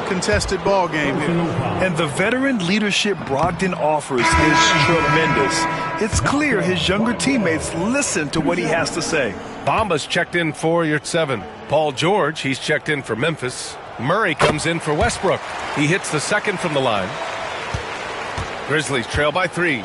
U: contested ball game here.
O: And the veteran leadership Brogdon offers is tremendous. It's clear his younger teammates listen to what he has to say.
R: Bamba's checked in for Yurtseven. Paul George, he's checked in for Memphis. Murray comes in for Westbrook. He hits the second from the line. Grizzlies trail by 3.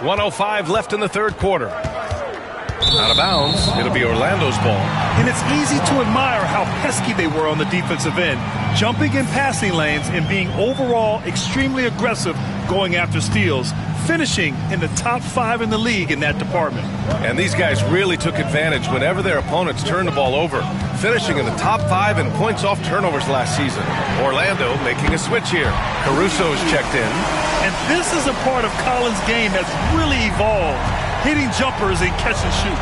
R: 1:05 left in the third quarter. Out of bounds. It'll be Orlando's ball.
O: And it's easy to admire how pesky they were on the defensive end, jumping in passing lanes and being overall extremely aggressive going after steals, finishing in the top 5 in the league in that department.
R: And these guys really took advantage whenever their opponents turned the ball over, finishing in the top 5 in points off turnovers last season. Orlando making a switch here. Caruso's checked in.
O: And this is a part of Collins' game that's really evolved, hitting jumpers and catch and shoot.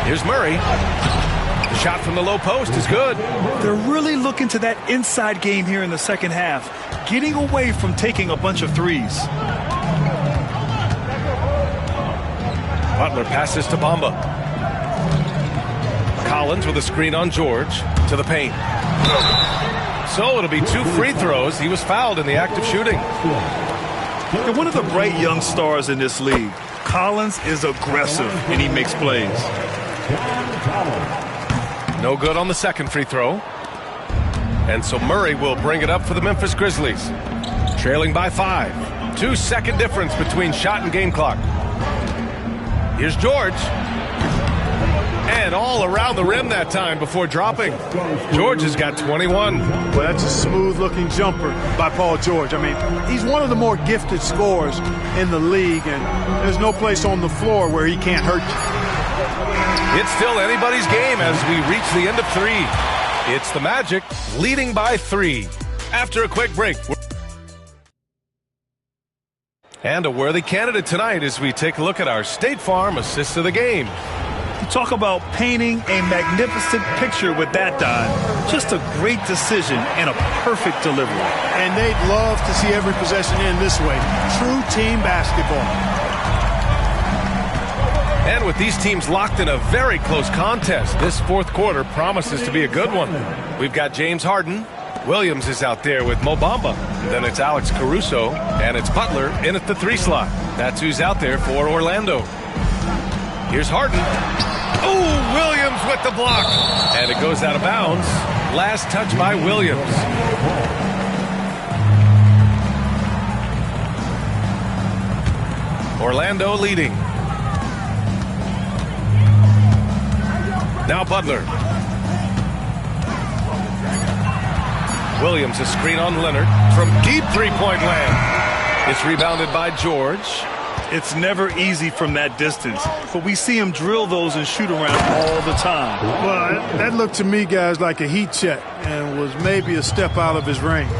R: Here's Murray. The shot from the low post is good.
O: They're really looking to that inside game here in the second half, getting away from taking a bunch of threes.
R: Butler passes to Bamba. Collins with a screen on George to the paint. So it'll be 2 free throws. He was fouled in the act of shooting.
O: And one of the bright young stars in this league. Collins is aggressive and he makes plays.
R: No good on the second free throw. And so Murray will bring it up for the Memphis Grizzlies. Trailing by 5. 2-second difference between shot and game clock. Here's George. And all around the rim that time before dropping. George has got 21.
U: Well, that's a smooth-looking jumper by Paul George. I mean, he's one of the more gifted scorers in the league, and there's no place on the floor where he can't hurt you.
R: It's still anybody's game as we reach the end of 3. It's the Magic leading by 3. After a quick break. And a worthy candidate tonight as we take a look at our State Farm assist of the game.
O: You talk about painting a magnificent picture with that dime. Just a great decision and a perfect delivery.
U: And they'd love to see every possession end this way. True team basketball.
R: And with these teams locked in a very close contest, this fourth quarter promises to be a good one. We've got James Harden. Williams is out there with Mo Bamba. Then it's Alex Caruso, and it's Butler in at the 3 slot. That's who's out there for Orlando. Here's Harden. Oh, Williams with the block. And it goes out of bounds. Last touch by Williams. Orlando leading. Now Butler. Williams a screen on Leonard from deep three-point land. It's rebounded by George.
O: It's never easy from that distance, but we see him drill those and shoot around all the time.
U: Well, that looked to me, guys, like a heat check and was maybe a step out of his range.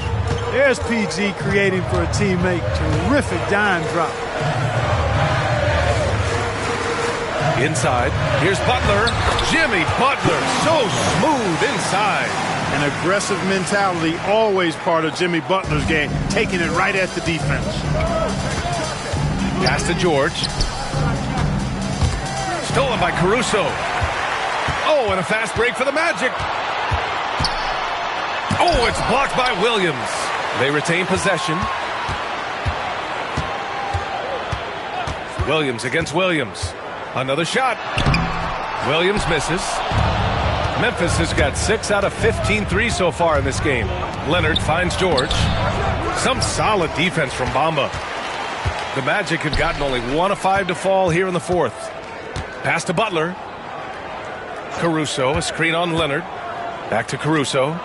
U: There's PG creating for a teammate. Terrific dime drop.
R: Inside, here's Butler. Jimmy Butler, so smooth inside.
U: An aggressive mentality, always part of Jimmy Butler's game, taking it right at the defense.
R: Pass to George. Stolen by Caruso. Oh, and a fast break for the Magic. Oh, it's blocked by Williams. They retain possession. Williams against Williams. Another shot. Williams misses. Memphis has got 6 out of 15 threes so far in this game. Leonard finds George. Some solid defense from Bamba. The Magic have gotten only 1 of 5 to fall here in the fourth. Pass to Butler. Caruso, a screen on Leonard. Back to Caruso.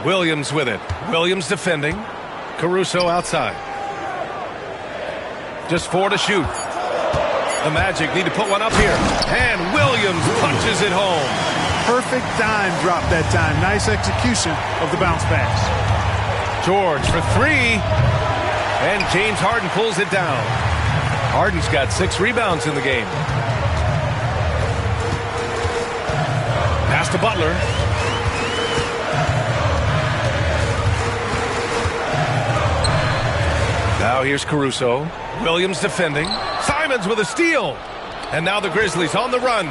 R: Williams with it. Williams defending. Caruso outside. Just 4 to shoot. The Magic need to put one up here. And Williams punches it home.
U: Perfect dime drop that time. Nice execution of the bounce pass.
R: George for 3. And James Harden pulls it down. Harden's got 6 rebounds in the game. Pass to Butler. Now here's Caruso. Williams defending. Simons with a steal. And now the Grizzlies on the run.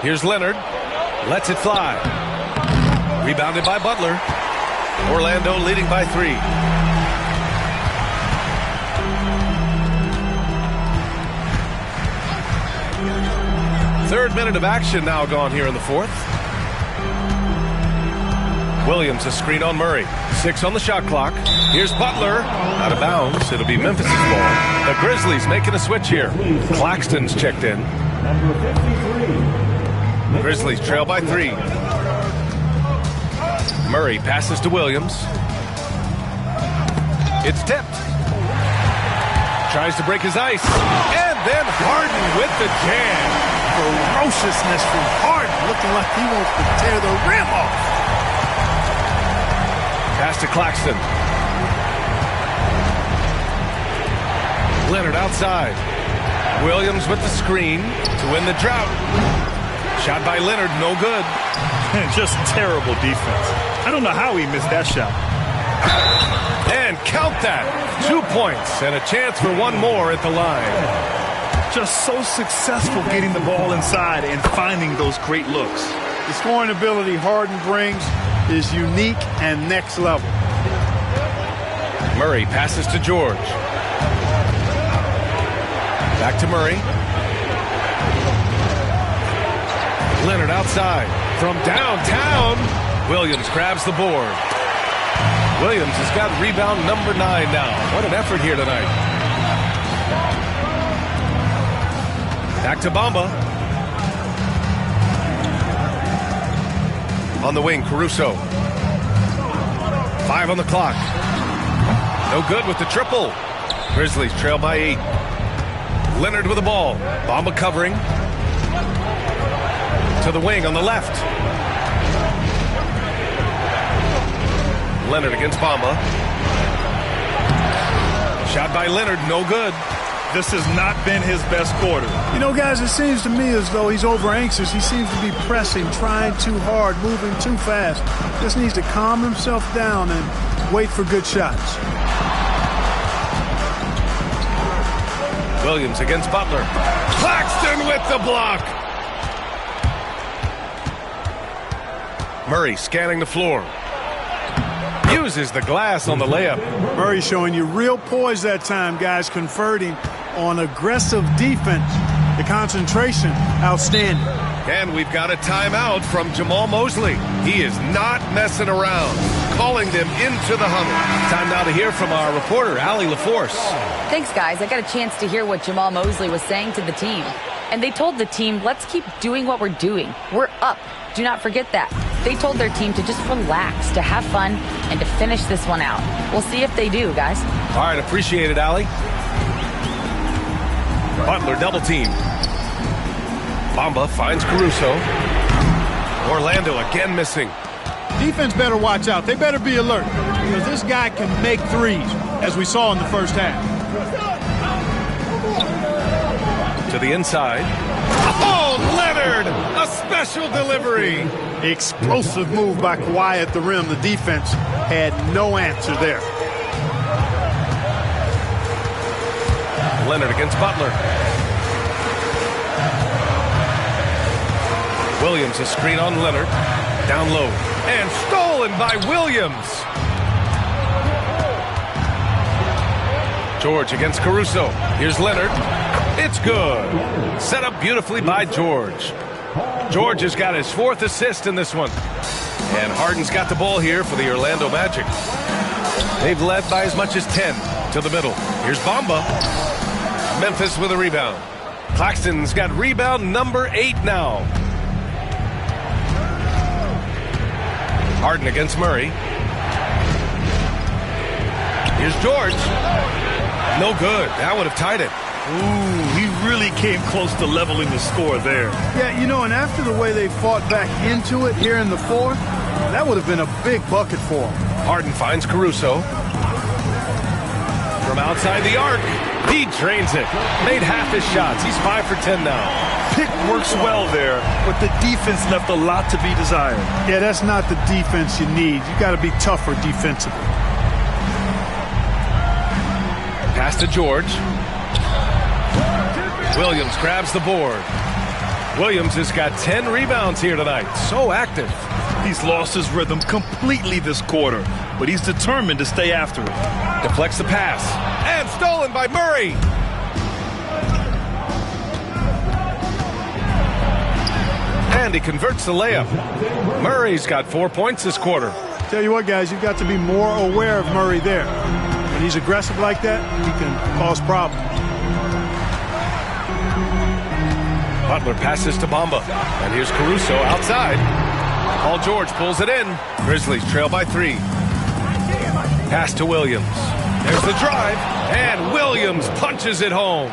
R: Here's Leonard. Lets it fly. Rebounded by Butler. Orlando leading by 3. Third minute of action now gone here in the fourth. Williams a screen on Murray. 6 on the shot clock. Here's Butler. Out of bounds. It'll be Memphis' ball. The Grizzlies making a switch here. Claxton's checked in. Grizzlies trail by 3. Murray passes to Williams. It's tipped. Tries to break his ice. And then Harden with the jam.
U: Ferociousness from Harden, looking like he wants to tear the rim off.
R: Pass to Claxton. Leonard outside. Williams with the screen to win the drought. Shot by Leonard, no good.
O: Just terrible defense. I don't know how he missed that shot.
R: And count that. 2 points and a chance for one more at the line.
O: Just so successful getting the ball inside and finding those great looks.
U: The scoring ability Harden brings is unique and next level.
R: Murray passes to George. Back to Murray. Leonard outside. From downtown, Williams grabs the board. Williams has got rebound number 9 now. What an effort here tonight. Back to Bamba. On the wing, Caruso. 5 on the clock. No good with the triple. Grizzlies trail by 8. Leonard with the ball. Bamba covering. To the wing on the left. Leonard against Bamba. Shot by Leonard, no good.
O: This has not been his best quarter.
U: You know, guys, it seems to me as though he's over anxious. He seems to be pressing, trying too hard, moving too fast. Just needs to calm himself down and wait for good shots.
R: Williams against Butler. Claxton with the block. Murray scanning the floor. Uses the glass on the layup.
U: Murray showing you real poise that time, guys, converting on aggressive defense. The concentration, outstanding.
R: And we've got a timeout from Jamal Mosley. He is not messing around, calling them into the huddle. Time now to hear from our reporter, Allie LaForce.
Q: Thanks, guys. I got a chance to hear what Jamal Mosley was saying to the team. And they told the team, let's keep doing what we're doing. We're up. Do not forget that. They told their team to just relax, to have fun, and to finish this one out. We'll see if they do, guys.
R: All right, appreciate it, Allie. Butler double team. Bamba finds Caruso. Orlando again missing.
U: Defense better watch out. They better be alert because this guy can make threes, as we saw in the first half.
R: To the inside. Oh, Leonard! A special delivery.
U: Explosive move by Kawhi at the rim. The defense had no answer there.
R: Leonard against Butler. Williams a screen on Leonard. Down low. And stolen by Williams. George against Caruso. Here's Leonard. It's good. Set up beautifully by George. George has got his 4th assist in this one. And Harden's got the ball here for the Orlando Magic. They've led by as much as 10 to the middle. Here's Bamba. Memphis with a rebound. Claxton's got rebound number 8 now. Harden against Murray. Here's George. No good. That would have tied it.
O: Ooh, he really came close to leveling the score there.
U: Yeah, you know, and after the way they fought back into it here in the fourth, that would have been a big bucket for him.
R: Harden finds Caruso. From outside the arc, he drains it. Made half his shots. He's 5 for 10 now.
O: Pick works well there, but the defense left a lot to be desired.
U: Yeah, that's not the defense you need. You got to be tougher defensively.
R: Pass to George. Williams grabs the board. Williams has got 10 rebounds here tonight. So active.
O: He's lost his rhythm completely this quarter, but he's determined to stay after it.
R: Deflects the pass. And stolen by Murray. And he converts the layup. Murray's got 4 points this quarter.
U: Tell you what, guys, you've got to be more aware of Murray there. When he's aggressive like that, he can cause problems.
R: Butler passes to Bamba. And here's Caruso outside. Paul George pulls it in. Grizzlies trail by 3. Pass to Williams. There's the drive. And Williams punches it home.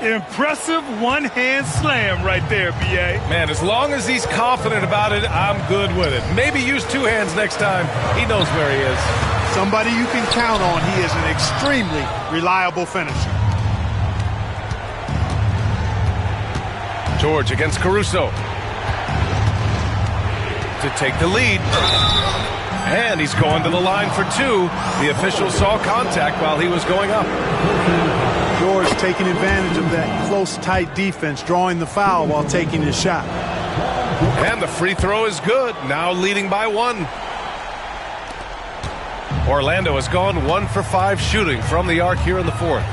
O: Impressive one-hand slam right there, B.A.
R: Man, as long as he's confident about it, I'm good with it. Maybe use 2 hands next time. He knows where he is.
U: Somebody you can count on. He is an extremely reliable finisher.
R: George against Caruso. To take the lead. And he's going to the line for 2. The official saw contact while he was going up.
U: George taking advantage of that close, tight defense, drawing the foul while taking his shot.
R: And the free throw is good. Now leading by 1. Orlando has gone 1 for 5 shooting from the arc here in the fourth.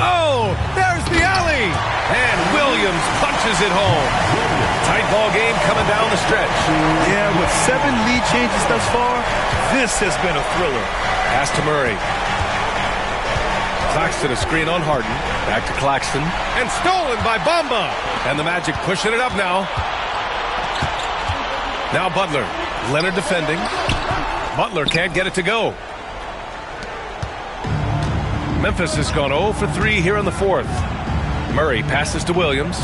R: Oh, there's the alley. And Williams punches it home. Tight ball game coming down the stretch.
O: Yeah, with 7 lead changes thus far, this has been a thriller.
R: Pass to Murray. Claxton a screen on Harden. Back to Claxton. And stolen by Bamba. And the Magic pushing it up now. Now Butler. Leonard defending. Butler can't get it to go. Memphis has gone 0 for 3 here in the fourth. Murray passes to Williams.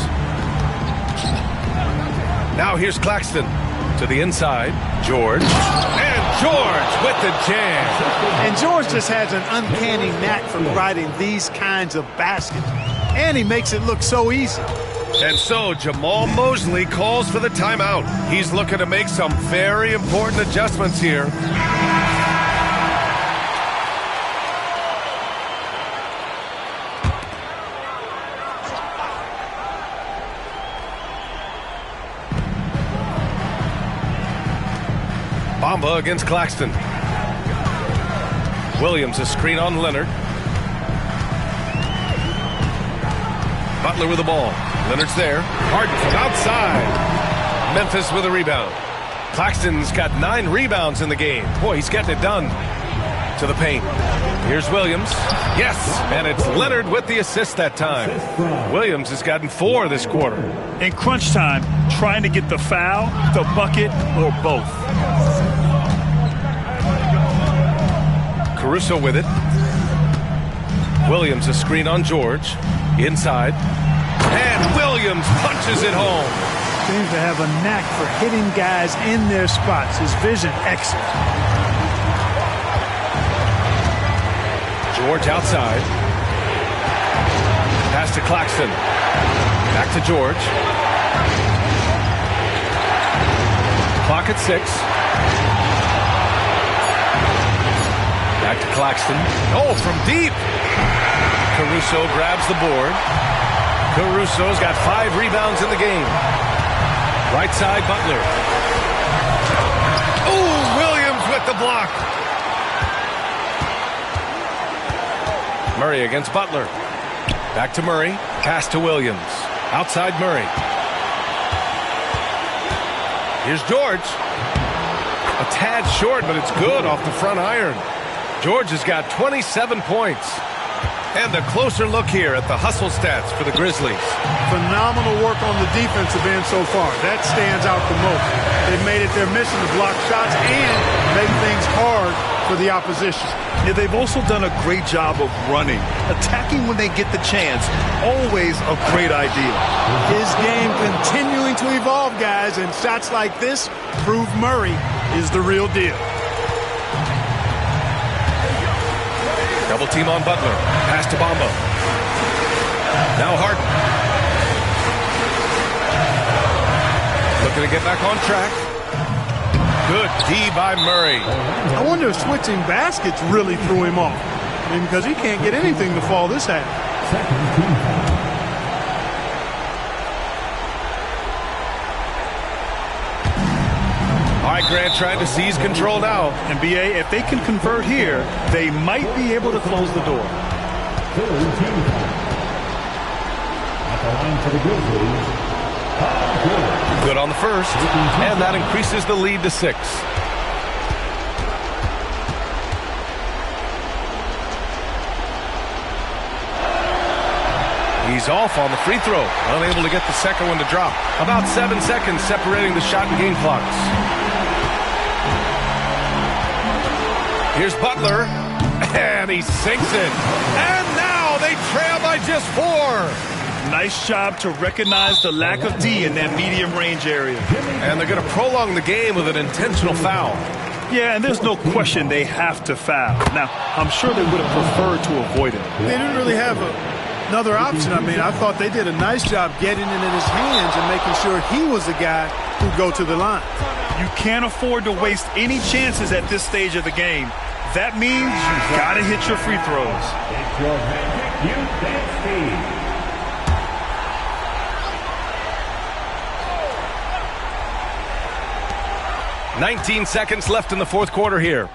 R: Now here's Claxton to the inside. George. And George with the jam.
U: And George just has an uncanny knack for providing these kinds of baskets. And he makes it look so easy.
R: And so Jamal Mosley calls for the timeout. He's looking to make some very important adjustments here. Bamba against Claxton. Williams a screen on Leonard. Butler with the ball. Leonard's there. Harden from outside. Memphis with a rebound. Claxton's got 9 rebounds in the game. Boy, he's getting it done. To the paint. Here's Williams. Yes, and it's Leonard with the assist that time. Williams has gotten 4 this quarter.
O: In crunch time, trying to get the foul, the bucket, or both.
R: Caruso with it. Williams a screen on George. Inside. And Williams punches it home.
U: Seems to have a knack for hitting guys in their spots. His vision excellent.
R: George outside. Pass to Claxton. Back to George. Clock at 6. Back to Claxton. Oh, from deep. Caruso grabs the board. Caruso's got 5 rebounds in the game. Right side, Butler. Oh, Williams with the block. Murray against Butler. Back to Murray. Pass to Williams. Outside Murray. Here's George. A tad short, but it's good off the front iron. George has got 27 points. And a closer look here at the hustle stats for the Grizzlies.
U: Phenomenal work on the defensive end so far. That stands out the most. They've made it their mission to block shots and make things hard for the opposition.
O: Yeah, they've also done a great job of running. Attacking when they get the chance, always a great idea.
U: His game continuing to evolve, guys, and shots like this prove Murray is the real deal.
R: Double team on Butler. Pass to Bamba. Now Harden. Looking to get back on track. Good D by Murray.
U: I wonder if switching baskets really threw him off. I mean, because he can't get anything to fall this half.
R: All right, Grant trying to seize control now.
O: And BA, if they can convert here, they might be able to close the door.
D: At the line for the Grizzlies,
R: Good on the first, and that increases the lead to 6. He's off on the free throw, unable to get the second one to drop. About 7 seconds separating the shot and game clocks. Here's Butler, and he sinks it. And now they trail by just 4.
O: Nice job to recognize the lack of D in that medium range area.
R: And they're going to prolong the game with an intentional foul.
O: Yeah, and there's no question they have to foul. Now, I'm sure they would have preferred to avoid it.
U: They didn't really have another option. I mean, I thought they did a nice job getting it in his hands and making sure he was the guy who'd go to the line.
O: You can't afford to waste any chances at this stage of the game. That means you've got to hit your free throws.
D: it's your magic, you dance Steve.
R: 19 seconds left in the fourth quarter here.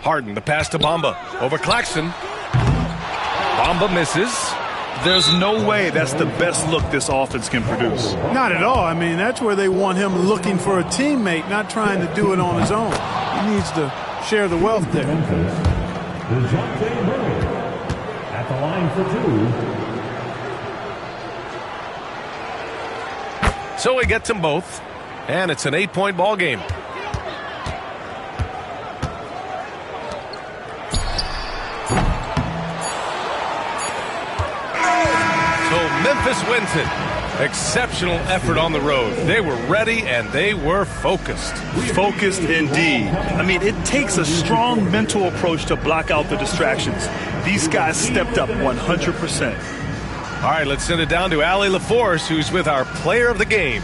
R: Harden, the pass to Bamba. Over Claxton. Bamba misses.
O: There's no way that's the best look this offense can produce.
U: Not at all. I mean, that's where they want him looking for a teammate, not trying to do it on his own. He needs to share the wealth there.
D: DeJounte Murray at the line for 2.
R: So he gets them both. And it's an 8-point ball game. So Memphis wins it. Exceptional effort on the road. They were ready and they were focused.
O: Focused indeed. I mean, it takes a strong mental approach to block out the distractions. These guys stepped up 100%.
R: All right, let's send it down to Allie LaForce, who's with our player of the game.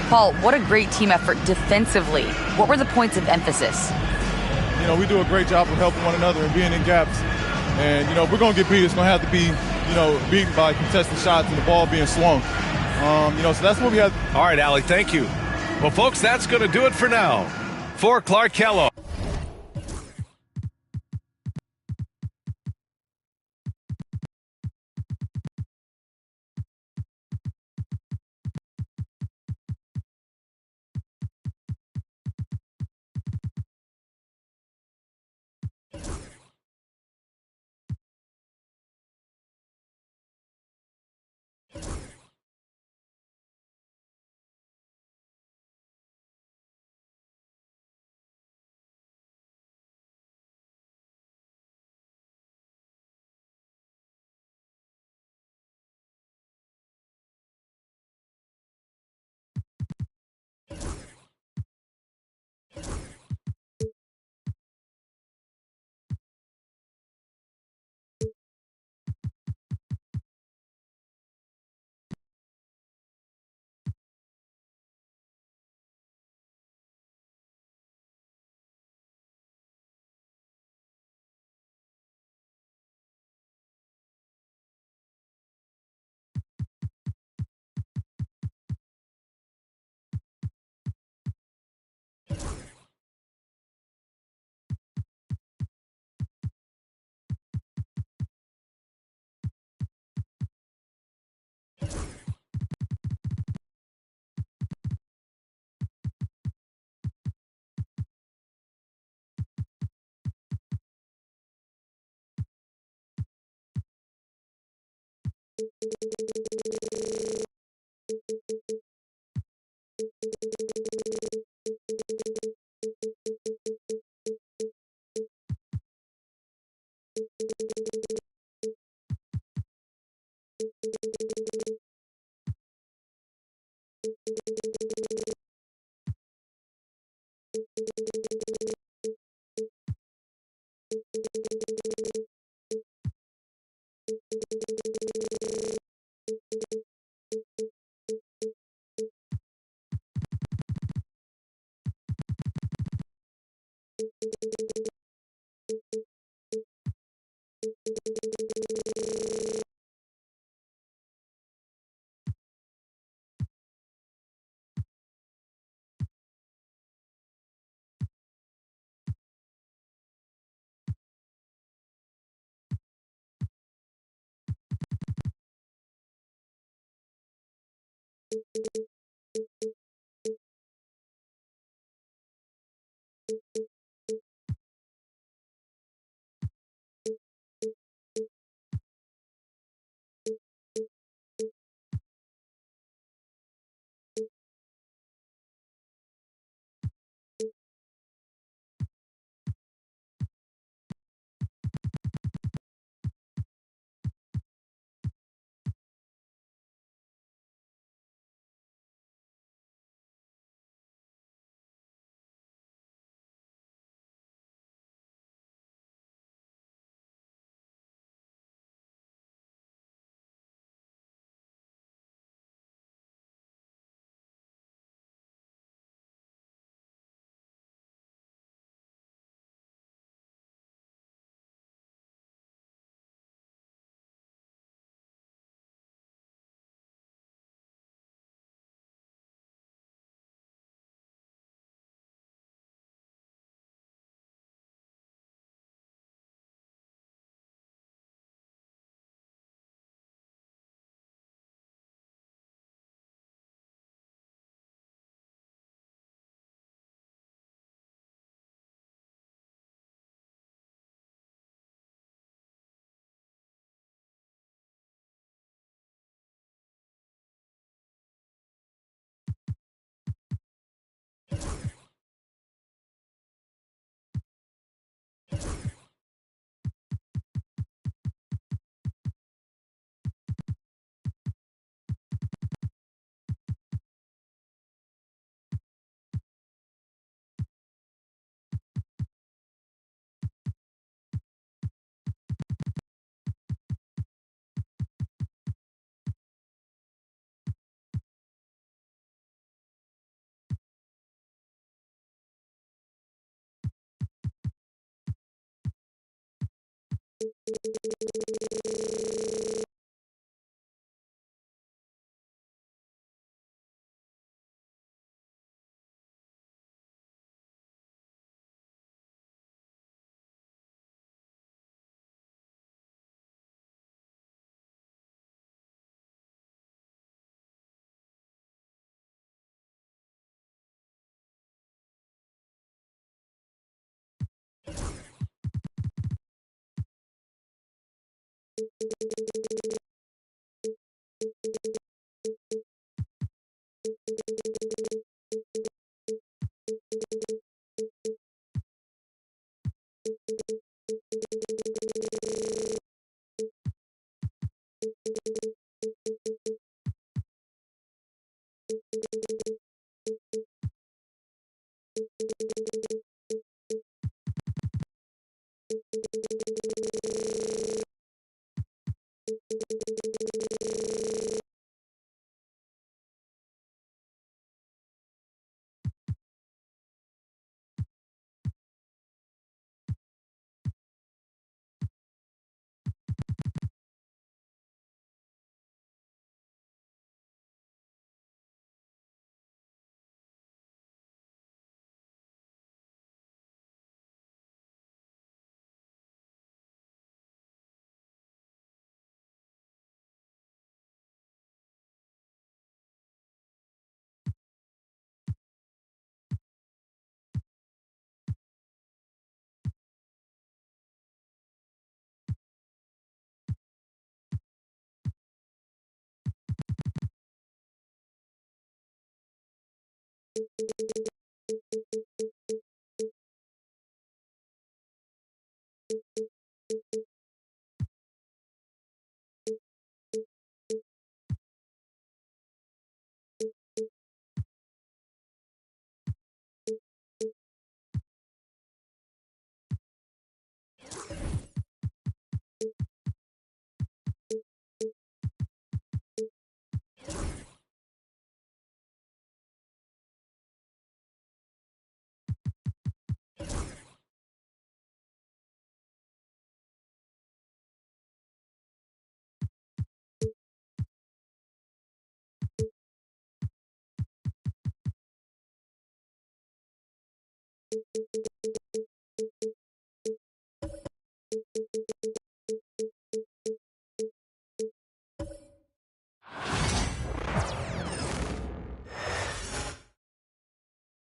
Q: Paul, what a great team effort defensively. What were the points of emphasis?
I: You know, we do a great job of helping one another and being in gaps. And, you know, if we're going to get beat, it's going to have to be, you know, beaten by contested shots and the ball being swung. You know, so that's what we have.
R: All right, Allie, thank you. Well, folks, that's going to do it for now. For Clark Kellogg.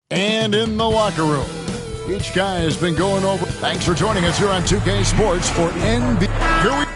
A: And in the locker room, each guy has been going over. Thanks for joining us here on 2K Sports for NBA. Here we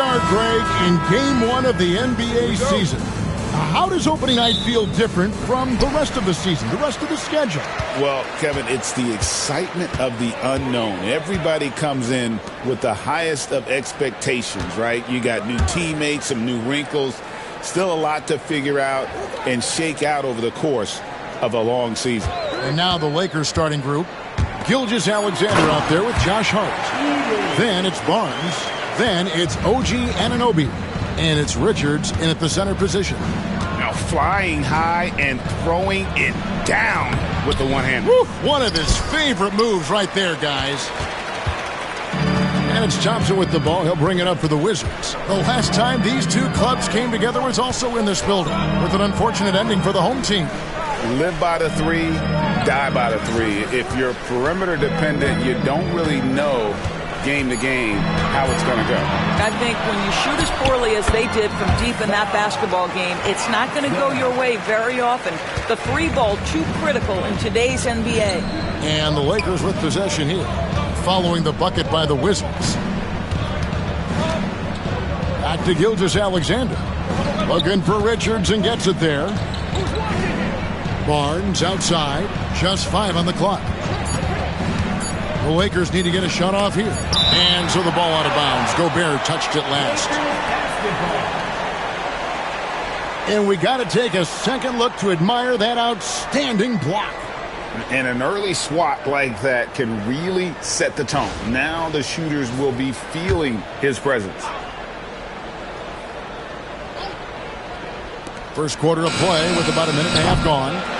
A: are, Greg, in Game 1 of the NBA season. How does opening night feel different from the rest of the season, the rest of the schedule?
F: Well, Kevin, it's the excitement of the unknown. Everybody comes in with the highest of expectations, right? You got new teammates, some new wrinkles, still a lot to figure out and shake out over the course of a long season.
A: And now the Lakers starting group. Gilgeous-Alexander out there with Josh Hart. Then it's Barnes. Then it's OG Anunoby. And it's Richards in at the center position.
F: Now flying high and throwing it down with the one hand.
A: One of his favorite moves right there, guys. And it's Thompson with the ball. He'll bring it up for the Wizards. The last time these two clubs came together was also in this building, with an unfortunate ending for the home team.
F: Live by the three, die by the three. If you're perimeter dependent, you don't really know game to game how it's going to go.
B: I think when you shoot as poorly as they did from deep in that basketball game, it's not going to go your way very often. The three ball, too critical in today's NBA.
A: And the Lakers with possession here, following the bucket by the Wizards. Back to Gilgeous-Alexander. Looking for Richards and gets it there. Barnes outside, just 5 on the clock. The Lakers need to get a shot off here. And so the ball out of bounds. Gobert touched it last. And we got to take a second look to admire that outstanding block.
F: And an early swat like that can really set the tone. Now the shooters will be feeling his presence.
A: First quarter of play with about a minute and a half gone.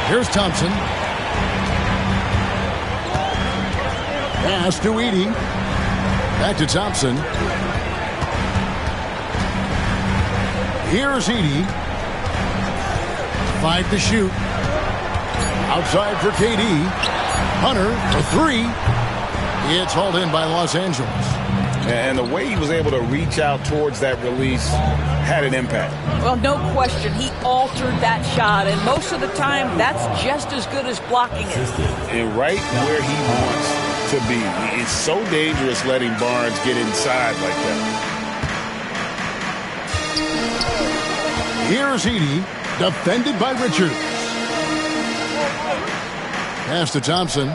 A: Here's Thompson. Pass to Edey. Back to Thompson. Here's Edey. 5 to shoot. Outside for KD. Hunter for 3. It's hauled in by Los Angeles.
F: And the way he was able to reach out towards that release had an impact.
B: Well, no question. He altered that shot, and most of the time, that's just as good as blocking it.
F: And right where he wants to be. It's so dangerous letting Barnes get inside like that.
A: Here's Edey, defended by Richards. Pass to Thompson.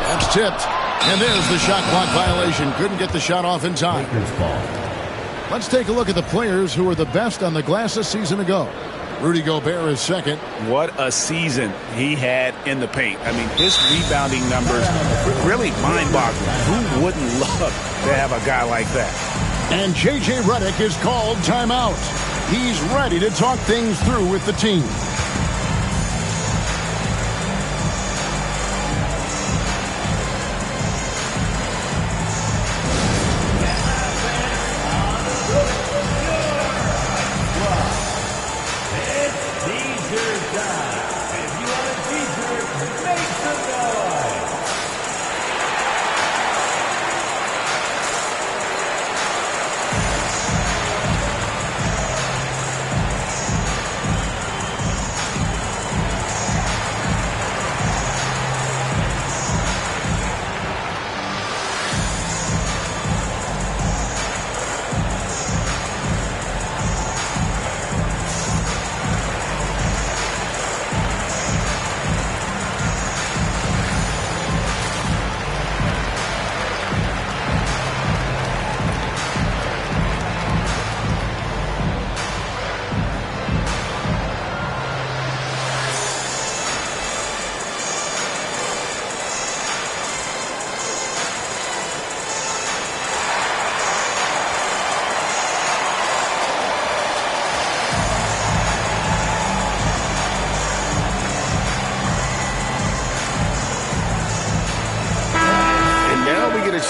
A: That's tipped. And there's the shot clock violation. Couldn't get the shot off in time. Let's take a look at the players who were the best on the glass a season ago. Rudy Gobert is second.
F: What a season he had in the paint. I mean, his rebounding numbers really mind-boggling. Who wouldn't love to have a guy like that?
A: And J.J. Redick is called timeout. He's ready to talk things through with the team.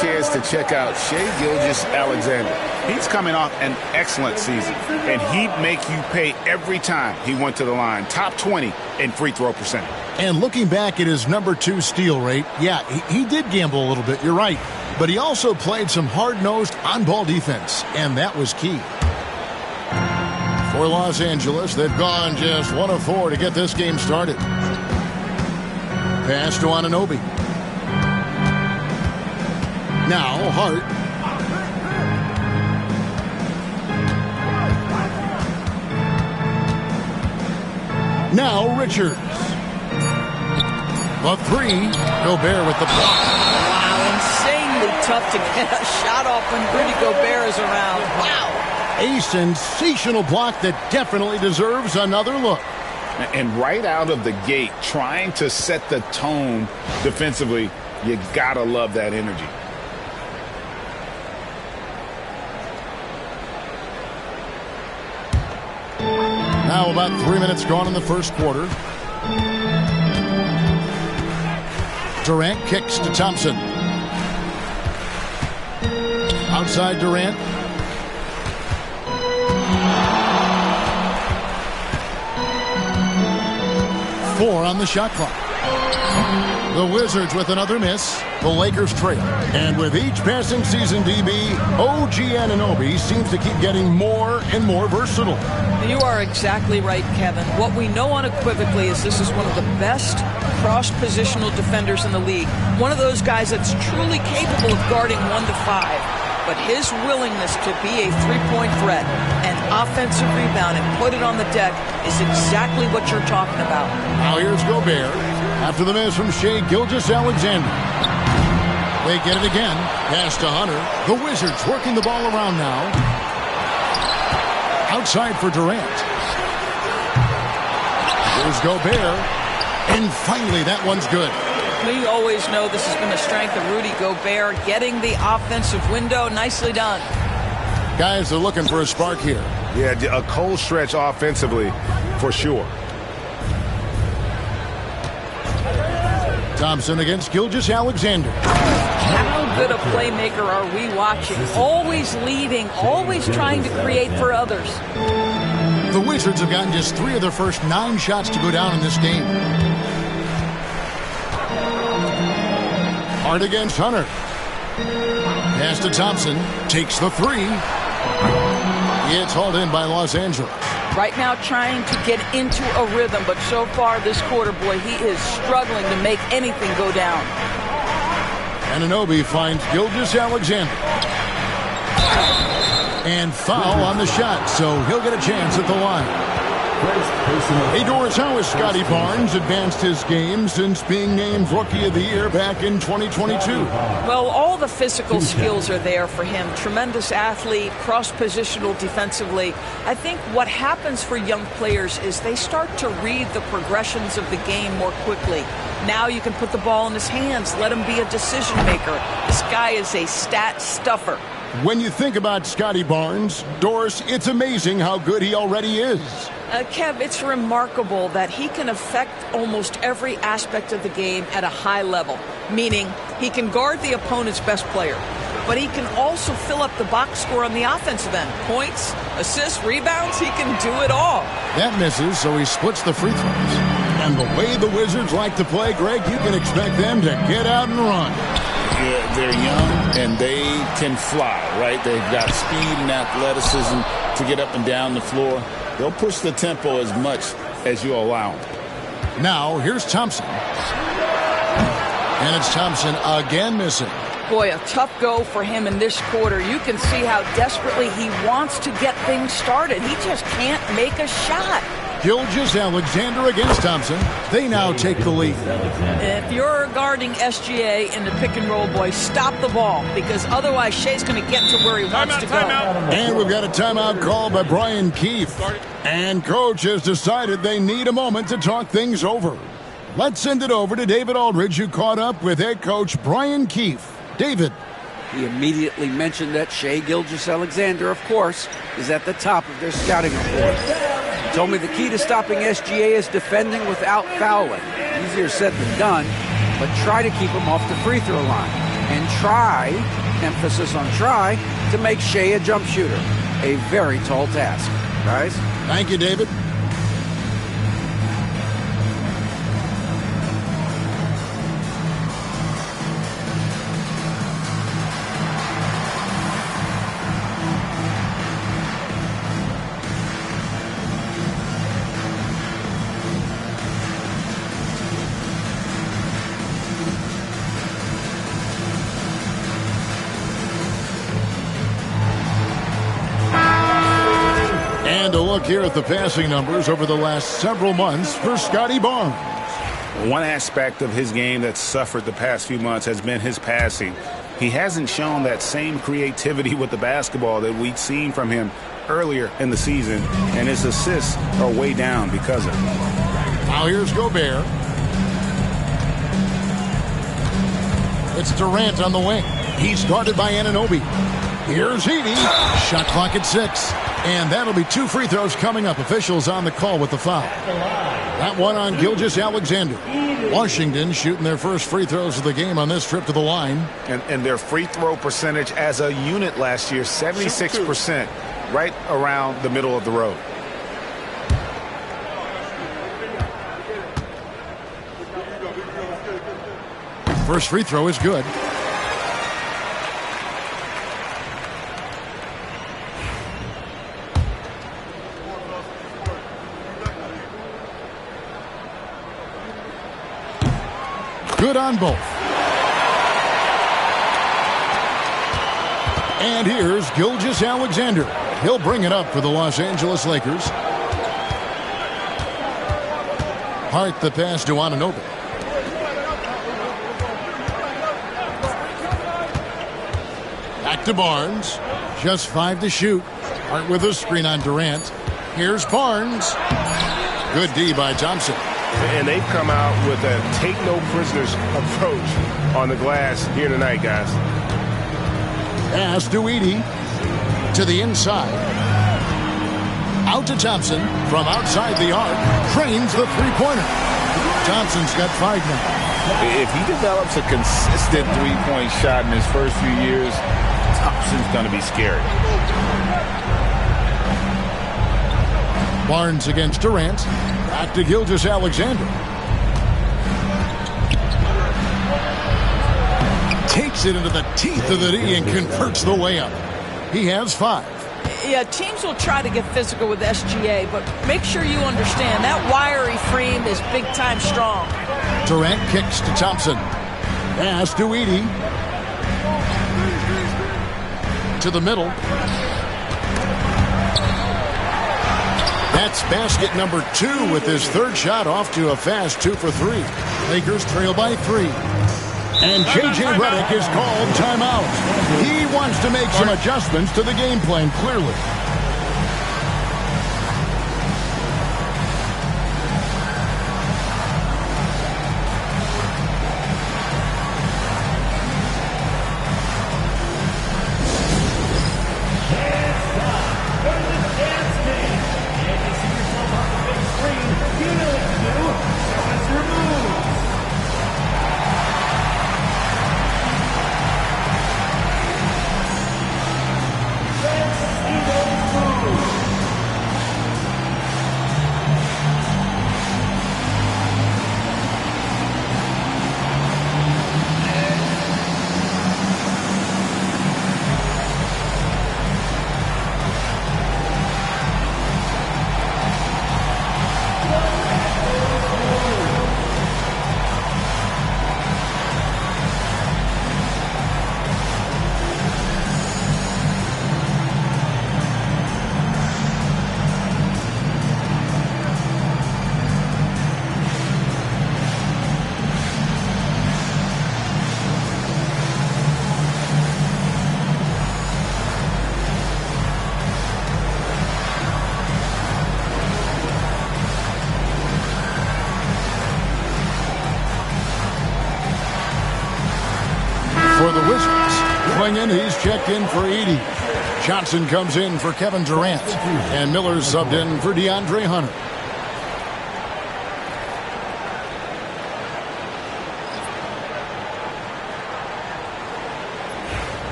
F: Chance to check out Shai Gilgeous-Alexander.
H: He's coming off an excellent season, and he'd make you pay every time he went to the line. Top 20 in free throw percentage.
A: And looking back at his #2 steal rate, yeah, he did gamble a little bit, you're right. But he also played some hard-nosed on-ball defense, and that was key. For Los Angeles, they've gone just 1 of 4 to get this game started. Pass to Anunoby. Now, Hart. Now, Richards. The 3. Gobert with the block.
B: Wow, insanely tough to get a shot off when Rudy Gobert is around. Wow.
A: A sensational block that definitely deserves another look.
F: And right out of the gate, trying to set the tone defensively, you gotta love that energy.
A: Now about 3 minutes gone in the first quarter. Durant kicks to Thompson. Outside Durant. Four on the shot clock. The Wizards with another miss. The Lakers trail. And with each passing season, DB, OG Anunoby seems to keep getting more and more versatile.
B: You are exactly right, Kevin. What we know unequivocally is this is one of the best cross-positional defenders in the league. One of those guys that's truly capable of guarding 1 to 5. But his willingness to be a three-point threat and offensive rebound and put it on the deck is exactly what you're talking about.
A: Now here's Gobert after the miss from Shai Gilgeous-Alexander. They get it again. Pass to Hunter. The Wizards working the ball around now. Outside for Durant. Here's Gobert. And finally, that one's good.
B: We always know this has been the strength of Rudy Gobert, getting the offensive window. Nicely done.
A: Guys are looking for a spark here.
M: Yeah, a cold stretch offensively for sure.
A: Thompson against Gilgeous-Alexander.
B: How good a playmaker are we watching? Always leading, always trying to create for others.
A: The Wizards have gotten just 3 of their first 9 shots to go down in this game. Hart against Hunter. Pass to Thompson. Takes the 3. It's hauled in by Los Angeles.
B: Right now trying to get into a rhythm, but so far this quarter, boy, he is struggling to make anything go down.
A: Anunoby finds Gilgeous-Alexander. And foul on the shot, so he'll get a chance at the line. Hey, Doris, how has Scotty Barnes advanced his game since being named Rookie of the Year back in 2022?
B: Well, all the physical skills are there for him. Tremendous athlete, cross-positional defensively. I think what happens for young players is they start to read the progressions of the game more quickly. Now you can put the ball in his hands, let him be a decision maker. This guy is a stat stuffer.
A: When you think about Scotty Barnes, Doris, it's amazing how good he already is.
B: Kev, it's remarkable that he can affect almost every aspect of the game at a high level, meaning he can guard the opponent's best player, but he can also fill up the box score on the offensive end. Points, assists, rebounds, he can do it all.
A: That misses, so he splits the free throws. And the way the Wizards like to play, Greg, you can expect them to get out and run.
E: Yeah, they're young and they can fly, right? They've got speed and athleticism to get up and down the floor. They'll push the tempo as much as you allow them.
A: Now, here's Thompson. And it's Thompson again missing.
B: Boy, a tough go for him in this quarter. You can see how desperately he wants to get things started. He just can't make a shot.
A: Gilgeous-Alexander against Thompson. They now take the lead.
B: If you're guarding SGA in the pick and roll, boy, stop the ball, because otherwise Shea's going to get to where he wants to go.
A: And we've got a timeout called by Brian Keefe. And coach has decided they need a moment to talk things over. Let's send it over to David Aldridge, who caught up with head coach Brian Keefe. David.
C: He immediately mentioned that Shai Gilgeous-Alexander, of course, is at the top of their scouting report. He told me the key to stopping SGA is defending without fouling. Easier said than done, but try to keep him off the free throw line. And try, emphasis on try, to make Shai a jump shooter. A very tall task. Guys?
A: Thank you, David. And a look here at the passing numbers over the last several months for Scotty Barnes.
H: One aspect of his game that's suffered the past few months has been his passing. He hasn't shown that same creativity with the basketball that we'd seen from him earlier in the season, and his assists are way down because of it.
A: Now here's Gobert. It's Durant on the wing. He's guarded by Anunoby. Here's Edey. Shot clock at 6. And that'll be 2 free throws coming up. Officials on the call with the foul. That one on Gilgeous-Alexander. Washington shooting their first free throws of the game on this trip to the line.
H: And their free throw percentage as a unit last year, 76%, right around the middle of the road.
A: First free throw is good. Good on both. And here's Gilgeous-Alexander. He'll bring it up for the Los Angeles Lakers. Hart the pass to Anunoby. Back to Barnes. Just 5 to shoot. Hart with a screen on Durant. Here's Barnes. Good D by Thompson.
M: And they've come out with a take-no-prisoners approach on the glass here tonight, guys.
A: Pass to Edey. To the inside. Out to Thompson. From outside the arc. Trains the three-pointer. Thompson's got 5 now.
E: If he develops a consistent three-point shot in his first few years, Thompson's going to be scary.
A: Barnes against Durant. Back to Gilgeous-Alexander. Takes it into the teeth of the D and converts the layup. He has 5.
B: Yeah, teams will try to get physical with SGA, but make sure you understand that wiry frame is big-time strong.
A: Durant kicks to Thompson. Pass to Edey. to the middle. That's basket number 2 with his third shot off to a fast 2 for 3. Lakers trail by 3. And J.J. Redick is called timeout. He wants to make some adjustments to the game plan, clearly. For the Wizards, Klingon, he's checked in for 80. Johnson comes in for Kevin Durant. And Miller's subbed in for DeAndre Hunter.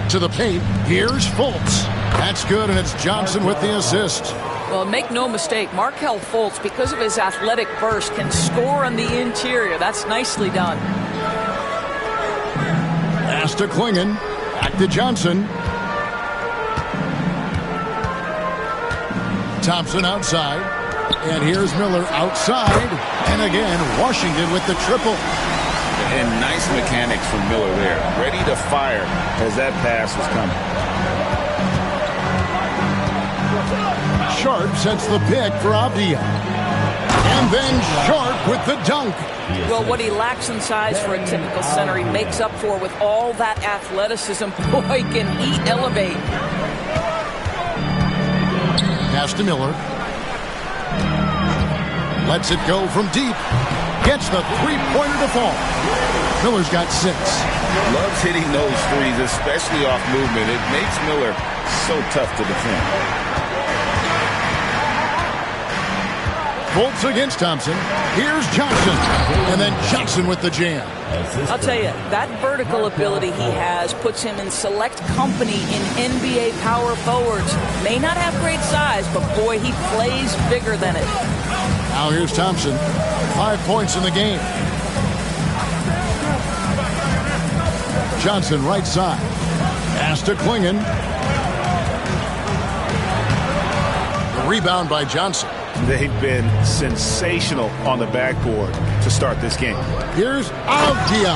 A: To the paint, here's Fultz. That's good, and it's Johnson with the assist.
B: Well, make no mistake, Markelle Fultz, because of his athletic burst, can score on the interior. That's nicely done.
A: Pass to Klingon. Back to Johnson. Thompson outside. And here's Miller outside. And again, Washington with the triple.
E: And nice mechanics from Miller there. Ready to fire as that pass was coming.
A: Sharp sets the pick for Avdia. And then Sharp with the dunk.
B: Well, what he lacks in size for a typical center, he makes up for with all that athleticism. Boy, can he elevate.
A: Pass to Miller. Lets it go from deep. Gets the three-pointer to fall. Miller's got 6.
E: Loves hitting those threes, especially off movement. It makes Miller so tough to defend.
A: Fultz against Thompson. Here's Johnson. And then Johnson with the jam.
B: I'll tell you, that vertical ability he has puts him in select company in NBA power forwards. May not have great size, but boy, he plays bigger than it.
A: Now here's Thompson. 5 points in the game. Johnson right side. Pass to Klingon. The rebound by Johnson.
H: They've been sensational on the backboard to start this game.
A: Here's Avdia.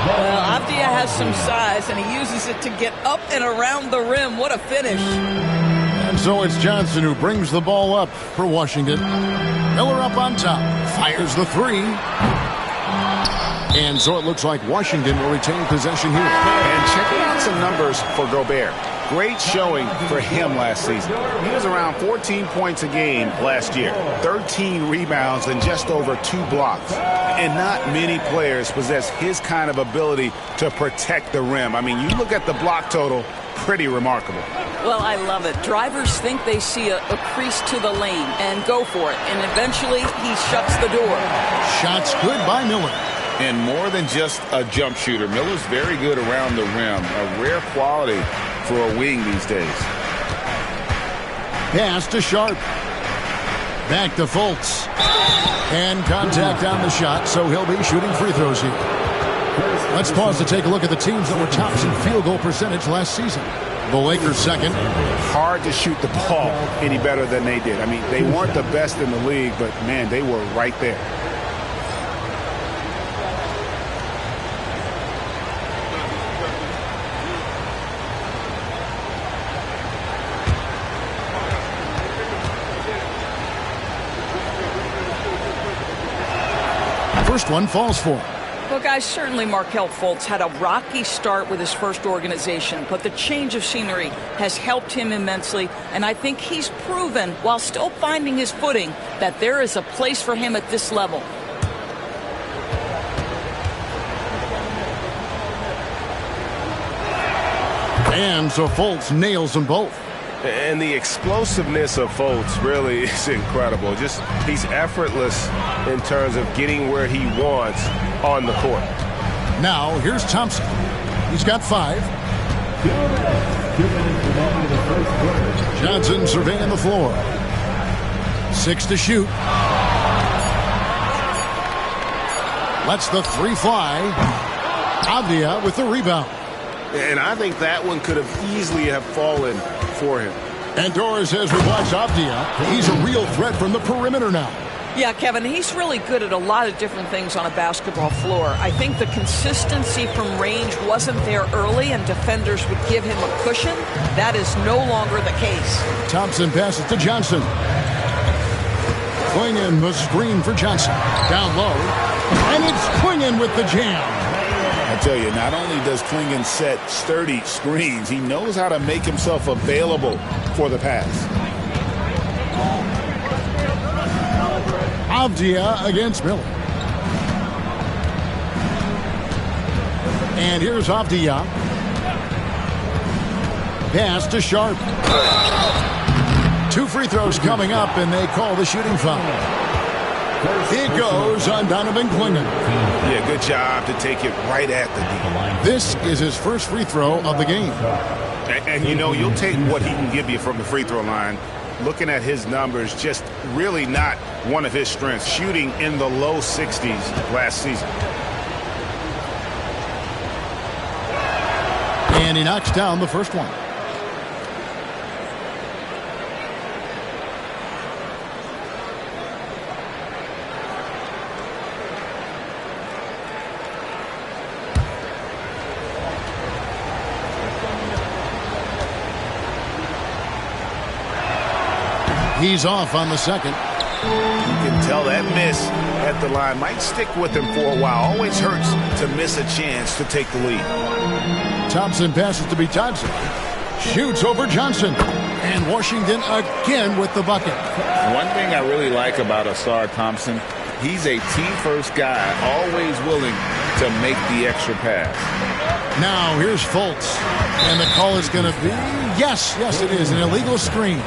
B: Well, Avdia has some size, and he uses it to get up and around the rim. What a finish.
A: And so it's Johnson who brings the ball up for Washington. Miller up on top. Fires the 3. And so it looks like Washington will retain possession here.
H: And checking out some numbers for Gobert. Great showing for him last season. He was around 14 points a game last year, 13 rebounds, and just over 2 blocks. And not many players possess his kind of ability to protect the rim. I mean, you look at the block total, pretty remarkable.
B: Well, I love it. Drivers think they see a crease to the lane and go for it. And eventually, he shuts the door.
A: Shots good by Miller.
E: And more than just a jump shooter, Miller's very good around the rim. A rare quality for a wing these days.
A: Pass to Sharp. Back to Fultz. And contact on the shot, so he'll be shooting free throws here. Let's pause to take a look at the teams that were tops in field goal percentage last season. The Lakers second.
H: Hard to shoot the ball any better than they did. I mean, they weren't the best in the league, but, man, they were right there.
A: First one falls for him.
B: Well, guys, certainly Markelle Fultz had a rocky start with his first organization, but the change of scenery has helped him immensely, and I think he's proven, while still finding his footing, that there is a place for him at this level.
A: And so Fultz nails them both.
M: And the explosiveness of Fultz really is incredible. Just he's effortless in terms of getting where he wants on the court.
A: Now here's Thompson. He's got 5. Johnson surveying the floor. 6 to shoot. Lets the 3 fly. Avdia with the rebound.
M: And I think that one could have easily have fallen for him.
A: And Doris says we watch Avdia. He's a real threat from the perimeter now.
B: Yeah, Kevin, he's really good at a lot of different things on a basketball floor. I think the consistency from range wasn't there early, and defenders would give him a cushion. That is no longer the case.
A: Thompson passes to Johnson. Clingan the screen for Johnson. Down low. And it's Clingan with the jam.
E: I tell you, not only does Clingan set sturdy screens, he knows how to make himself available for the pass.
A: Avdia against Miller. And here's Avdia. Pass to Sharp. 2 free throws coming up, and they call the shooting foul. It goes on Donovan Clingan.
M: Yeah, good job to take it right at the D.
A: This is his first free throw of the game.
H: And you know, you'll take what he can give you from the free throw line. Looking at his numbers, just really not one of his strengths. Shooting in the low 60s last season.
A: And he knocks down the first one. He's off on the second.
H: You can tell that miss at the line might stick with him for a while. Always hurts to miss a chance to take the lead.
A: Thompson passes to Johnson. Shoots over Johnson. And Washington again with the bucket.
E: One thing I really like about Ausar Thompson, he's a team-first guy, always willing to make the extra pass.
A: Now here's Fultz. And the call is going to be, yes, it is, an illegal screen.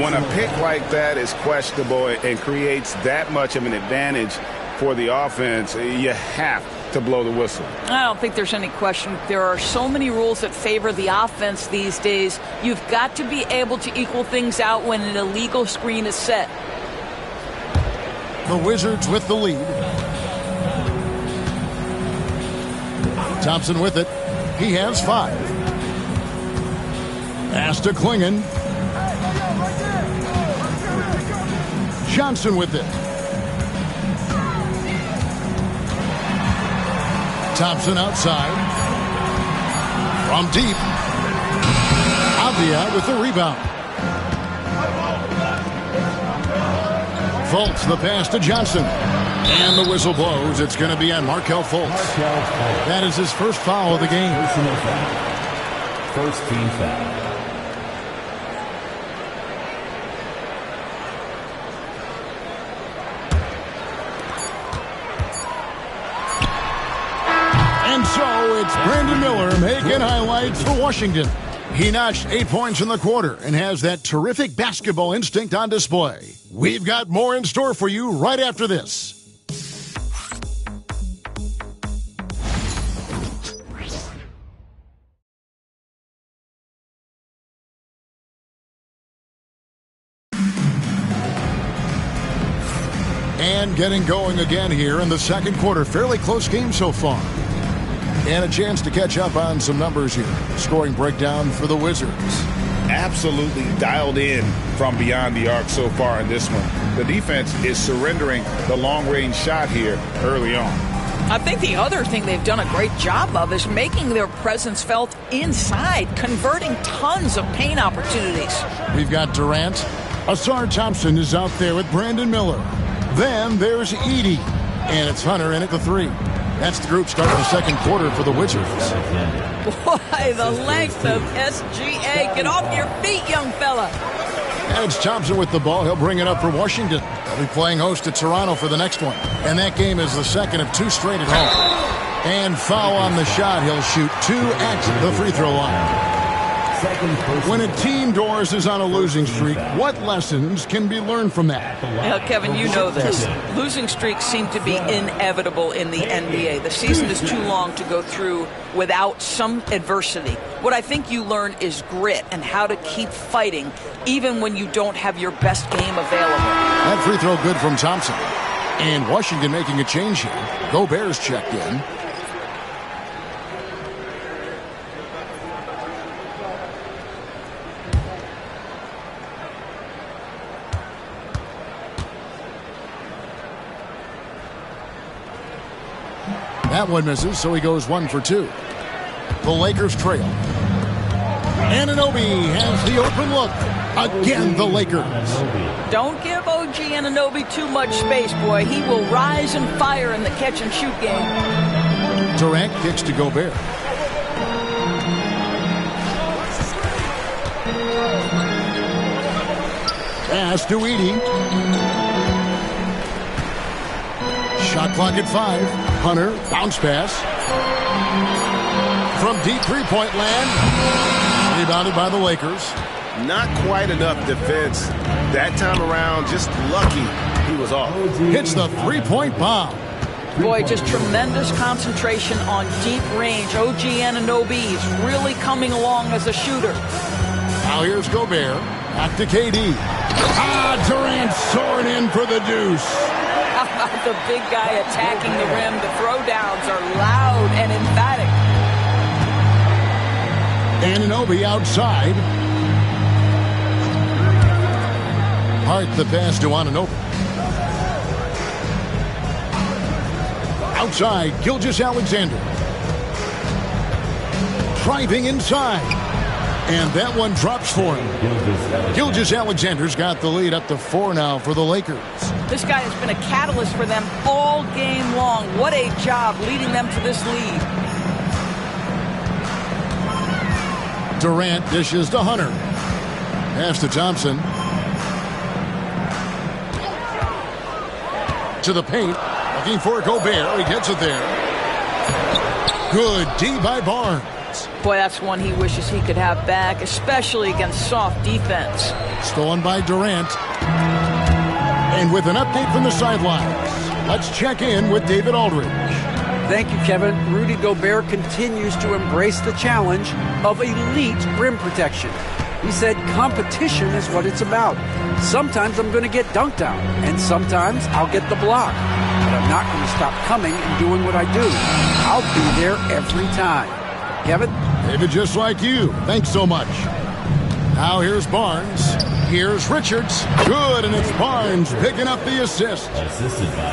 H: When a pick like that is questionable and creates that much of an advantage for the offense, you have to blow the whistle.
B: I don't think there's any question. There are so many rules that favor the offense these days. You've got to be able to equal things out when an illegal screen is set.
A: The Wizards with the lead. Thompson with it. He has 5. Pass to Clingan. Johnson with it. Thompson outside. From deep. Avdia with the rebound. Fultz the pass to Johnson. And the whistle blows. It's going to be on Markelle Fultz. That is his first foul of the game.
D: First team foul.
A: And so it's Brandon Miller making highlights for Washington. He notched 8 points in the quarter and has that terrific basketball instinct on display. We've got more in store for you right after this. And getting going again here in the second quarter. Fairly close game so far. And a chance to catch up on some numbers here. Scoring breakdown for the Wizards.
F: Absolutely dialed in from beyond the arc so far in this one. The defense is surrendering the long-range shot here early on.
B: I think the other thing they've done a great job of is making their presence felt inside, converting tons of paint opportunities.
A: We've got Durant. Ausar Thompson is out there with Brandon Miller. Then there's Edey. And it's Hunter in at the 3. That's the group starting the second quarter for the Wizards.
B: Boy, the length of SGA. Get off your feet, young fella.
A: And it's Thompson with the ball. He'll bring it up for Washington. They'll be playing host to Toronto for the next one. And that game is the second of 2 straight at home. And foul on the shot. He'll shoot 2 at the free throw line. When a team, Doris, is on a losing streak, what lessons can be learned from that?
B: Well, Kevin, you know this. Losing streaks seem to be inevitable in the NBA. The season is too long to go through without some adversity. What I think you learn is grit and how to keep fighting even when you don't have your best game available.
A: That free throw good from Thompson. And Washington making a change here. Gobert's checked in. That one misses, so he goes 1 for 2. The Lakers trail. Anunoby has the open look. Again, the Lakers.
B: Don't give OG Anunoby too much space, boy. He will rise and fire in the catch-and-shoot game.
A: Durant kicks to Gobert. Pass to Edey. Shot clock at 5. Hunter, bounce pass. From deep three-point land. Rebounded by the Lakers.
M: Not quite enough defense. That time around, just lucky he was off.
A: Hits the three-point bomb.
B: Boy, just tremendous concentration on deep range. OG Anunoby is really coming along as a shooter.
A: Now here's Gobert. Back to KD. Durant soaring in for the deuce.
B: The big guy attacking the rim. The throwdowns are loud and emphatic.
A: Anunoby outside. Hart the pass to Anunoby. Outside, Gilgeous-Alexander. Driving inside. And that one drops for him. Gilgeous-Alexander's got the lead up to 4 now for the Lakers.
B: This guy has been a catalyst for them all game long. What a job leading them to this lead.
A: Durant dishes to Hunter. Pass to Thompson. To the paint. Looking for Gobert. He gets it there. Good D by Barnes.
B: Boy, that's one he wishes he could have back, especially against soft defense.
A: Stolen by Durant. And with an update from the sidelines, let's check in with David Aldridge.
C: Thank you, Kevin. Rudy Gobert continues to embrace the challenge of elite rim protection. He said competition is what it's about. Sometimes I'm going to get dunked out, and sometimes I'll get the block. But I'm not going to stop coming and doing what I do. I'll be there every time. Kevin?
A: David, just like you. Thanks so much. Now here's Barnes. Here's Richards. Good, and it's Barnes picking up the assist.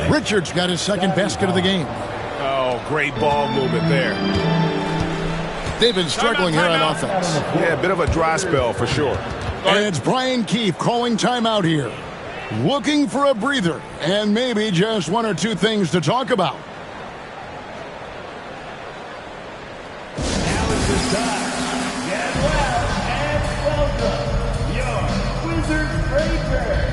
A: Richards got his second basket of the game.
M: Oh, great ball movement there.
A: They've been struggling here on offense.
M: Yeah, a bit of a dry spell for sure.
A: And it's Brian Keefe calling timeout here. Looking for a breather and maybe just 1 or 2 things to talk about.
N: Now it's his time. Get well and welcome your Wizards Breaker.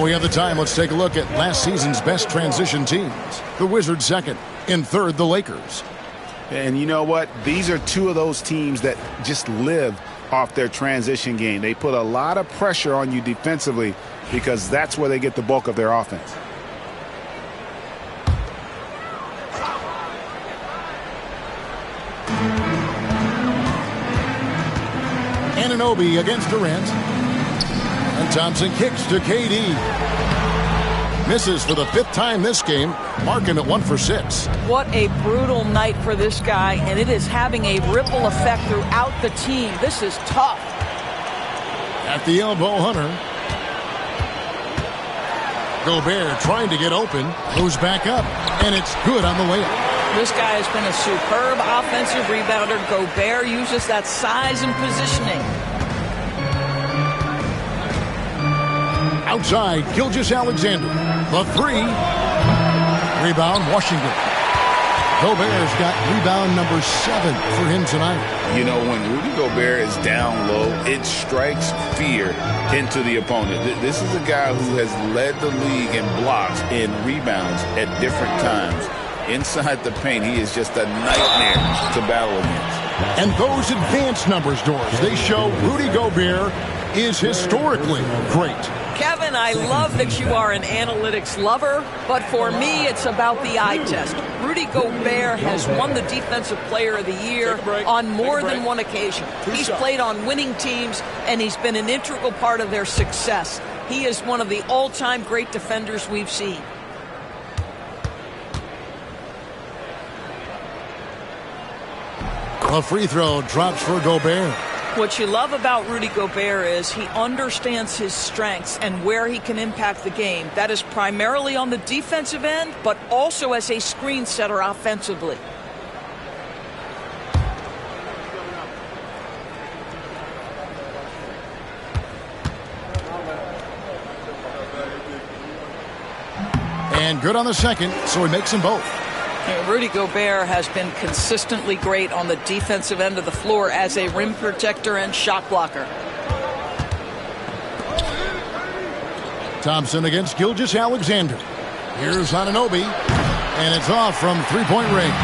A: While we have the time, let's take a look at last season's best transition teams. The Wizards second. In third, the Lakers.
H: And you know what? These are two of those teams that just live off their transition game. They put a lot of pressure on you defensively because that's where they get the bulk of their offense.
A: Anunoby against Durant. And Thompson kicks to KD. Misses for the 5th time this game, marking it 1 for 6.
B: What a brutal night for this guy, and it is having a ripple effect throughout the team. This is tough.
A: At the elbow, Hunter. Gobert trying to get open, moves back up, and it's good on the layup.
B: This guy has been a superb offensive rebounder. Gobert uses that size and positioning.
A: Outside, Gilgeous-Alexander. The 3. Rebound, Washington. Gobert's got rebound number 7 for him tonight.
E: You know, when Rudy Gobert is down low, it strikes fear into the opponent. This is a guy who has led the league in blocks and rebounds at different times. Inside the paint, he is just a nightmare to battle against.
A: And those advanced numbers, Doris, they show Rudy Gobert is historically great.
B: Kevin, I love that you are an analytics lover, but for me, it's about the eye test. Rudy Gobert has won the Defensive Player of the Year on more than one occasion. He's played on winning teams, and he's been an integral part of their success. He is one of the all-time great defenders we've seen.
A: A free throw drops for Gobert.
B: What you love about Rudy Gobert is he understands his strengths and where he can impact the game. That is primarily on the defensive end, but also as a screen setter offensively.
A: And good on the second, so he makes them both.
B: Rudy Gobert has been consistently great on the defensive end of the floor as a rim protector and shot blocker.
A: Thompson against Gilgeous-Alexander. Here's Anunoby, and it's off from three-point range.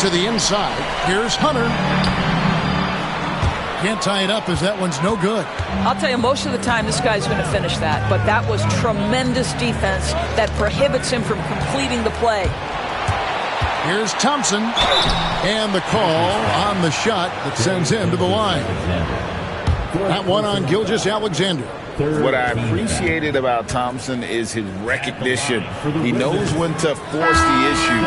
A: To the inside, here's Hunter. Can't tie it up as that one's no good.
B: I'll tell you, most of the time this guy's going to finish that, but that was tremendous defense that prohibits him from completing the play.
A: Here's Thompson, and the call on the shot that sends him to the line. That one on Gilgeous-Alexander.
E: What I appreciated about Thompson is his recognition. He knows when to force the issue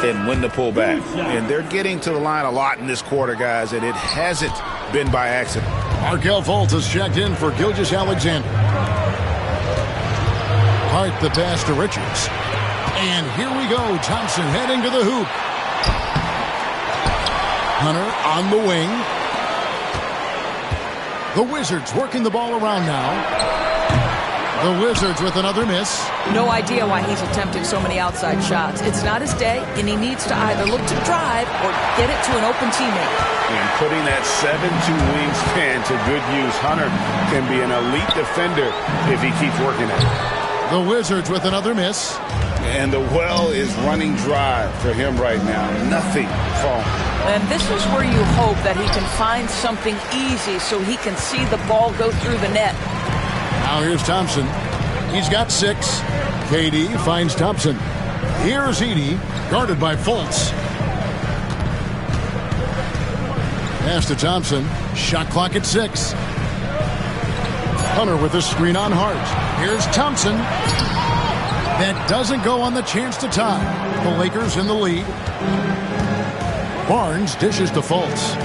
E: and when to pull back.
H: And they're getting to the line a lot in this quarter, guys, and it hasn't been by accident.
A: Markelle Fultz has checked in for Gilgeous-Alexander. Hart the pass to Richards. And here we go. Thompson heading to the hoop. Hunter on the wing. The Wizards working the ball around now. The Wizards with another miss.
B: No idea why he's attempting so many outside shots. It's not his day, and he needs to either look to drive or get it to an open teammate.
H: And putting that 7'2" wingspan to good use, Hunter can be an elite defender if he keeps working at it.
A: The Wizards with another miss.
E: And the well is running dry for him right now. Nothing falling.
B: And this is where you hope that he can find something easy so he can see the ball go through the net.
A: Now here's Thompson. He's got 6. KD finds Thompson. Here's Edey, guarded by Fultz. Pass to Thompson. Shot clock at 6. Hunter with a screen on Hart. Here's Thompson. That doesn't go on the chance to tie. The Lakers in the lead. Barnes dishes to Fultz.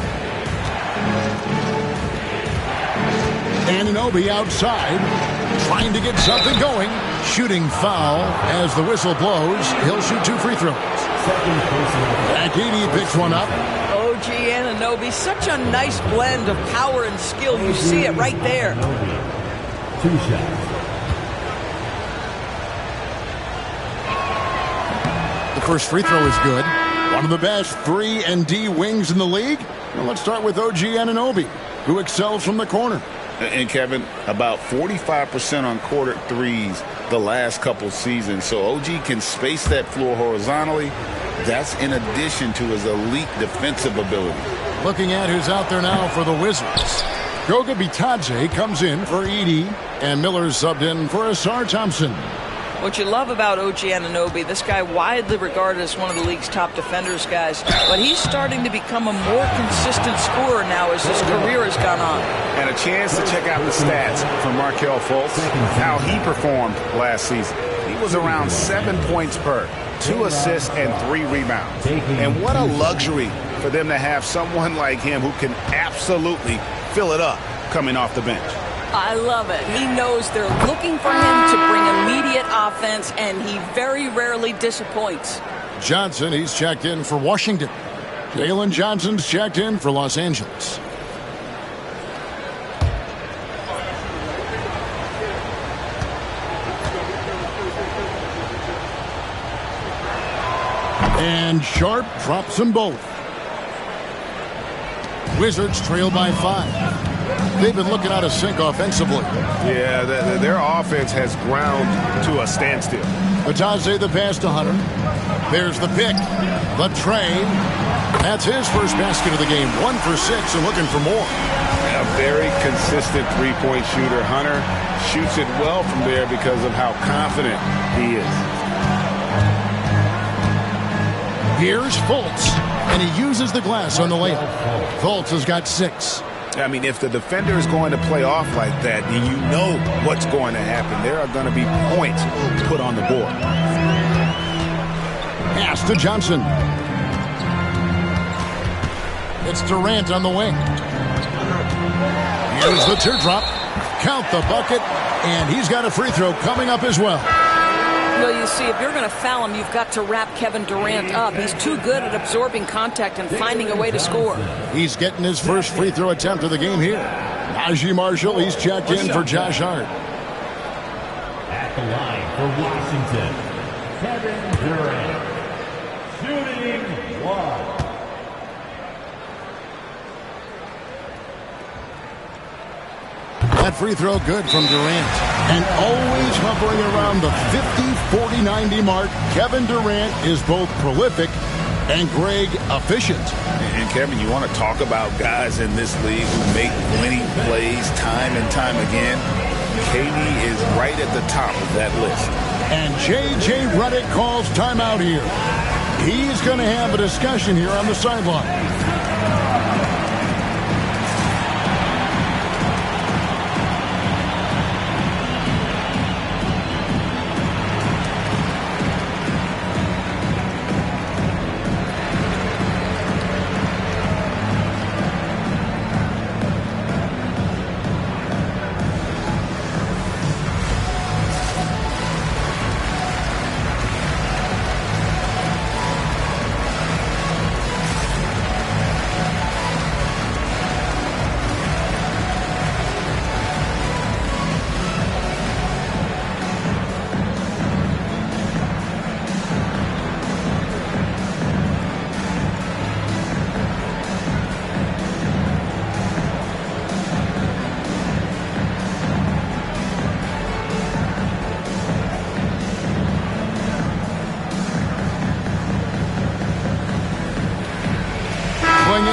A: Anunoby outside, trying to get something going. Shooting foul as the whistle blows. He'll shoot 2 free throws. Edey picks one up.
B: OG Anunoby, such a nice blend of power and skill. You see it right there.
D: 2 shots.
A: The first free throw is good. One of the best 3-and-D wings in the league. Well, let's start with OG Anunoby, who excels from the corner.
F: And, Kevin, about 45% on quarter threes the last couple seasons. So OG can space that floor horizontally. That's in addition to his elite defensive ability.
A: Looking at who's out there now for the Wizards. Goga Bitadze comes in for Edey, and Miller subbed in for Ausar Thompson.
B: What you love about OG Anunoby, this guy widely regarded as one of the league's top defenders, guys, but he's starting to become a more consistent scorer now as his career has gone on.
H: And a chance to check out the stats from Markelle Fultz, how he performed last season. He was around 7 points per, 2 assists, and 3 rebounds. And what a luxury for them to have someone like him who can absolutely fill it up coming off the bench.
B: I love it. He knows they're looking for him to bring immediate offense, and he very rarely disappoints.
A: Johnson, he's checked in for Washington. Jalen Johnson's checked in for Los Angeles. And Sharp drops them both. Wizards trail by 5. They've been looking out of sync offensively.
H: Yeah, their offense has ground to a standstill.
A: Bitadze the pass to Hunter. There's the pick. The trade. That's his first basket of the game. 1 for 6 and looking for more.
H: A very consistent three-point shooter. Hunter shoots it well from there because of how confident he is.
A: Here's Fultz, and he uses the glass on the layup. Fultz has got 6.
H: I mean, if the defender is going to play off like that, then you know what's going to happen. There are going to be points put on the board.
A: Pass to Johnson. It's Durant on the wing. Here's the teardrop. Count the bucket, and he's got a free throw coming up as well.
B: Well, you see, if you're going to foul him, you've got to wrap Kevin Durant up. He's too good at absorbing contact and finding a way to score.
A: He's getting his first free throw attempt of the game here. Najee Marshall, he's checked in for Josh Hart.
N: At the line for Washington, Kevin Durant. Shooting 1.
A: That free throw good from Durant. And always hovering around the 50, 40, 90 mark, Kevin Durant is both prolific and, Greg, efficient.
F: And, Kevin, you want to talk about guys in this league who make winning plays time and time again? KD is right at the top of that list.
A: And J.J. Redick calls timeout here. He's going to have a discussion here on the sideline.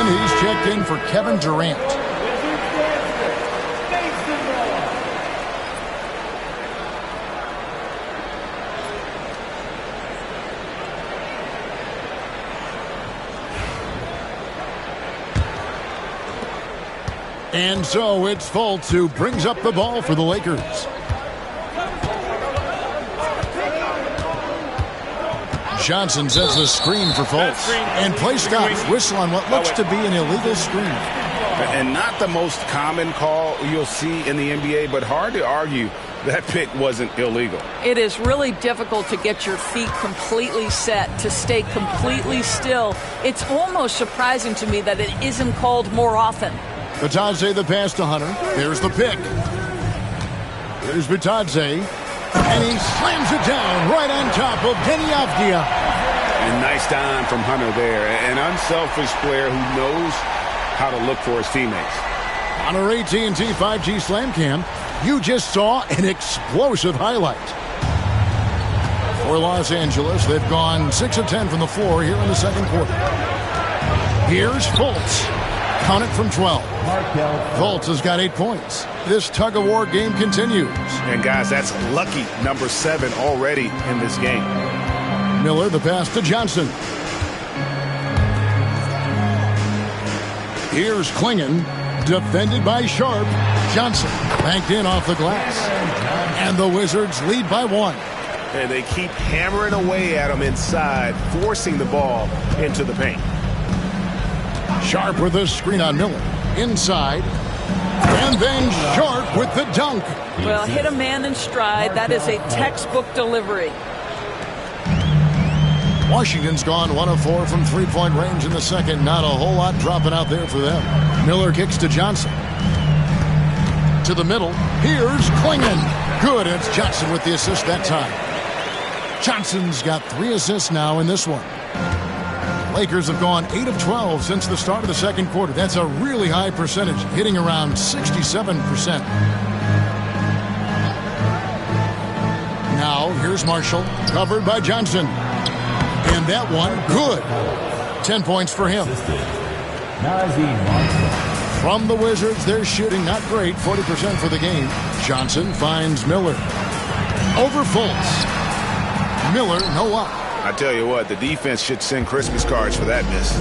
A: He's checked in for Kevin Durant. And so it's Fultz who brings up the ball for the Lakers. Johnson sets the screen for Fultz. And play stops. Whistle on what looks to be an illegal screen.
H: And not the most common call you'll see in the NBA, but hard to argue that pick wasn't illegal.
B: It is really difficult to get your feet completely set, to stay completely still. It's almost surprising to me that it isn't called more often.
A: Bitadze the pass to Hunter. There's the pick. Here's Bitadze. And he slams it down right on top of Deni Avdija.
H: And nice dime from Hunter there. An unselfish player who knows how to look for his teammates.
A: On our AT&T 5G Slam Cam, you just saw an explosive highlight. For Los Angeles, they've gone 6 of 10 from the floor here in the second quarter. Here's Fultz. Count it from 12. Fultz has got 8 points. This tug-of-war game continues.
H: And, guys, that's lucky number 7 already in this game.
A: Miller, the pass to Johnson. Here's Klingon, defended by Sharp. Johnson banked in off the glass. And the Wizards lead by 1.
H: And they keep hammering away at him inside, forcing the ball into the paint.
A: Sharp with a screen on Miller. Inside. And then Sharp with the dunk.
B: Well, hit a man in stride. That is a textbook delivery.
A: Washington's gone 1 of 4 from three-point range in the second. Not a whole lot dropping out there for them. Miller kicks to Johnson. To the middle. Here's Klingon. Good. It's Johnson with the assist that time. Johnson's got 3 assists now in this one. Lakers have gone 8 of 12 since the start of the second quarter. That's a really high percentage, hitting around 67%. Now, here's Marshall, covered by Johnson. And that one, good. 10 points for him. From the Wizards, they're shooting not great, 40% for the game. Johnson finds Miller. Over Fultz. Miller, no up.
H: I tell you what, the defense should send Christmas cards for that miss.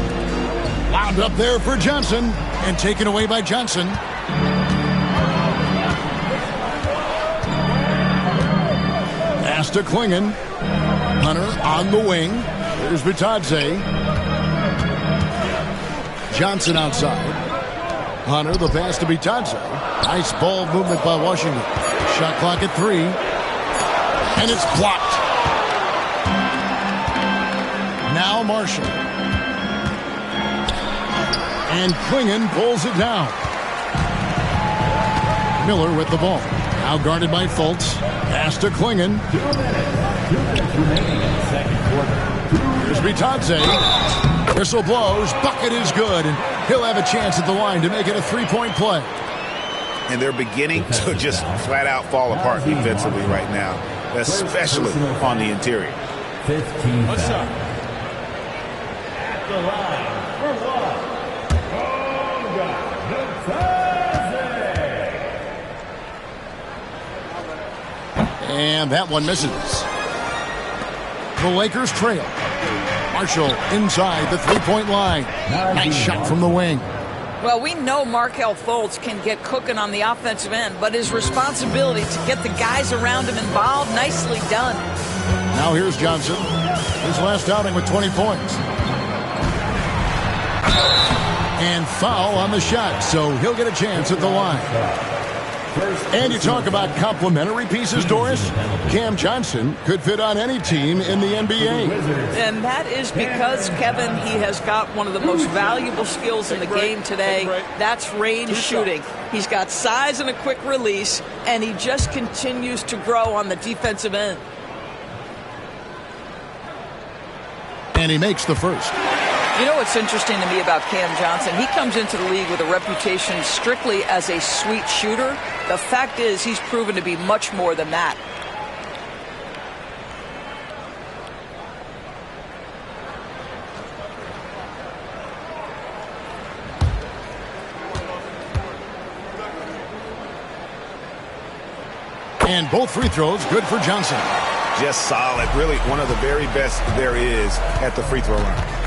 A: Wound up there for Johnson, and taken away by Johnson. Pass to Klingon. Hunter on the wing. There's Bitadze. Johnson outside. Hunter, the pass to Bitadze. Nice ball movement by Washington. Shot clock at 3. And it's blocked. Now Marshall. And Klingon pulls it down. Miller with the ball. Now guarded by Fultz. Pass to Klingon.
D: 2 minutes remaining in the second quarter.
A: Here's Bitadze. Whistle blows. Bucket is good. And he'll have a chance at the line to make it a 3-point play.
H: And they're beginning to just flat out fall apart defensively right now, especially on the interior.
D: 15
S: What's up?
D: The line for one.
A: And that one misses. The Lakers trail. Marshall inside the 3-point line. Nice shot from the wing.
B: Well, we know Markelle Fultz can get cooking on the offensive end, but his responsibility to get the guys around him involved, nicely done.
A: Now here's Johnson. His last outing with 20 points. And foul on the shot, so he'll get a chance at the line. And you talk about complementary pieces, Doris. Cam Johnson could fit on any team in the NBA.
B: And that is because, Kevin, he has got one of the most valuable skills in the game today. That's range shooting. He's got size and a quick release, and he just continues to grow on the defensive end.
A: And he makes the first.
B: You know what's interesting to me about Cam Johnson? He comes into the league with a reputation strictly as a sweet shooter. The fact is, he's proven to be much more than that.
A: And both free throws good for Johnson.
H: Just solid. Really one of the very best there is at the free throw line.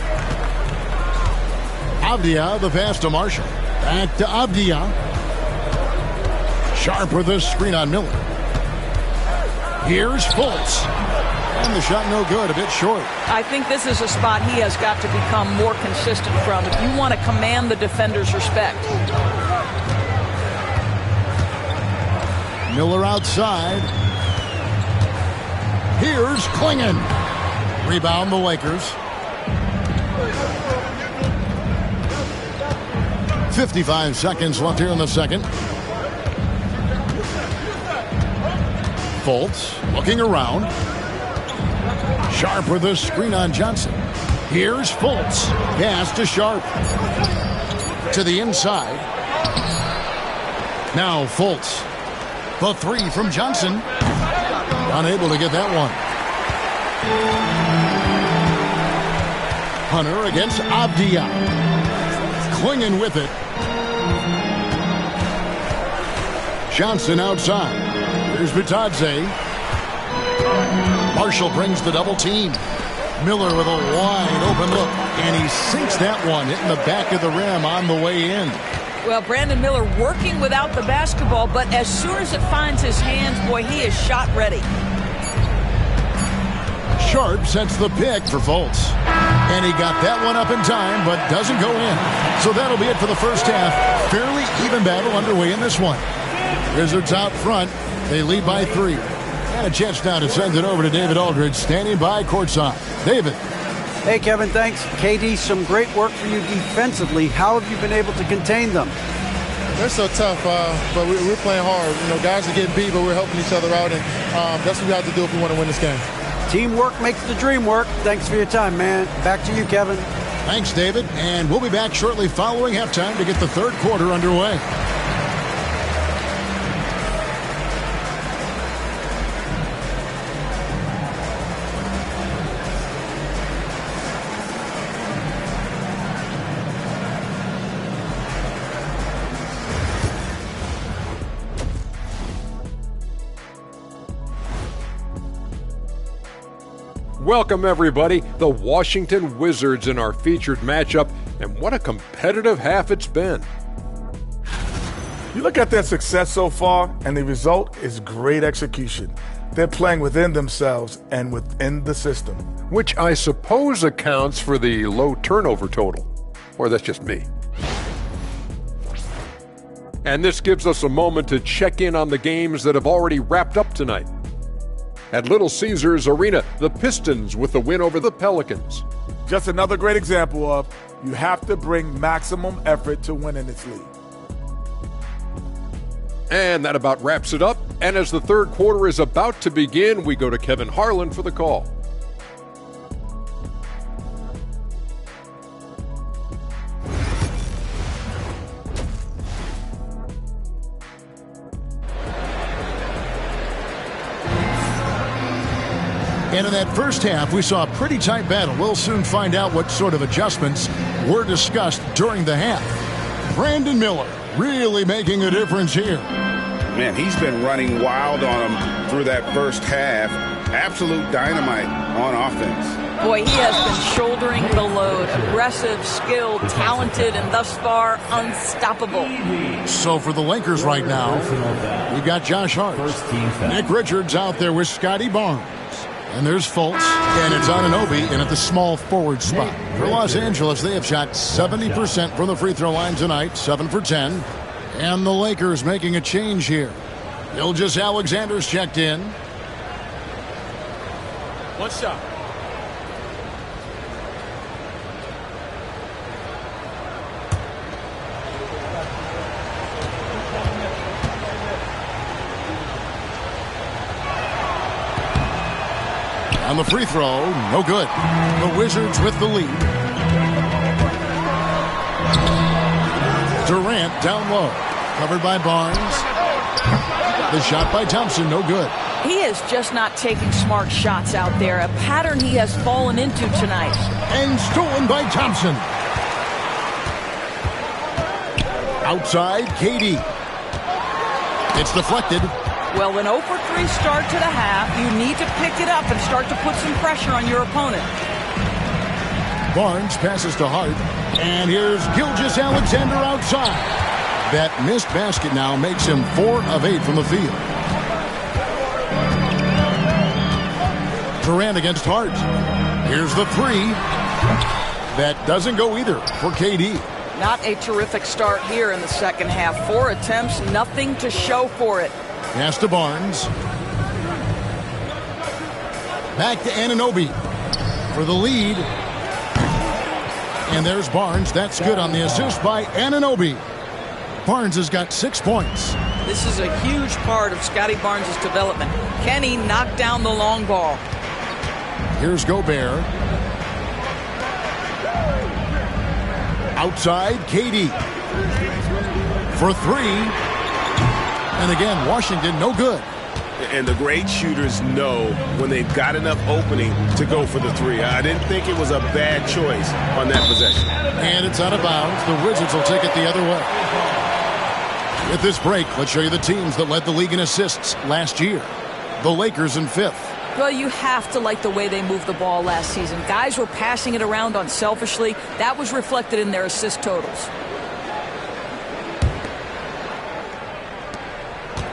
A: Avdia, the pass to Marshall. Back to Avdia. Sharp with a screen on Miller. Here's Fultz. And the shot no good, a bit short.
B: I think this is a spot he has got to become more consistent from if you want to command the defender's respect.
A: Miller outside. Here's Klingon. Rebound the Lakers. 55 seconds left here in the second. Fultz looking around. Sharp with a screen on Johnson. Here's Fultz. Pass to Sharp. To the inside. Now Fultz. The three from Johnson. Unable to get that one. Hunter against Avdia. Clinging with it. Johnson outside. Here's Bitadze. Marshall brings the double team. Miller with a wide open look. And he sinks that one, hitting the back of the rim on the way in.
B: Well, Brandon Miller working without the basketball, but as soon as it finds his hands, boy, he is shot ready.
A: Sharp sets the pick for Fultz. And he got that one up in time, but doesn't go in. So that'll be it for the first half. Fairly even battle underway in this one. Wizards out front. They lead by 3. And a chance now to send it over to David Aldridge, standing by courtside. David.
C: Hey, Kevin, thanks. KD, some great work for you defensively. How have you been able to contain them?
I: They're so tough, but we're playing hard. You know, guys are getting beat, but we're helping each other out, and that's what we have to do if we want to win this game.
C: Teamwork makes the dream work. Thanks for your time, man. Back to you, Kevin.
A: Thanks, David. And we'll be back shortly following halftime to get the third quarter underway.
J: Welcome, everybody. The Washington Wizards in our featured matchup, and what a competitive half it's been.
K: You look at their success so far, and the result is great execution. They're playing within themselves and within the system.
J: Which I suppose accounts for the low turnover total. Or that's just me. And this gives us a moment to check in on the games that have already wrapped up tonight. At Little Caesars Arena, the Pistons with the win over the Pelicans.
K: Just another great example of you have to bring maximum effort to win in this league.
J: And that about wraps it up. And as the third quarter is about to begin, we go to Kevin Harlan for the call.
A: And in that first half, we saw a pretty tight battle. We'll soon find out what sort of adjustments were discussed during the half. Brandon Miller really making a difference here.
F: Man, he's been running wild on him through that first half. Absolute dynamite on offense.
B: Boy, he has been shouldering the load. Aggressive, skilled, talented, and thus far unstoppable.
A: So for the Lakers right now, we've got Josh Hart. Nick Richards out there with Scotty Barnes. And there's Fultz, and it's Anunoby in at the small forward spot. For Los Angeles, they have shot 70% from the free throw line tonight, 7 for 10. And the Lakers making a change here. Gilgeous-Alexander's checked in.
S: One shot.
A: On the free throw, no good. The Wizards with the lead. Durant down low. Covered by Barnes. The shot by Thompson, no good.
B: He is just not taking smart shots out there, a pattern he has fallen into tonight.
A: And stolen by Thompson. Outside, KD. It's deflected.
B: Well, an 0 for 3 start to the half. You need to pick it up and start to put some pressure on your opponent.
A: Barnes passes to Hart. And here's Gilgeous-Alexander outside. That missed basket now makes him 4 of 8 from the field. Durant against Hart. Here's the 3. That doesn't go either for KD.
B: Not a terrific start here in the second half. 4 attempts, nothing to show for it.
A: Pass to Barnes. Back to Anunoby for the lead. And there's Barnes. That's good on the assist by Anunoby. Barnes has got 6 points.
B: This is a huge part of Scotty Barnes' development. Can he knock down the long ball?
A: Here's Gobert. Outside, KD. For 3. And again, Washington no good.
M: And the great shooters know when they've got enough opening to go for the three. I didn't think it was a bad choice on that possession.
A: And it's out of bounds. The Wizards will take it the other way. At this break, let's show you the teams that led the league in assists last year. The Lakers in 5th.
B: Well, you have to like the way they moved the ball last season. Guys were passing it around unselfishly. That was reflected in their assist totals.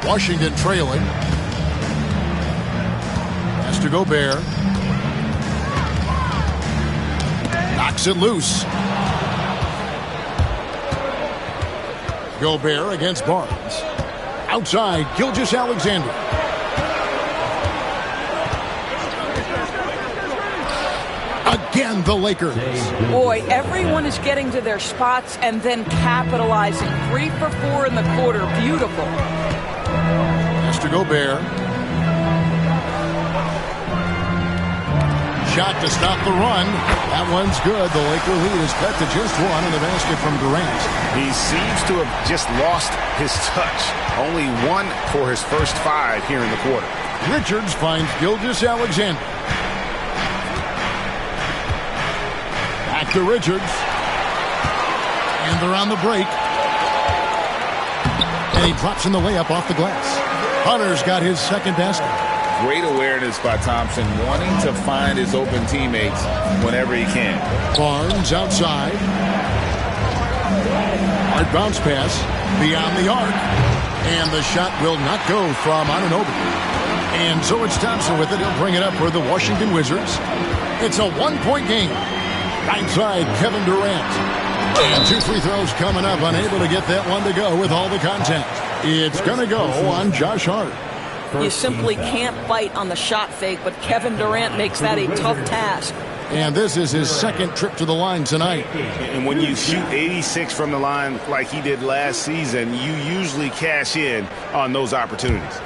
A: Washington trailing. Has to Gobert. Knocks it loose. Gobert against Barnes. Outside, Gilgeous-Alexander. Again, the Lakers.
B: Boy, everyone is getting to their spots and then capitalizing. 3 for 4 in the quarter. Beautiful.
A: Has to Gobert. Shot to stop the run. That one's good. The Laker lead is cut to just 1 in the basket from Durant.
H: He seems to have just lost his touch. Only 1 for his first 5 here in the quarter.
A: Richards finds Gilgeous-Alexander. Back to Richards. And they're on the break. And he drops in the layup off the glass. Hunter's got his second basket.
E: Great awareness by Thompson, wanting to find his open teammates whenever he can.
A: Barnes outside. Hard bounce pass beyond the arc. And the shot will not go from Anunoby. And so it's Thompson with it. He'll bring it up for the Washington Wizards. It's a 1-point game. Right side, Kevin Durant. And 2 free throws coming up. Unable to get that one to go with all the contact. It's going to go on Josh Hart.
B: You simply can't bite on the shot fake, but Kevin Durant makes that a tough task.
A: And this is his second trip to the line tonight.
H: And when you shoot 86 from the line like he did last season, you usually cash in on those opportunities.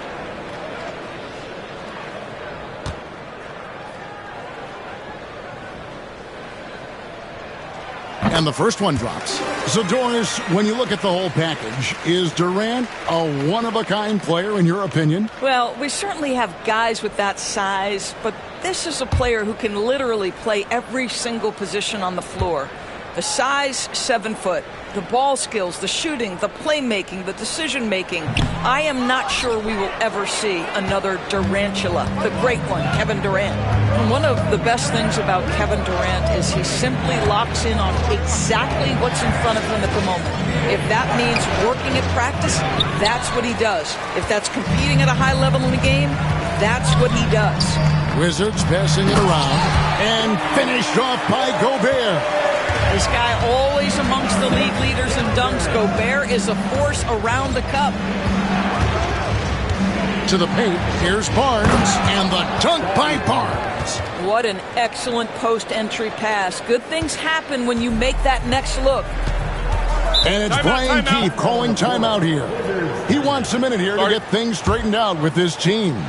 A: And the first one drops. So, Doris, when you look at the whole package, is Durant a one-of-a-kind player in your opinion?
B: Well, we certainly have guys with that size, but this is a player who can literally play every single position on the floor. The size, 7 foot. The ball skills, the shooting, the playmaking, the decision-making. I am not sure we will ever see another Durantula, the great one, Kevin Durant. And one of the best things about Kevin Durant is he simply locks in on exactly what's in front of him at the moment. If that means working at practice, that's what he does. If that's competing at a high level in the game, that's what he does.
A: Wizards passing it around and finished off by Gobert.
B: This guy always amongst the league leaders in dunks. Gobert is a force around the cup.
A: To the paint, here's Barnes, and the dunk by Barnes.
B: What an excellent post-entry pass. Good things happen when you make that next look.
A: And it's Brian Keefe calling timeout here. He wants a minute here to get things straightened out with his team.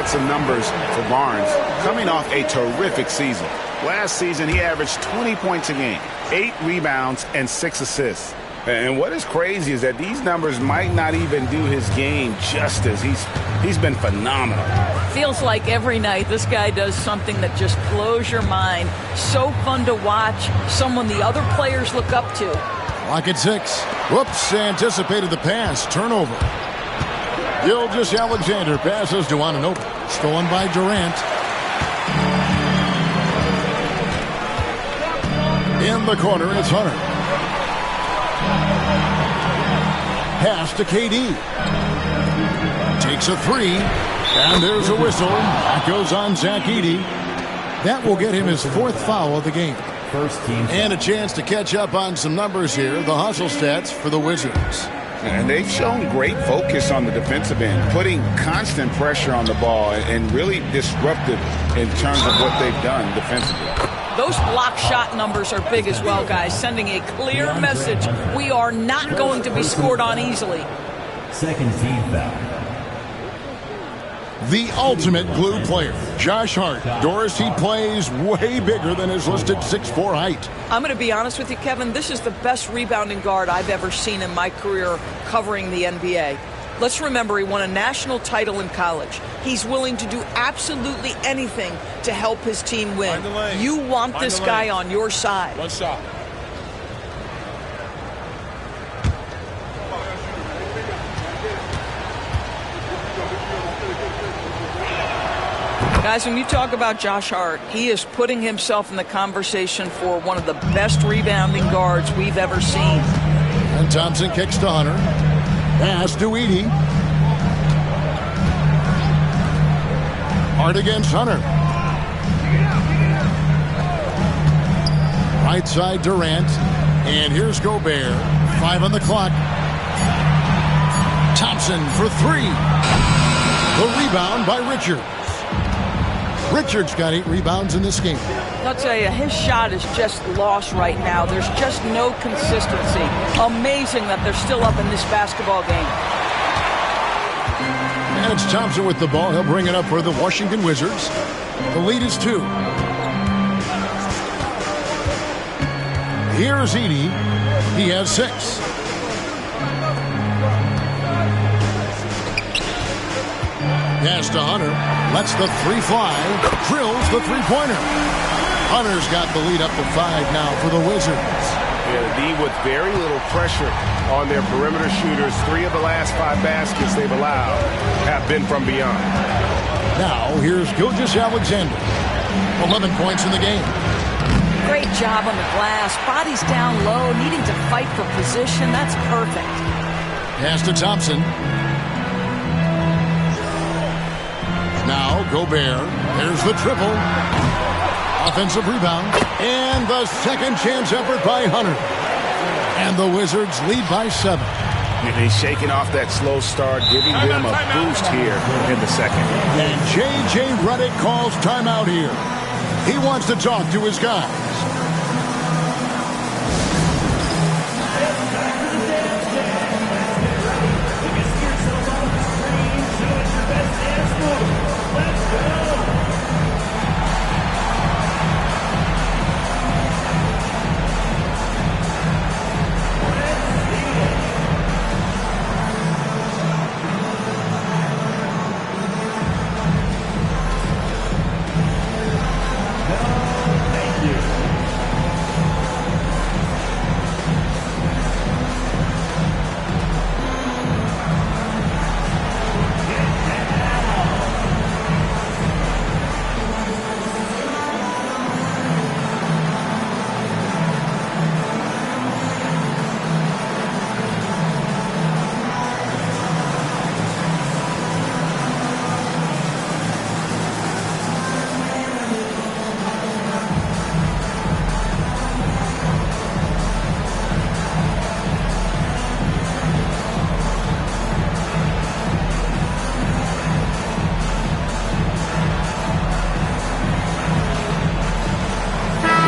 H: Some numbers for Barnes coming off a terrific season. Last season, he averaged 20 points a game, 8 rebounds, and 6 assists.
F: And what is crazy is that these numbers might not even do his game justice. He's been phenomenal.
B: Feels like every night this guy does something that just blows your mind. So fun to watch. Someone the other players look up to.
A: Clock at 6. Whoops, anticipated the pass. Turnover. Gilgeous-Alexander passes to Anunoby. Stolen by Durant. In the corner, it's Hunter. Pass to KD. Takes a 3. And there's a whistle. That goes on Zach Edey. That will get him his 4th foul of the game.
D: First team.
A: And a chance to catch up on some numbers here. The hustle stats for the Wizards.
F: And they've shown great focus on the defensive end, putting constant pressure on the ball and really disruptive in terms of what they've done defensively.
B: Those block shot numbers are big as well, guys, sending a clear message. We are not going to be scored on easily.
D: Second team foul.
A: The ultimate glue player, Josh Hart. Doris, he plays way bigger than his listed 6'4" height.
B: I'm going to be honest with you, Kevin. This is the best rebounding guard I've ever seen in my career covering the NBA. Let's remember he won a national title in college. He's willing to do absolutely anything to help his team win. You want this guy on your side.
S: One shot.
B: Guys, when you talk about Josh Hart, he is putting himself in the conversation for one of the best rebounding guards we've ever seen.
A: And Thompson kicks to Hunter. Pass to Edey. Hart against Hunter. Right side Durant. And here's Gobert. 5 on the clock. Thompson for 3. The rebound by Richards. Richards got 8 rebounds in this game.
B: I'll tell you, his shot is just lost right now. There's just no consistency. Amazing that they're still up in this basketball game.
A: And it's Thompson with the ball. He'll bring it up for the Washington Wizards. The lead is 2. Here's Edey. He has 6. Pass to Hunter. Lets the 3 fly. Drills the 3-pointer. Hunter's got the lead up to 5 now for the Wizards.
M: Yeah, the D with very little pressure on their perimeter shooters. 3 of the last 5 baskets they've allowed have been from beyond.
A: Now, here's Gilgeous-Alexander. 11 points in the game.
B: Great job on the glass. Body's down low, needing to fight for position. That's perfect.
A: Pass to Thompson. Now, Gobert. There's the triple. Offensive rebound. And the second chance effort by Hunter. And the Wizards lead by 7.
F: He's shaking off that slow start, giving them a boost here in the second.
A: And J.J. Redick calls timeout here. He wants to talk to his guys.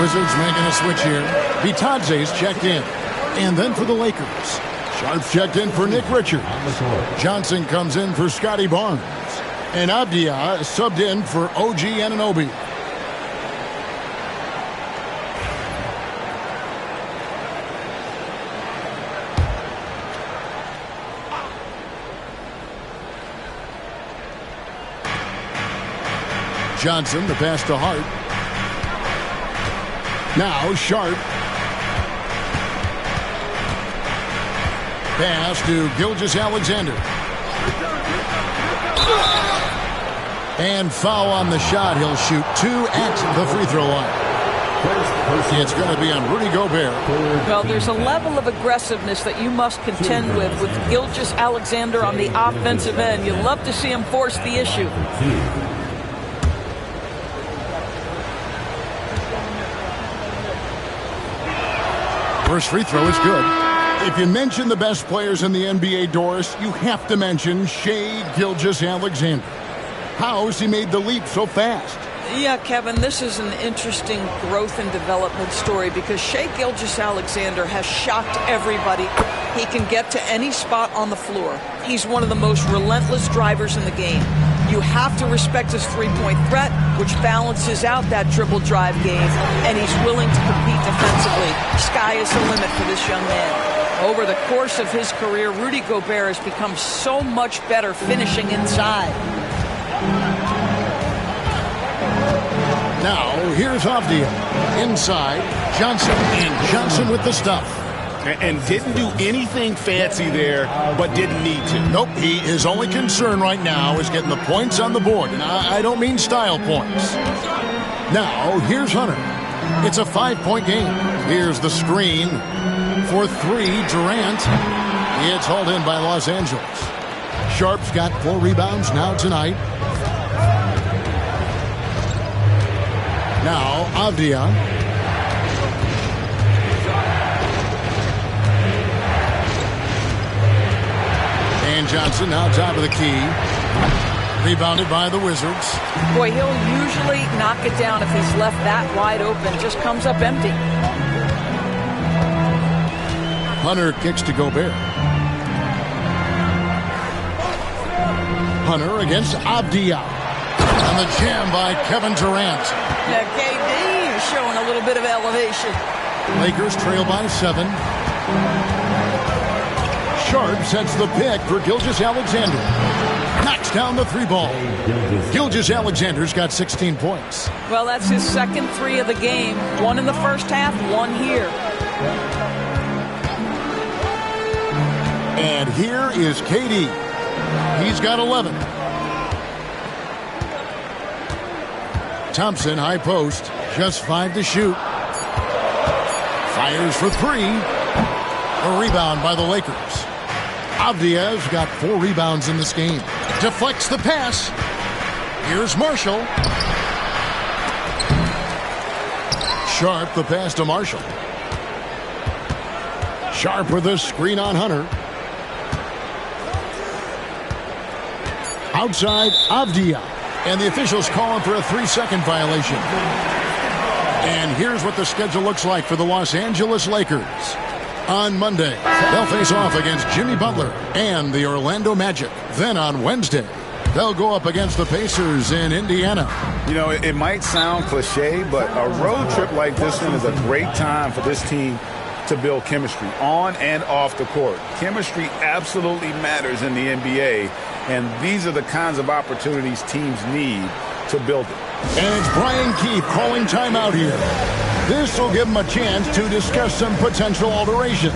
A: Wizards making a switch here. Vitadze's checked in. And then for the Lakers. Sharp's checked in for Nick Richards. Johnson comes in for Scotty Barnes. And Abdia subbed in for OG Anunoby. Johnson, the pass to Hart. Now Sharp. Pass to Gilgeous-Alexander. And foul on the shot. He'll shoot 2 at the free throw line. It's going to be on Rudy Gobert.
B: Well, there's a level of aggressiveness that you must contend with Gilgeous-Alexander on the offensive end. You'd love to see him force the issue.
A: First free throw is good. If you mention the best players in the NBA, Doris, you have to mention Shai Gilgeous-Alexander. How has he made the leap so fast?
B: Yeah, Kevin, this is an interesting growth and development story because Shai Gilgeous-Alexander has shocked everybody. He can get to any spot on the floor. He's one of the most relentless drivers in the game. You have to respect his three-point threat, which balances out that dribble drive game, and he's willing to compete defensively. Sky is the limit for this young man. Over the course of his career, Rudy Gobert has become so much better finishing inside.
A: Now, here's Avdia. Inside, Johnson. And Johnson with the stuff.
F: And didn't do anything fancy there, but didn't need to.
A: Nope, his only concern right now is getting the points on the board. And I don't mean style points. Now, here's Hunter. It's a 5-point game. Here's the screen for 3, Durant. It's hauled in by Los Angeles. Sharp's got 4 rebounds now tonight. Now, Avdia. And Johnson now top of the key. Rebounded by the Wizards.
B: Boy, he'll usually knock it down if he's left that wide open. Just comes up empty.
A: Hunter kicks to Gobert. Hunter against Avdia. And the jam by Kevin Durant.
B: Yeah, KD is showing a little bit of elevation.
A: Lakers trail by 7. Sharp sets the pick for Gilgeous-Alexander. Knocks down the 3-ball. Gilgeous-Alexander's got 16 points.
B: Well, that's his second 3 of the game. 1 in the first half, 1 here.
A: And here is KD. He's got 11. Thompson, high post, just 5 to shoot. Fires for 3. A rebound by the Lakers. Avdia's got 4 rebounds in this game. Deflects the pass. Here's Marshall. Sharp, the pass to Marshall. Sharp with a screen on Hunter. Outside, Avdia. And the officials calling for a 3-second violation. And here's what the schedule looks like for the Los Angeles Lakers. On Monday, they'll face off against Jimmy Butler and the Orlando Magic. Then on Wednesday, they'll go up against the Pacers in Indiana.
F: You know, it might sound cliche, but a road trip like this one is a great time for this team to build chemistry on and off the court. Chemistry absolutely matters in the NBA, and these are the kinds of opportunities teams need to build it.
A: And it's Brian Keefe calling timeout here. This will give him a chance to discuss some potential alterations.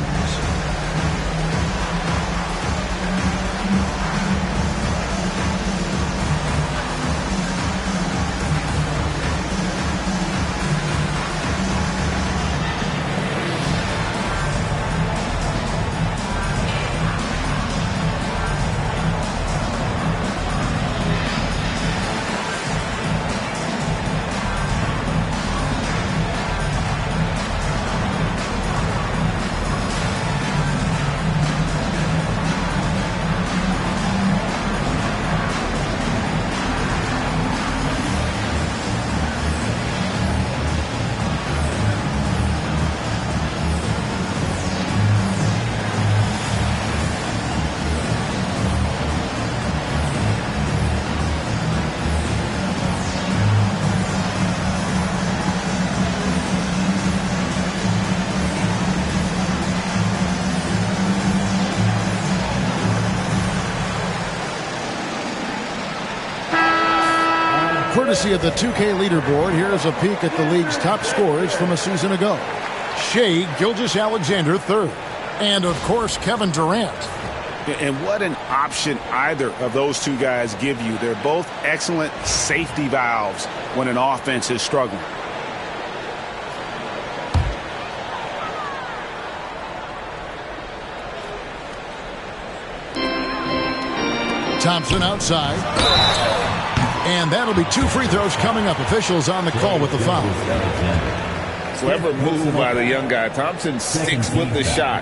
A: Courtesy of the 2K leaderboard, here's a peek at the league's top scorers from a season ago. Shai Gilgeous-Alexander, third. And, of course, Kevin Durant.
F: And what an option either of those two guys give you. They're both excellent safety valves when an offense is struggling.
A: Thompson outside. And that'll be 2 free throws coming up. Officials on the call with the foul.
E: Clever move by the young guy. Thompson sticks with the shot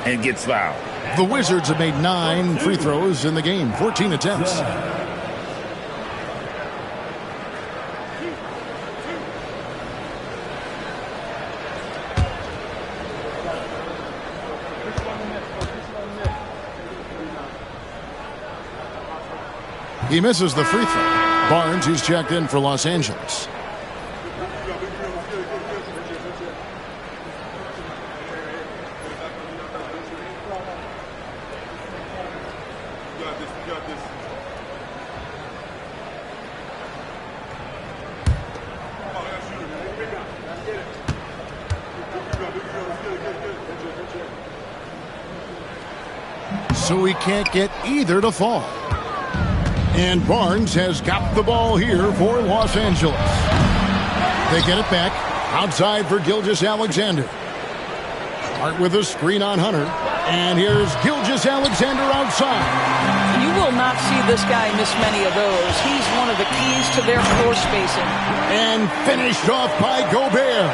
E: and gets fouled.
A: The Wizards have made 9 free throws in the game, 14 attempts. He misses the free throw. Barnes, who's checked in for Los Angeles. So he can't get either to fall. And Barnes has got the ball here for Los Angeles. They get it back. Outside for Gilgeous-Alexander. Start with a screen on Hunter. And here's Gilgeous-Alexander outside.
B: You will not see this guy miss many of those. He's one of the keys to their floor spacing.
A: And finished off by Gobert.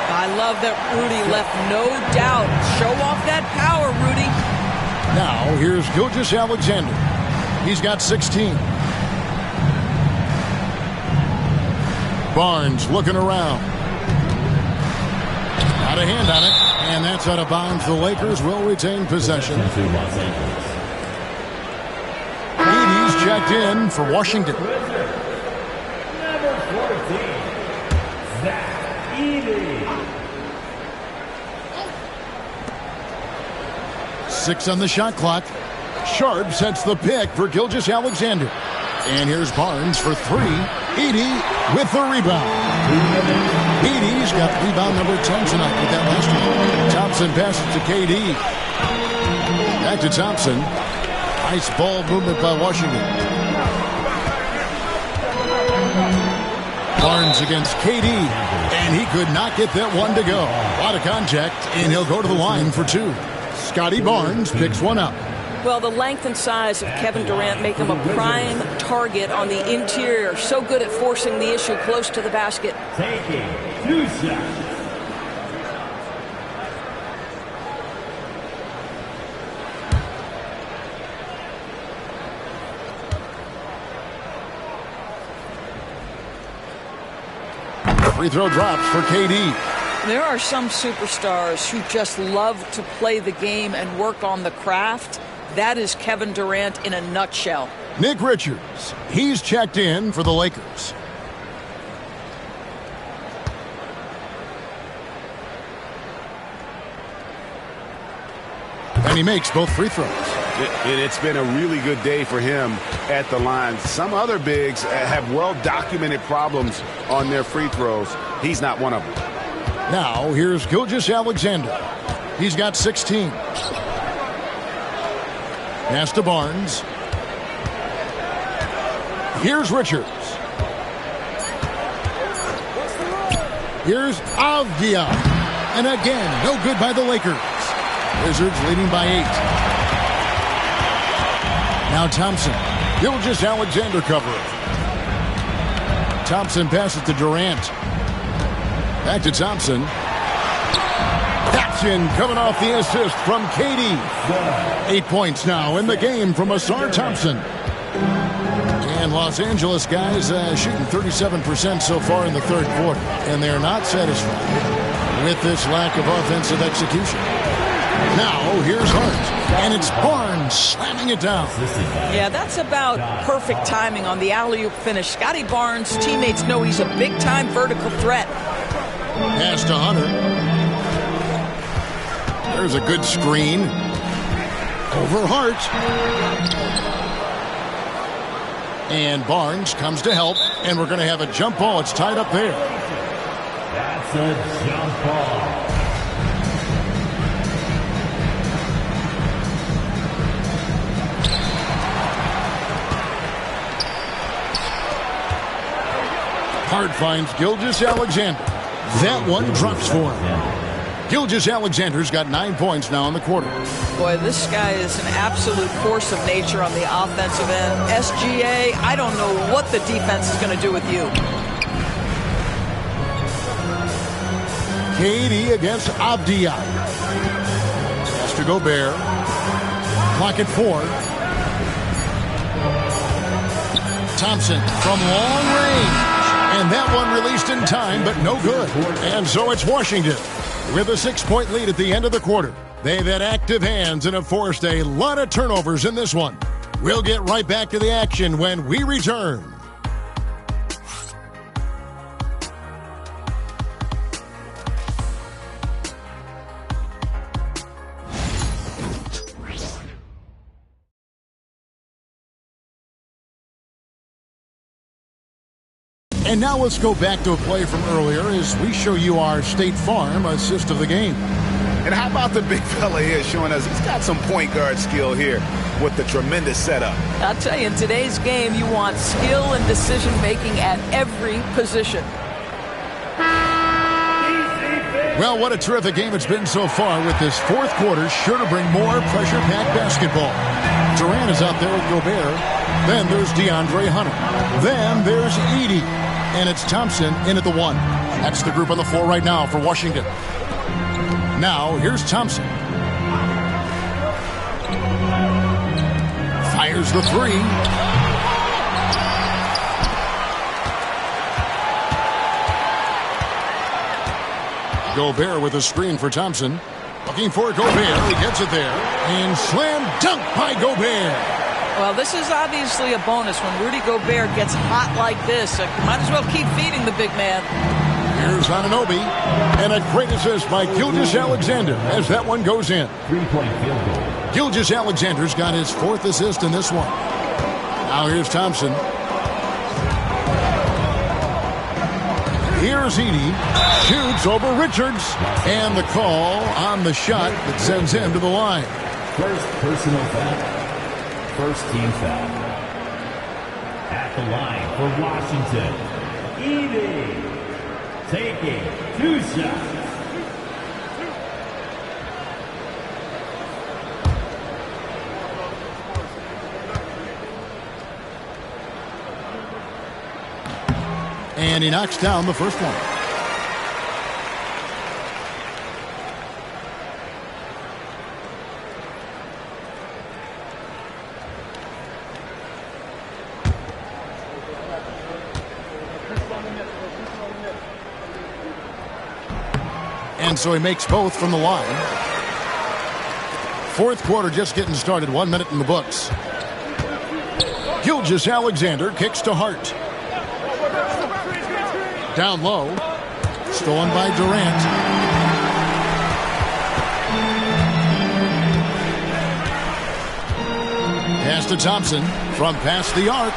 B: I love that Rudy left no doubt. Show off that power, Rudy.
A: Now, here's Gilgeous-Alexander. He's got 16. Barnes looking around. Got a hand on it, and that's out of bounds. The Lakers will retain possession. Edey's checked in for Washington.
N: Number 14, Zach Edey.
A: 6 on the shot clock. Sharp sets the pick for Gilgeous-Alexander. And here's Barnes for 3. Edey with the rebound. Edey's got rebound number 10 tonight with that last one. Thompson passes to KD. Back to Thompson. Nice ball movement by Washington. Barnes against KD. And he could not get that one to go. A lot of contact, and he'll go to the line for 2. Scotty Barnes picks one up.
B: Well, the length and size of Kevin Durant make him a prime target on the interior. So good at forcing the issue close to the basket.
N: Taking 2 shots.
A: Free throw drops for KD.
B: There are some superstars who just love to play the game and work on the craft. That is Kevin Durant in a nutshell.
A: Nick Richards, he's checked in for the Lakers. And he makes both free throws.
F: It's been a really good day for him at the line. Some other bigs have well-documented problems on their free throws. He's not one of them.
A: Now, here's Gilgeous-Alexander. He's got 16. Pass to Barnes. Here's Richards. Here's Avdia. And again, no good by the Lakers. Wizards leading by 8. Now Thompson. Gilgeous-Alexander covering. Thompson passes to Durant. Back to Thompson. That's in, coming off the assist from KD. 8 points now in the game from Ausar Thompson. And Los Angeles guys shooting 37% so far in the third quarter. And they're not satisfied with this lack of offensive execution. Now, here's Hart. And it's Barnes slamming it down.
B: Yeah, that's about perfect timing on the alley-oop finish. Scotty Barnes' teammates know he's a big-time vertical threat.
A: Pass to Hunter. There's a good screen. Over Hart. And Barnes comes to help, and we're going to have a jump ball. It's tied up there.
N: That's a jump ball.
A: Hard finds Gilgeous-Alexander. That one drops for him. Gilgeous-Alexander's got 9 points now in the quarter.
B: Boy, this guy is an absolute force of nature on the offensive end. SGA, I don't know what the defense is going to do with you.
A: KD against Avdija. Pass to Gobert. Clock at 4. Thompson from long range. And that one released in time, but no good. And so it's Washington with a 6-point lead at the end of the quarter. They've had active hands and have forced a lot of turnovers in this one. We'll get right back to the action when we return. And now let's go back to a play from earlier as we show you our State Farm assist of the game.
H: And how about the big fella here showing us he's got some point guard skill here with the tremendous setup.
B: I'll tell you, in today's game, you want skill and decision-making at every position.
A: Well, what a terrific game it's been so far with this fourth quarter. Sure to bring more pressure-packed basketball. Durant is out there with Gobert. Then there's DeAndre Hunter. Then there's Edey. And it's Thompson in at the 1. That's the group on the floor right now for Washington. Now, here's Thompson. Fires the 3. Gobert with a screen for Thompson. Looking for Gobert. He gets it there. And slam dunk by Gobert.
B: Well, this is obviously a bonus when Rudy Gobert gets hot like this. Might as well keep feeding the big man.
A: Here's Anunoby. And a great assist by Gilgeous-Alexander as that one goes in.
N: 3-point field goal.
A: Gilgeous-Alexander's got his 4th assist in this one. Now here's Thompson. Here's Edey. Shoots over Richards. And the call on the shot that sends him to the line.
N: First personal foul. First team foul. At the line for Washington, Edey taking 2 shots.
A: And he knocks down the first one. And so he makes both from the line. Fourth quarter just getting started. 1 minute in the books. Gilgeous-Alexander kicks to Hart. Down low. Stolen by Durant. Pass to Thompson from past the arc.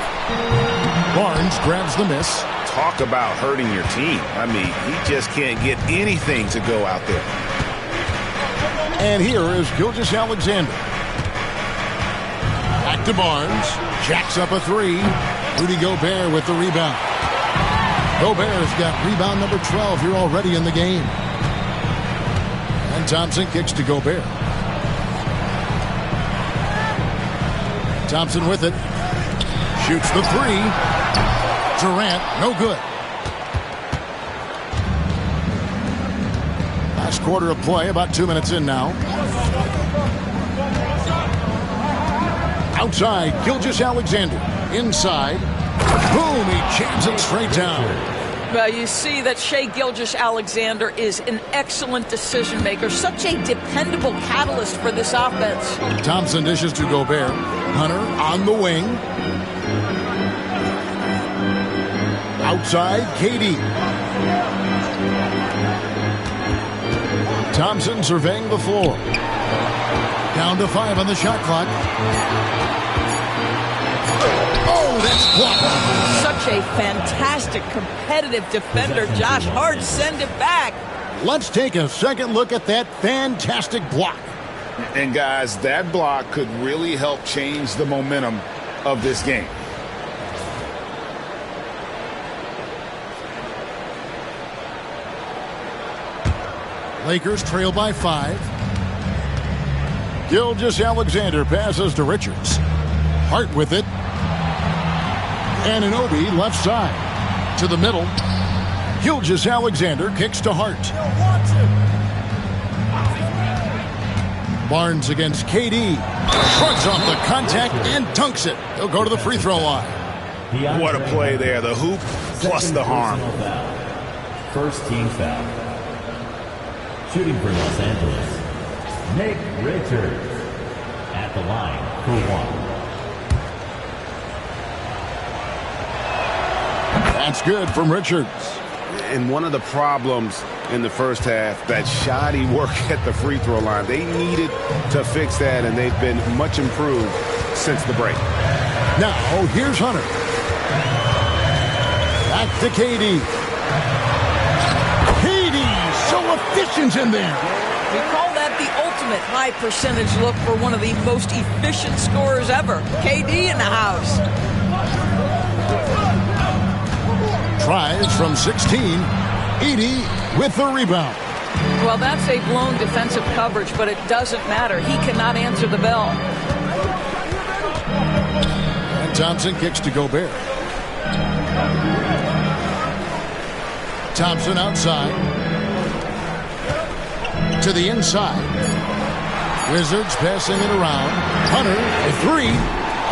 A: Barnes grabs the miss.
H: Talk about hurting your team. I mean, he just can't get anything to go out there.
A: And here is Gilgeous-Alexander. Back to Barnes. Jacks up a 3. Rudy Gobert with the rebound. Gobert's got rebound number 12 here already in the game. And Thompson kicks to Gobert. Thompson with it. Shoots the 3. Durant, no good. Last quarter of play, about 2 minutes in now. Outside, Gilgeous-Alexander. Inside. Boom, he jams it straight down.
B: Well, you see that Shai Gilgeous-Alexander is an excellent decision maker. Such a dependable catalyst for this offense.
A: Thompson dishes to Gobert. Hunter on the wing. Outside, KD. Thompson surveying the floor. Down to 5 on the shot clock. Oh, that's blocked.
B: Such a fantastic competitive defender. Josh Hart, send it back.
A: Let's take a second look at that fantastic block.
F: And guys, that block could really help change the momentum of this game.
A: Lakers trail by 5. Gilgeous-Alexander passes to Richards. Hart with it. Anunoby left side. To the middle. Gilgeous-Alexander kicks to Hart. Barnes against KD. Shrugs off the contact and dunks it. He'll go to the free throw line.
F: What a play there. The hoop plus the harm.
D: First team foul. Shooting for Los Angeles, Nick Richards at the line for 1.
A: That's good from Richards.
M: And one of the problems in the first half, that shoddy work at the free throw line. They needed to fix that, and they've been much improved since the break.
A: Now, here's Hunter. Back to KD. KD, so efficient in there.
B: We call that the ultimate high percentage look for one of the most efficient scorers ever. KD in the house.
A: Tries from 16. Edey with the rebound.
B: Well, that's a blown defensive coverage, but it doesn't matter. He cannot answer the bell.
A: And Thompson kicks to Gobert. Thompson outside. To the inside. Wizards passing it around. Hunter, a 3.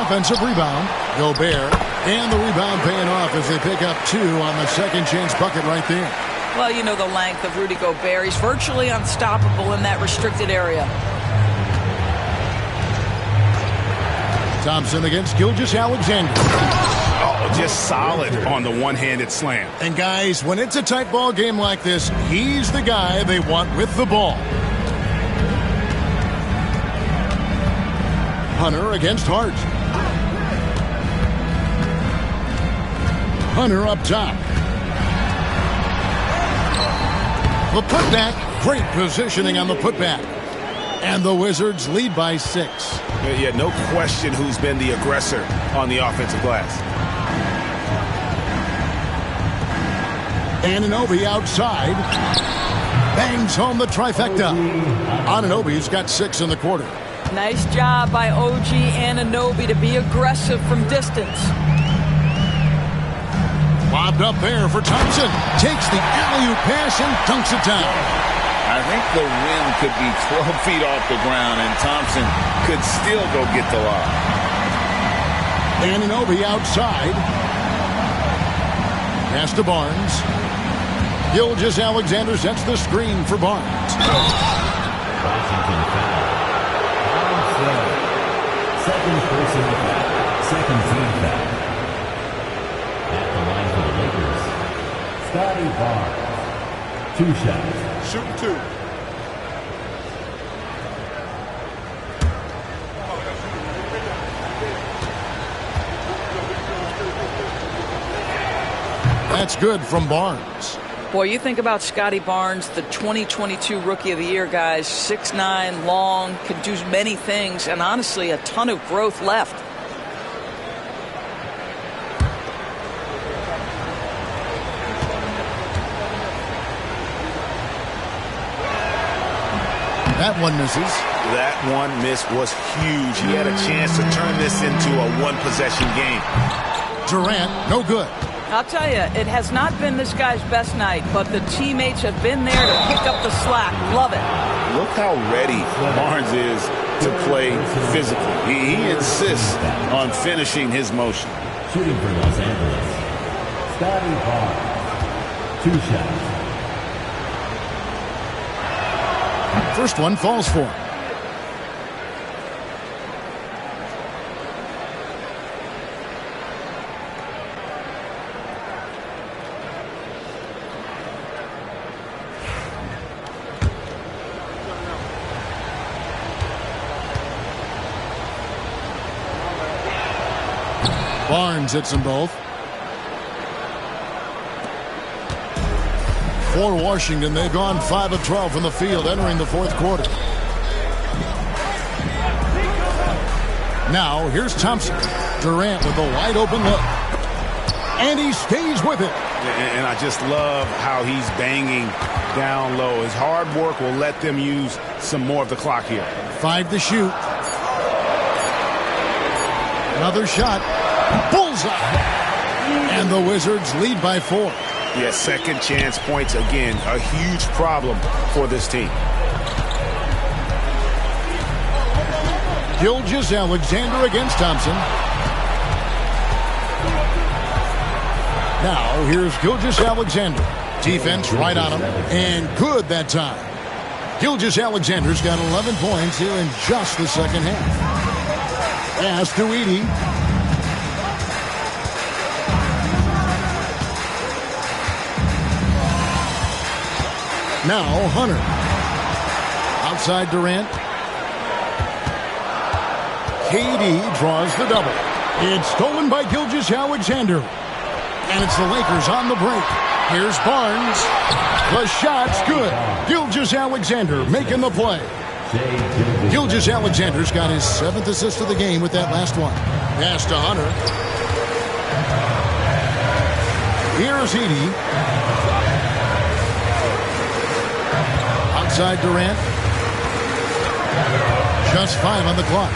A: Offensive rebound. Gobert. And the rebound paying off as they pick up 2 on the second chance bucket right there.
B: Well, you know the length of Rudy Gobert. He's virtually unstoppable in that restricted area.
A: Thompson against Gilgeous-Alexander.
F: Oh, just solid on the one-handed slam.
A: And guys, when it's a tight ball game like this, he's the guy they want with the ball. Hunter against Hart. Hunter up top. The putback. Great positioning on the putback. And the Wizards lead by 6.
F: Yeah, no question who's been the aggressor on the offensive glass.
A: Anunoby outside. Bangs home the trifecta. Anunoby's got 6 in the quarter.
B: Nice job by OG Anunoby to be aggressive from distance.
A: Lobbed up there for Thompson. Takes the alley-oop pass and dunks it down.
E: I think the rim could be 12 feet off the ground, and Thompson could still go get the lob.
A: Anunoby outside. Pass to Barnes. Gilgeous-Alexander sets the screen for Barnes.
D: Washington foul. Second personal foul. Second team foul. At the line for the Lakers, Scotty Barnes. 2 shots.
I: Shooting 2.
A: That's good from Barnes.
B: Boy, you think about Scotty Barnes, the 2022 Rookie of the Year, guys. 6'9", long, could do many things, and honestly, a ton of growth left.
A: That one misses.
F: That one miss was huge. He had a chance to turn this into a one-possession game.
A: Durant, no good.
B: I'll tell you, it has not been this guy's best night, but the teammates have been there to pick up the slack. Love it.
F: Look how ready Barnes is to play physically. He insists on finishing his motion.
D: Shooting for Los Angeles, Scotty Barnes. 2 shots.
A: First one falls for him. Barnes hits them both. For Washington, they've gone 5 of 12 from the field entering the fourth quarter. Now, here's Thompson. Durant with a wide open look. And he stays with it.
H: And I just love how he's banging down low. His hard work will let them use some more of the clock here.
A: 5 to shoot. Another shot. Bullseye. And the Wizards lead by 4.
H: Yeah, second chance points again. A huge problem for this team.
A: Gilgeous-Alexander against Thompson. Now, here's Gilgeous-Alexander. Defense right on him. And good that time. Gilgeous-Alexander's got 11 points here in just the second half. Pass to Edey. Now, Hunter. Outside Durant. KD draws the double. It's stolen by Gilgeous-Alexander. And it's the Lakers on the break. Here's Barnes. The shot's good. Gilgeous-Alexander making the play. Gilgeous-Alexander's got his 7th assist of the game with that last one. Pass to Hunter. Here's Edey. Outside Durant. Just 5 on the clock.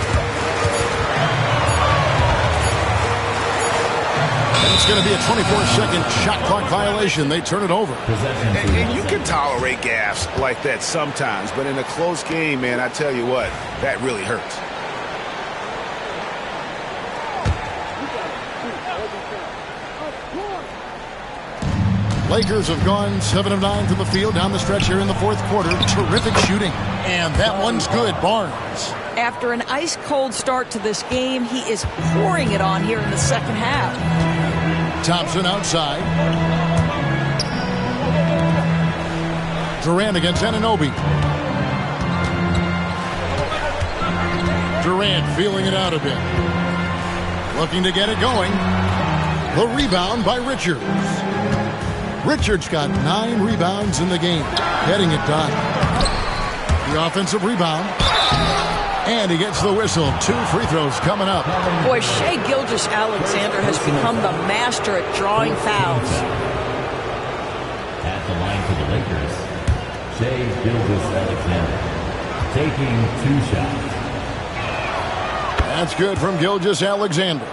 A: And it's going to be a 24-second shot clock violation. They turn it over.
H: And you can tolerate gaffes like that sometimes, but in a close game, man, I tell you what, that really hurts.
A: Lakers have gone 7 of 9 from the field down the stretch here in the fourth quarter. Terrific shooting. And that one's good. Barnes.
B: After an ice-cold start to this game, he is pouring it on here in the second half.
A: Thompson outside. Durant against Anunoby. Durant feeling it out a bit. Looking to get it going. The rebound by Richards. Richards got 9 rebounds in the game, getting it done. The offensive rebound. And he gets the whistle. 2 free throws coming up.
B: Boy, Shai Gilgeous-Alexander has become the master at drawing fouls.
D: At the line for the Lakers, Shai Gilgeous-Alexander taking 2 shots.
A: That's good from Gilgeous-Alexander.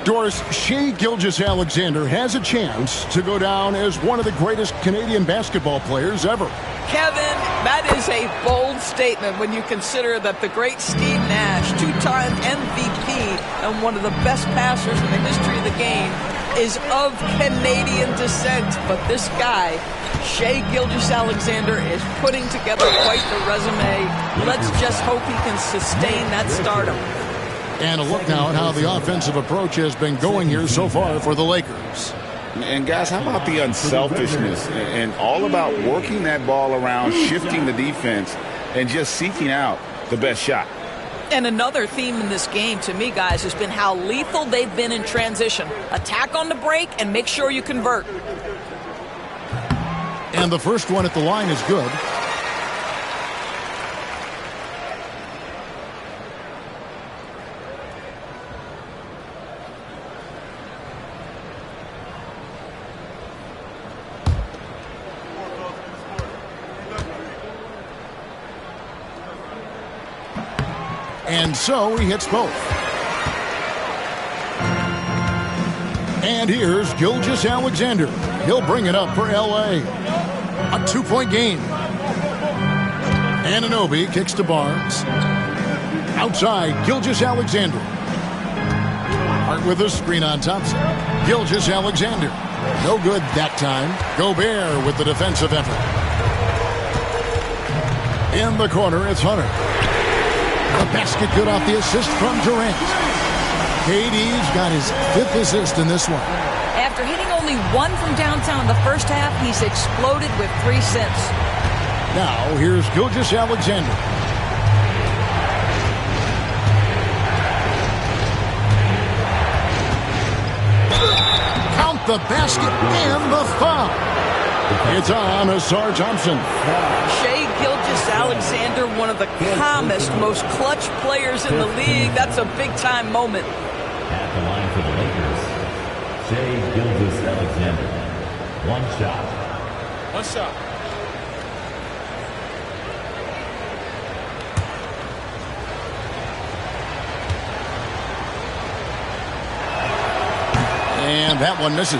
A: Doris, Shai Gilgeous-Alexander has a chance to go down as one of the greatest Canadian basketball players ever.
B: Kevin, that is a bold statement when you consider that the great Steve Nash, 2-time MVP and one of the best passers in the history of the game, is of Canadian descent. But this guy, Shai Gilgeous-Alexander, is putting together quite the resume. Let's just hope he can sustain that stardom.
A: And a look now at how the offensive approach has been going here so far for the Lakers.
F: And guys, how about the unselfishness and all about working that ball around, shifting the defense, and just seeking out the best shot.
B: And another theme in this game to me, guys, has been how lethal they've been in transition. Attack on the break and make sure you convert.
A: And the first one at the line is good. And so he hits both. And here's Gilgeous-Alexander. He'll bring it up for L.A. A 2-point game. Anunoby kicks to Barnes. Outside, Gilgeous-Alexander. Hart with a screen on Thompson. Gilgeous-Alexander. No good that time. Gobert with the defensive effort. In the corner, it's Hunter. The basket good off the assist from Durant. KD's got his 5th assist in this one.
B: After hitting only 1 from downtown in the first half, he's exploded with 3 since.
A: Now, here's Gilgeous-Alexander. the basket and the foul. It's on Asar Thompson.
B: Shai Gilgeous-Alexander, one of the calmest, most clutch players in the league. That's a big-time moment.
D: At the line for the Lakers, Shai Gilgeous-Alexander. One shot.
S: One shot.
A: And that one misses.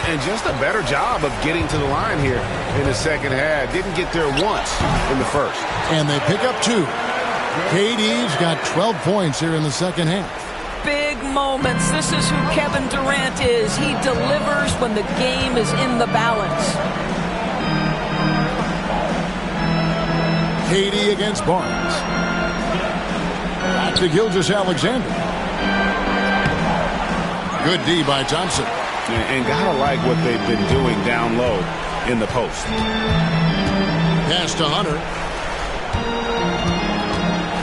H: And just a better job of getting to the line here in the second half. Didn't get there once in the first.
A: And they pick up 2. KD's got 12 points here in the second half.
B: Big moments. This is who Kevin Durant is. He delivers when the game is in the balance.
A: KD against Barnes. Back to Gilgeous-Alexander. Good D by Thompson.
H: And gotta like what they've been doing down low in the post.
A: Pass to Hunter.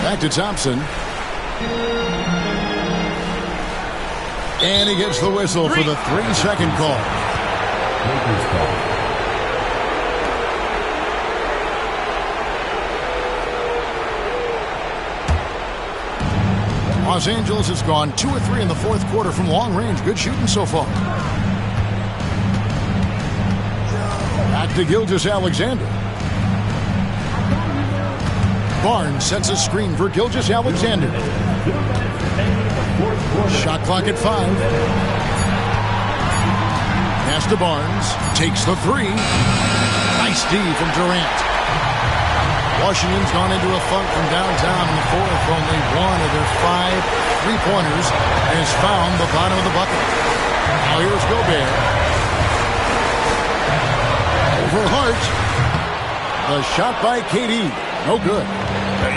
A: Back to Thompson. And he gets the whistle for the 3-second call.
D: Lakers call.
A: Los Angeles has gone 2 of 3 in the fourth quarter from long range. Good shooting so far. Back to Gilgeous-Alexander. Barnes sets a screen for Gilgeous-Alexander. Shot clock at 5. Pass to Barnes. Takes the 3. Nice D from Durant. Washington's gone into a funk from downtown in the fourth. Only one of their 5 3-pointers has found the bottom of the bucket. Now here's Gobert. Over Hart. The shot by KD. No good.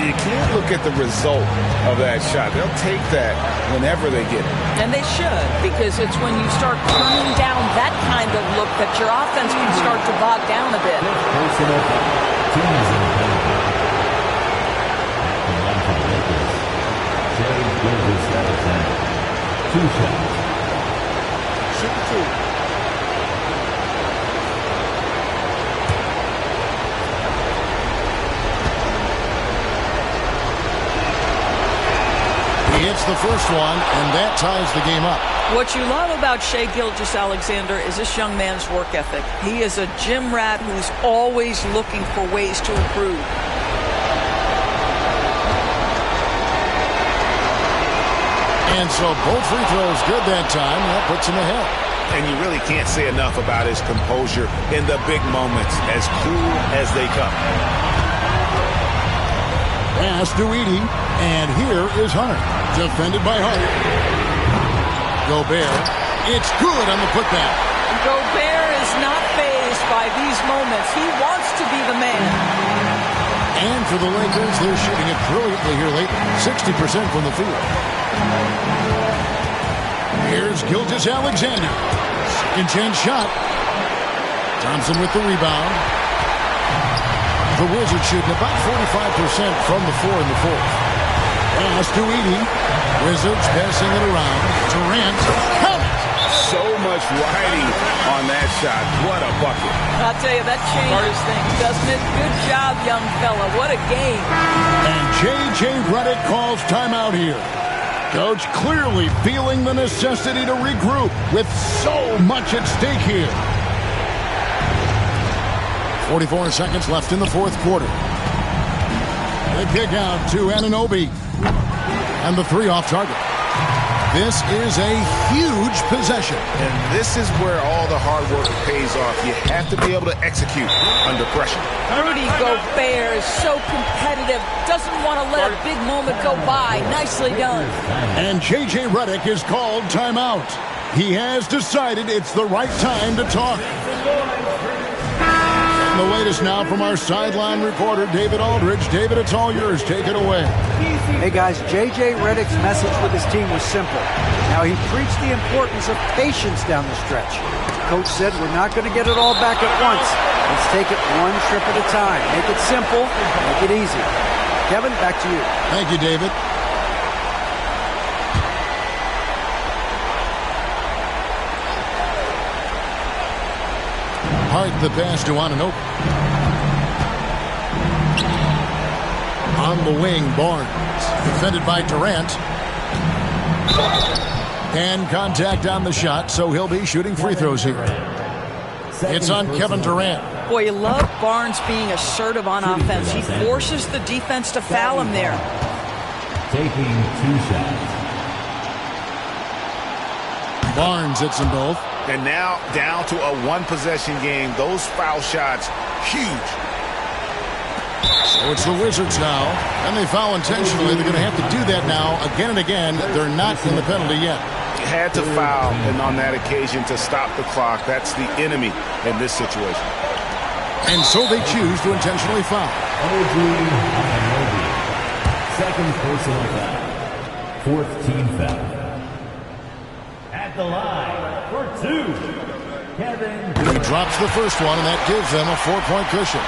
F: You can't look at the result of that shot. They'll take that whenever they get it.
B: And they should, because it's when you start turning down that kind of look that your offense can start to bog down a bit.
D: Two shots.
S: Shoot 2.
A: He hits the first one, and that ties the game up.
B: What you love about Shai Gilgeous-Alexander is this young man's work ethic. He is a gym rat who's always looking for ways to improve.
A: And so both free throws good that time. That puts him ahead.
H: And you really can't say enough about his composure in the big moments, as cool as they come.
A: Pass to Edey, and here is Hart. Defended by Hart. Gobert. It's good on the putback.
B: Gobert is not fazed by these moments. He wants to be the man.
A: And for the Lakers, they're shooting it brilliantly here lately. 60% from the field. Here's Gilgeous-Alexander. Second chance shot. Thompson with the rebound. The Wizards shooting about 45% from the floor in the fourth. Pass to Edey. Wizards passing it around. Durant. Count it.
H: So much riding on that shot. What a bucket.
B: I'll tell you, that changes things, doesn't it? Good job, young fella. What a game.
A: And J.J. Redick calls timeout here. Coach clearly feeling the necessity to regroup with so much at stake here. 44 seconds left in the fourth quarter. The kick out to Anunoby. And the 3 off target. This is a huge possession.
H: And this is where all the hard work pays off. You have to be able to execute under pressure.
B: Rudy Gobert is so competitive. Doesn't want to let a big moment go by. Nicely done.
A: And J.J. Redick is called timeout. He has decided it's the right time to talk. And the latest now from our sideline reporter, David Aldridge. David, it's all yours. Take it away.
C: Hey, guys, J.J. Redick's message with his team was simple. Now, he preached the importance of patience down the stretch. Coach said we're not going to get it all back at once. Let's take it one trip at a time. Make it simple, make it easy. Kevin, back to you.
A: Thank you, David. Hart the pass to Anunoby. On the wing, Barnes. Defended by Durant. And contact on the shot, so he'll be shooting free throws here. It's on Kevin Durant.
B: Boy, you love Barnes being assertive on offense. He forces the defense to foul him there.
D: Taking 2 shots.
A: Barnes hits them both.
H: And now down to a one-possession game. Those foul shots, huge.
A: So it's the Wizards now, and they foul intentionally. They're going to have to do that now again and again. They're not in the penalty yet.
H: Had to foul, and on that occasion to stop the clock. That's the enemy in this situation.
A: And so they choose to intentionally foul.
D: Second personal foul. 4th team foul. At the line for 2, Kevin Durant.
A: He drops the first one, and that gives them a 4-point cushion.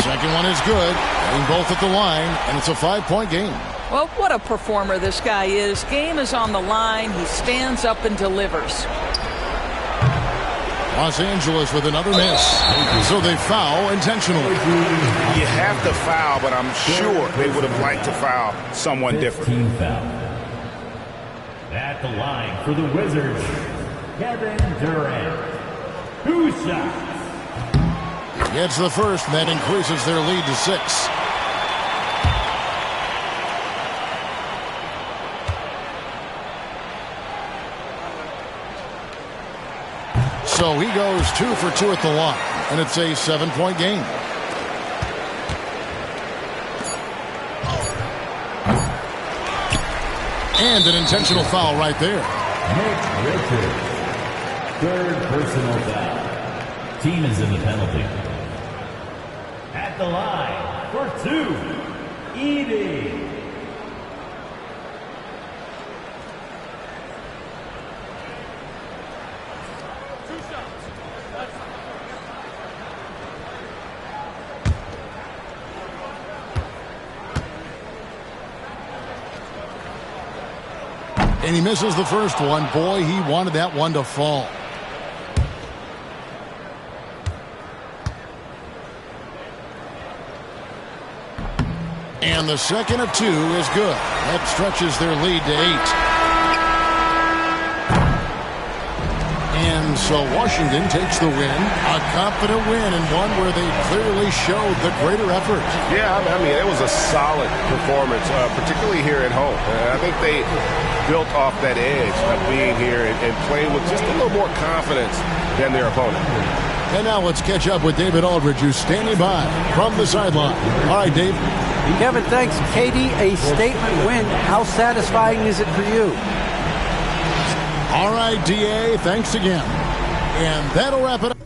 A: Second one is good. Getting both at the line, and it's a 5-point game.
B: Well, what a performer this guy is. Game is on the line. He stands up and delivers.
A: Los Angeles with another miss. So they foul intentionally.
H: You have to foul, but I'm sure they would have liked to foul someone different.
D: Team foul. At the line for the Wizards, Kevin Durant. 2 shots.
A: Gets the first, and that increases their lead to 6. So he goes 2 for 2 at the line, and it's a 7-point game. And an intentional foul right there.
D: Nick Richards. 3rd personal foul. Team is in the penalty. At the line for 2, Edey.
A: And he misses the first one. Boy, he wanted that one to fall. And the second of 2 is good. That stretches their lead to 8. And so Washington takes the win. A confident win, and one where they clearly showed the greater effort.
M: Yeah, I mean, it was a solid performance, particularly here at home. I think they built off that edge of being here and playing with just a little more confidence than their opponent.
A: And now let's catch up with David Aldridge, who's standing by from the sideline. All right, Dave.
C: Kevin, thanks. KD, a statement win. How satisfying is it for you?
A: All right, DA, thanks again. And that'll wrap it up.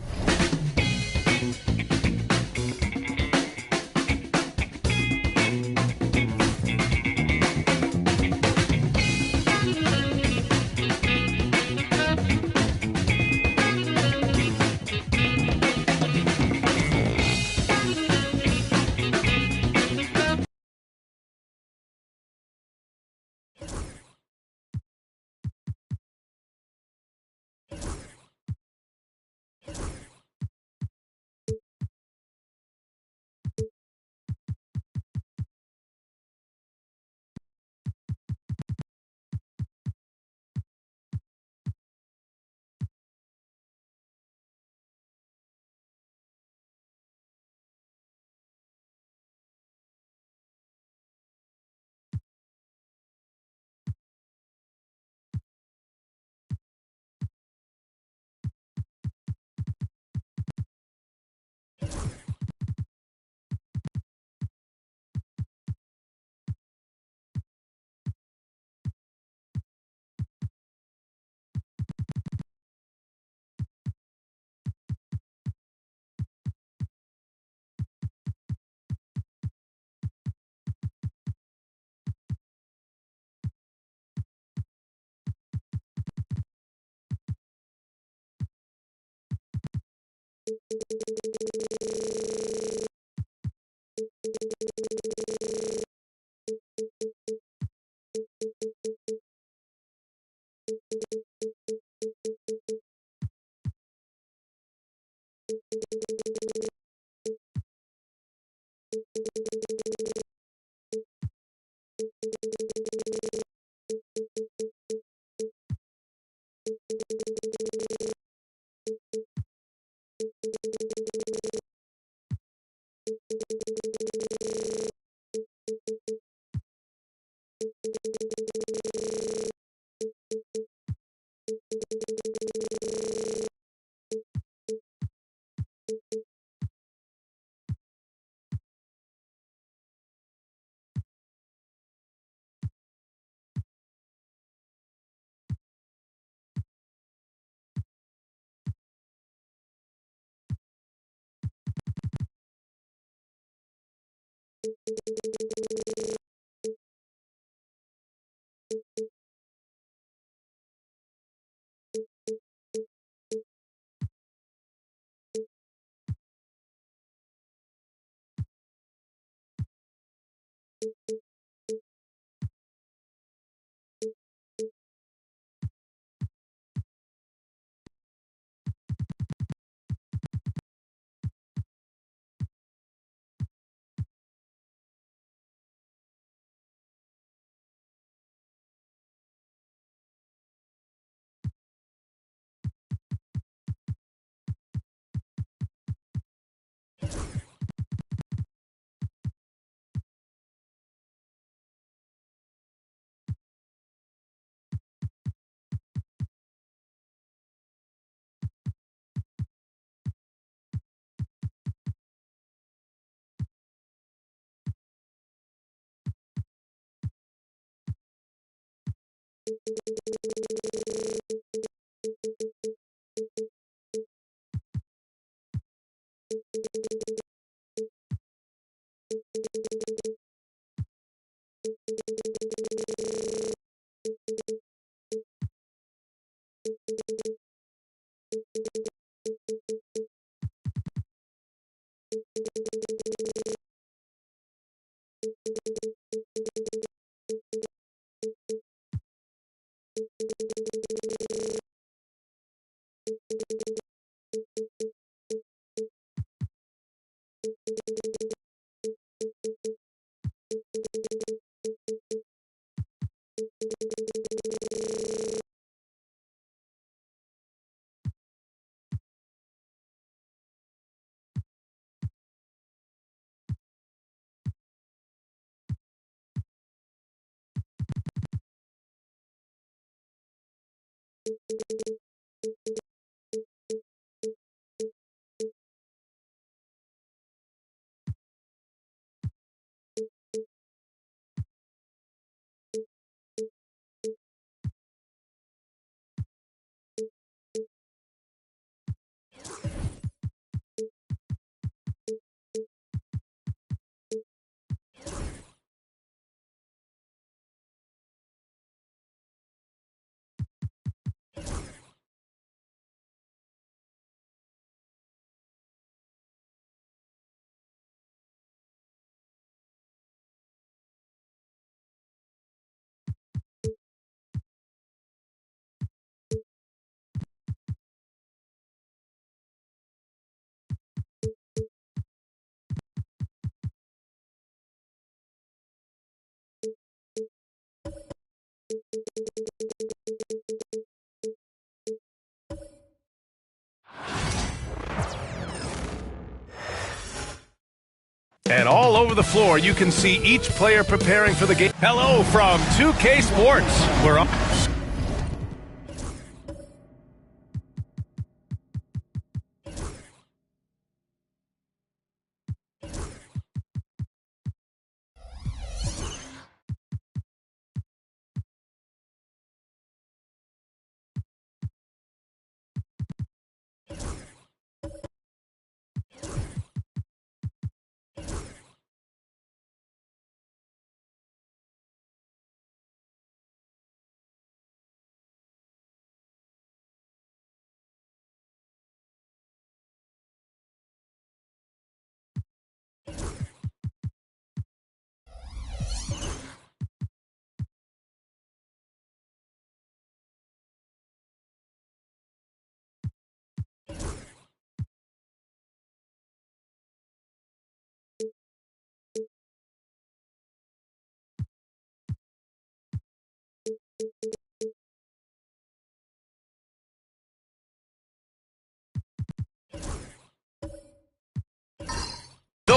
R: And all over the floor, you can see each player preparing for the game. Hello from 2K Sports. We're up.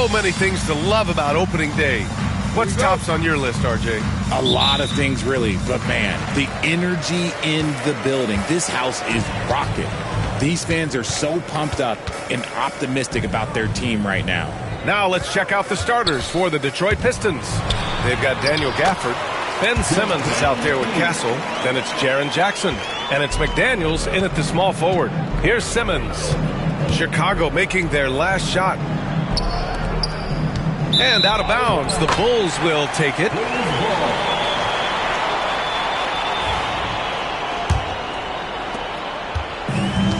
R: So many things to love about opening day. What's tops on your list, RJ?
G: A lot of things, really. But, man, the energy in the building. This house is rocking. These fans are so pumped up and optimistic about their team right now.
R: Now let's check out the starters for the Detroit Pistons. They've got Daniel Gafford. Ben Simmons is out there with Castle. Then it's Jaren Jackson. And it's McDaniels in at the small forward. Here's Simmons. Chicago making their last shot. And out of bounds. The Bulls will take it.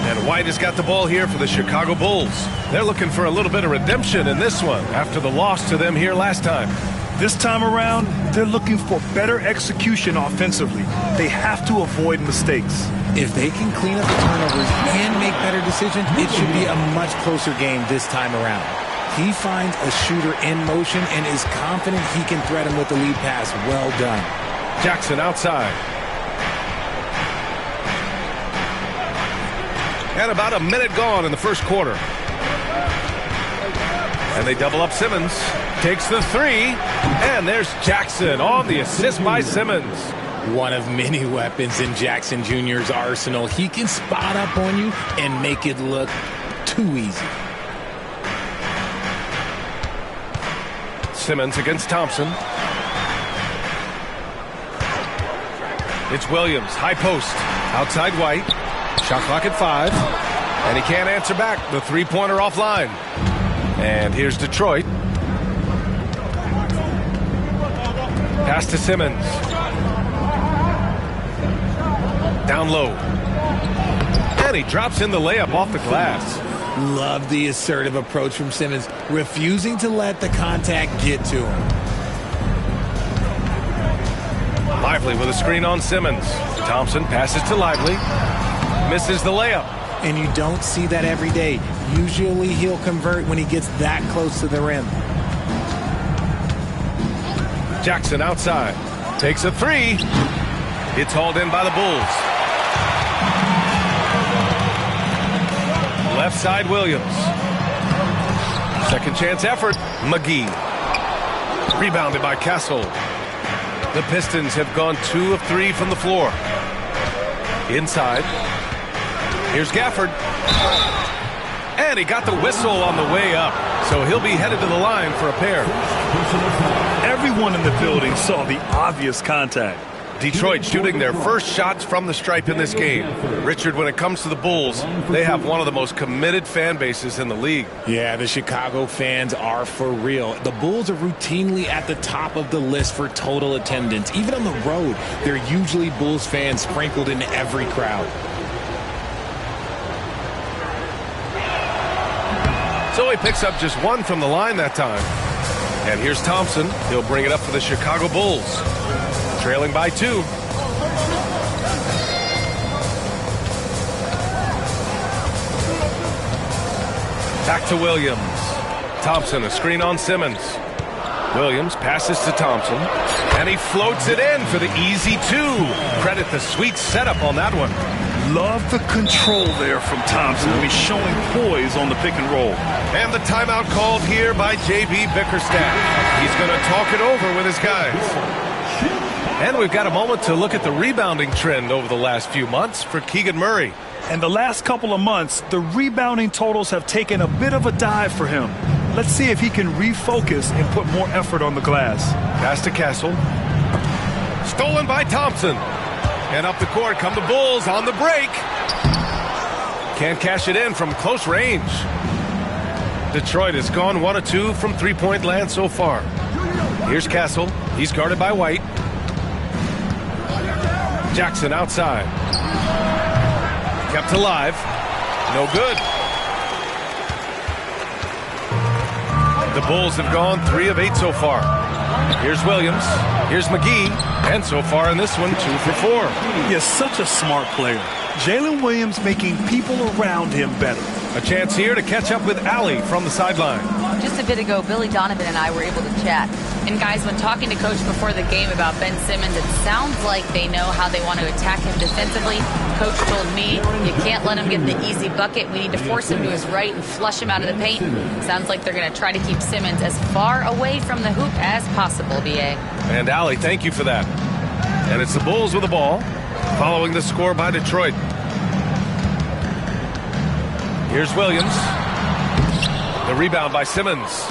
R: And White has got the ball here for the Chicago Bulls. They're looking for a little bit of redemption in this one after the loss to them here last time.
O: This time around, they're looking for better execution offensively. They have to avoid mistakes.
G: If they can clean up the turnovers and make better decisions, it should be a much closer game this time around. He finds a shooter in motion and is confident he can threat him with the lead pass. Well done.
R: Jackson outside. And about a minute gone in the first quarter. And they double up Simmons. Takes the three. And there's Jackson on the assist by Simmons.
G: One of many weapons in Jackson Jr.'s arsenal. He can spot up on you and make it look too easy.
R: Simmons against Thompson. It's Williams, high post, outside White. Shot clock at 5. And he can't answer back. The three-pointer offline. And here's Detroit. Pass to Simmons. Down low. And he drops in the layup off the glass.
G: Love the assertive approach from Simmons, refusing to let the contact get to him.
R: Lively with a screen on Simmons. Thompson passes to Lively. Misses the layup.
G: And you don't see that every day. Usually he'll convert when he gets that close to the rim.
R: Jackson outside. Takes a three. It's hauled in by the Bulls. Left side, Williams. Second chance effort. McGee. Rebounded by Castle. The Pistons have gone 2 of 3 from the floor. Inside. Here's Gafford. And he got the whistle on the way up. So he'll be headed to the line for a pair.
O: Everyone in the building saw the obvious contact.
R: Detroit shooting their first shots from the stripe in this game. Richard, when it comes to the Bulls, they have one of the most committed fan bases in the league.
G: Yeah, the Chicago fans are for real. The Bulls are routinely at the top of the list for total attendance. Even on the road, there are usually Bulls fans sprinkled in every crowd.
R: So he picks up just 1 from the line that time. And here's Thompson. He'll bring it up for the Chicago Bulls. Trailing by 2. Back to Williams. Thompson, a screen on Simmons. Williams passes to Thompson. And he floats it in for the easy 2. Credit the sweet setup on that one.
O: Love the control there from Thompson. I mean, showing poise on the pick and roll.
R: And the timeout called here by J.B. Bickerstaff. He's going to talk it over with his guys. And we've got a moment to look at the rebounding trend over the last few months for Keegan Murray.
O: And the last couple of months, the rebounding totals have taken a bit of a dive for him. Let's see if he can refocus and put more effort on the glass.
R: Pass to Castle. Stolen by Thompson. And up the court come the Bulls on the break. Can't cash it in from close range. Detroit has gone 1 of 2 from three-point land so far. Here's Castle. He's guarded by White. Jackson outside. Kept alive. No good. The Bulls have gone 3 of 8 so far. Here's Williams. Here's McGee. And so far in this one, 2 for 4.
O: He is such a smart player. Jalen Williams making people around him better.
R: A chance here to catch up with Allie from the sideline.
Q: Just a bit ago, Billy Donovan and I were able to chat. And guys, when talking to Coach before the game about Ben Simmons, it sounds like they know how they want to attack him defensively. coach told me, you can't let him get the easy bucket. We need to force him to his right and flush him out of the paint. Sounds like they're going to try to keep Simmons as far away from the hoop as possible, B.A.
R: And Allie, thank you for that. And it's the Bulls with the ball, following the score by Detroit. Here's Williams. The rebound by Simmons.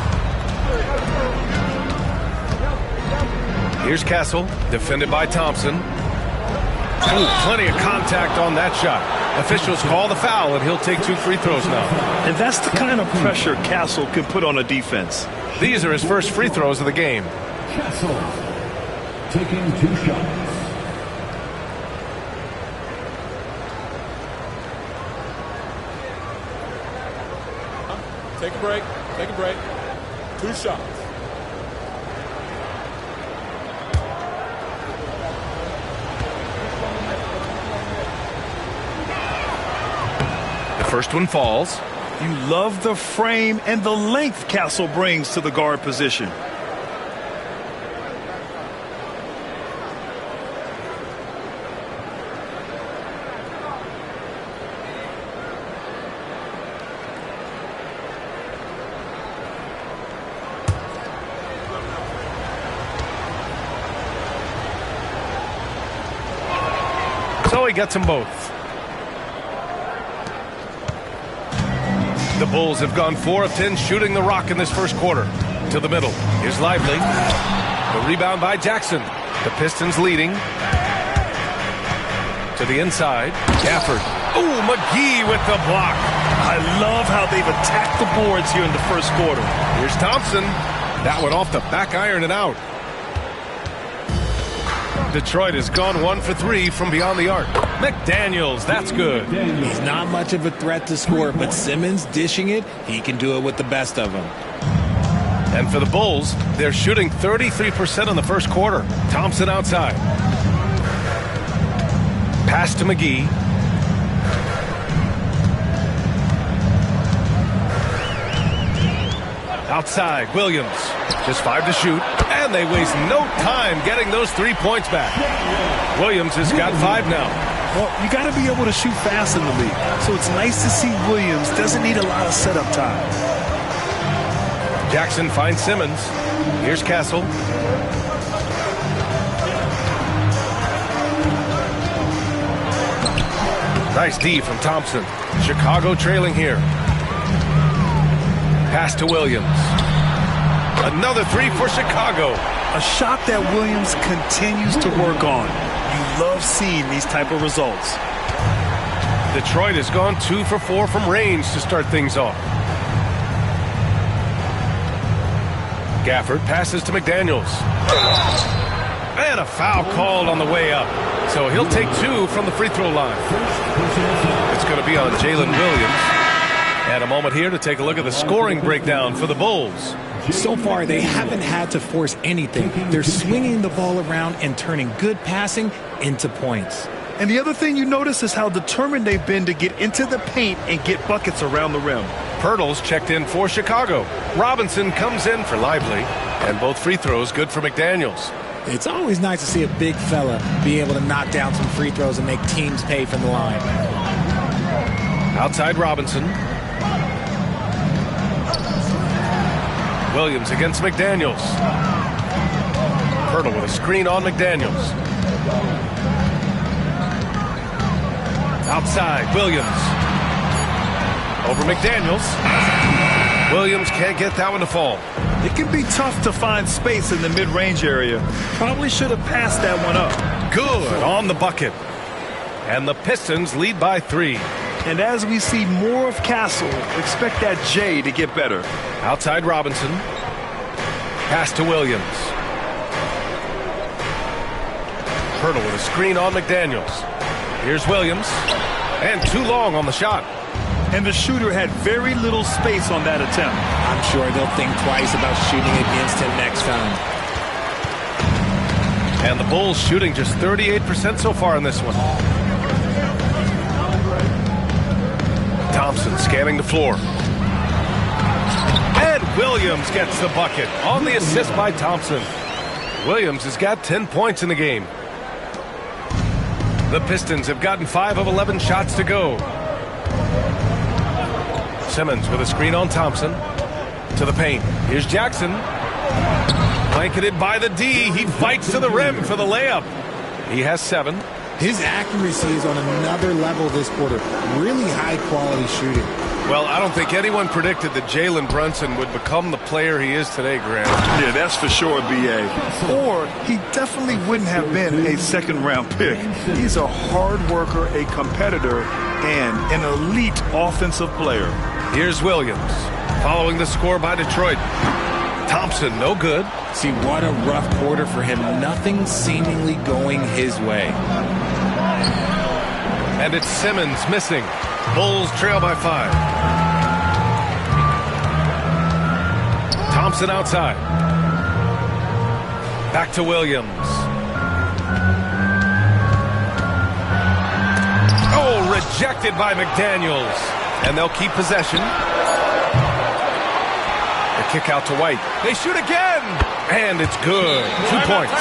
R: Here's Castle, defended by Thompson. Ooh, plenty of contact on that shot. Officials call the foul, and he'll take 2 free throws now.
O: And that's the kind of pressure Castle can put on a defense.
R: These are his first free throws of the game.
D: Castle taking 2 shots.
S: Take a break. Take a break. 2 shots.
R: The first one falls.
O: You love the frame and the length Castle brings to the guard position.
R: So he gets them both. The Bulls have gone 4 of 10 shooting the rock in this first quarter. To the middle. Here's Lively. The rebound by Jackson. The Pistons leading. To the inside. Gafford. Ooh, McGee with the block.
O: I love how they've attacked the boards here in the first quarter.
R: Here's Thompson. That one off the back iron and out. Detroit has gone 1 for 3 from beyond the arc. McDaniels, that's good.
G: He's not much of a threat to score, but Simmons dishing it, he can do it with the best of them.
R: And for the Bulls, they're shooting 33% in the first quarter. Thompson outside. Pass to McGee. Outside, Williams. Just 5 to shoot. And they waste no time getting those 3 points back. Williams has got 5 now.
O: Well, you got to be able to shoot fast in the league. So it's nice to see Williams doesn't need a lot of setup time.
R: Jackson finds Simmons. Here's Castle. Nice D from Thompson. Chicago trailing here. Pass to Williams. Another 3 for Chicago.
O: A shot that Williams continues to work on. You love seeing these type of results.
R: Detroit has gone 2 for 4 from range to start things off. Gafford passes to McDaniels. And a foul called on the way up. So he'll take 2 from the free throw line. It's going to be on Jalen Williams. And a moment here to take a look at the scoring breakdown for the Bulls.
G: So far, they haven't had to force anything. They're swinging the ball around and turning good passing into points.
O: And the other thing you notice is how determined they've been to get into the paint and get buckets around the rim.
R: Pirtle's checked in for Chicago. Robinson comes in for Lively. And both free throws good for McDaniels.
G: It's always nice to see a big fella be able to knock down some free throws and make teams pay from the line.
R: Outside Robinson. Williams against McDaniels. Pirtle with a screen on McDaniels. Outside, Williams. Over McDaniels. Williams can't get that one to fall.
O: It can be tough to find space in the mid-range area. Probably should have passed that one up.
R: Good on the bucket. And the Pistons lead by 3.
O: And as we see more of Castle, expect that J to get better.
R: Outside Robinson. Pass to Williams. Pirtle with a screen on McDaniels. Here's Williams. And too long on the shot.
O: And the shooter had very little space on that attempt.
G: I'm sure they'll think twice about shooting against him next time.
R: And the Bulls shooting just 38% so far in this one. Thompson scanning the floor. And Williams gets the bucket on the assist by Thompson. Williams has got 10 points in the game. The Pistons have gotten 5 of 11 shots to go. Simmons with a screen on Thompson. To the paint. Here's Jackson. Blanketed by the D. He fights to the rim for the layup. He has 7.
G: His accuracy is on another level this quarter. Really high-quality shooting.
R: Well, I don't think anyone predicted that Jalen Brunson would become the player he is today, Grant.
O: Yeah, that's for sure, B.A. Or he definitely wouldn't have been a second-round pick. He's a hard worker, a competitor, and an elite offensive player.
R: Here's Williams, following the score by Detroit. Thompson, no good.
G: See, what a rough quarter for him. Nothing seemingly going his way.
R: And it's Simmons missing. Bulls trail by 5. Thompson outside. Back to Williams. Oh, rejected by McDaniels. And they'll keep possession. The kick out to White. They shoot again. And it's good. 2 points.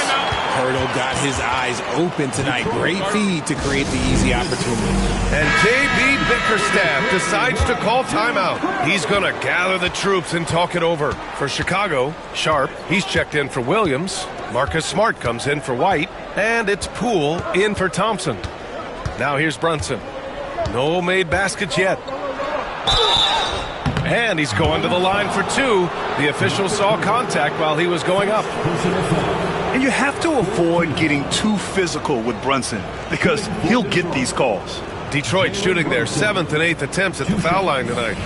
G: Hurdle got his eyes open tonight. Great feed to create the easy opportunity.
R: And J.B. Bickerstaff decides to call timeout. He's going to gather the troops and talk it over. For Chicago, Sharp, he's checked in for Williams. Marcus Smart comes in for White. And it's Poole in for Thompson. Now here's Brunson. No made baskets yet. And he's going to the line for 2. The official saw contact while he was going up.
O: And you have to avoid getting too physical with Brunson because he'll get these calls.
R: Detroit shooting their 7th and 8th attempts at the foul line tonight.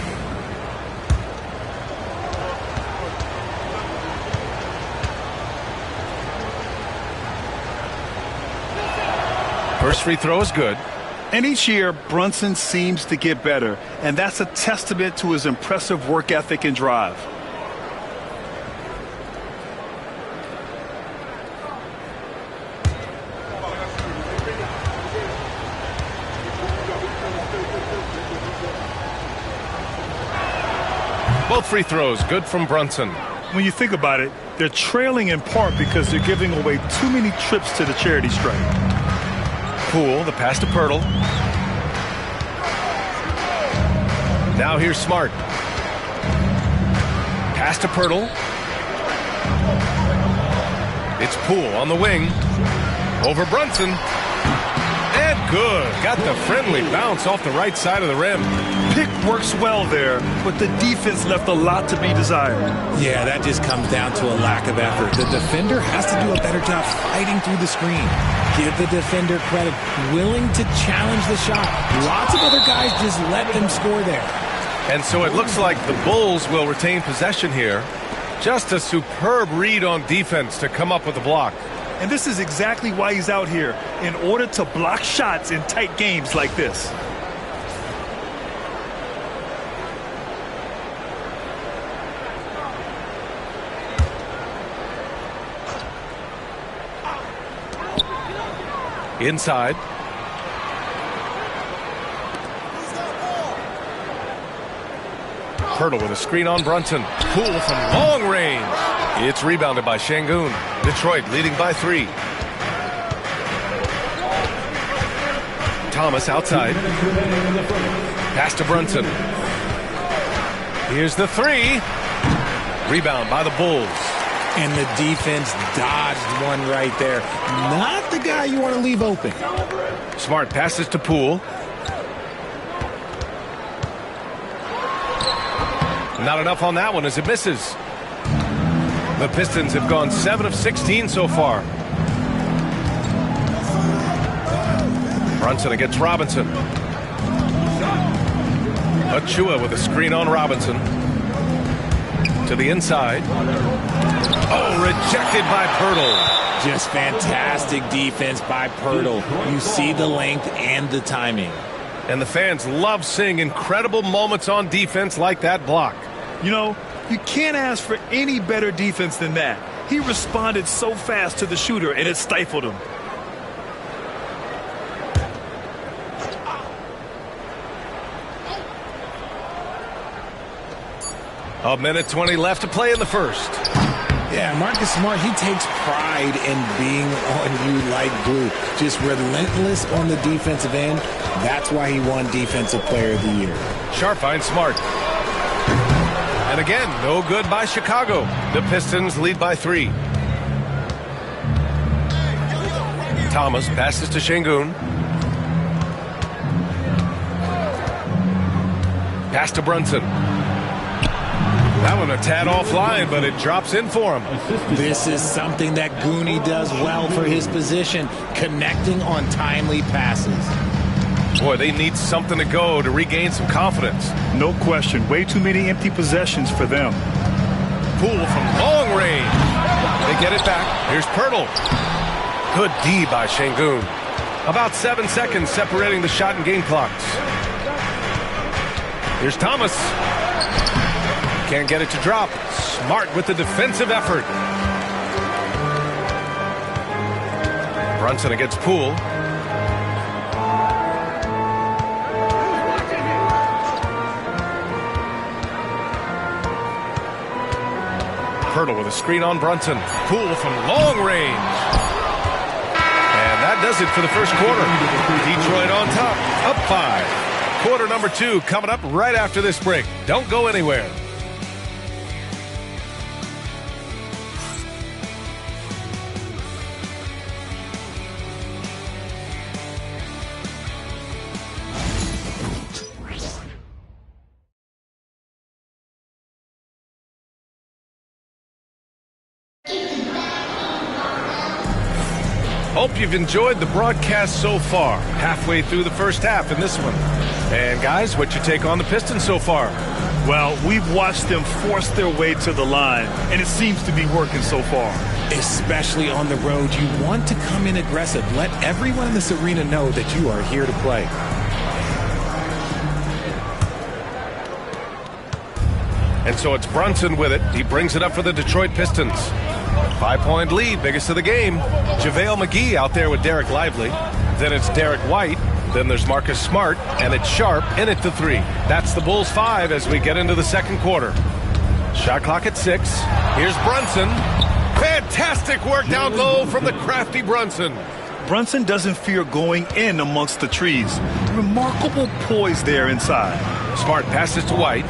R: First free throw is good.
O: And each year, Brunson seems to get better, and that's a testament to his impressive work ethic and drive.
R: Both free throws good from Brunson.
O: When you think about it, they're trailing in part because they're giving away too many trips to the charity stripe.
R: Poole, the pass to Pirtle. Now here's Smart. Pass to Pirtle. It's Poole on the wing. Over Brunson. And good. Got the friendly bounce off the right side of the rim.
O: Pick works well there, but the defense left a lot to be desired.
G: Yeah, that just comes down to a lack of effort. The defender has to do a better job fighting through the screen. Give the defender credit, willing to challenge the shot. Lots of other guys just let them score there.
R: And so it looks like the Bulls will retain possession here. Just a superb read on defense to come up with the block.
O: And this is exactly why he's out here, in order to block shots in tight games like this.
R: Inside. Pirtle with a screen on Brunson. Poole from long range. It's rebounded by Şengün. Detroit leading by 3. Thomas outside. Pass to Brunson. Here's the 3. Rebound by the Bulls.
G: And the defense dodged one right there. Not the guy you want to leave open.
R: Smart passes to Poole. Not enough on that one as it misses. The Pistons have gone 7 of 16 so far. Brunson against Robinson. Achua with a screen on Robinson. To the inside. Oh, rejected by Pirtle.
G: Just fantastic defense by Pirtle. You see the length and the timing.
R: And the fans love seeing incredible moments on defense like that block.
O: You know, you can't ask for any better defense than that. He responded so fast to the shooter, and it stifled him.
R: A minute 20 left to play in the first.
G: Yeah, Marcus Smart, he takes pride in being on you like glue. Just relentless on the defensive end. That's why he won Defensive Player of the Year.
R: Sharp finds Smart. And again, no good by Chicago. The Pistons lead by 3. Thomas passes to Şengün. Pass to Brunson. That one a tad offline, but it drops in for him.
G: This is something that Goonie does well for his position, connecting on timely passes.
R: Boy, they need something to go to regain some confidence.
O: No question. Way too many empty possessions for them.
R: Poole from long range. They get it back. Here's Pirtle. Good D by Şengün. About 7 seconds separating the shot and game clocks. Here's Thomas. Can't get it to drop. Smart with the defensive effort. Brunson against Poole. Pirtle with a screen on Brunson. Poole from long range. And that does it for the first quarter. Detroit on top, up 5. Quarter number 2 coming up right after this break. Don't go anywhere. Hope you've enjoyed the broadcast so far. Halfway through the first half in this one. And guys, what's your take on the Pistons so far?
O: Well, we've watched them force their way to the line, and it seems to be working so far.
G: Especially on the road, you want to come in aggressive. Let everyone in this arena know that you are here to play.
R: And so it's Brunson with it. He brings it up for the Detroit Pistons. 5-point lead, biggest of the game. JaVale McGee out there with Derek Lively. Then it's Derek White. Then there's Marcus Smart. And it's Sharp in it to 3. That's the Bulls 5 as we get into the second quarter. Shot clock at 6. Here's Brunson. Fantastic work down low from the crafty Brunson.
O: Brunson doesn't fear going in amongst the trees. Remarkable poise there inside.
R: Smart passes to White.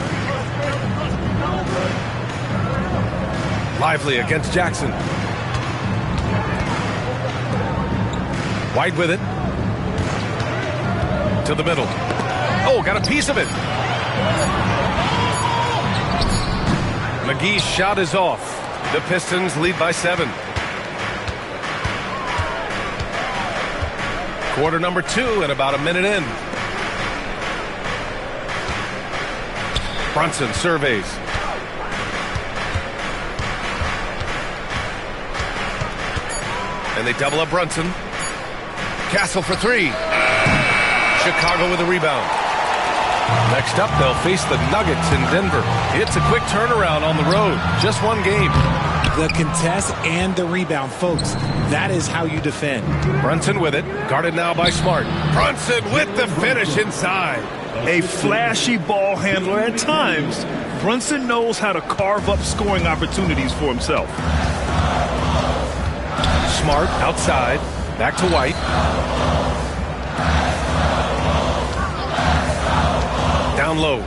R: Lively against Jackson. White with it. To the middle. Oh, got a piece of it. McGee's shot is off. The Pistons lead by 7. Quarter number 2 and about a minute in. Brunson surveys. And they double up Brunson. Castle for 3. Chicago with a rebound. Next up, they'll face the Nuggets in Denver. It's a quick turnaround on the road. Just one game.
G: The contest and the rebound, folks. That is how you defend.
R: Brunson with it. Guarded now by Smart. Brunson with the finish inside.
O: A flashy ball handler at times. Brunson knows how to carve up scoring opportunities for himself.
R: Smart outside. Back to White. Down low.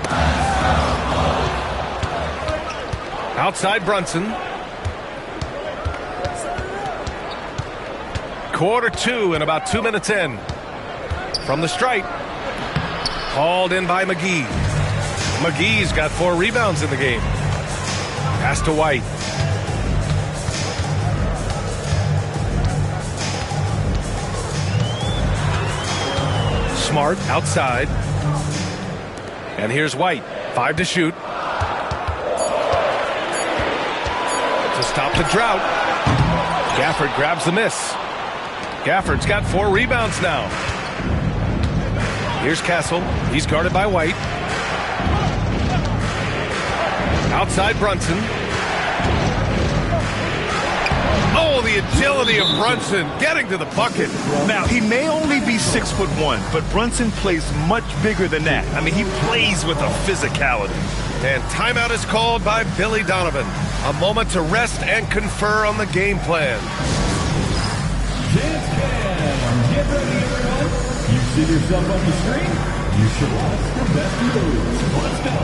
R: Outside Brunson. Quarter 2 and about 2 minutes in. From the stripe. Hauled in by McGee. McGee's got 4 rebounds in the game. Pass to White. Smart outside. And here's White. 5 to shoot. To stop the drought. Gafford grabs the miss. Gafford's got 4 rebounds now. Here's Castle. He's guarded by White. Outside Brunson. Oh, the agility of Brunson getting to the bucket.
O: Now, he may only be 6'1", but Brunson plays much bigger than that. I mean, he plays with a physicality.
R: And timeout is called by Billy Donovan. A moment to rest and confer on the game plan.
N: Chance cam. Get ready, everyone. You see yourself on the screen? You show us your best moves. Let's go.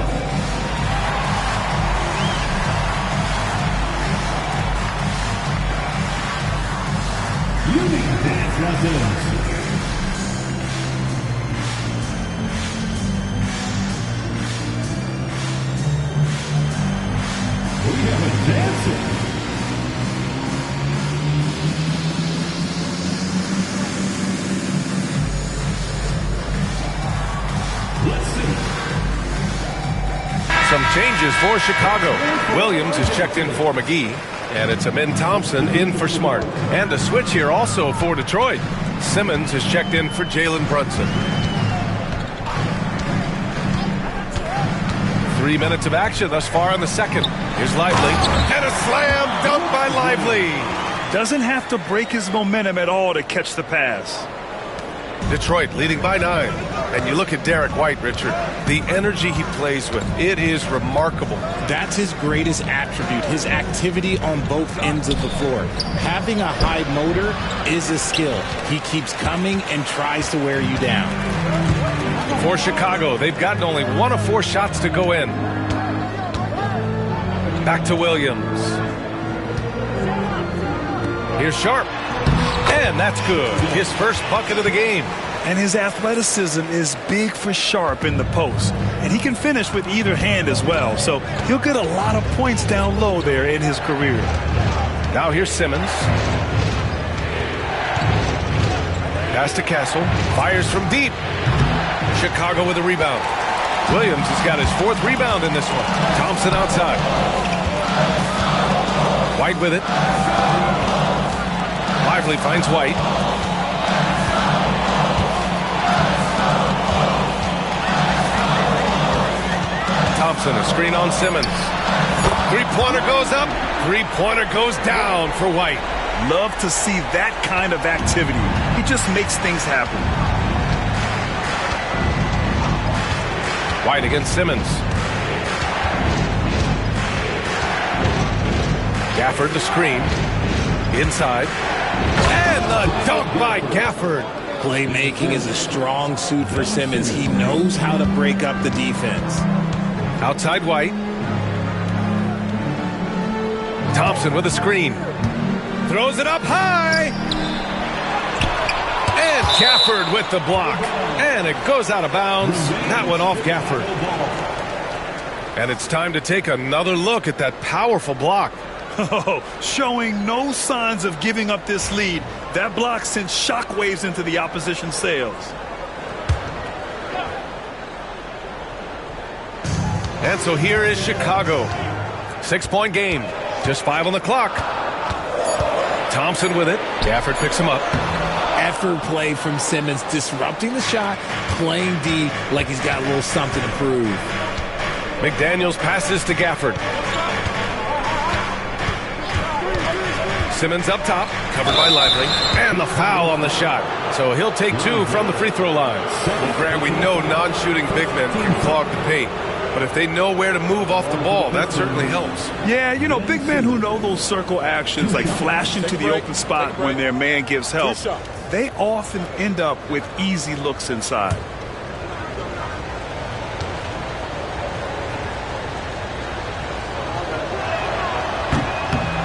N: Unique dance lessons. We have a dancer. Let's see.
R: Some changes for Chicago. Williams is checked in for McGee, and it's Amin Thompson in for Smart. And a switch here also for Detroit. Simmons is checked in for Jalen Brunson. 3 minutes of action thus far in the second. Here's Lively. And a slam dunk by Lively.
O: Doesn't have to break his momentum at all to catch the pass.
R: Detroit leading by 9. And you look at Derek White, Richard, the energy he plays with, it is remarkable.
G: That's his greatest attribute, his activity on both ends of the floor. Having a high motor is a skill. He keeps coming and tries to wear you down.
R: For Chicago, they've gotten only 1 of 4 shots to go in. Back to Williams. Here's Sharp. And that's good. His first bucket of the game.
O: And his athleticism is big for Sharp in the post. And he can finish with either hand as well. So he'll get a lot of points down low there in his career.
R: Now here's Simmons. Pass to Castle. Fires from deep. Chicago with a rebound. Williams has got his 4th rebound in this one. Thompson outside. White with it. Lively finds White. Thompson, a screen on Simmons. Three-pointer goes up. Three-pointer goes down for White.
O: Love to see that kind of activity. He just makes things happen.
R: White against Simmons. Gafford the screen. Inside. And the dunk by Gafford.
G: Playmaking is a strong suit for Simmons. He knows how to break up the defense.
R: Outside White. Thompson with a screen. Throws it up high. And Gafford with the block. And it goes out of bounds. That one off Gafford. And it's time to take another look at that powerful block.
O: Oh, showing no signs of giving up this lead. That block sent shockwaves into the opposition sails.
R: And so here is Chicago. 6-point game. Just 5 on the clock. Thompson with it. Gafford picks him up.
G: Effort play from Simmons, disrupting the shot, playing D like he's got a little something to prove.
R: McDaniels passes to Gafford. Simmons up top, covered by Lively, and the foul on the shot. So he'll take 2 from the free throw line. Well, Grant, we know non-shooting big men can clog the paint. But if they know where to move off the ball, that certainly helps.
O: Yeah, you know, big men who know those circle actions, like flashing to the open spot when their man gives help, they often end up with easy looks inside.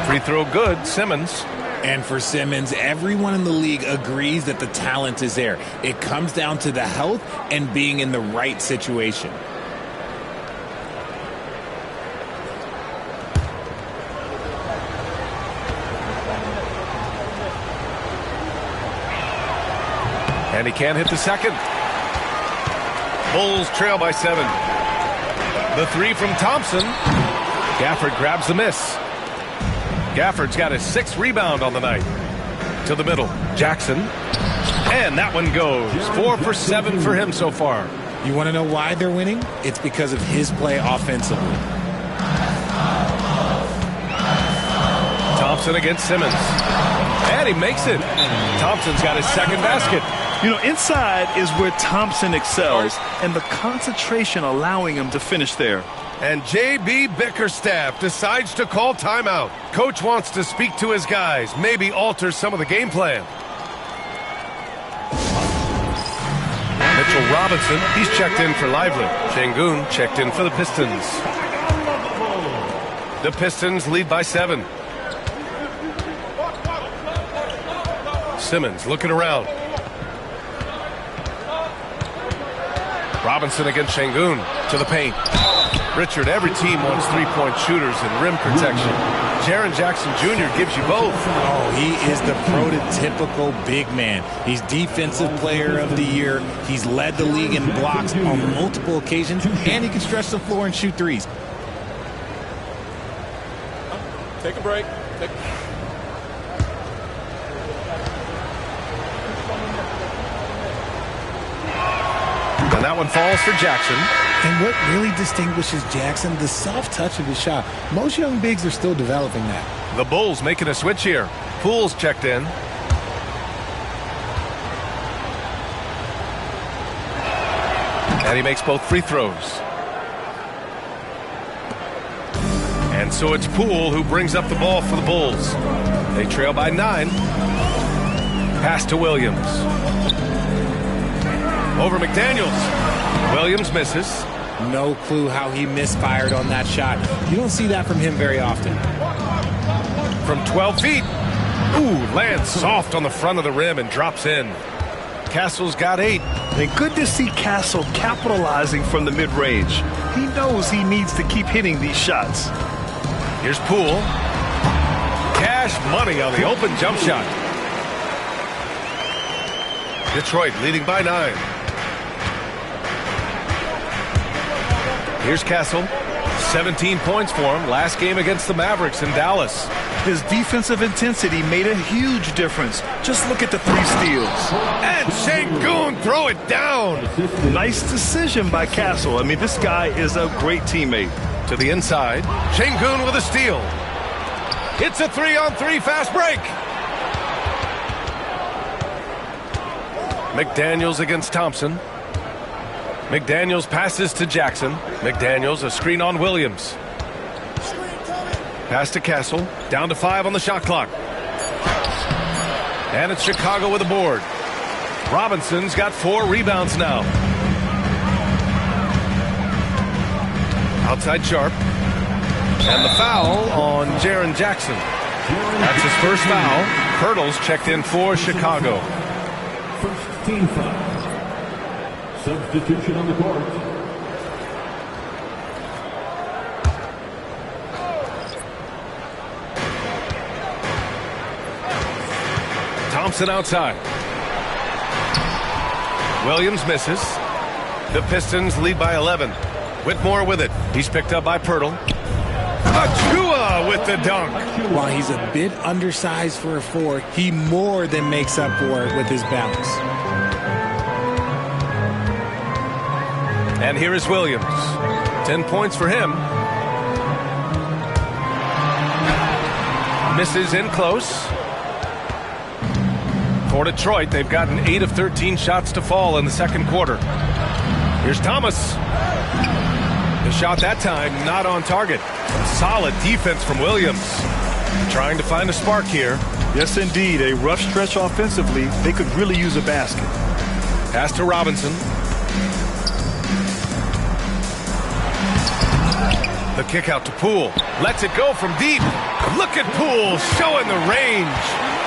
R: Free throw good, Simmons.
G: And for Simmons, everyone in the league agrees that the talent is there. It comes down to the health and being in the right situation.
R: And he can't hit the second. Bulls trail by 7. The 3 from Thompson. Gafford grabs the miss. Gafford's got his 6th rebound on the night. To the middle. Jackson. And that one goes. 4 for 7 for him so far.
G: You want to know why they're winning? It's because of his play offensively.
R: Thompson against Simmons. And he makes it. Thompson's got his 2nd basket.
O: You know, inside is where Thompson excels, and the concentration allowing him to finish there.
R: And J.B. Bickerstaff decides to call timeout. Coach wants to speak to his guys, maybe alter some of the game plan. Mitchell Robinson, he's checked in for Lively. Şengün checked in for the Pistons. The Pistons lead by 7. Simmons looking around. Robinson against Şengün to the paint. Richard, every team wants three-point shooters and rim protection. Jaren Jackson Jr. gives you both.
G: Oh, he is the prototypical big man. He's Defensive Player of the Year. He's led the league in blocks on multiple occasions, and he can stretch the floor and shoot threes.
S: Take a break.
R: And that one falls for Jackson.
G: And what really distinguishes Jackson, the soft touch of his shot. Most young bigs are still developing that.
R: The Bulls making a switch here. Poole's checked in. And he makes both free throws. And so it's Poole who brings up the ball for the Bulls. They trail by 9. Pass to Williams. Over McDaniels. Williams misses.
G: No clue how he misfired on that shot. You don't see that from him very often.
R: From 12 feet. Ooh, lands soft on the front of the rim and drops in. Castle's got 8.
O: And good to see Castle capitalizing from the mid-range. He knows he needs to keep hitting these shots.
R: Here's Poole. Cash money on the open jump shot. Detroit leading by 9. Here's Castle. 17 points for him last game against the Mavericks in Dallas.
O: His defensive intensity made a huge difference. Just look at the 3 steals.
R: And Şengün throw it down.
O: Nice decision by Castle. I mean, this guy is a great teammate.
R: To the inside. Şengün with a steal. It's a 3-on-3 fast break. McDaniels against Thompson. McDaniels passes to Jackson. McDaniels a screen on Williams. Pass to Castle. Down to 5 on the shot clock. And it's Chicago with a board. Robinson's got 4 rebounds now. Outside Sharp. And the foul on Jaren Jackson. That's his first foul. Hurdles checked in for Chicago.
D: First team foul. Substitution on the court.
R: Thompson outside. Williams misses. The Pistons lead by 11. Whitmore with it. He's picked up by Pirtle. Achiuwa with the dunk.
G: While he's a bit undersized for a 4, he more than makes up for it with his balance.
R: And here is Williams. 10 points for him. Misses in close. For Detroit, they've gotten 8 of 13 shots to fall in the second quarter. Here's Thomas. The shot that time not on target. Solid defense from Williams. Trying to find a spark here.
O: Yes, indeed. A rough stretch offensively. They could really use a basket.
R: Pass to Robinson. The kick out to Poole. Lets it go from deep. Look at Poole showing the range.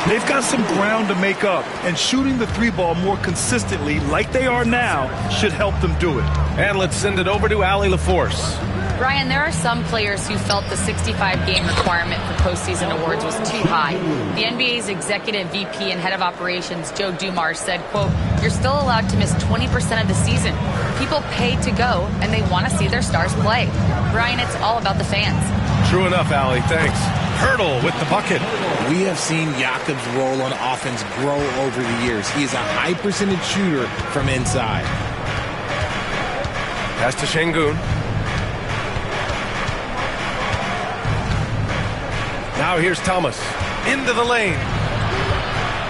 O: They've got some ground to make up, and shooting the 3-ball more consistently like they are now should help them do it.
R: And let's send it over to Allie LaForce.
Q: Brian, there are some players who felt the 65-game requirement for postseason awards was too high. The NBA's executive VP and head of operations, Joe Dumars, said, quote, "You're still allowed to miss 20% of the season. People pay to go, and they want to see their stars play." Brian, it's all about the fans.
R: True enough, Allie. Thanks. Hurdle with the bucket.
G: We have seen Jakob's role on offense grow over the years. He is a high-percentage shooter from inside.
R: Pass to Şengün. Now here's Thomas. Into the lane.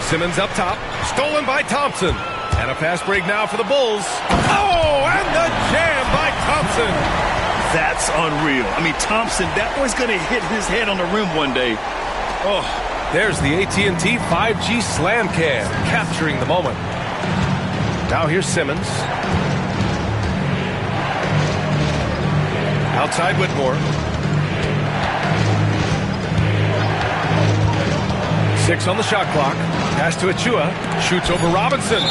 R: Simmons up top. Stolen by Thompson. And a fast break now for the Bulls. Oh, and the jam by Thompson.
O: That's unreal. I mean, Thompson, that boy's going to hit his head on the rim one day. Oh,
R: there's the AT&T 5G Slam Cam, capturing the moment. Now here's Simmons. Outside Whitmore. 6 on the shot clock. Pass to Achua. Shoots over Robinson.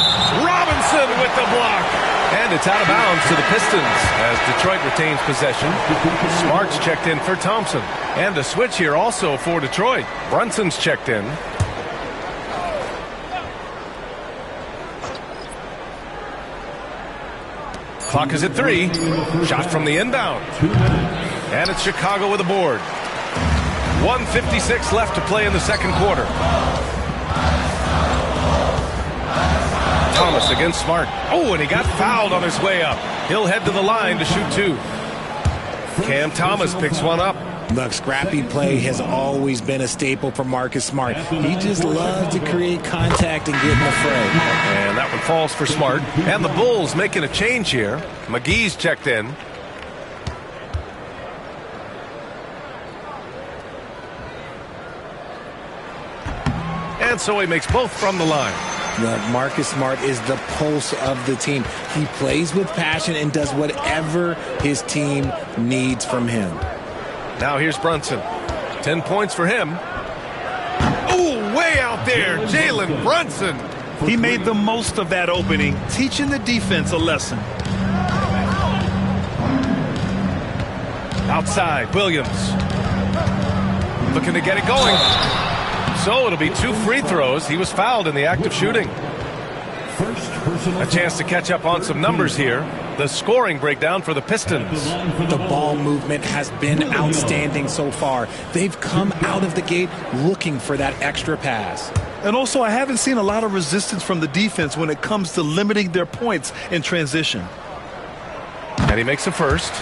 R: Robinson with the block. And it's out of bounds to the Pistons as Detroit retains possession. Smart's checked in for Thompson. And a switch here also for Detroit. Brunson's checked in. Clock is at 3. Shot from the inbound. And it's Chicago with a board. 1:56 left to play in the second quarter. Thomas against Smart. Oh, and he got fouled on his way up. He'll head to the line to shoot 2. Cam Thomas picks one up.
G: Look, scrappy play has always been a staple for Marcus Smart. He just loves to create contact and get in the fray.
R: And that one falls for Smart. And the Bulls making a change here. McGee's checked in. And so he makes both from the line.
G: Look, Marcus Smart is the pulse of the team. He plays with passion and does whatever his team needs from him.
R: Now here's Brunson. 10 points for him. Oh, way out there, Jalen Brunson.
O: He made the most of that opening, teaching the defense a lesson.
R: Outside, Williams. Looking to get it going. So it'll be 2 free throws. He was fouled in the act of shooting. A chance to catch up on some numbers here. The scoring breakdown for the Pistons.
G: The ball movement has been outstanding so far. They've come out of the gate looking for that extra pass.
O: And also, I haven't seen a lot of resistance from the defense when it comes to limiting their points in transition.
R: And he makes a first.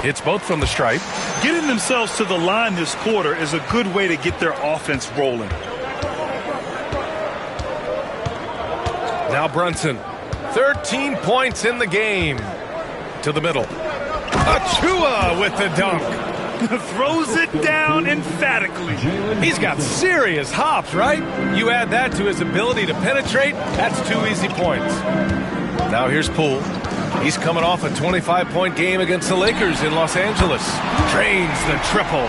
R: It's both from the stripe.
O: Getting themselves to the line this quarter is a good way to get their offense rolling.
R: Now Brunson. 13 points in the game. To the middle. Achua with the dunk.
O: Throws it down emphatically.
R: He's got serious hops, right? You add that to his ability to penetrate, that's 2 easy points. Now here's Poole. He's coming off a 25-point game against the Lakers in Los Angeles. Drains the triple.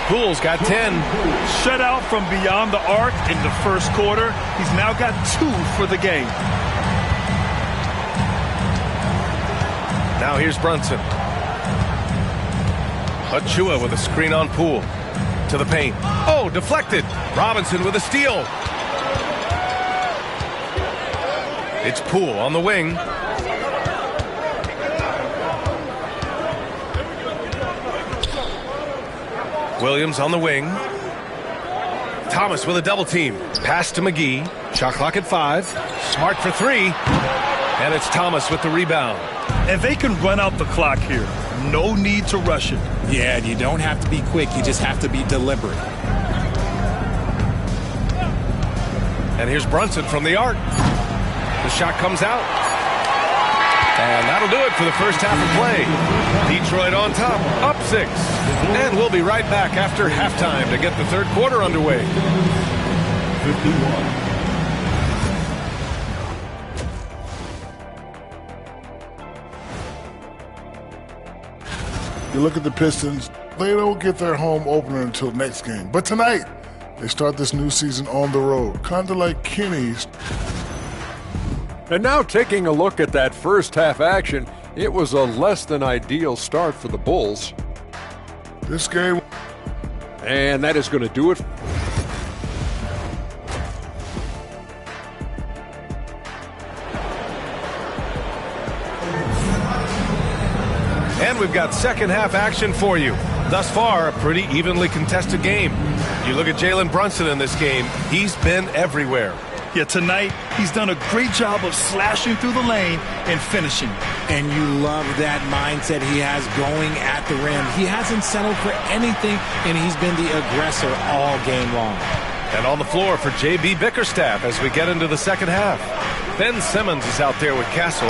R: Poole's got 10.
O: Shut out from beyond the arc in the first quarter. He's now got 2 for the game.
R: Now here's Brunson. Achua with a screen on Poole. To the paint. Oh, deflected. Robinson with a steal. It's Poole on the wing. Williams on the wing. Thomas with a double team. Pass to McGee. Shot clock at 5. Smart for 3. And it's Thomas with the rebound.
O: And they can run out the clock here. No need to rush it.
G: Yeah, you don't have to be quick. You just have to be deliberate.
R: And here's Brunson from the arc. The shot comes out. And that'll do it for the first half of play. Detroit on top, up 6. And we'll be right back after halftime to get the third quarter underway.
N: 51.
L: You look at the Pistons, they don't get their home opener until next game. But tonight, they start this new season on the road, kind of like Kenny's.
J: And now taking a look at that first half action, it was a less than ideal start for the Bulls.
L: This game.
J: And that is going to do it.
R: And we've got second half action for you. Thus far, a pretty evenly contested game. You look at Jalen Brunson in this game, he's been everywhere.
O: Yeah, tonight he's done a great job of slashing through the lane and finishing.
G: And you love that mindset he has going at the rim. He hasn't settled for anything, and he's been the aggressor all game long.
R: And on the floor for J.B. Bickerstaff as we get into the second half. Ben Simmons is out there with Castle.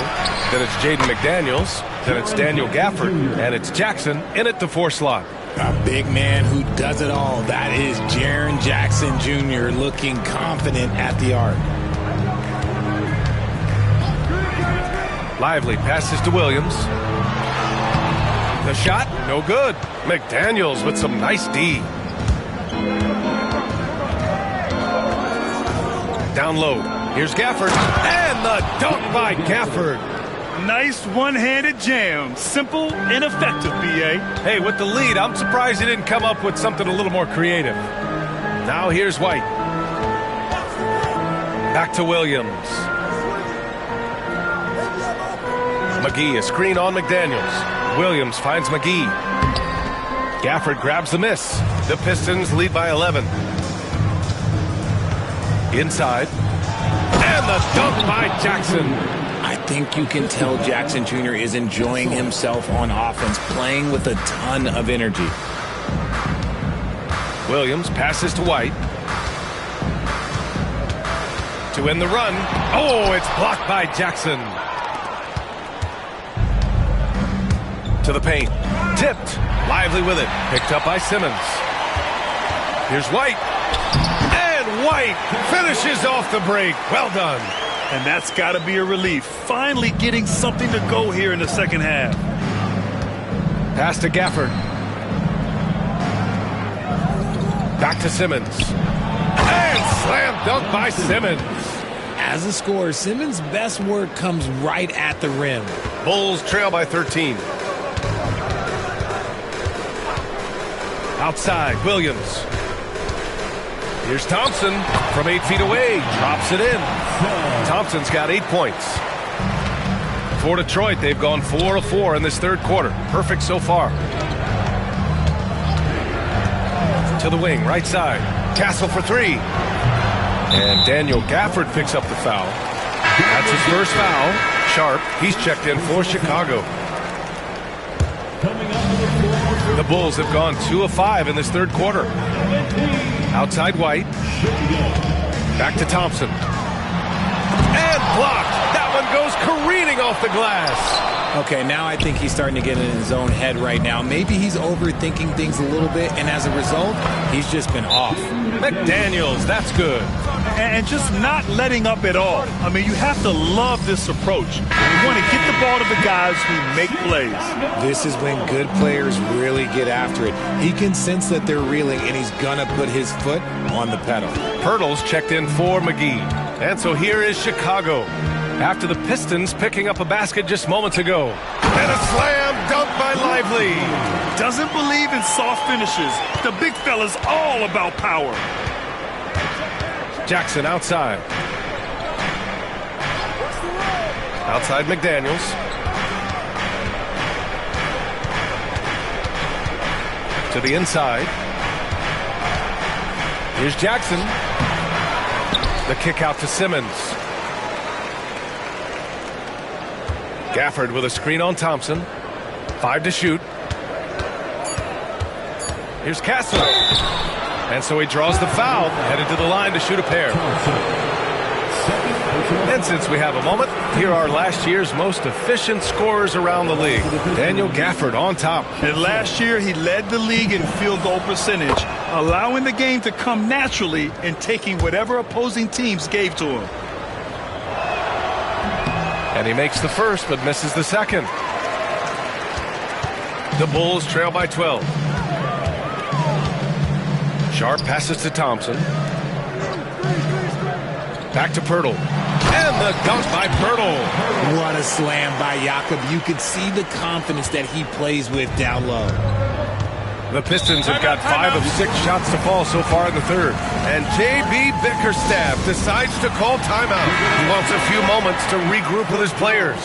R: Then it's Jaden McDaniels. Then it's Daniel Gafford. And it's Jackson in at the 4 slot.
G: A big man who does it all. That is Jaren Jackson Jr. looking confident at the arc.
R: Lively passes to Williams. The shot, no good. McDaniels with some nice D. Down low. Here's Gafford. And the dunk by Gafford.
O: Nice one-handed jam. Simple and effective, B.A.
R: Hey, with the lead, I'm surprised he didn't come up with something a little more creative. Now here's White. Back to Williams. McGee, a screen on McDaniels. Williams finds McGee. Gafford grabs the miss. The Pistons lead by 11. Inside. And the dunk by Jackson.
G: I think you can tell Jackson Jr. is enjoying himself on offense, playing with a ton of energy.
R: Williams passes to White. To end the run. Oh, it's blocked by Jackson. To the paint. Tipped. Lively with it. Picked up by Simmons. Here's White. And White finishes off the break. Well done.
O: And that's got to be a relief. Finally getting something to go here in the second half.
R: Pass to Gafford. Back to Simmons. And slam dunk by Simmons.
G: As a scorer, Simmons' best work comes right at the rim.
R: Bulls trail by 13. Outside, Williams. Here's Thompson from 8 feet away. Drops it in. Thompson's got 8 points. For Detroit, they've gone 4 of 4 in this third quarter. Perfect so far. To the wing, right side. Castle for 3. And Daniel Gafford picks up the foul. That's his first foul. Sharp, he's checked in for Chicago. The Bulls have gone 2 of 5 in this third quarter. Outside White. Back to Thompson. And blocked. That one goes careening off the glass.
G: Okay, now I think he's starting to get in his own head right now. Maybe he's overthinking things a little bit, and as a result, he's just been off.
R: McDaniels, that's good.
O: And just not letting up at all. I mean, you have to love this approach. You want to get the ball to the guys who make plays.
G: This is when good players really get after it. He can sense that they're reeling, and he's going to put his foot on the pedal.
R: Pirtle's checked in for McGee. And so here is Chicago. After the Pistons picking up a basket just moments ago. And a slam dunk by Lively.
O: Doesn't believe in soft finishes. The big fella's all about power.
R: Jackson outside. Outside McDaniels. To the inside. Here's Jackson. The kick out to Simmons. Gafford with a screen on Thompson. 5 to shoot. Here's Castle. And so he draws the foul, headed to the line to shoot a pair. And since we have a moment, here are last year's most efficient scorers around the league. Daniel Gafford on top.
O: And last year, he led the league in field goal percentage, allowing the game to come naturally and taking whatever opposing teams gave to him.
R: And he makes the first, but misses the second. The Bulls trail by 12. Sharp passes to Thompson. Back to Pirtle. And the dunk by Pirtle.
G: What a slam by Jakob. You could see the confidence that he plays with down low.
R: The Pistons have got 5 of 6 shots to fall so far in the third. And J.B. Bickerstaff decides to call timeout. He wants a few moments to regroup with his players.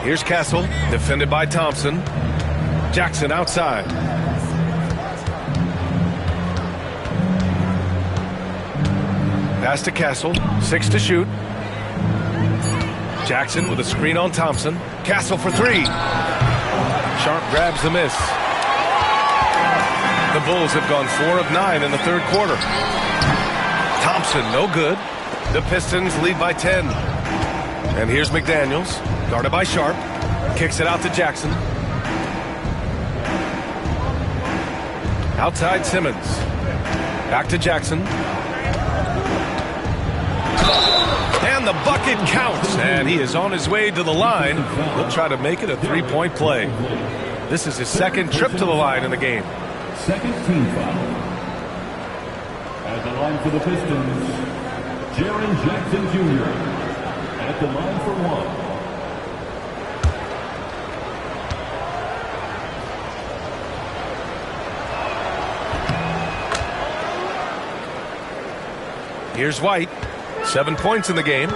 R: Here's Castle, defended by Thompson. Jackson outside. Pass to Castle, 6 to shoot. Jackson with a screen on Thompson. Castle for 3. Sharp grabs the miss. The Bulls have gone 4 of 9 in the third quarter. Thompson, no good. The Pistons lead by 10. And here's McDaniels, guarded by Sharp. Kicks it out to Jackson. Outside Simmons. Back to Jackson. And the bucket counts. And he is on his way to the line. He'll try to make it a 3-point play. This is his second trip to the line in the game.
D: Second team foul. At the line for the Pistons, Jaren Jackson Jr. At the line for
R: 1. Here's White. 7 points in the game.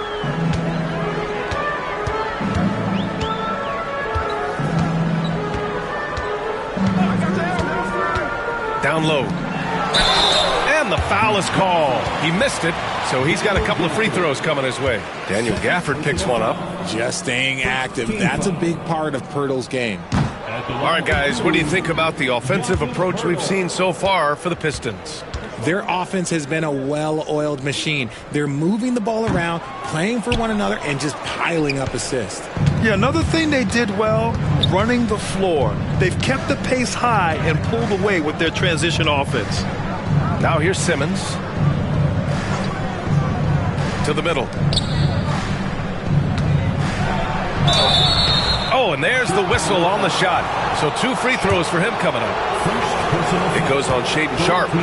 R: Down low. And the foul is called. He missed it, so he's got a couple of free throws coming his way. Daniel Gafford picks one up.
G: Just staying active. That's a big part of Pirtle's game.
R: All right, guys, what do you think about the offensive approach we've seen so far for the Pistons?
G: Their offense has been a well-oiled machine. They're moving the ball around, playing for one another, and just piling up assists.
O: Yeah, another thing they did well, running the floor. They've kept the pace high and pulled away with their transition offense.
R: Now here's Simmons. To the middle. Oh, and there's the whistle on the shot. So 2 free throws for him coming up. It goes on Shaedon Sharpe.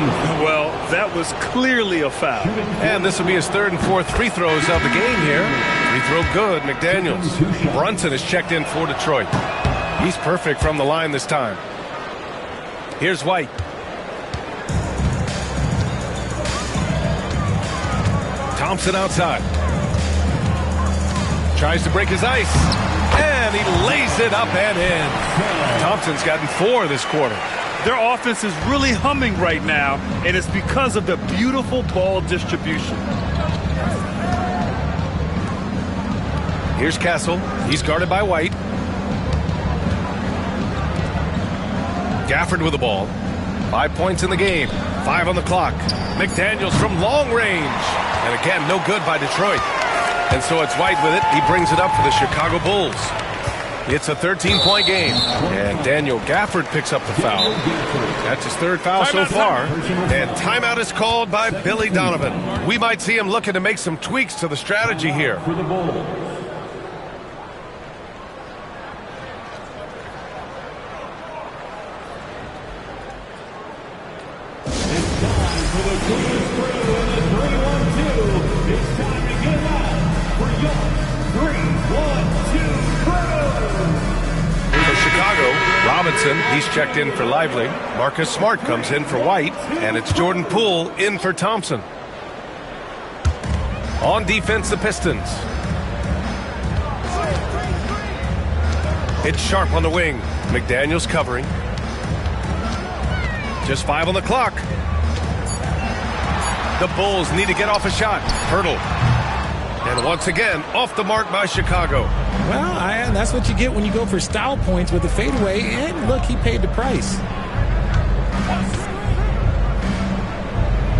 O: Well, that was clearly a foul.
R: And this will be his 3rd and 4th free throws of the game here. Free throw good, McDaniels. Brunson is checked in for Detroit. He's perfect from the line this time. Here's White. Thompson outside. Tries to break his ice. And he lays it up and in. Thompson's gotten 4 this quarter.
O: Their offense is really humming right now, and it's because of the beautiful ball distribution.
R: Here's Castle. He's guarded by White. Gafford with the ball. 5 points in the game. 5 on the clock. McDaniels from long range. And again, no good by Detroit. And so it's White with it. He brings it up for the Chicago Bulls. It's a 13-point game. And Daniel Gafford picks up the foul. That's his 3rd foul so far. And timeout is called by Billy Donovan. We might see him looking to make some tweaks to the strategy here.1
D: for the Bulls.
R: Robinson, he's checked in for Lively. Marcus Smart comes in for White. And it's Jordan Poole in for Thompson. On defense, the Pistons. It's Sharp on the wing. McDaniels covering. Just 5 on the clock. The Bulls need to get off a shot. Pirtle. And once again, off the mark by Chicago.
G: Well, that's what you get when you go for style points with the fadeaway. And look, he paid the price.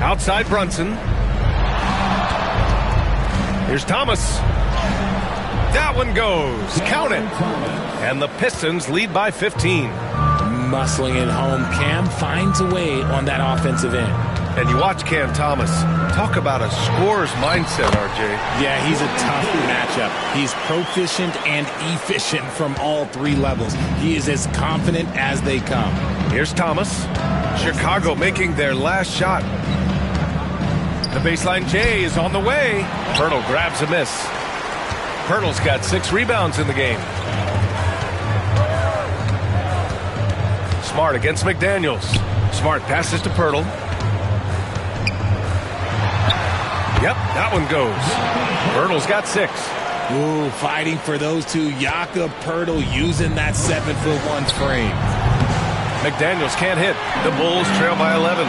R: Outside Brunson. Here's Thomas. That one goes. Count it. And the Pistons lead by 15.
G: Muscling it home. Cam finds a way on that offensive end.
R: And you watch Cam Thomas. Talk about a scorer's mindset, RJ.
G: Yeah, he's a tough matchup. He's proficient and efficient from all 3 levels. He is as confident as they come.
R: Here's Thomas. Chicago making their last shot. The baseline J is on the way. Pirtle grabs a miss. Pirtle's got 6 rebounds in the game. Smart against McDaniels. Smart passes to Pirtle. Yep, that one goes. Pirtle's got 6.
G: Ooh, fighting for those two. Jakob Poeltl using that 7'1" frame.
R: McDaniels can't hit. The Bulls trail by 11.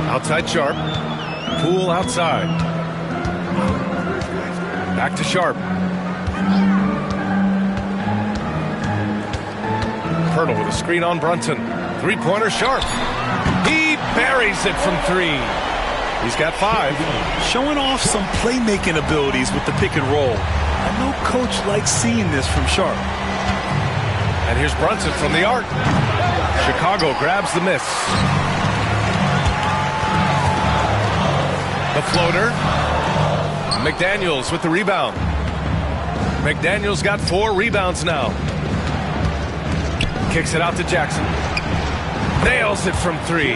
R: Outside Sharp. Poole outside. Back to Sharp. Poeltl with a screen on Brunson. Three-pointer Sharp. He buries it from three. He's got 5.
O: Showing off some playmaking abilities with the pick and roll. I know coach likes seeing this from Sharp.
R: And here's Brunson from the arc. Chicago grabs the miss. The floater. McDaniels with the rebound. McDaniels got 4 rebounds now. Kicks it out to Jackson. Nails it from 3.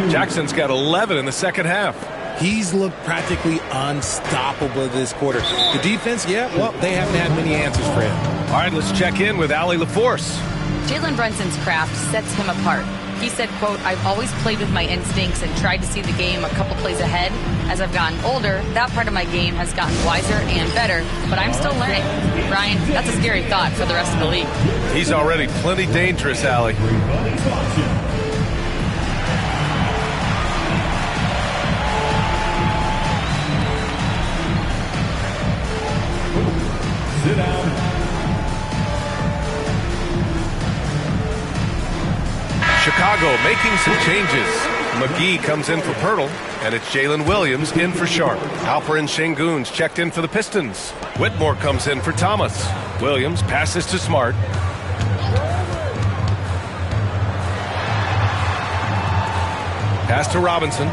R: Jackson's got 11 in the second half.
G: He's looked practically unstoppable this quarter. The defense, yeah, well, they haven't had many answers for him.
R: All right, let's check in with Allie LaForce.
Q: Jalen Brunson's craft sets him apart. He said, quote, "I've always played with my instincts and tried to see the game a couple plays ahead. As I've gotten older, that part of my game has gotten wiser and better, but I'm still learning." Ryan, that's a scary thought for the rest of the league.
R: He's already plenty dangerous, Allie.
N: Sit down.
R: Chicago making some changes. McGee comes in for Poeltl, and it's Jalen Williams in for Sharp. Alperen Şengün's checked in for the Pistons. Whitmore comes in for Thomas. Williams passes to Smart. Pass to Robinson.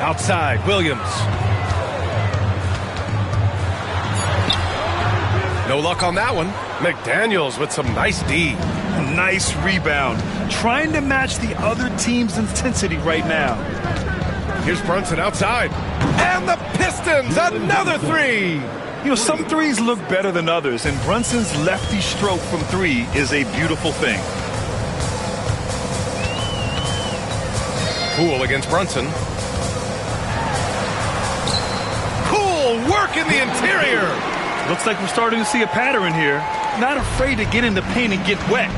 R: Outside, Williams. No luck on that one. McDaniels with some nice D.
O: Nice rebound. Trying to match the other team's intensity right now.
R: Here's Brunson outside. And the Pistons, another 3.
O: You know, some threes look better than others, and Brunson's lefty stroke from 3 is a beautiful thing.
R: Poole against Brunson. Poole work in the interior.
O: Looks like we're starting to see a pattern here. Not afraid to get in the paint and get wet.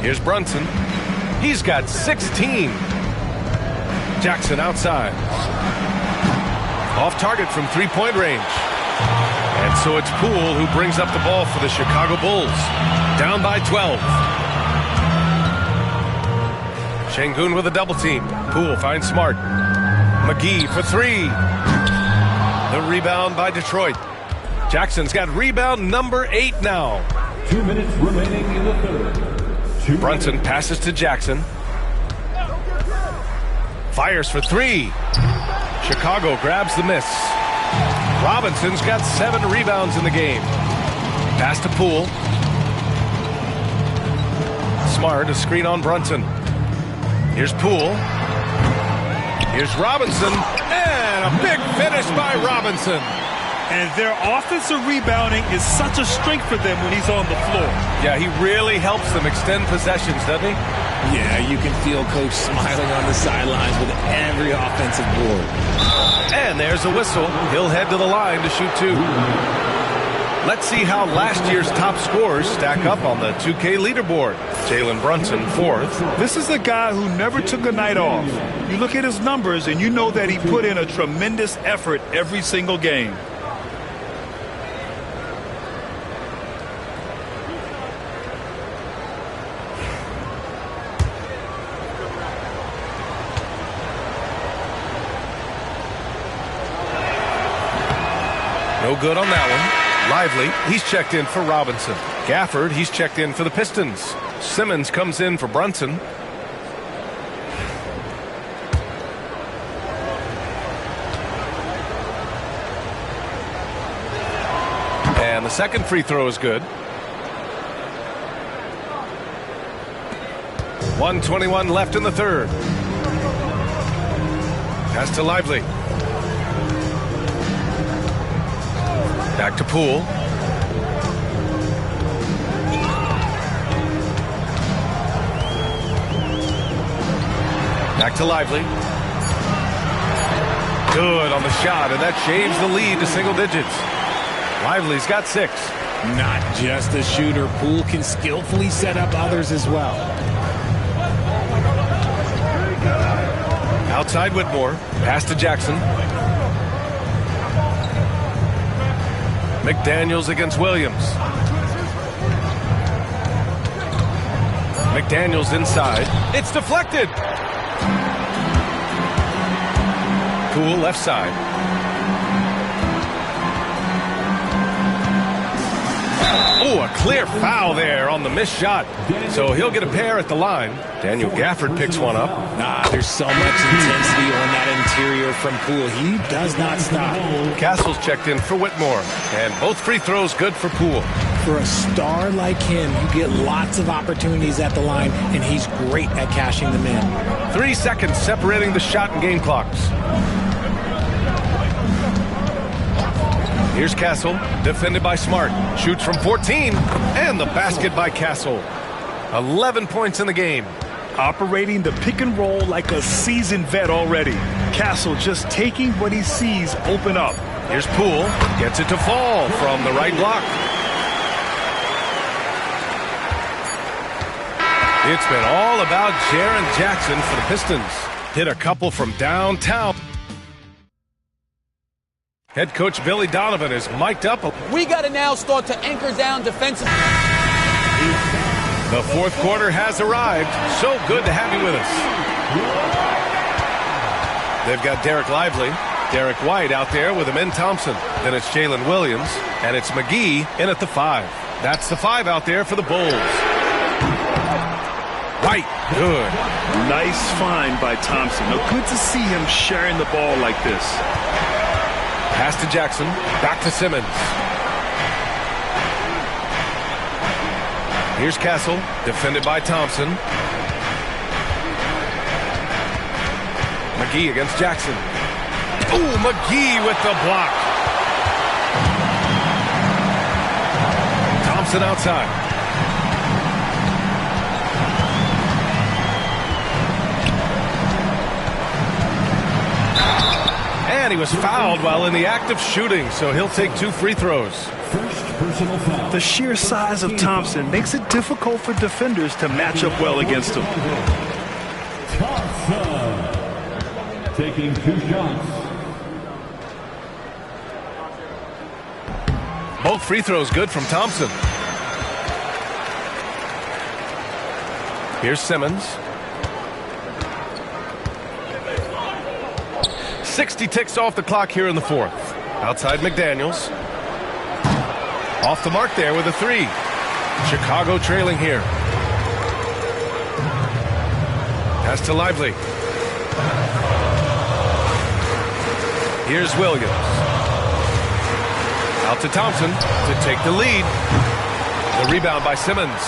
R: Here's Brunson. He's got 16. Jackson outside. Off target from three-point range. And so it's Poole who brings up the ball for the Chicago Bulls. Down by 12. Şengün with a double team. Poole finds Smart. McGee for 3. The rebound by Detroit. Jackson's got rebound number 8 now.
N: 2 minutes remaining in the third.
R: Brunson passes to Jackson. Fires for 3. Chicago grabs the miss. Robinson's got 7 rebounds in the game. Pass to Poole. Smart, a screen on Brunson. Here's Poole. Here's Robinson. And a big finish by Robinson.
O: And their offensive rebounding is such a strength for them when he's on the floor.
R: Yeah, he really helps them extend possessions, doesn't he?
G: Yeah, you can feel Coach smiling on the sidelines with every offensive board.
R: And there's a whistle. He'll head to the line to shoot 2. Let's see how last year's top scorers stack up on the 2K leaderboard. Jalen Brunson, 4th.
O: This is a guy who never took a night off. You look at his numbers and you know that he put in a tremendous effort every single game.
R: No good on that one. Lively, he's checked in for Robinson. Gafford, he's checked in for the Pistons. Simmons comes in for Brunson. And the second free throw is good. 1:21 left in the third. Pass to Lively. Back to Poole. Back to Lively. Good on the shot, and that shaves the lead to single digits. Lively's got 6.
G: Not just a shooter. Poole can skillfully set up others as well.
R: Outside Whitmore. Pass to Jackson. McDaniels against Williams. McDaniels inside. It's deflected. Poole left side. Oh, a clear foul there on the missed shot. So he'll get a pair at the line. Daniel Gafford picks one up.
G: There's so much intensity on that interior from Poole. He does not stop.
R: Castle's checked in for Whitmore. And both free throws good for Poole.
G: For a star like him, you get lots of opportunities at the line, and he's great at cashing them in.
R: 3 seconds separating the shot and game clocks. Here's Castle, defended by Smart. Shoots from 14, and the basket by Castle. 11 points in the game.
O: Operating the pick and roll like a seasoned vet already. Castle just taking what he sees open up.
R: Here's Poole, gets it to fall from the right block. It's been all about Jaren Jackson for the Pistons. Hit a couple from downtown. Head coach Billy Donovan is mic'd up.
P: We got to now start to anchor down defensive.
R: The fourth quarter has arrived. So good to have you with us. They've got Derek Lively, Derek White out there with Amen Thompson. Then it's Jalen Williams, and it's McGee in at the 5. That's the 5 out there for the Bulls. White, good.
O: Nice find by Thompson. Good to see him sharing the ball like this.
R: Pass to Jackson, back to Simmons. Here's Castle, defended by Thompson. McGee against Jackson. Oh, McGee with the block. Thompson outside. And he was fouled while in the act of shooting, so he'll take 2 free throws.
N: First personal foul.
O: The sheer size of Thompson makes it difficult for defenders to match up well against him.
N: Thompson taking 2 shots.
R: Both free throws good from Thompson. Here's Simmons. 60 ticks off the clock here in the fourth. Outside McDaniels. Off the mark there with a 3. Chicago trailing here. Pass to Lively. Here's Williams. Out to Thompson to take the lead. The rebound by Simmons.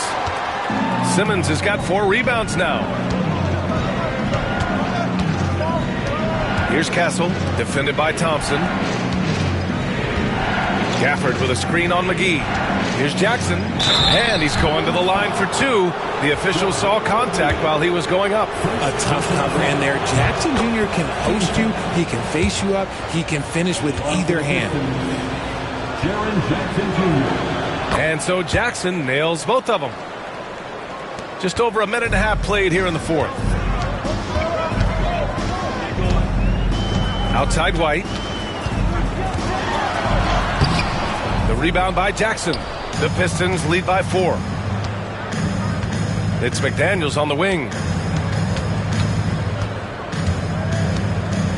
R: Simmons has got 4 rebounds now. Here's Castle, defended by Thompson. Gafford with a screen on McGee. Here's Jackson, and he's going to the line for 2. The official saw contact while he was going up.
G: A tough cover in there. Jackson Jr. can post you, he can face you up, he can finish with either hand.
N: Jaren Jackson Jr.
R: And so Jackson nails both of them. Just over a minute and a half played here in the fourth. Outside White. The rebound by Jackson. The Pistons lead by 4. It's McDaniels on the wing.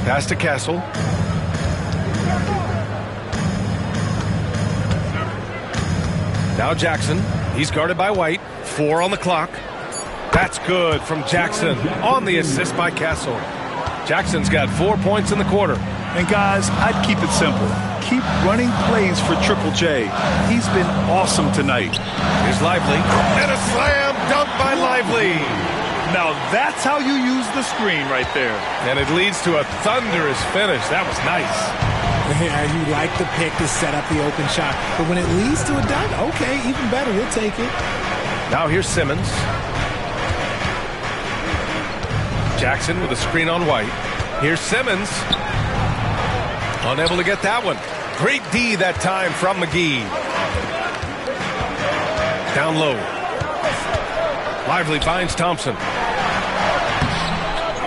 R: Pass to Castle. Now Jackson. He's guarded by White. 4 on the clock. That's good from Jackson on the assist by Castle. Jackson's got 4 points in the quarter.
O: And guys, I'd keep it simple. Keep running plays for Triple J. He's been awesome tonight.
R: Here's Lively. And a slam dunk by Lively.
O: Now that's how you use the screen right there.
R: And it leads to a thunderous finish. That was nice.
G: Yeah, you like the pick to set up the open shot. But when it leads to a dunk, okay, even better. We'll take it.
R: Now here's Simmons. Jackson with a screen on White. Here's Simmons. Unable to get that one. Great D that time from McGee. Down low. Lively finds Thompson.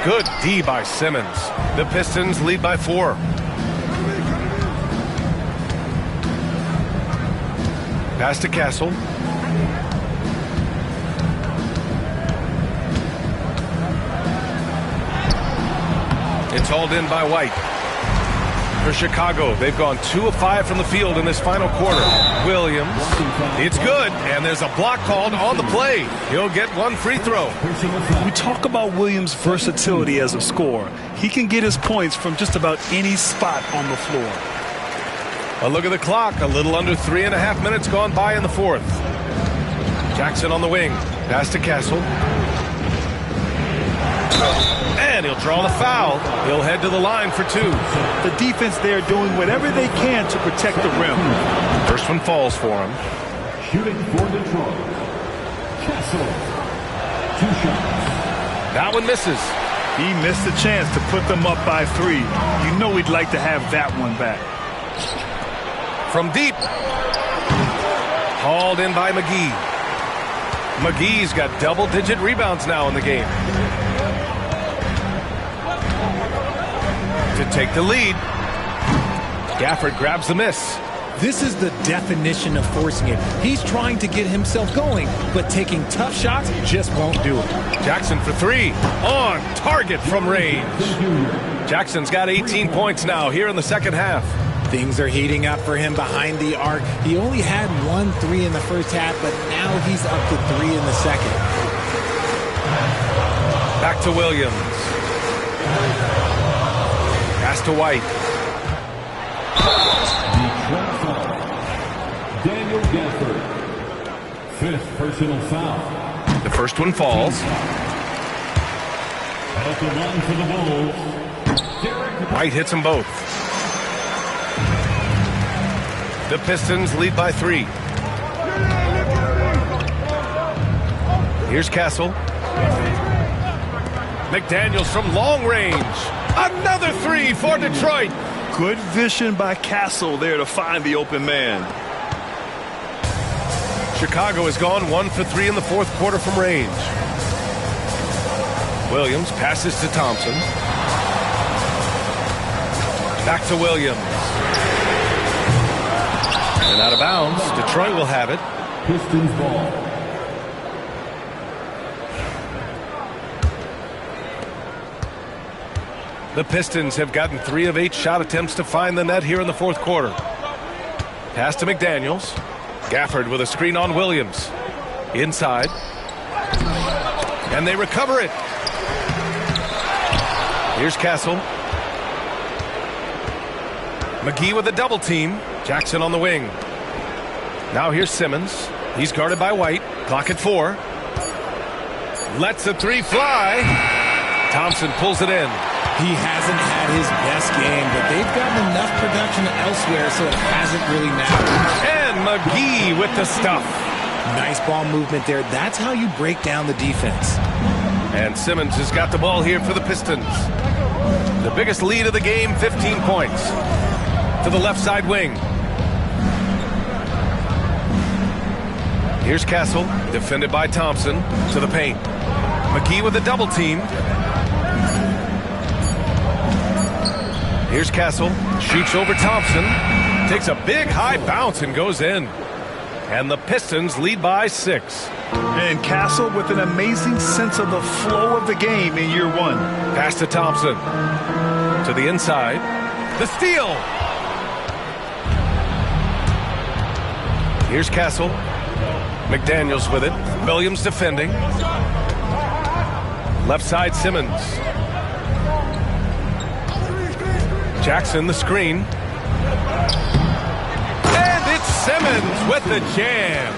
R: Good D by Simmons. The Pistons lead by 4. Pass to Castle. It's hauled in by White. For Chicago, they've gone 2 of 5 from the field in this final quarter. Williams, it's good, and there's a block called on the play. He'll get 1 free throw.
O: We talk about Williams' versatility as a scorer. He can get his points from just about any spot on the floor.
R: A look at the clock. A little under 3.5 minutes gone by in the fourth. Jackson on the wing. Pass to Castle. And he'll draw the foul. He'll head to the line for 2.
O: The defense there doing whatever they can to protect the rim.
R: First one falls for him.
N: Shooting for Detroit. Castle. 2 shots.
R: That one misses.
O: He missed the chance to put them up by 3. You know he'd like to have that one back.
R: From deep. Hauled in by McGee. McGee's got double-digit rebounds now in the game. To take the lead. Gafford grabs the miss.
G: This is the definition of forcing it. He's trying to get himself going, but taking tough shots just won't do it.
R: Jackson for 3. On target from range. Jackson's got 18 points now here in the second half.
G: Things are heating up for him behind the arc. He only had 1 3 in the first half, but now he's up to 3 in the second.
R: Back to Williams. Pass to White.
N: Daniel Gafford. 5th personal foul.
R: The first one falls.
N: At the line for the Wolves.
R: White hits them both. The Pistons lead by 3. Here's Castle. McDaniels from long range. Another 3 for Detroit.
O: Good vision by Castle there to find the open man.
R: Chicago has gone 1 for 3 in the fourth quarter from range. Williams passes to Thompson. Back to Williams. And out of bounds. Detroit will have it.
N: Pistons ball.
R: The Pistons have gotten 3 of 8 shot attempts to find the net here in the fourth quarter. Pass to McDaniels. Gafford with a screen on Williams. Inside. And they recover it. Here's Castle. McGee with a double team. Jackson on the wing. Now here's Simmons. He's guarded by White. Clock at 4. Lets the 3 fly. Thompson pulls it in.
G: He hasn't had his best game, but they've gotten enough production elsewhere, so it hasn't really mattered.
R: And McGee with the stuff.
G: Nice ball movement there. That's how you break down the defense.
R: And Simmons has got the ball here for the Pistons. The biggest lead of the game, 15 points. To the left side wing. Here's Castle, defended by Thompson, to the paint. McGee with a double team. Here's Castle, shoots over Thompson, takes a big high bounce and goes in. And the Pistons lead by 6.
O: And Castle with an amazing sense of the flow of the game in year 1.
R: Pass to Thompson. To the inside. The steal. Here's Castle. McDaniels with it. Williams defending. Left side Simmons. Jackson the screen. And it's Simmons with the jam.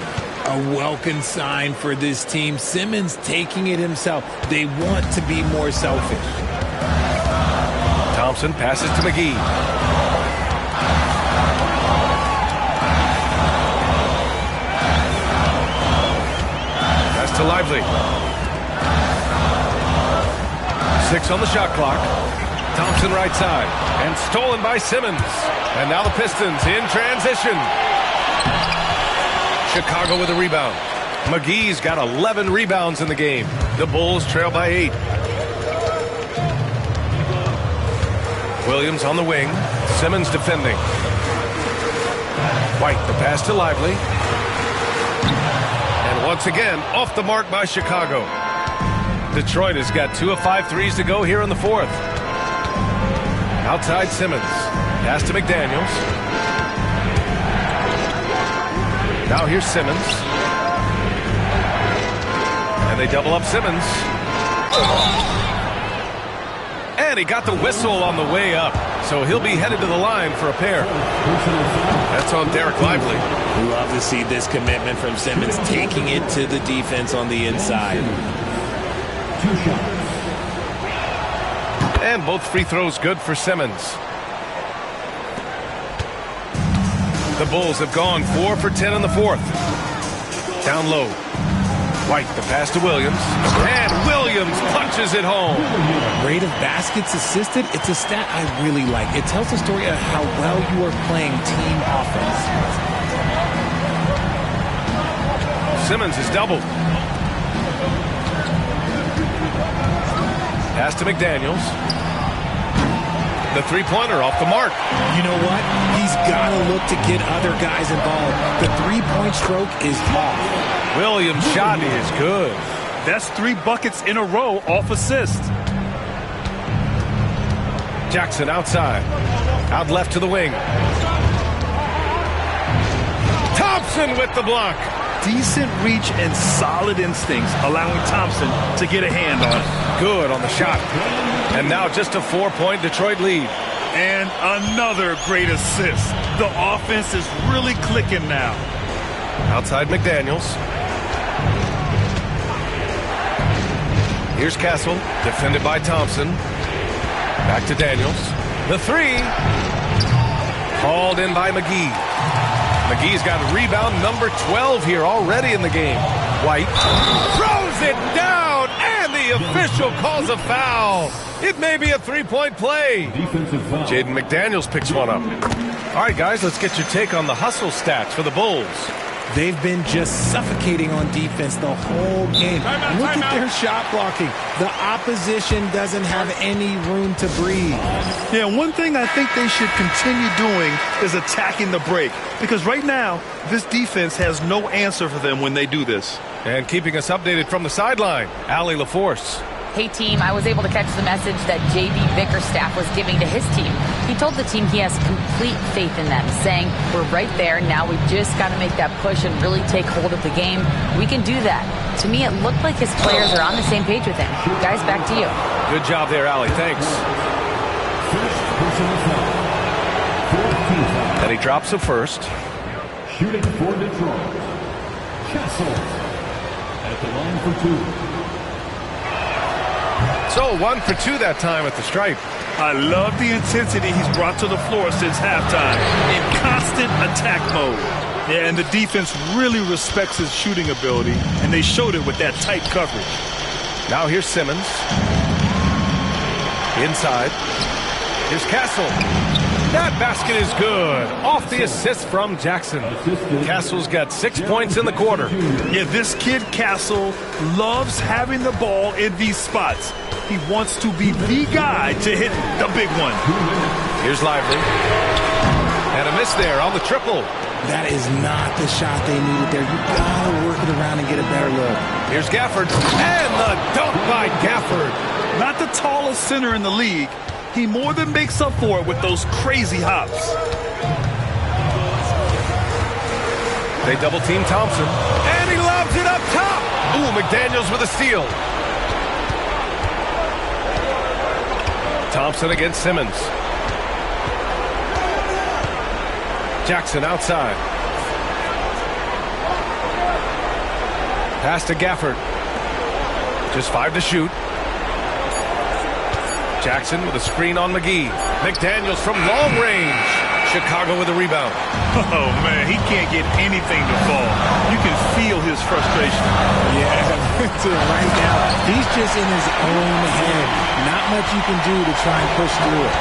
G: A welcome sign for this team. Simmons taking it himself. They want to be more selfish.
R: Thompson passes to McGee. Pass to Lively. 6 on the shot clock. Thompson right side. And stolen by Simmons. And now the Pistons in transition. Chicago with a rebound. McGee's got 11 rebounds in the game. The Bulls trail by 8. Williams on the wing. Simmons defending. White, the pass to Lively. And once again, off the mark by Chicago. Detroit has got 2 of 5 threes to go here in the fourth. Outside Simmons. Pass to McDaniels. Now here's Simmons. And they double up Simmons. And he got the whistle on the way up. So he'll be headed to the line for a pair. That's on Derek Lively.
T: We love to see this commitment from Simmons, taking it to the defense on the inside.
R: And both free throws good for Simmons. The Bulls have gone 4 for 10 in the fourth. Down low. White, the pass to Williams. And Williams punches it home.
G: Rate of baskets assisted, it's a stat I really like. It tells the story of how well you are playing team offense.
R: Simmons is doubled. Pass to McDaniels. The three-pointer off the mark.
G: You know what? He's got to look to get other guys involved. The three-point stroke is off.
R: Williams' shot is good.
O: That's 3 buckets in a row off assist.
R: Jackson outside. Out left to the wing. Thompson with the block.
O: Decent reach and solid instincts, allowing Thompson to get a hand on it.
R: Good on the shot. And now just a 4-point Detroit lead.
O: And another great assist. The offense is really clicking now.
R: Outside McDaniels. Here's Castle, defended by Thompson. Back to Daniels. The 3. Called in by McGee. McGee's got rebound number 12 here already in the game. White throws it down, and the official calls a foul. It may be a 3-point play. Jaden McDaniels picks one up. All right, guys, let's get your take on the hustle stats for the Bulls.
G: They've been just suffocating on defense the whole game. Look at their shot blocking. The opposition doesn't have any room to breathe.
O: Yeah, one thing I think they should continue doing is attacking the break. Because right now, this defense has no answer for them when they do this.
R: And keeping us updated from the sideline, Allie LaForce.
Q: Hey, team, I was able to catch the message that J.D. Bickerstaff was giving to his team. He told the team he has complete faith in them, saying, we're right there, now we just got to make that push and really take hold of the game. We can do that. To me, it looked like his players are on the same page with him. Guys, back to you.
R: Good job there, Allie. Thanks. And he drops a first.
D: Shooting for Detroit. Castle at the line for 2.
R: So 1 for 2 that time at the stripe.
O: I love the intensity he's brought to the floor since halftime. In constant attack mode. Yeah, and the defense really respects his shooting ability, and they showed it with that tight coverage.
R: Now here's Simmons. Inside. Here's Castle. That basket is good. Off the assist from Jackson. Castle's got 6 points in the quarter.
O: Yeah, this kid Castle loves having the ball in these spots. He wants to be the guy to hit the big one.
R: Here's Lively. And a miss there on the triple.
G: That is not the shot they needed there. You gotta work it around and get a better look.
R: Here's Gafford. And the dunk by Gafford.
O: Not the tallest center in the league. He more than makes up for it with those crazy hops.
R: They double team Thompson. And he lobs it up top. Ooh, McDaniels with a steal. Thompson against Simmons. Jackson outside. Pass to Gafford. Just 5 to shoot. Jackson with a screen on McGee. McDaniels from long range. Chicago with a rebound.
O: Oh, man, he can't get anything to fall. You can feel his frustration.
G: Yeah, right now, he's just in his own head. Not much you can do to try and push through it.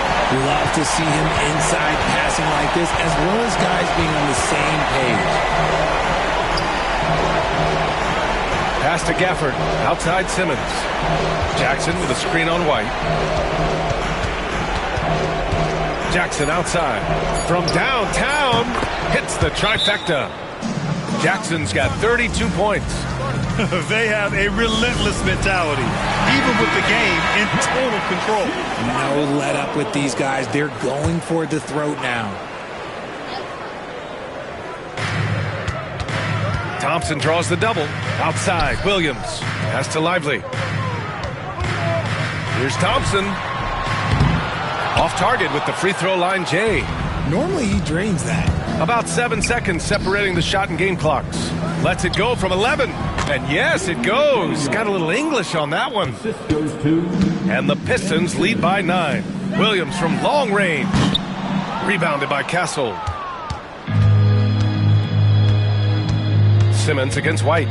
G: Love to see him inside passing like this, as well as guys being on the same page.
R: Pass to Gafford. Outside Simmons. Jackson with a screen on White. Jackson outside. From downtown. Hits the trifecta. Jackson's got 32 points.
O: They have a relentless mentality, even with the game in total control.
G: No let up with these guys. They're going for the throat now.
R: Thompson draws the double. Outside, Williams. Pass to Lively. Here's Thompson. Off target with the free throw line, Jay.
G: Normally he drains that.
R: About 7 seconds separating the shot and game clocks. Lets it go from 11. And yes, it goes. Got a little English on that one. And the Pistons lead by 9. Williams from long range. Rebounded by Castle. Simmons against White.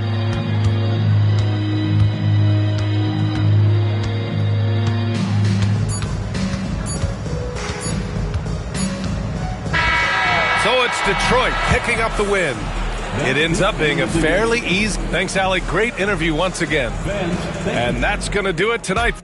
R: So it's Detroit picking up the win. It ends up being a fairly easy. Thanks, Allie. Great interview once again. And that's going to do it tonight.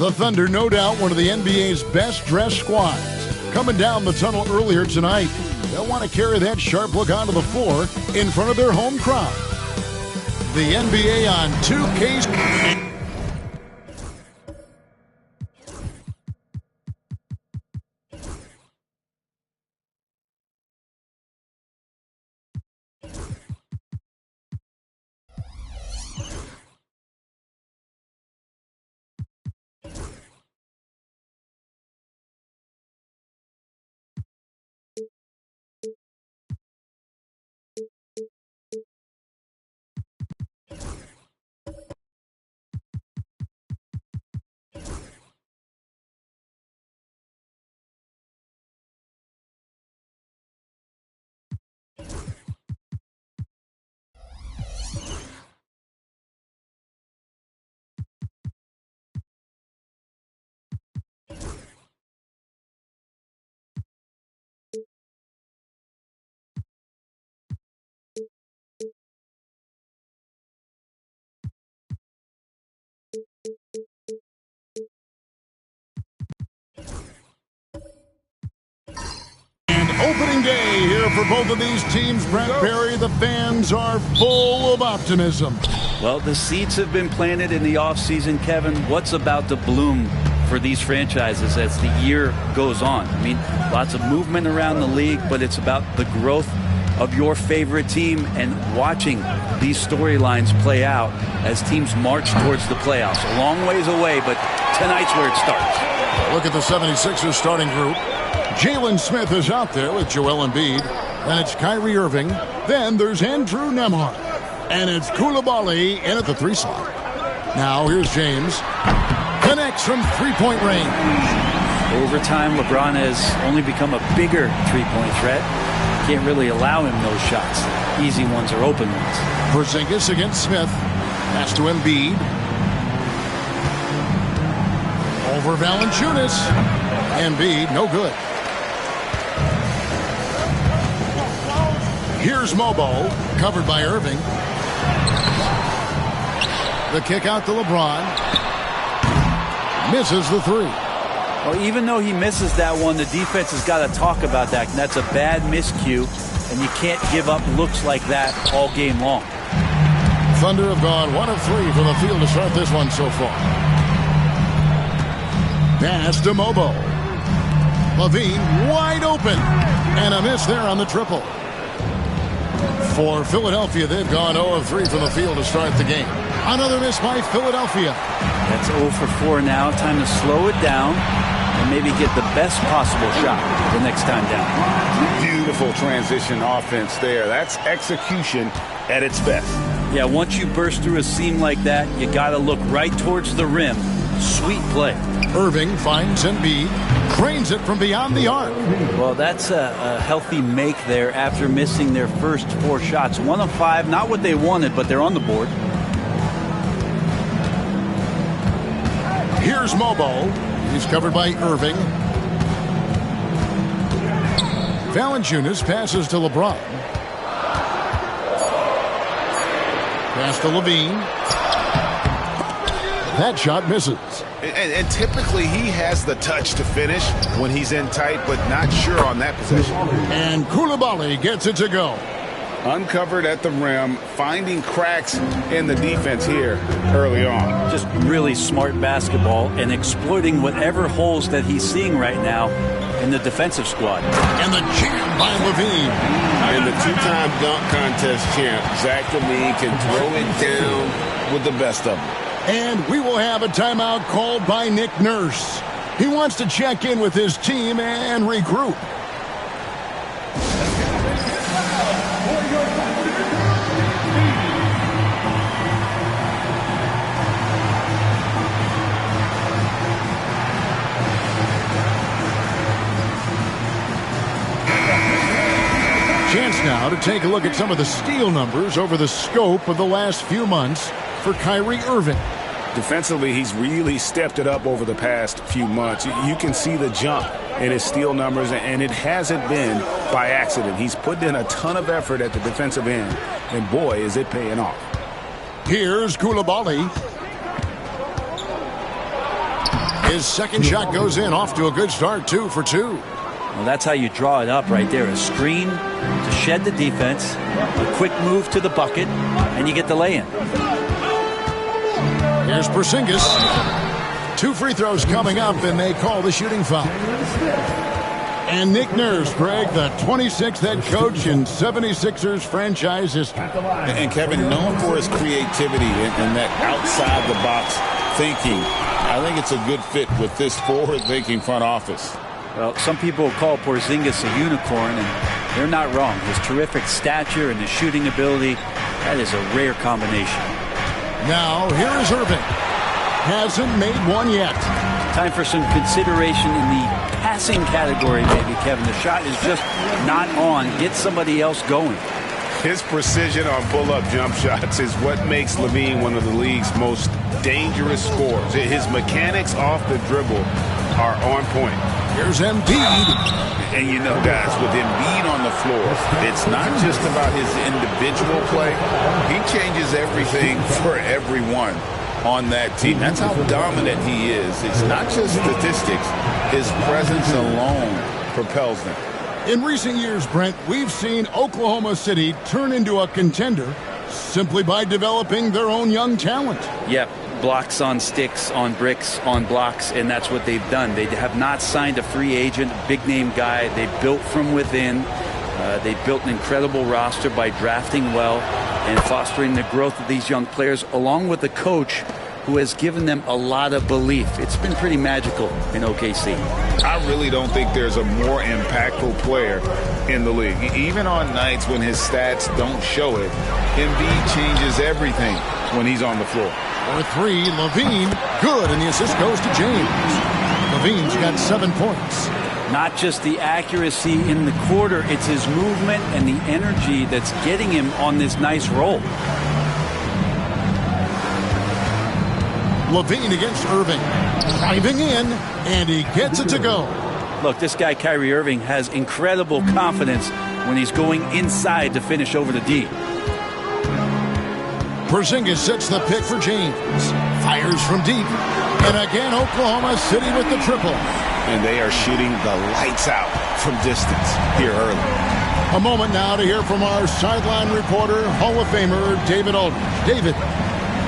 A: The Thunder, no doubt, one of the NBA's best-dressed squads. Coming down the tunnel earlier tonight, they'll want to carry that sharp look onto the floor in front of their home crowd. The NBA on 2K's... Opening day here for both of these teams. Brent Barry, the fans are full of optimism.
U: Well, the seeds have been planted in the offseason, Kevin. What's about to bloom for these franchises as the year goes on? I mean, lots of movement around the league, but it's about the growth of your favorite team and watching these storylines play out as teams march towards the playoffs. A long ways away, but tonight's where it starts.
A: Look at the 76ers starting group. Jalen Smith is out there with Joel Embiid. Then it's Kyrie Irving. Then there's Andrew Nembhard. And it's Coulibaly in at the 3 slot. Now here's James. Connects from three-point range.
U: Over time, LeBron has only become a bigger three-point threat. Can't really allow him those shots. Easy ones or open ones.
A: Porzingis against Smith. Pass to Embiid. Over Valanciunas. Embiid, no good. Here's Mobo, covered by Irving. The kick out to LeBron. Misses the 3.
U: Well, even though he misses that one, the defense has got to talk about that. And that's a bad miscue, and you can't give up looks like that all game long.
A: Thunder have gone 1 of 3 from the field to start this one so far. Pass to Mobo. LaVine wide open. And a miss there on the triple. For Philadelphia, they've gone 0 of 3 from the field to start the game. Another miss by Philadelphia.
U: That's 0 for 4 now. Time to slow it down and maybe get the best possible shot the next time down.
F: Beautiful transition offense there. That's execution at its best.
U: Yeah, once you burst through a seam like that, you got to look right towards the rim Sweet play.
A: Irving finds Embiid, cranes it from beyond the arc.
U: Well, that's a healthy make there after missing their first 4 shots. 1 of 5, not what they wanted, but they're on the board.
A: Here's Mo Ball. He's covered by Irving. Valanciunas passes to LeBron. Pass to Levine. That shot misses.
H: And typically he has the touch to finish when he's in tight, but not sure on that possession.
A: And Coulibaly gets it to go.
F: Uncovered at the rim, finding cracks in the defense here early on.
U: Just really smart basketball and exploiting whatever holes that he's seeing right now in the defensive squad.
A: And the jam by Levine.
E: And the 2-time dunk contest champ, Zach LaVine, can throw it down with the best of them.
A: And we will have a timeout called by Nick Nurse. He wants to check in with his team and regroup. Chance now to take a look at some of the steal numbers over the scope of the last few months for Kyrie Irving.
F: Defensively, he's really stepped it up over the past few months. You can see the jump in his steal numbers, and it hasn't been by accident. He's put in a ton of effort at the defensive end, and boy, is it paying off.
A: Here's Coulibaly. His second shot goes in, off to a good start, 2 for 2.
U: Well, that's how you draw it up right there. A screen to shed the defense, a quick move to the bucket, and you get the lay-in.
A: Here's Porzingis. 2 free throws coming up, and they call the shooting foul. And Nick Nurse, Greg, the 26th head coach in 76ers franchise history.
E: And Kevin, known for his creativity and that outside-the-box thinking, I think it's a good fit with this forward-thinking front office.
U: Well, some people call Porzingis a unicorn, and they're not wrong. His terrific stature and his shooting ability, that is a rare combination.
A: Now, here is Irving. Hasn't made one yet.
U: Time for some consideration in the passing category, maybe, Kevin. The shot is just not on. Get somebody else going.
F: His precision on pull-up jump shots is what makes LaVine one of the league's most dangerous scorers. His mechanics off the dribble are on point.
A: Here's Embiid.
E: And you know, guys, with Embiid on the floor, it's not just about his individual play. He changes everything for everyone on that team. That's how dominant he is. It's not just statistics. His presence alone propels them.
A: In recent years, Brent, we've seen Oklahoma City turn into a contender simply by developing their own young talent.
U: Yep. Blocks on sticks, on bricks, on blocks, and that's what they've done. They have not signed a free agent, big-name guy. They built from within. They built an incredible roster by drafting well and fostering the growth of these young players, along with a coach who has given them a lot of belief. It's been pretty magical in OKC.
F: I really don't think there's a more impactful player in the league. Even on nights when his stats don't show it, Embiid changes everything when he's on the floor.
A: For 3, Levine, good, and the assist goes to James. Levine's got 7 points.
U: Not just the accuracy in the quarter, it's his movement and the energy that's getting him on this nice roll.
A: Levine against Irving. Driving in, and he gets it to go.
U: Look, this guy, Kyrie Irving, has incredible confidence when he's going inside to finish over the D.
A: Porzingis sets the pick for James. Fires from deep. And again, Oklahoma City with the triple.
F: And they are shooting the lights out from distance here early.
A: A moment now to hear from our sideline reporter, Hall of Famer David Aldridge. David.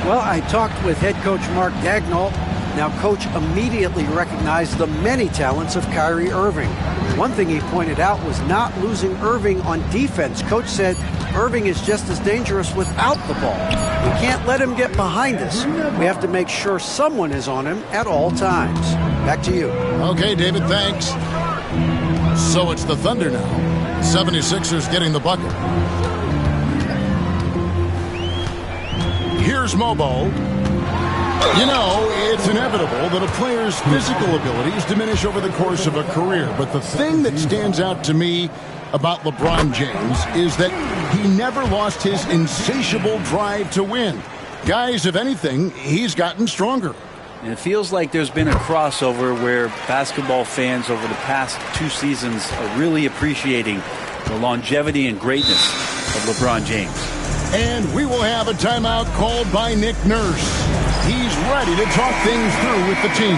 C: Well, I talked with head coach Mark Daigneault. Now, Coach immediately recognized the many talents of Kyrie Irving. One thing he pointed out was not losing Irving on defense. Coach said Irving is just as dangerous without the ball. We can't let him get behind us. We have to make sure someone is on him at all times. Back to you.
A: Okay, David, thanks. So it's the Thunder now. 76ers getting the bucket. Here's Mo Ball. You know, it's inevitable that a player's physical abilities diminish over the course of a career. But the thing that stands out to me about LeBron James is that he never lost his insatiable drive to win. Guys, if anything, he's gotten stronger.
U: And it feels like there's been a crossover where basketball fans over the past 2 seasons are really appreciating the longevity and greatness of LeBron James.
A: And we will have a timeout called by Nick Nurse. He's ready to talk things through with the team.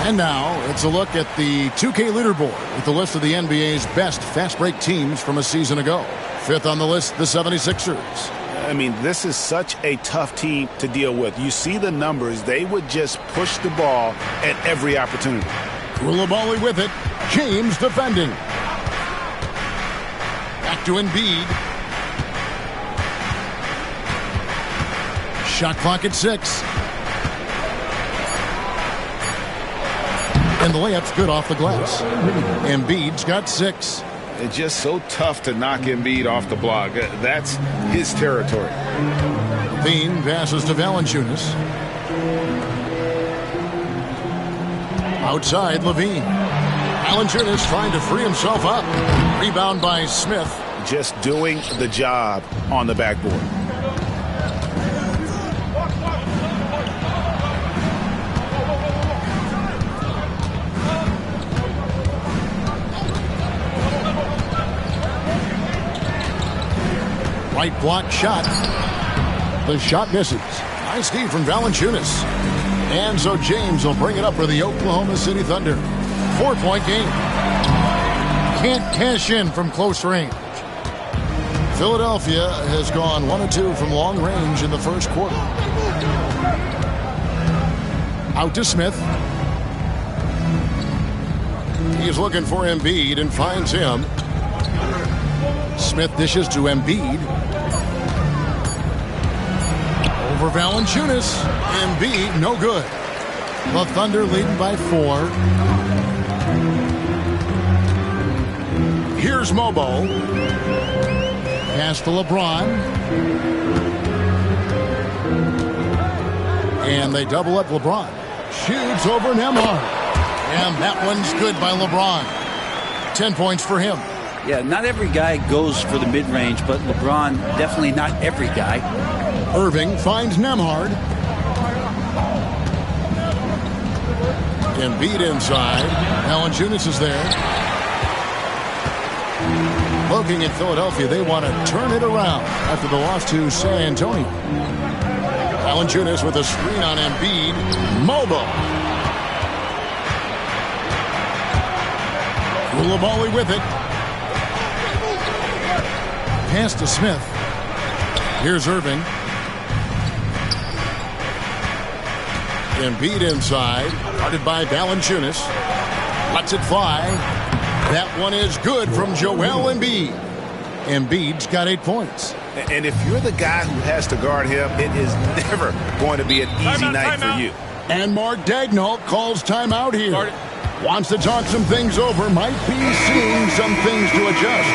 A: And now it's a look at the 2K leaderboard with the list of the NBA's best fast break teams from a season ago. 5th on the list, the 76ers.
F: I mean, this is such a tough team to deal with. You see the numbers. They would just push the ball at every opportunity.
A: Koulibaly with it. James defending. Back to Embiid. Shot clock at 6. And the layup's good off the glass. Embiid's got 6.
F: It's just so tough to knock Embiid off the block. That's his territory.
A: Levine passes to Valanciunas. Outside, Levine. Valanciunas trying to free himself up. Rebound by Smith.
F: Just doing the job on the backboard.
A: Right block shot. The shot misses. Nice D from Valanciunas. And so James will bring it up for the Oklahoma City Thunder. 4-point game. Can't cash in from close range. Philadelphia has gone 1 of 2 from long range in the first quarter. Out to Smith. He's looking for Embiid and finds him. Smith dishes to Embiid. Over Valanciunas. Embiid, no good. The Thunder leading by 4. Here's Mobo. Pass to LeBron. And they double up LeBron. Shoots over Nembhard. And that one's good by LeBron. 10 points for him.
U: Yeah, not every guy goes for the mid-range, but LeBron, definitely not every guy.
A: Irving finds Nembhard. Embiid inside. Valanciunas is there. Looking at Philadelphia, they want to turn it around after the loss to San Antonio. Valanciunas with a screen on Embiid. Mobo. Koulibaly with it. Pass to Smith. Here's Irving. Embiid inside. Guarded by Valanciunas. Lets it fly. That one is good from Joel Embiid. Embiid's got 8 points.
F: And if you're the guy who has to guard him, it is never going to be an easy night for you.
A: And Mark Daigneault calls timeout here. Wants to talk some things over. Might be seeing some things to adjust.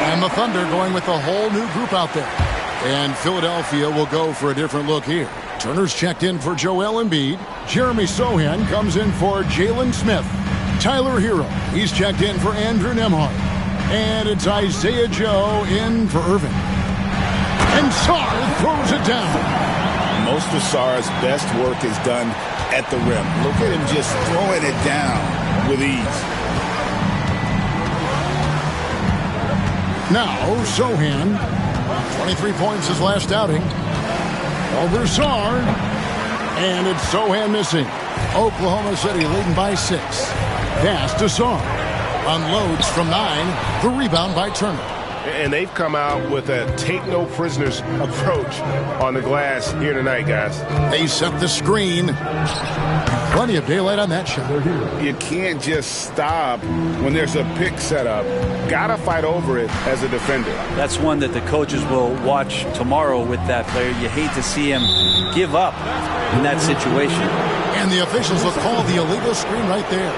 A: And the Thunder going with a whole new group out there. And Philadelphia will go for a different look here. Turner's checked in for Joel Embiid. Jeremy Sohan comes in for Jalen Smith. Tyler Hero, he's checked in for Andrew Nembhard. And it's Isaiah Joe in for Irving. And Sarr throws it down.
F: Most of Sarr's best work is done at the rim. Look at him just throwing it down with ease.
A: Now, Sohan, 23 points his last outing. Over Sarr. And it's Sohan missing. Oklahoma City leading by 6. Pass to Sarr. Unloads from 9. The rebound by Turner.
M: And they've come out with a take-no-prisoners approach on the glass here tonight, guys.
A: They set the screen. Plenty of daylight on that shot.
F: You can't just stop when there's a pick set up. Gotta fight over it as a defender.
U: That's one that the coaches will watch tomorrow with that player. You hate to see him give up in that situation.
A: And the officials will call the illegal screen right there.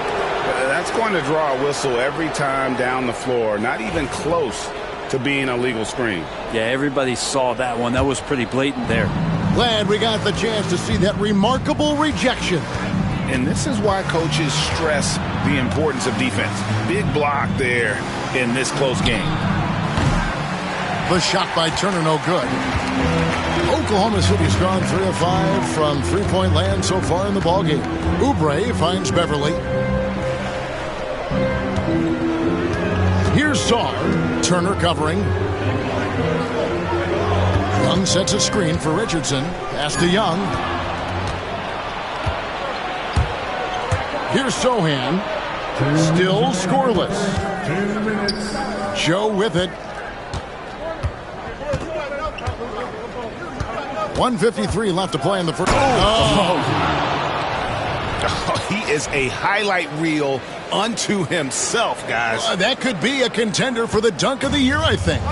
F: That's going to draw a whistle every time down the floor. Not even close to being a legal screen.
U: Yeah, everybody saw that one. That was pretty blatant there.
A: Glad we got the chance to see that remarkable rejection.
F: And this is why coaches stress the importance of defense. Big block there in this close game.
A: The shot by Turner, no good. Oklahoma City's gone 3 of 5 from three-point land so far in the ballgame. Oubre finds Beverly. Here's Saar. Turner covering. Young sets a screen for Richardson. Pass to Young. Here's Sohan. Still scoreless. Joe with it. 1:53 left to play in the first.
F: He is a highlight reel unto himself, guys.
A: That could be a contender for the dunk of the year, I think.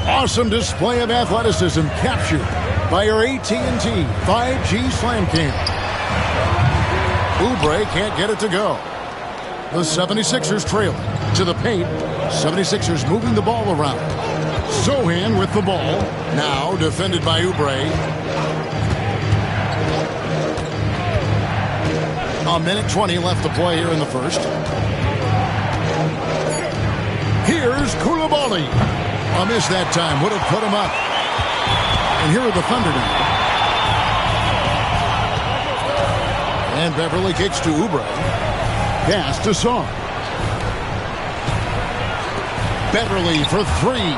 A: Awesome display of athleticism captured by our AT&T 5G Slam Cam. Oubre can't get it to go. The 76ers trail to the paint. 76ers moving the ball around. Sohan with the ball. Now defended by Oubre. A minute 20 left to play here in the first. Here's Coulibaly. A miss that time. Would have put him up. And here are the Thunder now. And Beverly kicks to Oubre. Pass to Saar. Beverly for three.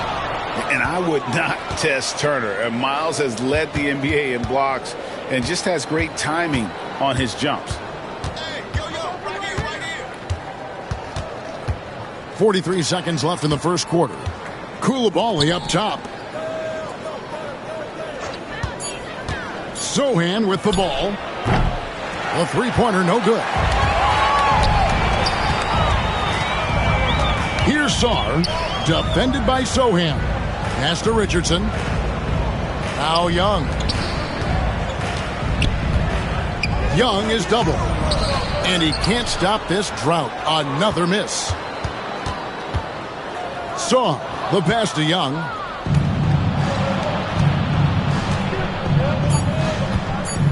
F: And I would not test Turner. And Miles has led the NBA in blocks and just has great timing on his jumps.
A: 43 seconds left in the first quarter. Coulibaly up top. Sohan with the ball. A three-pointer, no good. Here's Saar, defended by Sohan. Pass to Richardson. Now Young. Young is double. And he can't stop this drought. Another miss. Saar, the pass to Young.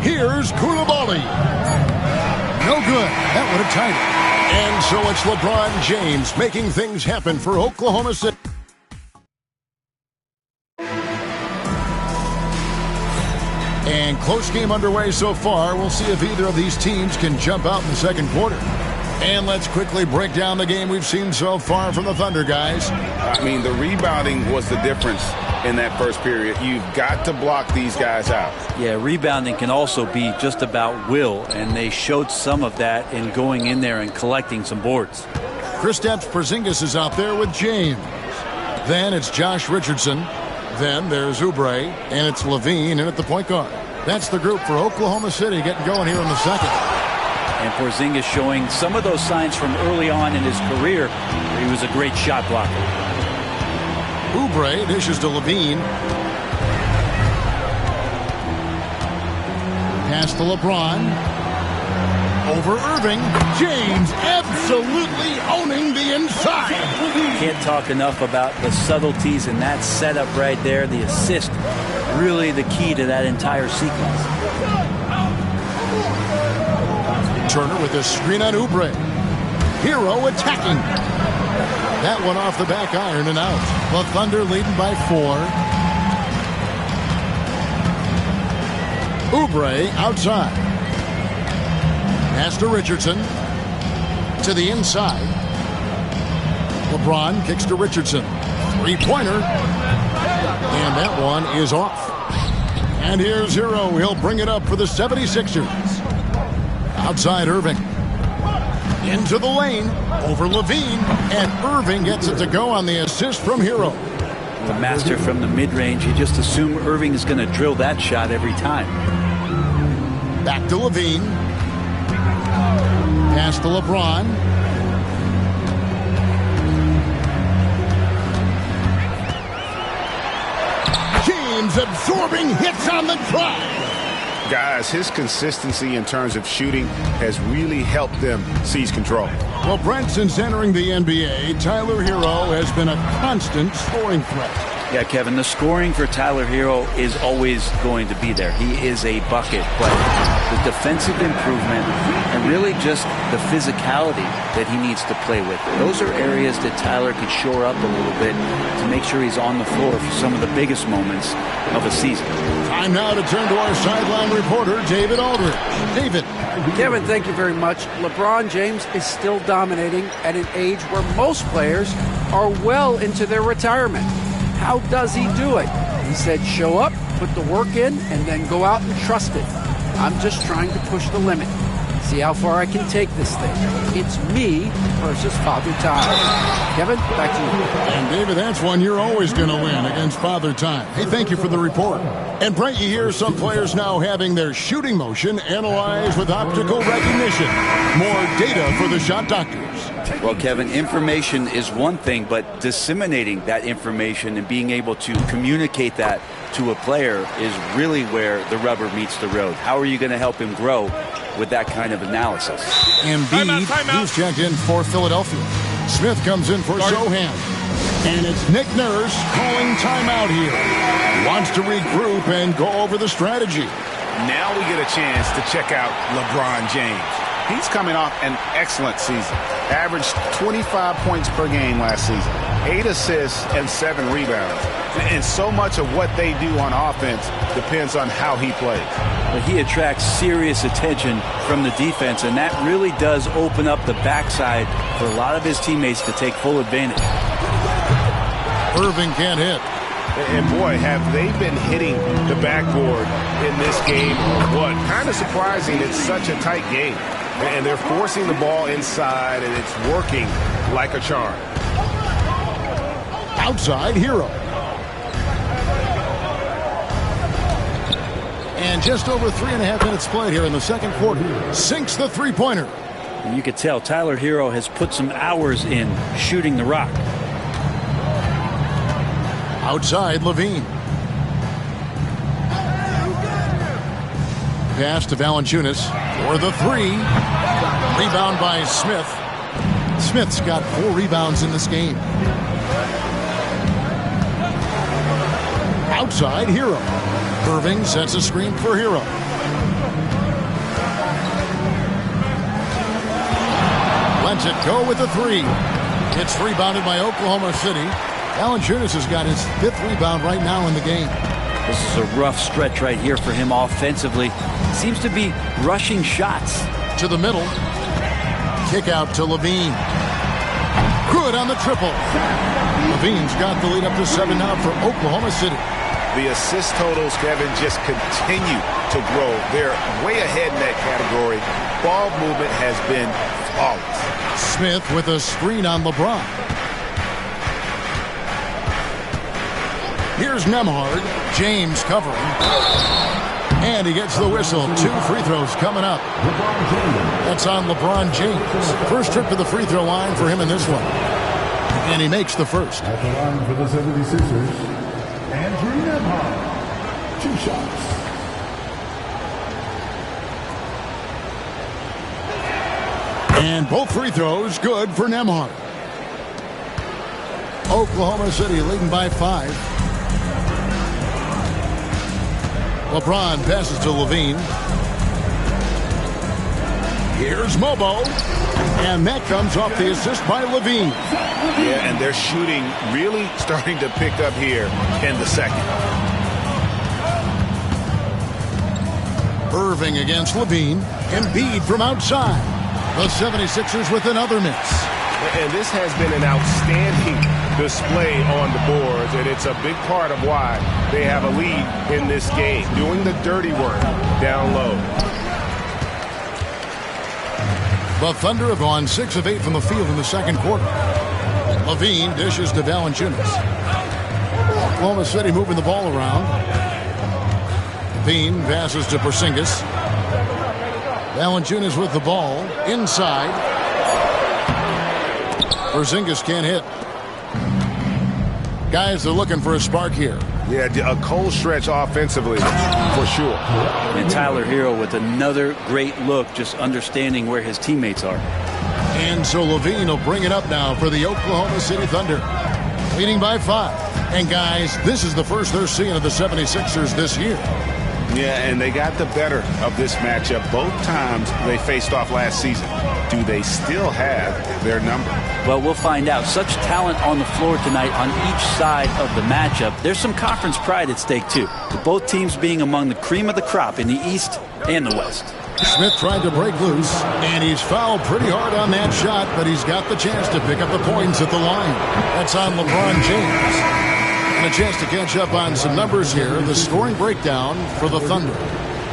A: Here's Coulibaly. No good. That would have tied it. And so it's LeBron James making things happen for Oklahoma City. And close game underway so far. We'll see if either of these teams can jump out in the second quarter. And let's quickly break down the game we've seen so far from the Thunder, guys.
F: I mean, the rebounding was the difference in that first period. You've got to block these guys out.
U: Yeah, rebounding can also be just about will, and they showed some of that in going in there and collecting some boards.
A: Kristaps Porzingis is out there with James. Then it's Josh Richardson. Then there's Oubre, and it's Levine in at the point guard. That's the group for Oklahoma City getting going here in the second.
U: And Porzingis showing some of those signs from early on in his career where he was a great shot blocker.
A: Oubre dishes to Levine. Pass to LeBron. Over Irving. James absolutely owning the inside.
U: Can't talk enough about the subtleties in that setup right there. The assist, really the key to that entire sequence.
A: Turner with a screen on Oubre. Hero attacking. That one off the back iron and out. The Thunder leading by 4. Oubre outside. Pass to Richardson. To the inside. LeBron kicks to Richardson. Three-pointer. And that one is off. And here's Hero. He'll bring it up for the 76ers. Outside Irving. Into the lane. Over Levine. And Irving gets it to go on the assist from Hero.
U: The master from the mid-range. You just assume Irving is going to drill that shot every time.
A: Back to Levine. Pass to LeBron. James absorbing hits on the drive.
F: Guys, his consistency in terms of shooting has really helped them seize control.
A: Well, Brent, since entering the NBA, Tyler Hero has been a constant scoring threat.
U: Yeah, Kevin, the scoring for Tyler Hero is always going to be there. He is a bucket, but the defensive improvement and really just the physicality that he needs to play with. Those are areas that Tyler can shore up a little bit to make sure he's on the floor for some of the biggest moments of a season.
A: Time now to turn to our sideline reporter, David Aldridge. David.
C: Kevin, thank you very much. LeBron James is still dominating at an age where most players are well into their retirement. How does he do it? He said, show up, put the work in, and then go out and trust it. I'm just trying to push the limit. See how far I can take this thing. It's me versus Father Time. Kevin, back to you.
A: And David, that's one you're always going to win against Father Time. Hey, thank you for the report. And Brent, you hear some players now having their shooting motion analyzed with optical recognition. More data for the shot doctors.
U: Well, Kevin, information is one thing, but disseminating that information and being able to communicate that to a player is really where the rubber meets the road. How are you going to help him grow with that kind of analysis?
A: Embiid, he's checked in for Philadelphia. Smith comes in for Zohan. And it's Nick Nurse calling timeout here. He wants to regroup and go over the strategy.
H: Now we get a chance to check out LeBron James. He's coming off an excellent season. Averaged 25 points per game last season, 8 assists and 7 rebounds. And so much of what they do on offense depends on how he plays.
U: Well, he attracts serious attention from the defense, and that really does open up the backside for a lot of his teammates to take full advantage.
A: Irving can't hit.
M: And boy, have they been hitting the backboard in this game or what? Kind of surprising. It's such a tight game. And they're forcing the ball inside, and it's working like a charm.
A: Outside, Hero. And just over 3.5 minutes played here in the second quarter. Sinks the three-pointer.
U: And you could tell Tyler Hero has put some hours in shooting the rock.
A: Outside, Levine. Pass to Valanciunas for the three. Rebound by Smith. Smith's got 4 rebounds in this game. Outside, Hero. Irving sets a screen for Hero. Lets it go with the 3. It's rebounded by Oklahoma City. Valanciunas has got his 5th rebound right now in the game.
U: This is a rough stretch right here for him offensively. Seems to be rushing shots.
A: To the middle. Kick out to Levine. Good on the triple. Levine's got the lead up to 7 now for Oklahoma City.
M: The assist totals, Kevin, just continue to grow. They're way ahead in that category. Ball movement has been flawless.
A: Smith with a screen on LeBron. Here's Nembhard. James covering. And he gets the whistle. 2 free throws coming up. That's on LeBron James. First trip to the free throw line for him in this one. And he makes the first.
N: At the line for the 76ers, Andrew Nembhard. 2 shots.
A: And both free throws good for Nembhard. Oklahoma City leading by 5. LeBron passes to Levine. Here's Mobo. And that comes off the assist by Levine.
M: Yeah, and their shooting really starting to pick up here in the second.
A: Irving against Levine. Embiid from outside. The 76ers with another miss.
M: And this has been an outstanding display on the boards, and it's a big part of why they have a lead in this game, doing the dirty work down low.
A: The Thunder have gone 6 of 8 from the field in the second quarter. Levine dishes to Valanciunas. Oklahoma City moving the ball around. Levine passes to Porzingis. Valanciunas with the ball inside. Porzingis can't hit. Guys are looking for a spark here.
M: Yeah, a cold stretch offensively, for sure.
U: And Tyler Hero with another great look, just understanding where his teammates are.
A: And so Levine will bring it up now for the Oklahoma City Thunder. Leading by 5. And guys, this is the first they're seeing of the 76ers this year.
F: Yeah, and they got the better of this matchup both times they faced off last season. Do they still have their number?
U: Well, we'll find out. Such talent on the floor tonight on each side of the matchup. There's some conference pride at stake, too, with both teams being among the cream of the crop in the East and the West.
A: Smith tried to break loose, and he's fouled pretty hard on that shot, but he's got the chance to pick up the points at the line. That's on LeBron James. And a chance to catch up on some numbers here. The scoring breakdown for the Thunder.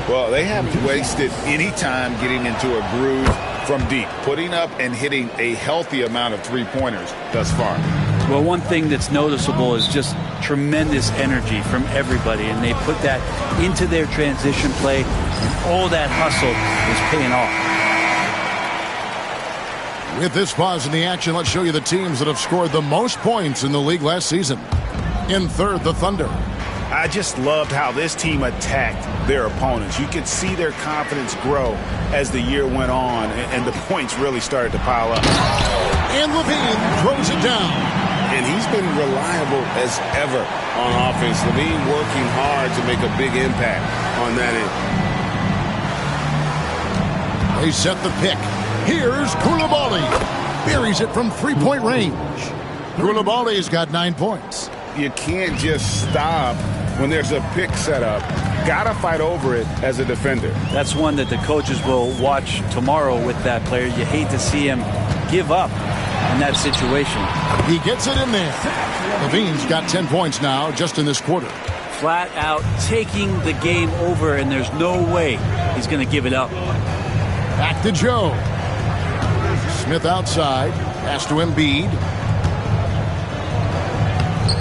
F: Well, they haven't wasted any time getting into a groove from deep, putting up and hitting a healthy amount of three-pointers thus far.
U: Well, one thing that's noticeable is just tremendous energy from everybody, and they put that into their transition play, and all that hustle is paying off.
A: With this pause in the action, let's show you the teams that have scored the most points in the league last season. In third, the Thunder.
F: I just loved how this team attacked their opponents. You could see their confidence grow as the year went on, and the points really started to pile up.
A: And LaVine throws it down.
M: And he's been reliable as ever on offense. LaVine working hard to make a big impact on that end.
A: They set the pick. Here's Coulibaly. Buries it from three-point range. Koulibaly's got 9 points.
F: You can't just stop when there's a pick set up. Gotta fight over it as a defender.
U: That's one that the coaches will watch tomorrow with that player. You hate to see him give up in that situation.
A: He gets it in there. LaVine's got 10 points now just in this quarter.
U: Flat out taking the game over, and there's no way he's going to give it up.
A: Back to Joe. Smith outside. Pass to Embiid.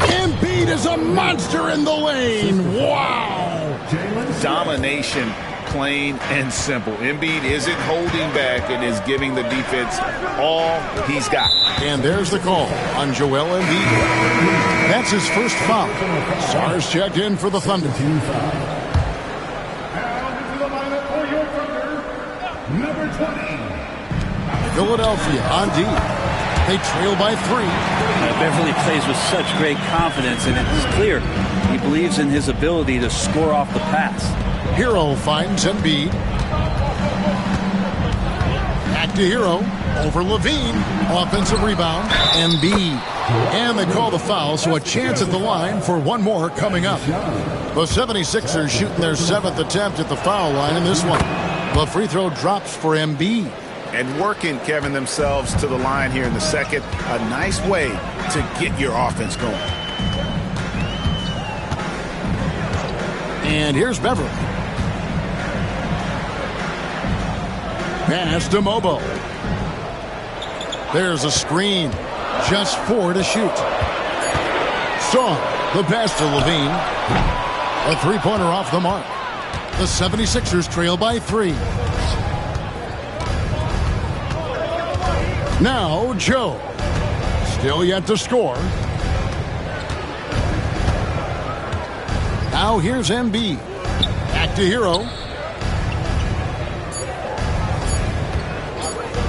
A: Embiid is a monster in the lane. Wow.
F: Domination, plain and simple. Embiid isn't holding back and is giving the defense all he's got.
A: And there's the call on Joel Embiid. That's his first foul. Sars checked in for the Thunder.
N: Number 20.
A: Philadelphia on D. They trail by 3.
U: Beverly plays with such great confidence, and it's clear he believes in his ability to score off the pass.
A: Hero finds Embiid. Back to Hero. Over LaVine. Offensive rebound. Embiid. And they call the foul, so a chance at the line for one more coming up. The 76ers shooting their 7th attempt at the foul line in this one. The free throw drops for Embiid.
F: And working, Kevin, themselves to the line here in the second. A nice way to get your offense going.
A: And here's Beverly. Pass to Mobo. There's a screen. Just 4 to shoot. Song, the pass to LaVine. A three-pointer off the mark. The 76ers trail by 3. Now, Joe. Still yet to score. Now here's Embiid. Back to Hero.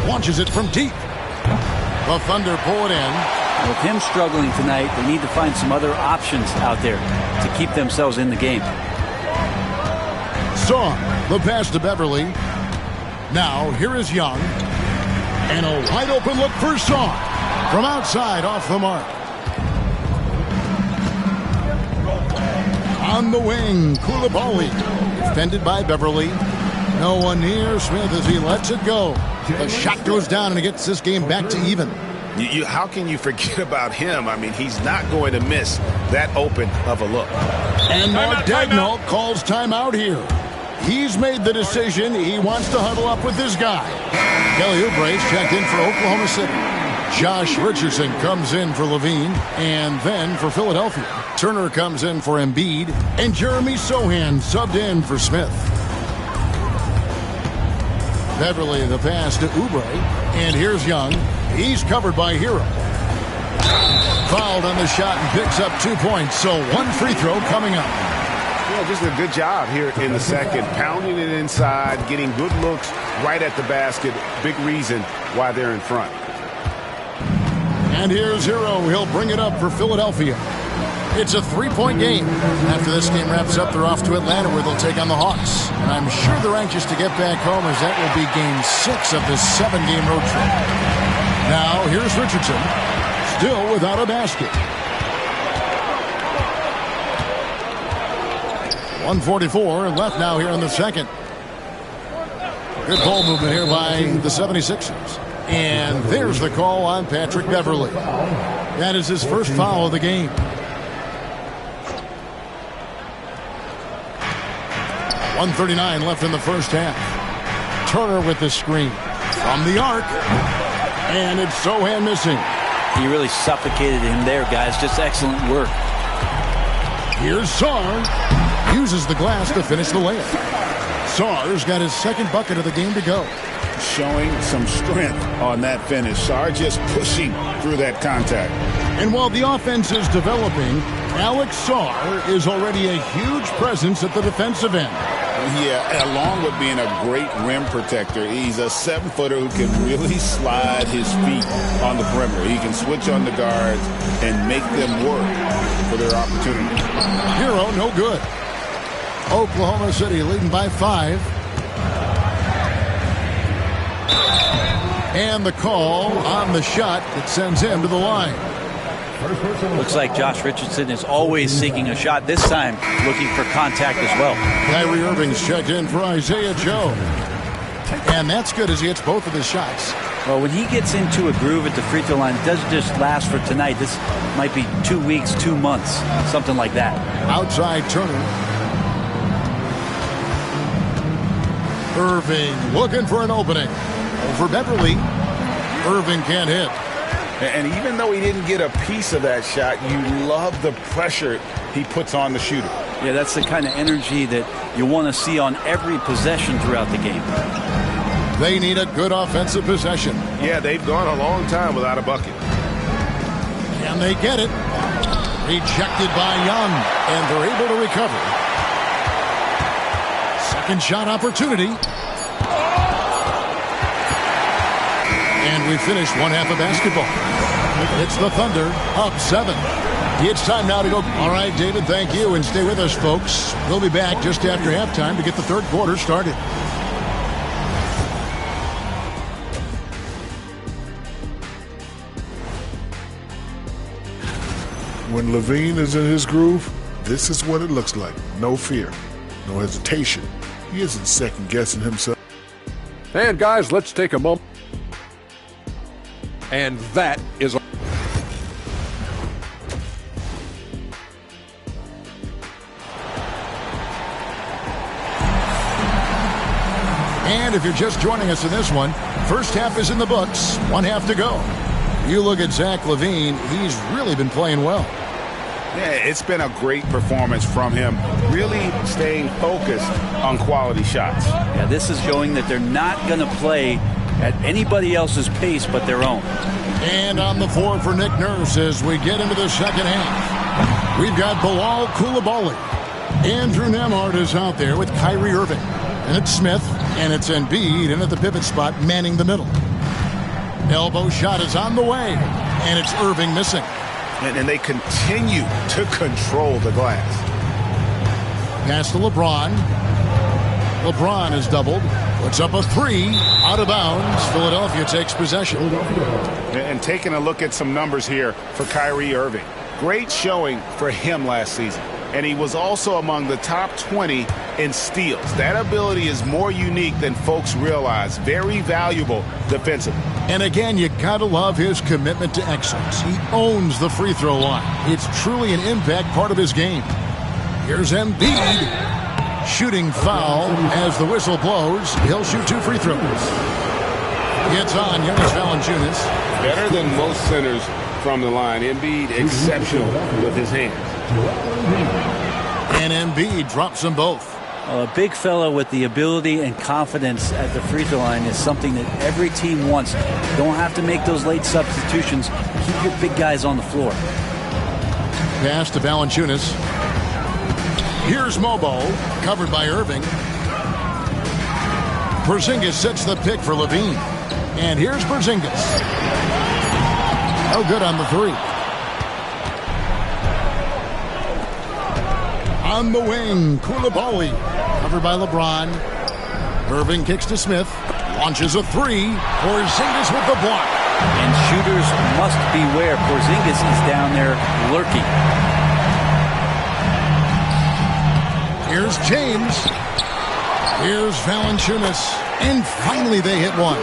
A: Launches it from deep. The Thunder pull it in.
U: With him struggling tonight, they need to find some other options out there to keep themselves in the game.
A: Song, the pass to Beverly. Now, here is Young. And a wide open look for Song. From outside, off the mark. On the wing, Coulibaly. Defended by Beverly. No one near Smith as he lets it go. The shot goes down and it gets this game back to even.
F: How can you forget about him? I mean, he's not going to miss that open of a look.
A: And Mark Daigneault calls timeout here. He's made the decision. He wants to huddle up with this guy. Kelly Oubre's checked in for Oklahoma City. Josh Richardson comes in for LaVine and then for Philadelphia. Turner comes in for Embiid. And Jeremy Sohan subbed in for Smith. Beverly the pass to Oubre. And here's Young. He's covered by Hero. Fouled on the shot and picks up 2 points. So one free throw coming up.
F: Yeah, just a good job here in the second. Pounding it inside, getting good looks right at the basket. Big reason why they're in front.
A: And here's Hero. He'll bring it up for Philadelphia. It's a 3-point game. After this game wraps up, they're off to Atlanta where they'll take on the Hawks. And I'm sure they're anxious to get back home as that will be game 6 of this 7-game road trip. Now, here's Richardson, still without a basket. 1:44 left now here in the second. Good ball movement here by the 76ers. And there's the call on Patrick Beverley. That is his first foul of the game. .139 left in the first half. Turner with the screen. From the arc. And it's Sochan missing.
U: He really suffocated him there, guys. Just excellent work.
A: Here's Sarr. Uses the glass to finish the layup. Sarr's got his second bucket of the game to go.
F: Showing some strength on that finish. Sarr just pushing through that contact.
A: And while the offense is developing, Alex Sarr is already a huge presence at the defensive end.
E: Yeah, along with being a great rim protector, he's a 7-footer who can really slide his feet on the perimeter. He can switch on the guards and make them work for their opportunity.
A: Hero, no good. Oklahoma City leading by 5. And the call on the shot that sends him to the line.
U: Looks like Josh Richardson is always seeking a shot. This time looking for contact as well.
A: Kyrie Irving's checked in for Isaiah Joe. And that's good as he hits both of his shots.
U: Well, when he gets into a groove at the free throw line, it doesn't just last for tonight. This might be 2 weeks, 2 months, something like that.
A: Outside Turner. Irving looking for an opening. Over Beverley. Irving can't hit.
F: And even though he didn't get a piece of that shot, you love the pressure he puts on the shooter.
U: Yeah, that's the kind of energy that you want to see on every possession throughout the game.
A: They need a good offensive possession.
M: Yeah, they've gone a long time without a bucket.
A: Can they get it? Rejected by Young, and they're able to recover. Second shot opportunity. And we finish one half of basketball. It's the Thunder up 7. It's time now to go. All right, David, thank you. And stay with us, folks. We'll be back just after halftime to get the third quarter started.
L: When LaVine is in his groove, this is what it looks like. No fear, no hesitation. He isn't second-guessing himself.
J: And guys, let's take a moment. And that is...
A: And if you're just joining us in this one, first half is in the books, 1 half to go. You look at Zach LaVine, he's really been playing well.
F: Yeah, it's been a great performance from him, really staying focused on quality shots.
U: Yeah, this is showing that they're not going to play at anybody else's pace but their own.
A: And on the floor for Nick Nurse as we get into the second half. We've got Bilal Coulibaly. Andrew Nembhard is out there with Kyrie Irving. And it's Smith, and it's Embiid in at the pivot spot, manning the middle. Elbow shot is on the way, and it's Irving missing.
F: And they continue to control the glass.
A: Pass to LeBron. LeBron is doubled. Puts up a 3, out of bounds. Philadelphia takes possession.
F: And taking a look at some numbers here for Kyrie Irving. Great showing for him last season. And he was also among the top 20 in steals. That ability is more unique than folks realize. Very valuable defensively.
A: And again, you gotta love his commitment to excellence. He owns the free throw line. It's truly an impact part of his game. Here's Embiid. Shooting foul as the whistle blows. He'll shoot 2 free throws. Gets on Jonas Valanciunas.
M: Better than most centers from the line. Embiid exceptional with his hands.
A: And Embiid drops them both.
U: A big fella with the ability and confidence at the free throw line is something that every team wants. You don't have to make those late substitutions. Keep your big guys on the floor.
A: Pass to Valanciunas. Here's Mobo, covered by Irving. Porzingis sets the pick for LaVine. And here's Porzingis. No good on the 3. On the wing, Koulibaly. Covered by LeBron. Irving kicks to Smith. Launches a three. Porzingis with the block.
U: And shooters must beware. Porzingis is down there lurking.
A: Here's James. Here's Valanciunas. And finally they hit one.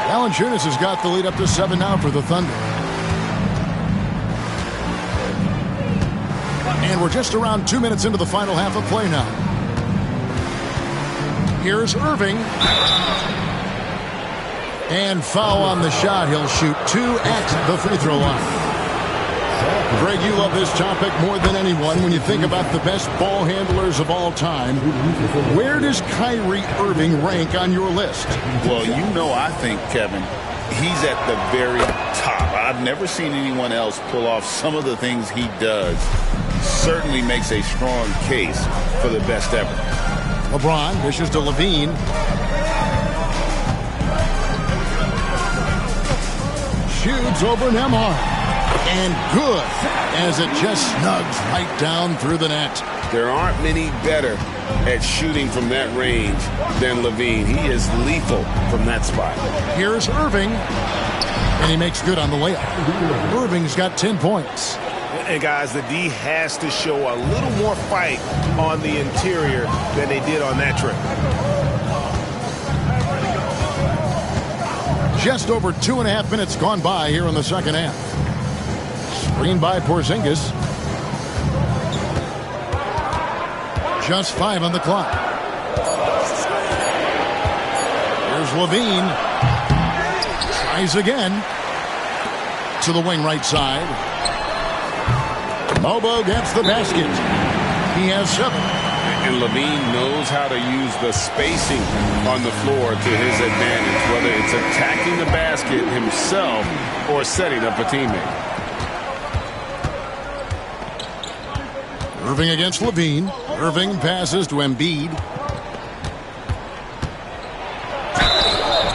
A: Valanciunas has got the lead up to 7 now for the Thunder. And we're just around 2 minutes into the final half of play now. Here's Irving. And foul on the shot. He'll shoot 2 at the free throw line. Greg, you love this topic more than anyone when you think about the best ball handlers of all time. Where does Kyrie Irving rank on your list?
E: Well, you know, I think, Kevin, he's at the very top. I've never seen anyone else pull off some of the things he does. Certainly makes a strong case for the best ever.
A: LeBron dishes to Levine. Shoots over Nembhard. And good, as it just snugs right down through the net.
M: There aren't many better at shooting from that range than Levine. He is lethal from that spot.
A: Here's Irving. And he makes good on the layup. Irving's got 10 points.
M: And guys, the D has to show a little more fight on the interior than they did on that trip.
A: Just over 2.5 minutes gone by here in the second half. Screen by Porzingis. Just 5 on the clock. Here's Levine. Tries again. To the wing right side. Bobo gets the basket. He has 7.
M: And Levine knows how to use the spacing on the floor to his advantage, whether it's attacking the basket himself or setting up a teammate.
A: Irving against Levine. Irving passes to Embiid.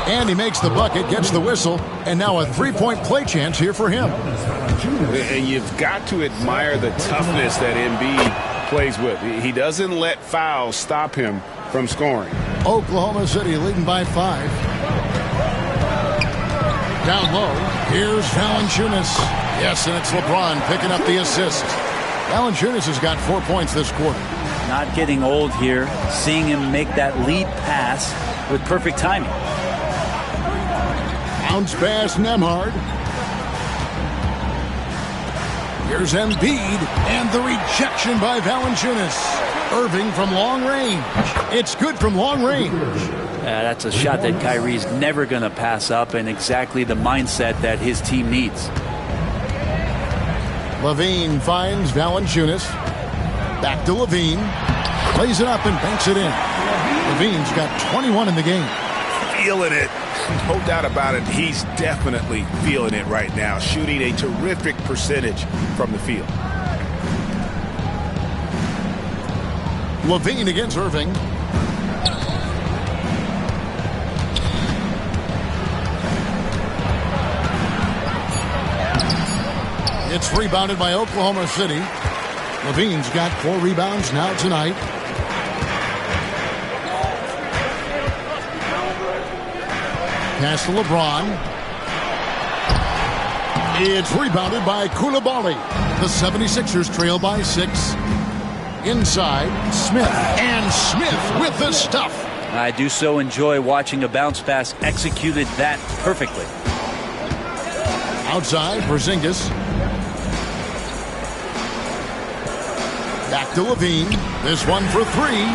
A: And he makes the bucket, gets the whistle, and now a 3-point play chance here for him.
M: And you've got to admire the toughness that Embiid plays with. He doesn't let fouls stop him from scoring.
A: Oklahoma City leading by 5. Down low, here's Valanciunas. Yes, and it's LeBron picking up the assist. Valanciunas has got 4 points this quarter.
U: Not getting old here. Seeing him make that lead pass with perfect timing.
A: Bounce pass, Nembhard. Here's Embiid, and the rejection by Valanciunas. Irving from long range. It's good from long range.
U: That's a shot that Kyrie's never going to pass up, and exactly the mindset that his team needs.
A: Levine finds Valanciunas. Back to Levine. Plays it up and banks it in. Levine's got 21 in the game.
H: Feeling it. No doubt about it. He's definitely feeling it right now. Shooting a terrific percentage from the field.
A: Levine against Irving. It's rebounded by Oklahoma City. Levine's got 4 rebounds now tonight. Pass to LeBron. It's rebounded by Koulibaly. The 76ers trail by 6. Inside, Smith. And Smith with the stuff.
U: I do so enjoy watching a bounce pass executed that perfectly.
A: Outside, Porzingis. Back to Levine. This one for 3.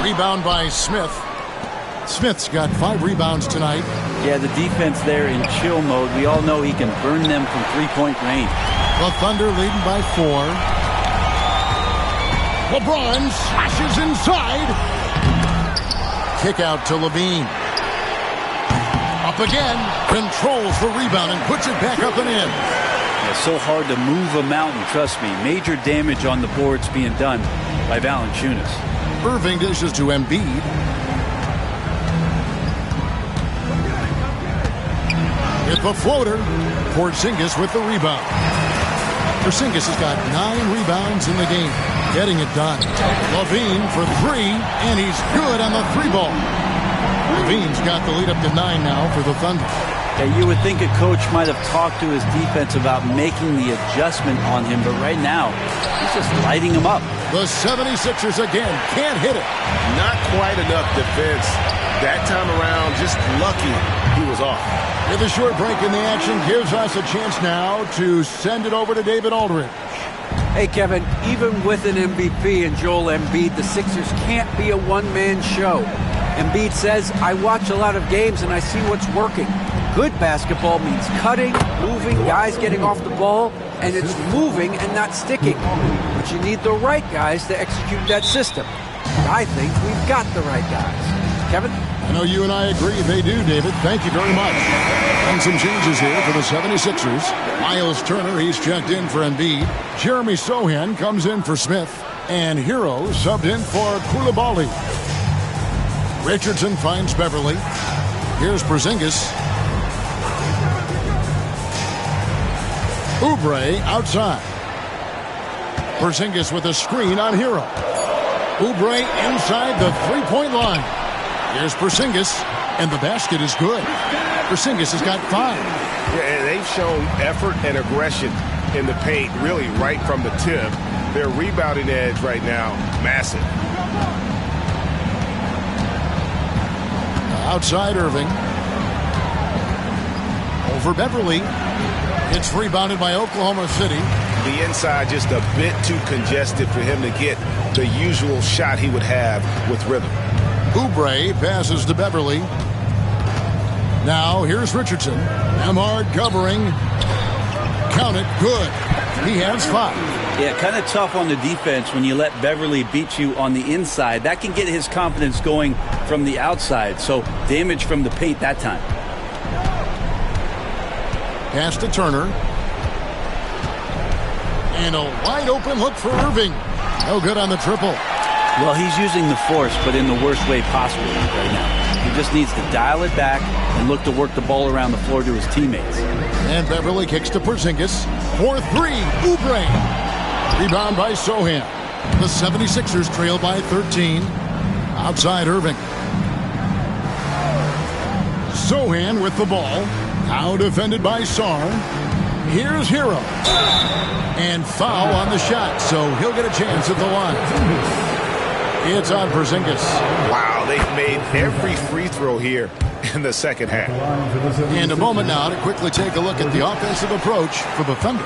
A: Rebound by Smith. Smith's got 5 rebounds tonight.
U: Yeah, the defense there in chill mode. We all know he can burn them from 3-point range.
A: The Thunder leading by 4. LeBron slashes inside. Kick out to Levine. Up again. Controls the rebound and puts it back up and in.
U: It's so hard to move a mountain, trust me. Major damage on the boards being done by Valanciunas.
A: Irving dishes to Embiid. Hit the floater. Porzingis with the rebound. Porzingis has got 9 rebounds in the game, getting it done. LaVine for 3, and he's good on the 3 ball. LaVine's got the lead up to 9 now for the Thunder.
U: Yeah, you would think a coach might have talked to his defense about making the adjustment on him, but right now, he's just lighting him up.
A: The 76ers again can't hit it.
M: Not quite enough defense. That time around, just lucky he was off.
A: With a short break in the action gives us a chance now to send it over to David Aldridge.
C: Hey, Kevin, even with an MVP and Joel Embiid, the Sixers can't be a one-man show. Embiid says, I watch a lot of games and I see what's working. Good basketball means cutting, moving, guys getting off the ball, and it's moving and not sticking. But you need the right guys to execute that system. And I think we've got the right guys. Kevin?
A: I know you and I agree they do, David. Thank you very much. And some changes here for the 76ers. Miles Turner, he's checked in for Embiid. Jeremy Sohan comes in for Smith. And Hero subbed in for Coulibaly. Richardson finds Beverly. Here's Porzingis. Oubre outside. Porzingis with a screen on Hero. Oubre inside the three-point line. Here's Porzingis, and the basket is good. Porzingis has got 5.
M: Yeah, and they've shown effort and aggression in the paint, really right from the tip. Their rebounding edge right now, massive.
A: Outside Irving. Over Beverly. It's rebounded by Oklahoma City.
M: The inside just a bit too congested for him to get the usual shot he would have with rhythm.
A: Oubre passes to Beverly. Now here's Richardson. Nembhard covering. Count it. Good. He has 5.
U: Yeah, kind of tough on the defense when you let Beverly beat you on the inside. That can get his confidence going from the outside. So damage from the paint that time.
A: Pass to Turner. And a wide open look for Irving. No good on the triple.
U: Well, he's using the force, but in the worst way possible right now. He just needs to dial it back and look to work the ball around the floor to his teammates.
A: And Beverly kicks to Porzingis. For 3, Oubre. Rebound by Sohan. The 76ers trail by 13. Outside Irving. Sohan with the ball. Now defended by Sarr. Here's Hero. And foul on the shot, so he'll get a chance at the line. It's on Porzingis.
M: Wow, they've made every free throw here in the second half.
A: And a moment now to quickly take a look at the offensive approach for the Thunder.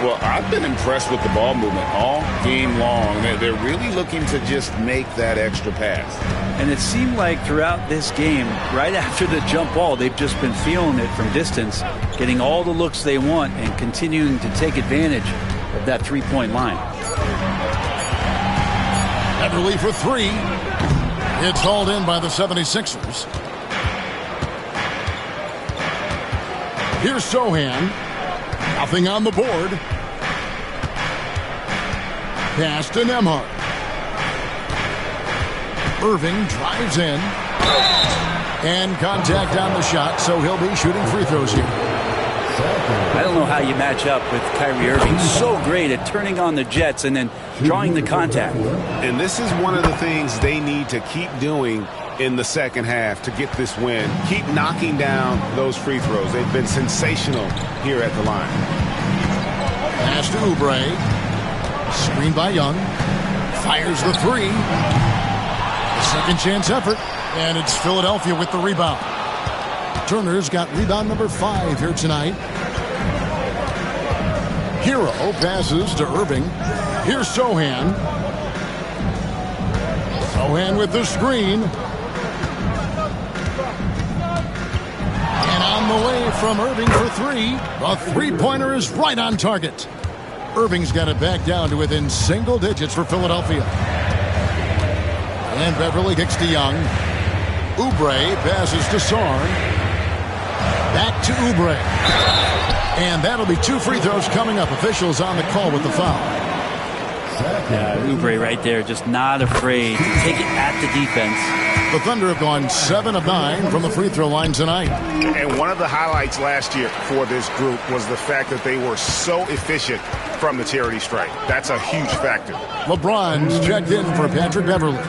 E: Well, I've been impressed with the ball movement all game long. They're really looking to just make that extra pass.
U: And it seemed like throughout this game, right after the jump ball, they've just been feeling it from distance, getting all the looks they want and continuing to take advantage of that three-point line.
A: Beverly for 3. It's hauled in by the 76ers. Here's Sohan. Nothing on the board. Pass to Nembhard. Irving drives in. And contact on the shot, so he'll be shooting free throws here.
U: I don't know how you match up with Kyrie Irving. So great at turning on the jets and then drawing the contact.
M: And this is one of the things they need to keep doing in the second half to get this win. Keep knocking down those free throws. They've been sensational here at the line.
A: Pass to Oubre. Screened by Young. Fires the 3. Second chance effort. And it's Philadelphia with the rebound. Turner's got rebound number 5 here tonight. Hero passes to Irving. Here's Sohan. Sohan with the screen. And on the way from Irving for 3. The three-pointer is right on target. Irving's got it back down to within single digits for Philadelphia. And Beverly kicks to Young. Oubre passes to Sarr. Back to Oubre. And that'll be 2 free throws coming up. Officials on the call with the foul.
U: Oubre right there, just not afraid to take it at the defense.
A: The Thunder have gone 7 of 9 from the free throw line tonight.
H: And one of the highlights last year for this group was the fact that they were so efficient from the charity stripe. That's a huge factor.
A: LeBron's checked in for Patrick Beverly.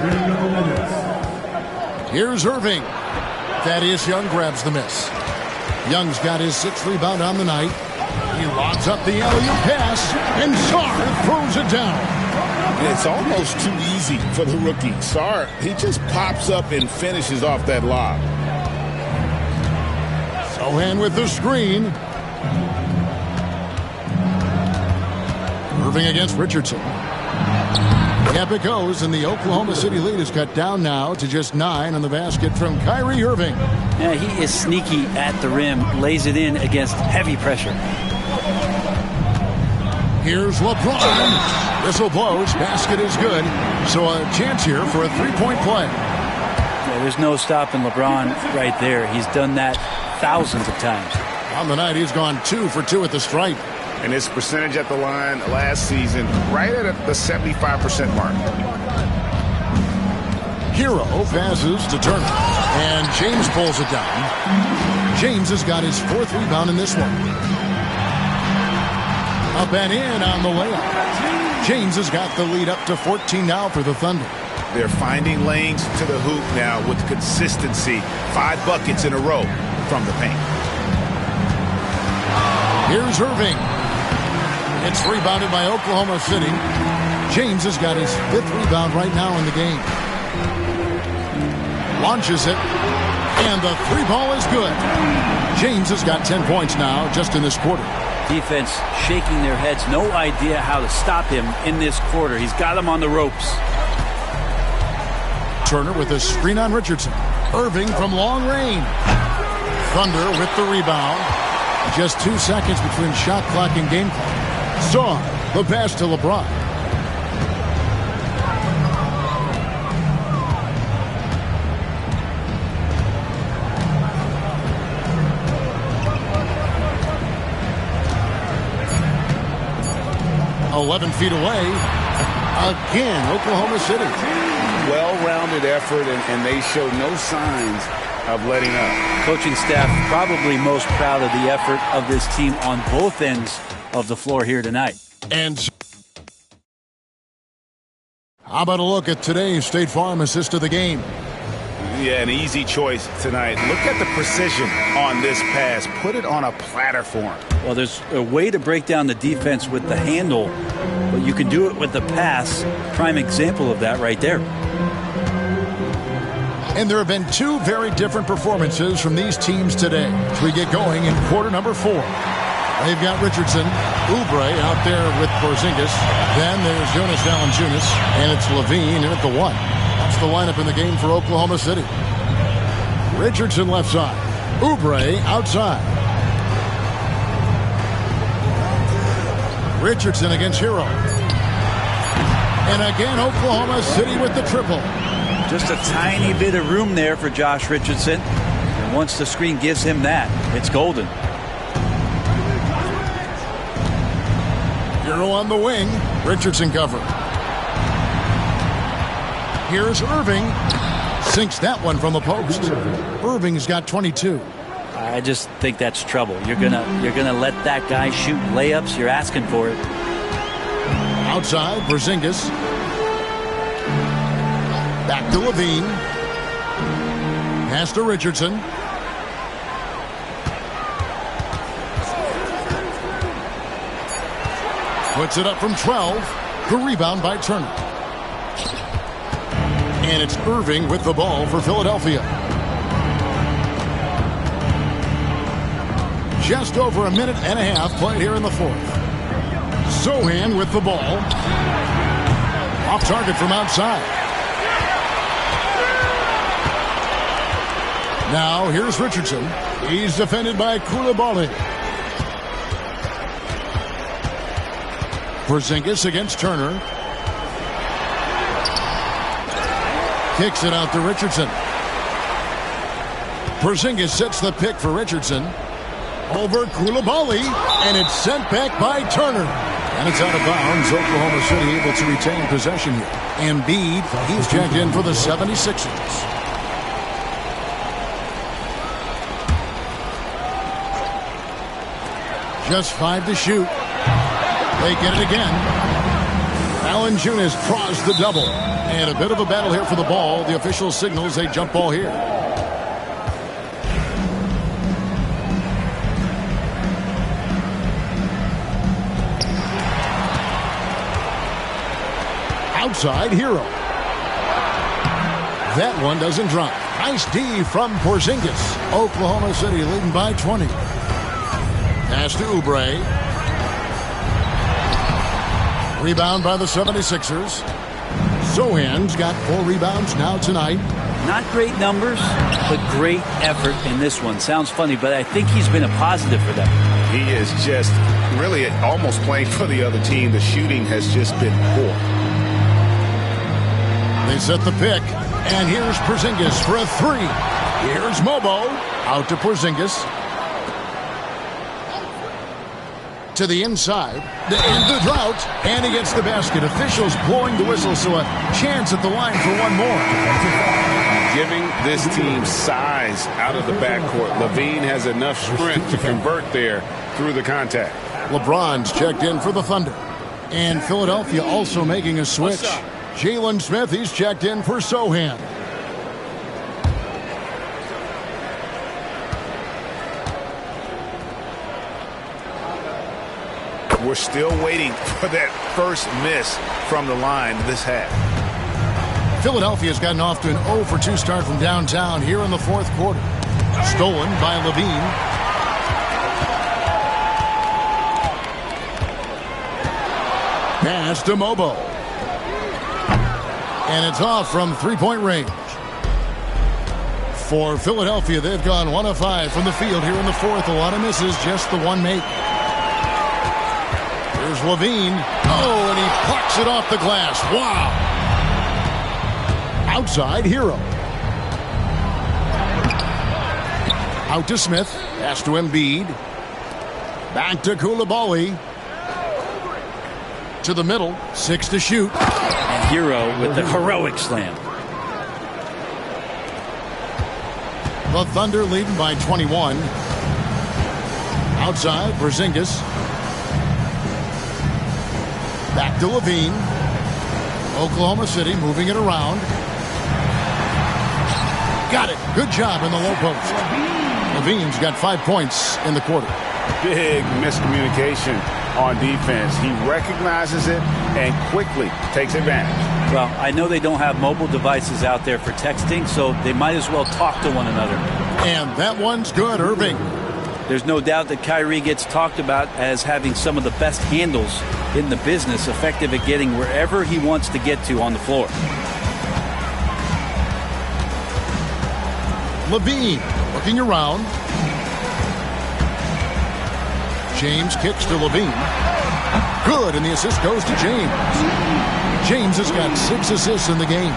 A: Here's Irving. Thaddeus Young grabs the miss. Young's got his 6th rebound on the night. He lobs up the alley-oop pass, and Sarr throws it down.
E: It's almost too easy for the rookie. Sarr, he just pops up and finishes off that lob.
A: Sohan with the screen. Irving against Richardson. Up it goes, and the Oklahoma City lead is cut down now to just 9 on the basket from Kyrie Irving.
U: Yeah, he is sneaky at the rim, lays it in against heavy pressure.
A: Here's LeBron. Whistle blows. Basket is good. So a chance here for a three-point play.
U: Yeah, there's no stopping LeBron right there. He's done that thousands of times.
A: On the night, he's gone 2 for 2 at the stripe.
H: And his percentage at the line last season, right at the 75% mark.
A: Hero passes to Turner. And James pulls it down. James has got his 4th rebound in this one. Up and in on the layup. James has got the lead up to 14 now for the Thunder.
H: They're finding lanes to the hoop now with consistency. 5 buckets in a row from the paint.
A: Here's Irving. It's rebounded by Oklahoma City. James has got his 5th rebound right now in the game. Launches it. And the 3-ball is good. James has got 10 points now just in this quarter.
U: Defense shaking their heads. No idea how to stop him in this quarter. He's got him on the ropes.
A: Turner with a screen on Richardson. Irving from long range. Thunder with the rebound. Just 2 seconds between shot clock and game clock. Saw the pass to LeBron. .11 feet away. Again, Oklahoma City.
F: Well-rounded effort, and they show no signs of letting up.
U: Coaching staff probably most proud of the effort of this team on both ends of the floor here tonight.
A: And how about a look at today's State Farm assist of the game?
H: Yeah, an easy choice tonight. Look at the precision on this pass. Put it on a platter for him.
U: Well, there's a way to break down the defense with the handle, but you can do it with the pass. Prime example of that right there.
A: And there have been 2 very different performances from these teams today as we get going in quarter number 4. They've got Richardson, Oubre out there with Porzingis. Then there's Jonas Valanciunas, and it's Levine in at the 1. That's the lineup in the game for Oklahoma City. Richardson left side. Oubre outside. Richardson against Hero. And again, Oklahoma City with the triple.
U: Just a tiny bit of room there for Josh Richardson. And once the screen gives him that, it's golden.
A: Hero on the wing. Richardson cover. Here's Irving. Sinks that one from the post. Irving's got 22.
U: I just think that's trouble. You're gonna let that guy shoot layups. You're asking for it.
A: Outside, Porzingis. Back to Levine. Pass to Richardson. Puts it up from 12. The rebound by Turner. And it's Irving with the ball for Philadelphia. Just over a minute and a half played here in the 4th. Sohan with the ball. Off target from outside. Now here's Richardson. He's defended by Coulibaly. Porzingis against Turner. Kicks it out to Richardson. Porzingis sets the pick for Richardson. Over Coulibaly, and it's sent back by Turner. And it's out of bounds. Oklahoma City able to retain possession here. Embiid, he's checked in for the 76ers. Just 5 to shoot. They get it again. Valanciunas draws the double. And a bit of a battle here for the ball. The official signals a jump ball here. Outside, Hero. That one doesn't drop. Nice D from Porzingis. Oklahoma City leading by 20. Pass to Oubre. Rebound by the 76ers. Sochan's got 4 rebounds now tonight.
U: Not great numbers, but great effort in this one. Sounds funny, but I think he's been a positive for them.
H: He is just really almost playing for the other team. The shooting has just been poor.
A: They set the pick, and here's Porzingis for a 3. Here's Mobo. Out to Porzingis. To the inside, to end the drought, and he gets the basket. Officials blowing the whistle, so a chance at the line for one more.
F: Giving this team size out of the backcourt. Levine has enough strength to convert there through the contact.
A: LeBron's checked in for the Thunder. And Philadelphia also making a switch. Jalen Smith, he's checked in for Sochan.
H: We're still waiting for that first miss from the line this half.
A: Philadelphia's gotten off to an 0 for 2 start from downtown here in the 4th quarter. Stolen by Levine. Pass to Mobo. And it's off from 3-point range. For Philadelphia, they've gone 1 of 5 from the field here in the 4th. A lot of misses, just the one make. Here's Levine. Oh, and he plucks it off the glass. Wow. Outside, Hero. Out to Smith. Pass to Embiid. Back to Coulibaly. To the middle. 6 to shoot.
U: And Hero with the heroic slam.
A: The Thunder leading by 21. Outside, Porzingis. Back to Levine. Oklahoma City moving it around. Got it. Good job in the low post. Levine's got 5 points in the quarter.
F: Big miscommunication on defense. He recognizes it and quickly takes advantage.
U: Well, I know they don't have mobile devices out there for texting, so they might as well talk to one another.
A: And that one's good, Irving.
U: There's no doubt that Kyrie gets talked about as having some of the best handles in the business, effective at getting wherever he wants to get to on the floor.
A: Levine looking around. James kicks to Levine. Good, and the assist goes to James. James has got 6 assists in the game.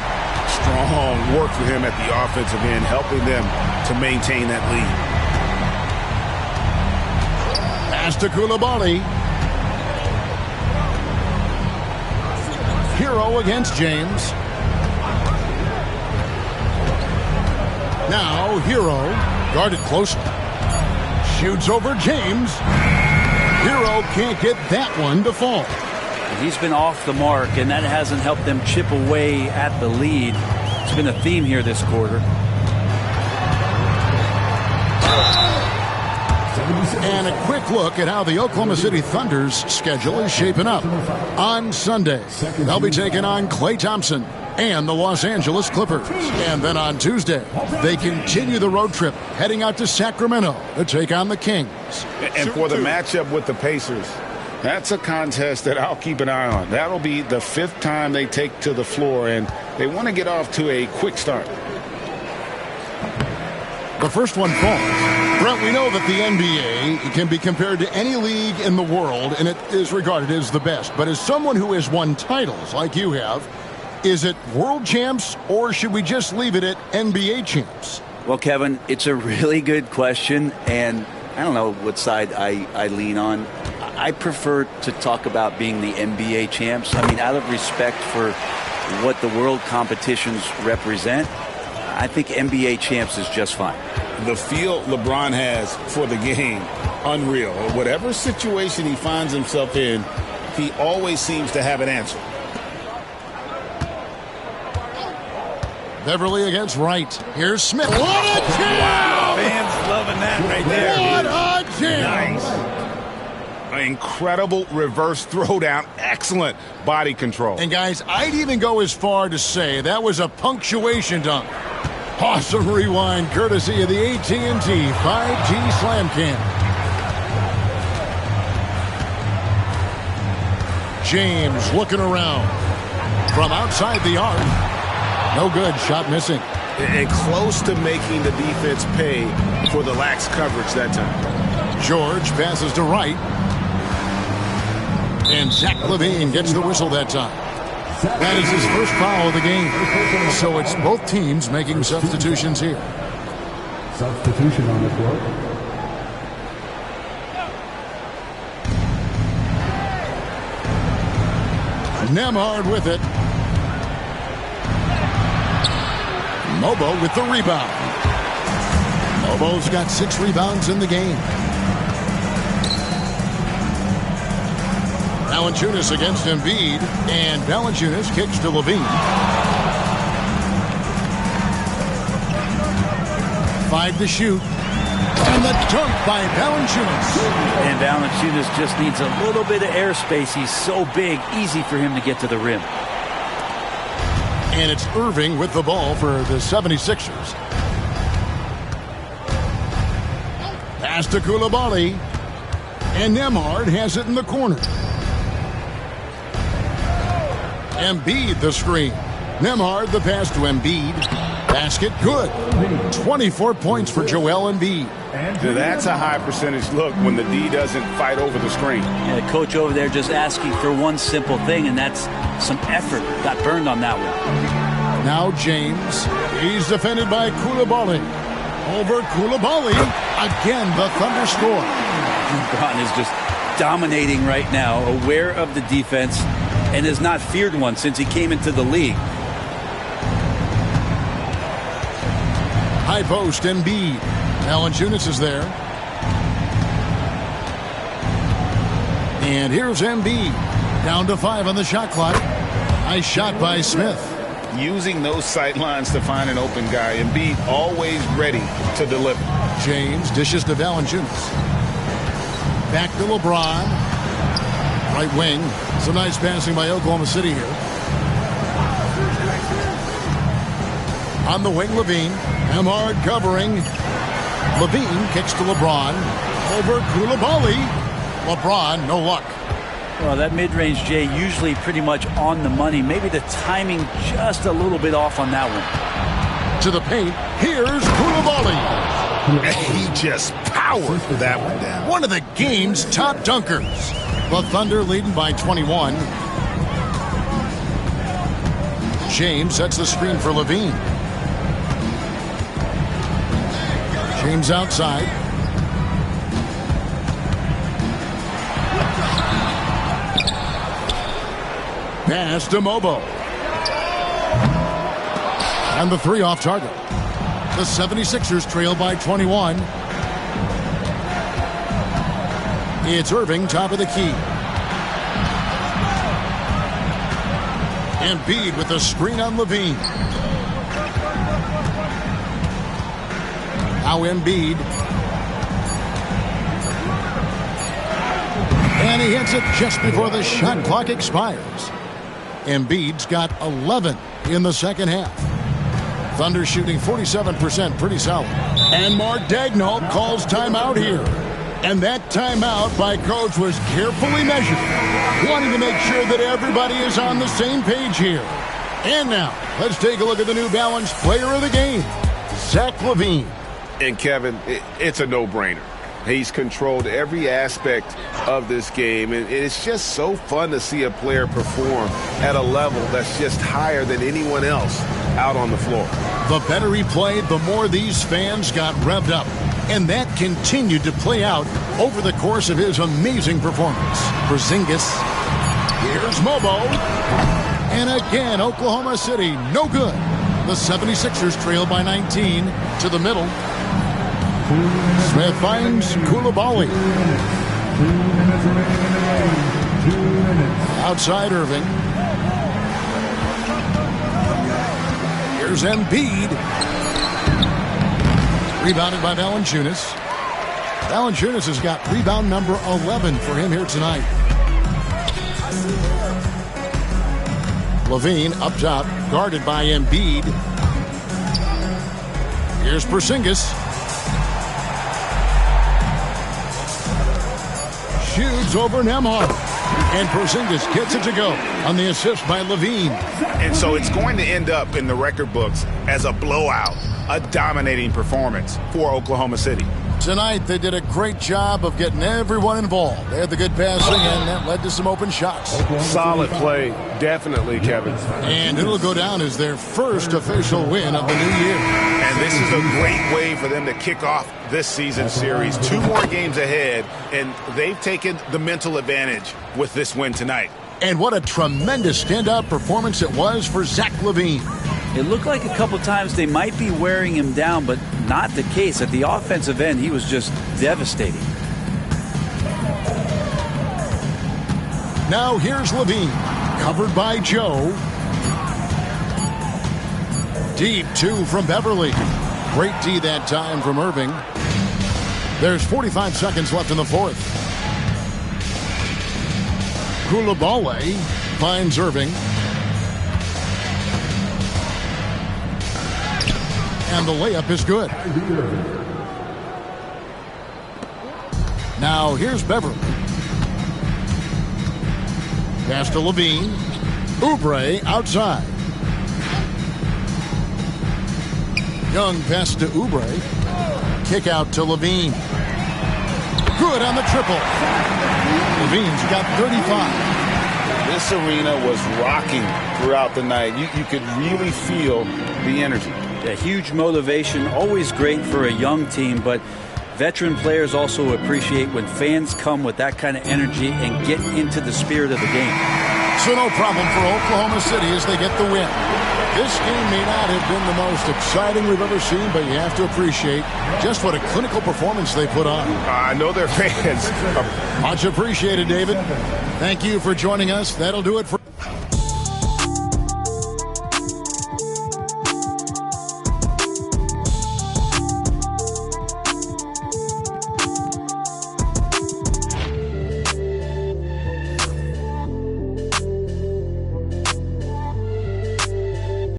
F: Strong work for him at the offensive end, helping them to maintain that lead.
A: Pass to Coulibaly. Hero against James. Now Hero guarded closely. Shoots over James. Hero can't get that one to fall.
U: He's been off the mark, and that hasn't helped them chip away at the lead. It's been a theme here this quarter.
A: And a quick look at how the Oklahoma City Thunder's schedule is shaping up. On Sunday, they'll be taking on Klay Thompson and the Los Angeles Clippers. And then on Tuesday, they continue the road trip, heading out to Sacramento to take on the Kings.
F: And for the matchup with the Pacers, that's a contest that I'll keep an eye on. That'll be the 5th time they take to the floor, and they want to get off to a quick start.
A: The first one falls. Brent, we know that the NBA can be compared to any league in the world, and it is regarded as the best. But as someone who has won titles like you have, is it world champs, or should we just leave it at NBA champs?
U: Well, Kevin, it's a really good question, and I don't know what side I lean on. I prefer to talk about being the NBA champs. I mean, out of respect for what the world competitions represent, I think NBA champs is just fine.
E: The feel LeBron has for the game, unreal. Whatever situation he finds himself in, he always seems to have an answer.
A: Beverly against Wright. Here's Smith. What a jam!
U: Wow, fans loving that right there.
A: What a jam!
H: Nice. An incredible reverse throwdown. Excellent body control.
A: And guys, I'd even go as far to say that was a punctuation dunk. Awesome rewind courtesy of the AT&T 5G Slam Cam. James looking around from outside the arc. No good. Shot missing.
H: And close to making the defense pay for the lax coverage that time.
A: George passes to Wright. And Zach LaVine gets the whistle that time. That is his first foul of the game. So it's both teams making substitutions here.
D: Substitution on the court.
A: Nembhard with it. Mobo with the rebound. Mobo's got 6 rebounds in the game. Valanciunas against Embiid, and Valanciunas kicks to LaVine. 5 to shoot. And the dunk by Valanciunas.
U: And Valanciunas just needs a little bit of airspace. He's so big, easy for him to get to the rim.
A: And it's Irving with the ball for the 76ers. Pass to Coulibaly. And Nembhard has it in the corner. Embiid the screen. Nembhard the pass to Embiid. Basket good. 24 points for Joel Embiid.
H: That's a high percentage look when the D doesn't fight over the screen.
U: Yeah, the coach over there just asking for one simple thing, and that's some effort. Got burned on that one.
A: Now James. He's defended by Coulibaly. Over Coulibaly. Again, the Thunder score.
U: LeBron is just dominating right now, aware of the defense, and has not feared one since he came into the league.
A: High post, Embiid. Valanciunas is there. And here's Embiid. Down to 5 on the shot clock. Nice shot by Smith.
E: Using those sight lines to find an open guy. Embiid always ready to deliver.
A: James dishes to Valanciunas. Back to LeBron. Right wing. Some nice passing by Oklahoma City here. On the wing, LaVine. Nembhard covering. LaVine kicks to LeBron. Over Coulibaly. LeBron, no luck.
U: Well, that mid-range, Jay, usually pretty much on the money. Maybe the timing just a little bit off on that one.
A: To the paint. Here's Coulibaly.
H: He just powered that one down.
A: One of the game's top dunkers. The Thunder leading by 21. James sets the screen for LaVine. James outside. Pass to Mobo. And the 3 off target. The 76ers trail by 21. It's Irving, top of the key. Embiid with the screen on LaVine. Now Embiid. And he hits it just before the shot clock expires. Embiid's got 11 in the second half. Thunder shooting 47%, pretty solid. And Mark Daigneault calls timeout here. And that timeout by coach was carefully measured, wanting to make sure that everybody is on the same page here. And now, let's take a look at the New Balance player of the game, Zach LaVine.
H: And Kevin, it's a no-brainer. He's controlled every aspect of this game, and it's just so fun to see a player perform at a level that's just higher than anyone else out on the floor.
A: The better he played, the more these fans got revved up. And that continued to play out over the course of his amazing performance. Porzingis. Here's Mobo. And again, Oklahoma City, no good. The 76ers trail by 19 to the middle. Smith finds Coulibaly. Outside Irving. Here's Embiid. Rebounded by Valanciunas. Valanciunas has got rebound number 11 for him here tonight. Levine up top, guarded by Embiid. Here's Porzingis. Shoots over Nembhard. And Porzingis gets it to go on the assist by Levine.
H: And so it's going to end up in the record books as a blowout, a dominating performance for Oklahoma City.
A: Tonight, they did a great job of getting everyone involved. They had the good passing, and that led to some open shots.
M: Solid play, definitely, Kevin.
A: And it'll go down as their first official win of the new year.
H: And this is a great way for them to kick off this season series. 2 more games ahead, and they've taken the mental advantage with this win tonight.
A: And what a tremendous standout performance it was for Zach LaVine.
U: It looked like a couple times they might be wearing him down, but not the case. At the offensive end, he was just devastating.
A: Now here's LaVine, covered by Joe. Deep 2 from Beverly. Great D that time from Irving. There's 45 seconds left in the fourth. Coulibaly finds Irving. And the layup is good. Now here's Beverly. Pass to Levine. Oubre outside. Young pass to Oubre. Kick out to Levine. Good on the triple. Levine's got 35.
F: This arena was rocking throughout the night. You could really feel the energy.
U: A huge motivation, always great for a young team, but veteran players also appreciate when fans come with that kind of energy and get into the spirit of the game.
A: So no problem for Oklahoma City as they get the win. This game may not have been the most exciting we've ever seen, but you have to appreciate just what a clinical performance they put on.
M: I know their fans.
A: Much appreciated, David. Thank you for joining us. That'll do it for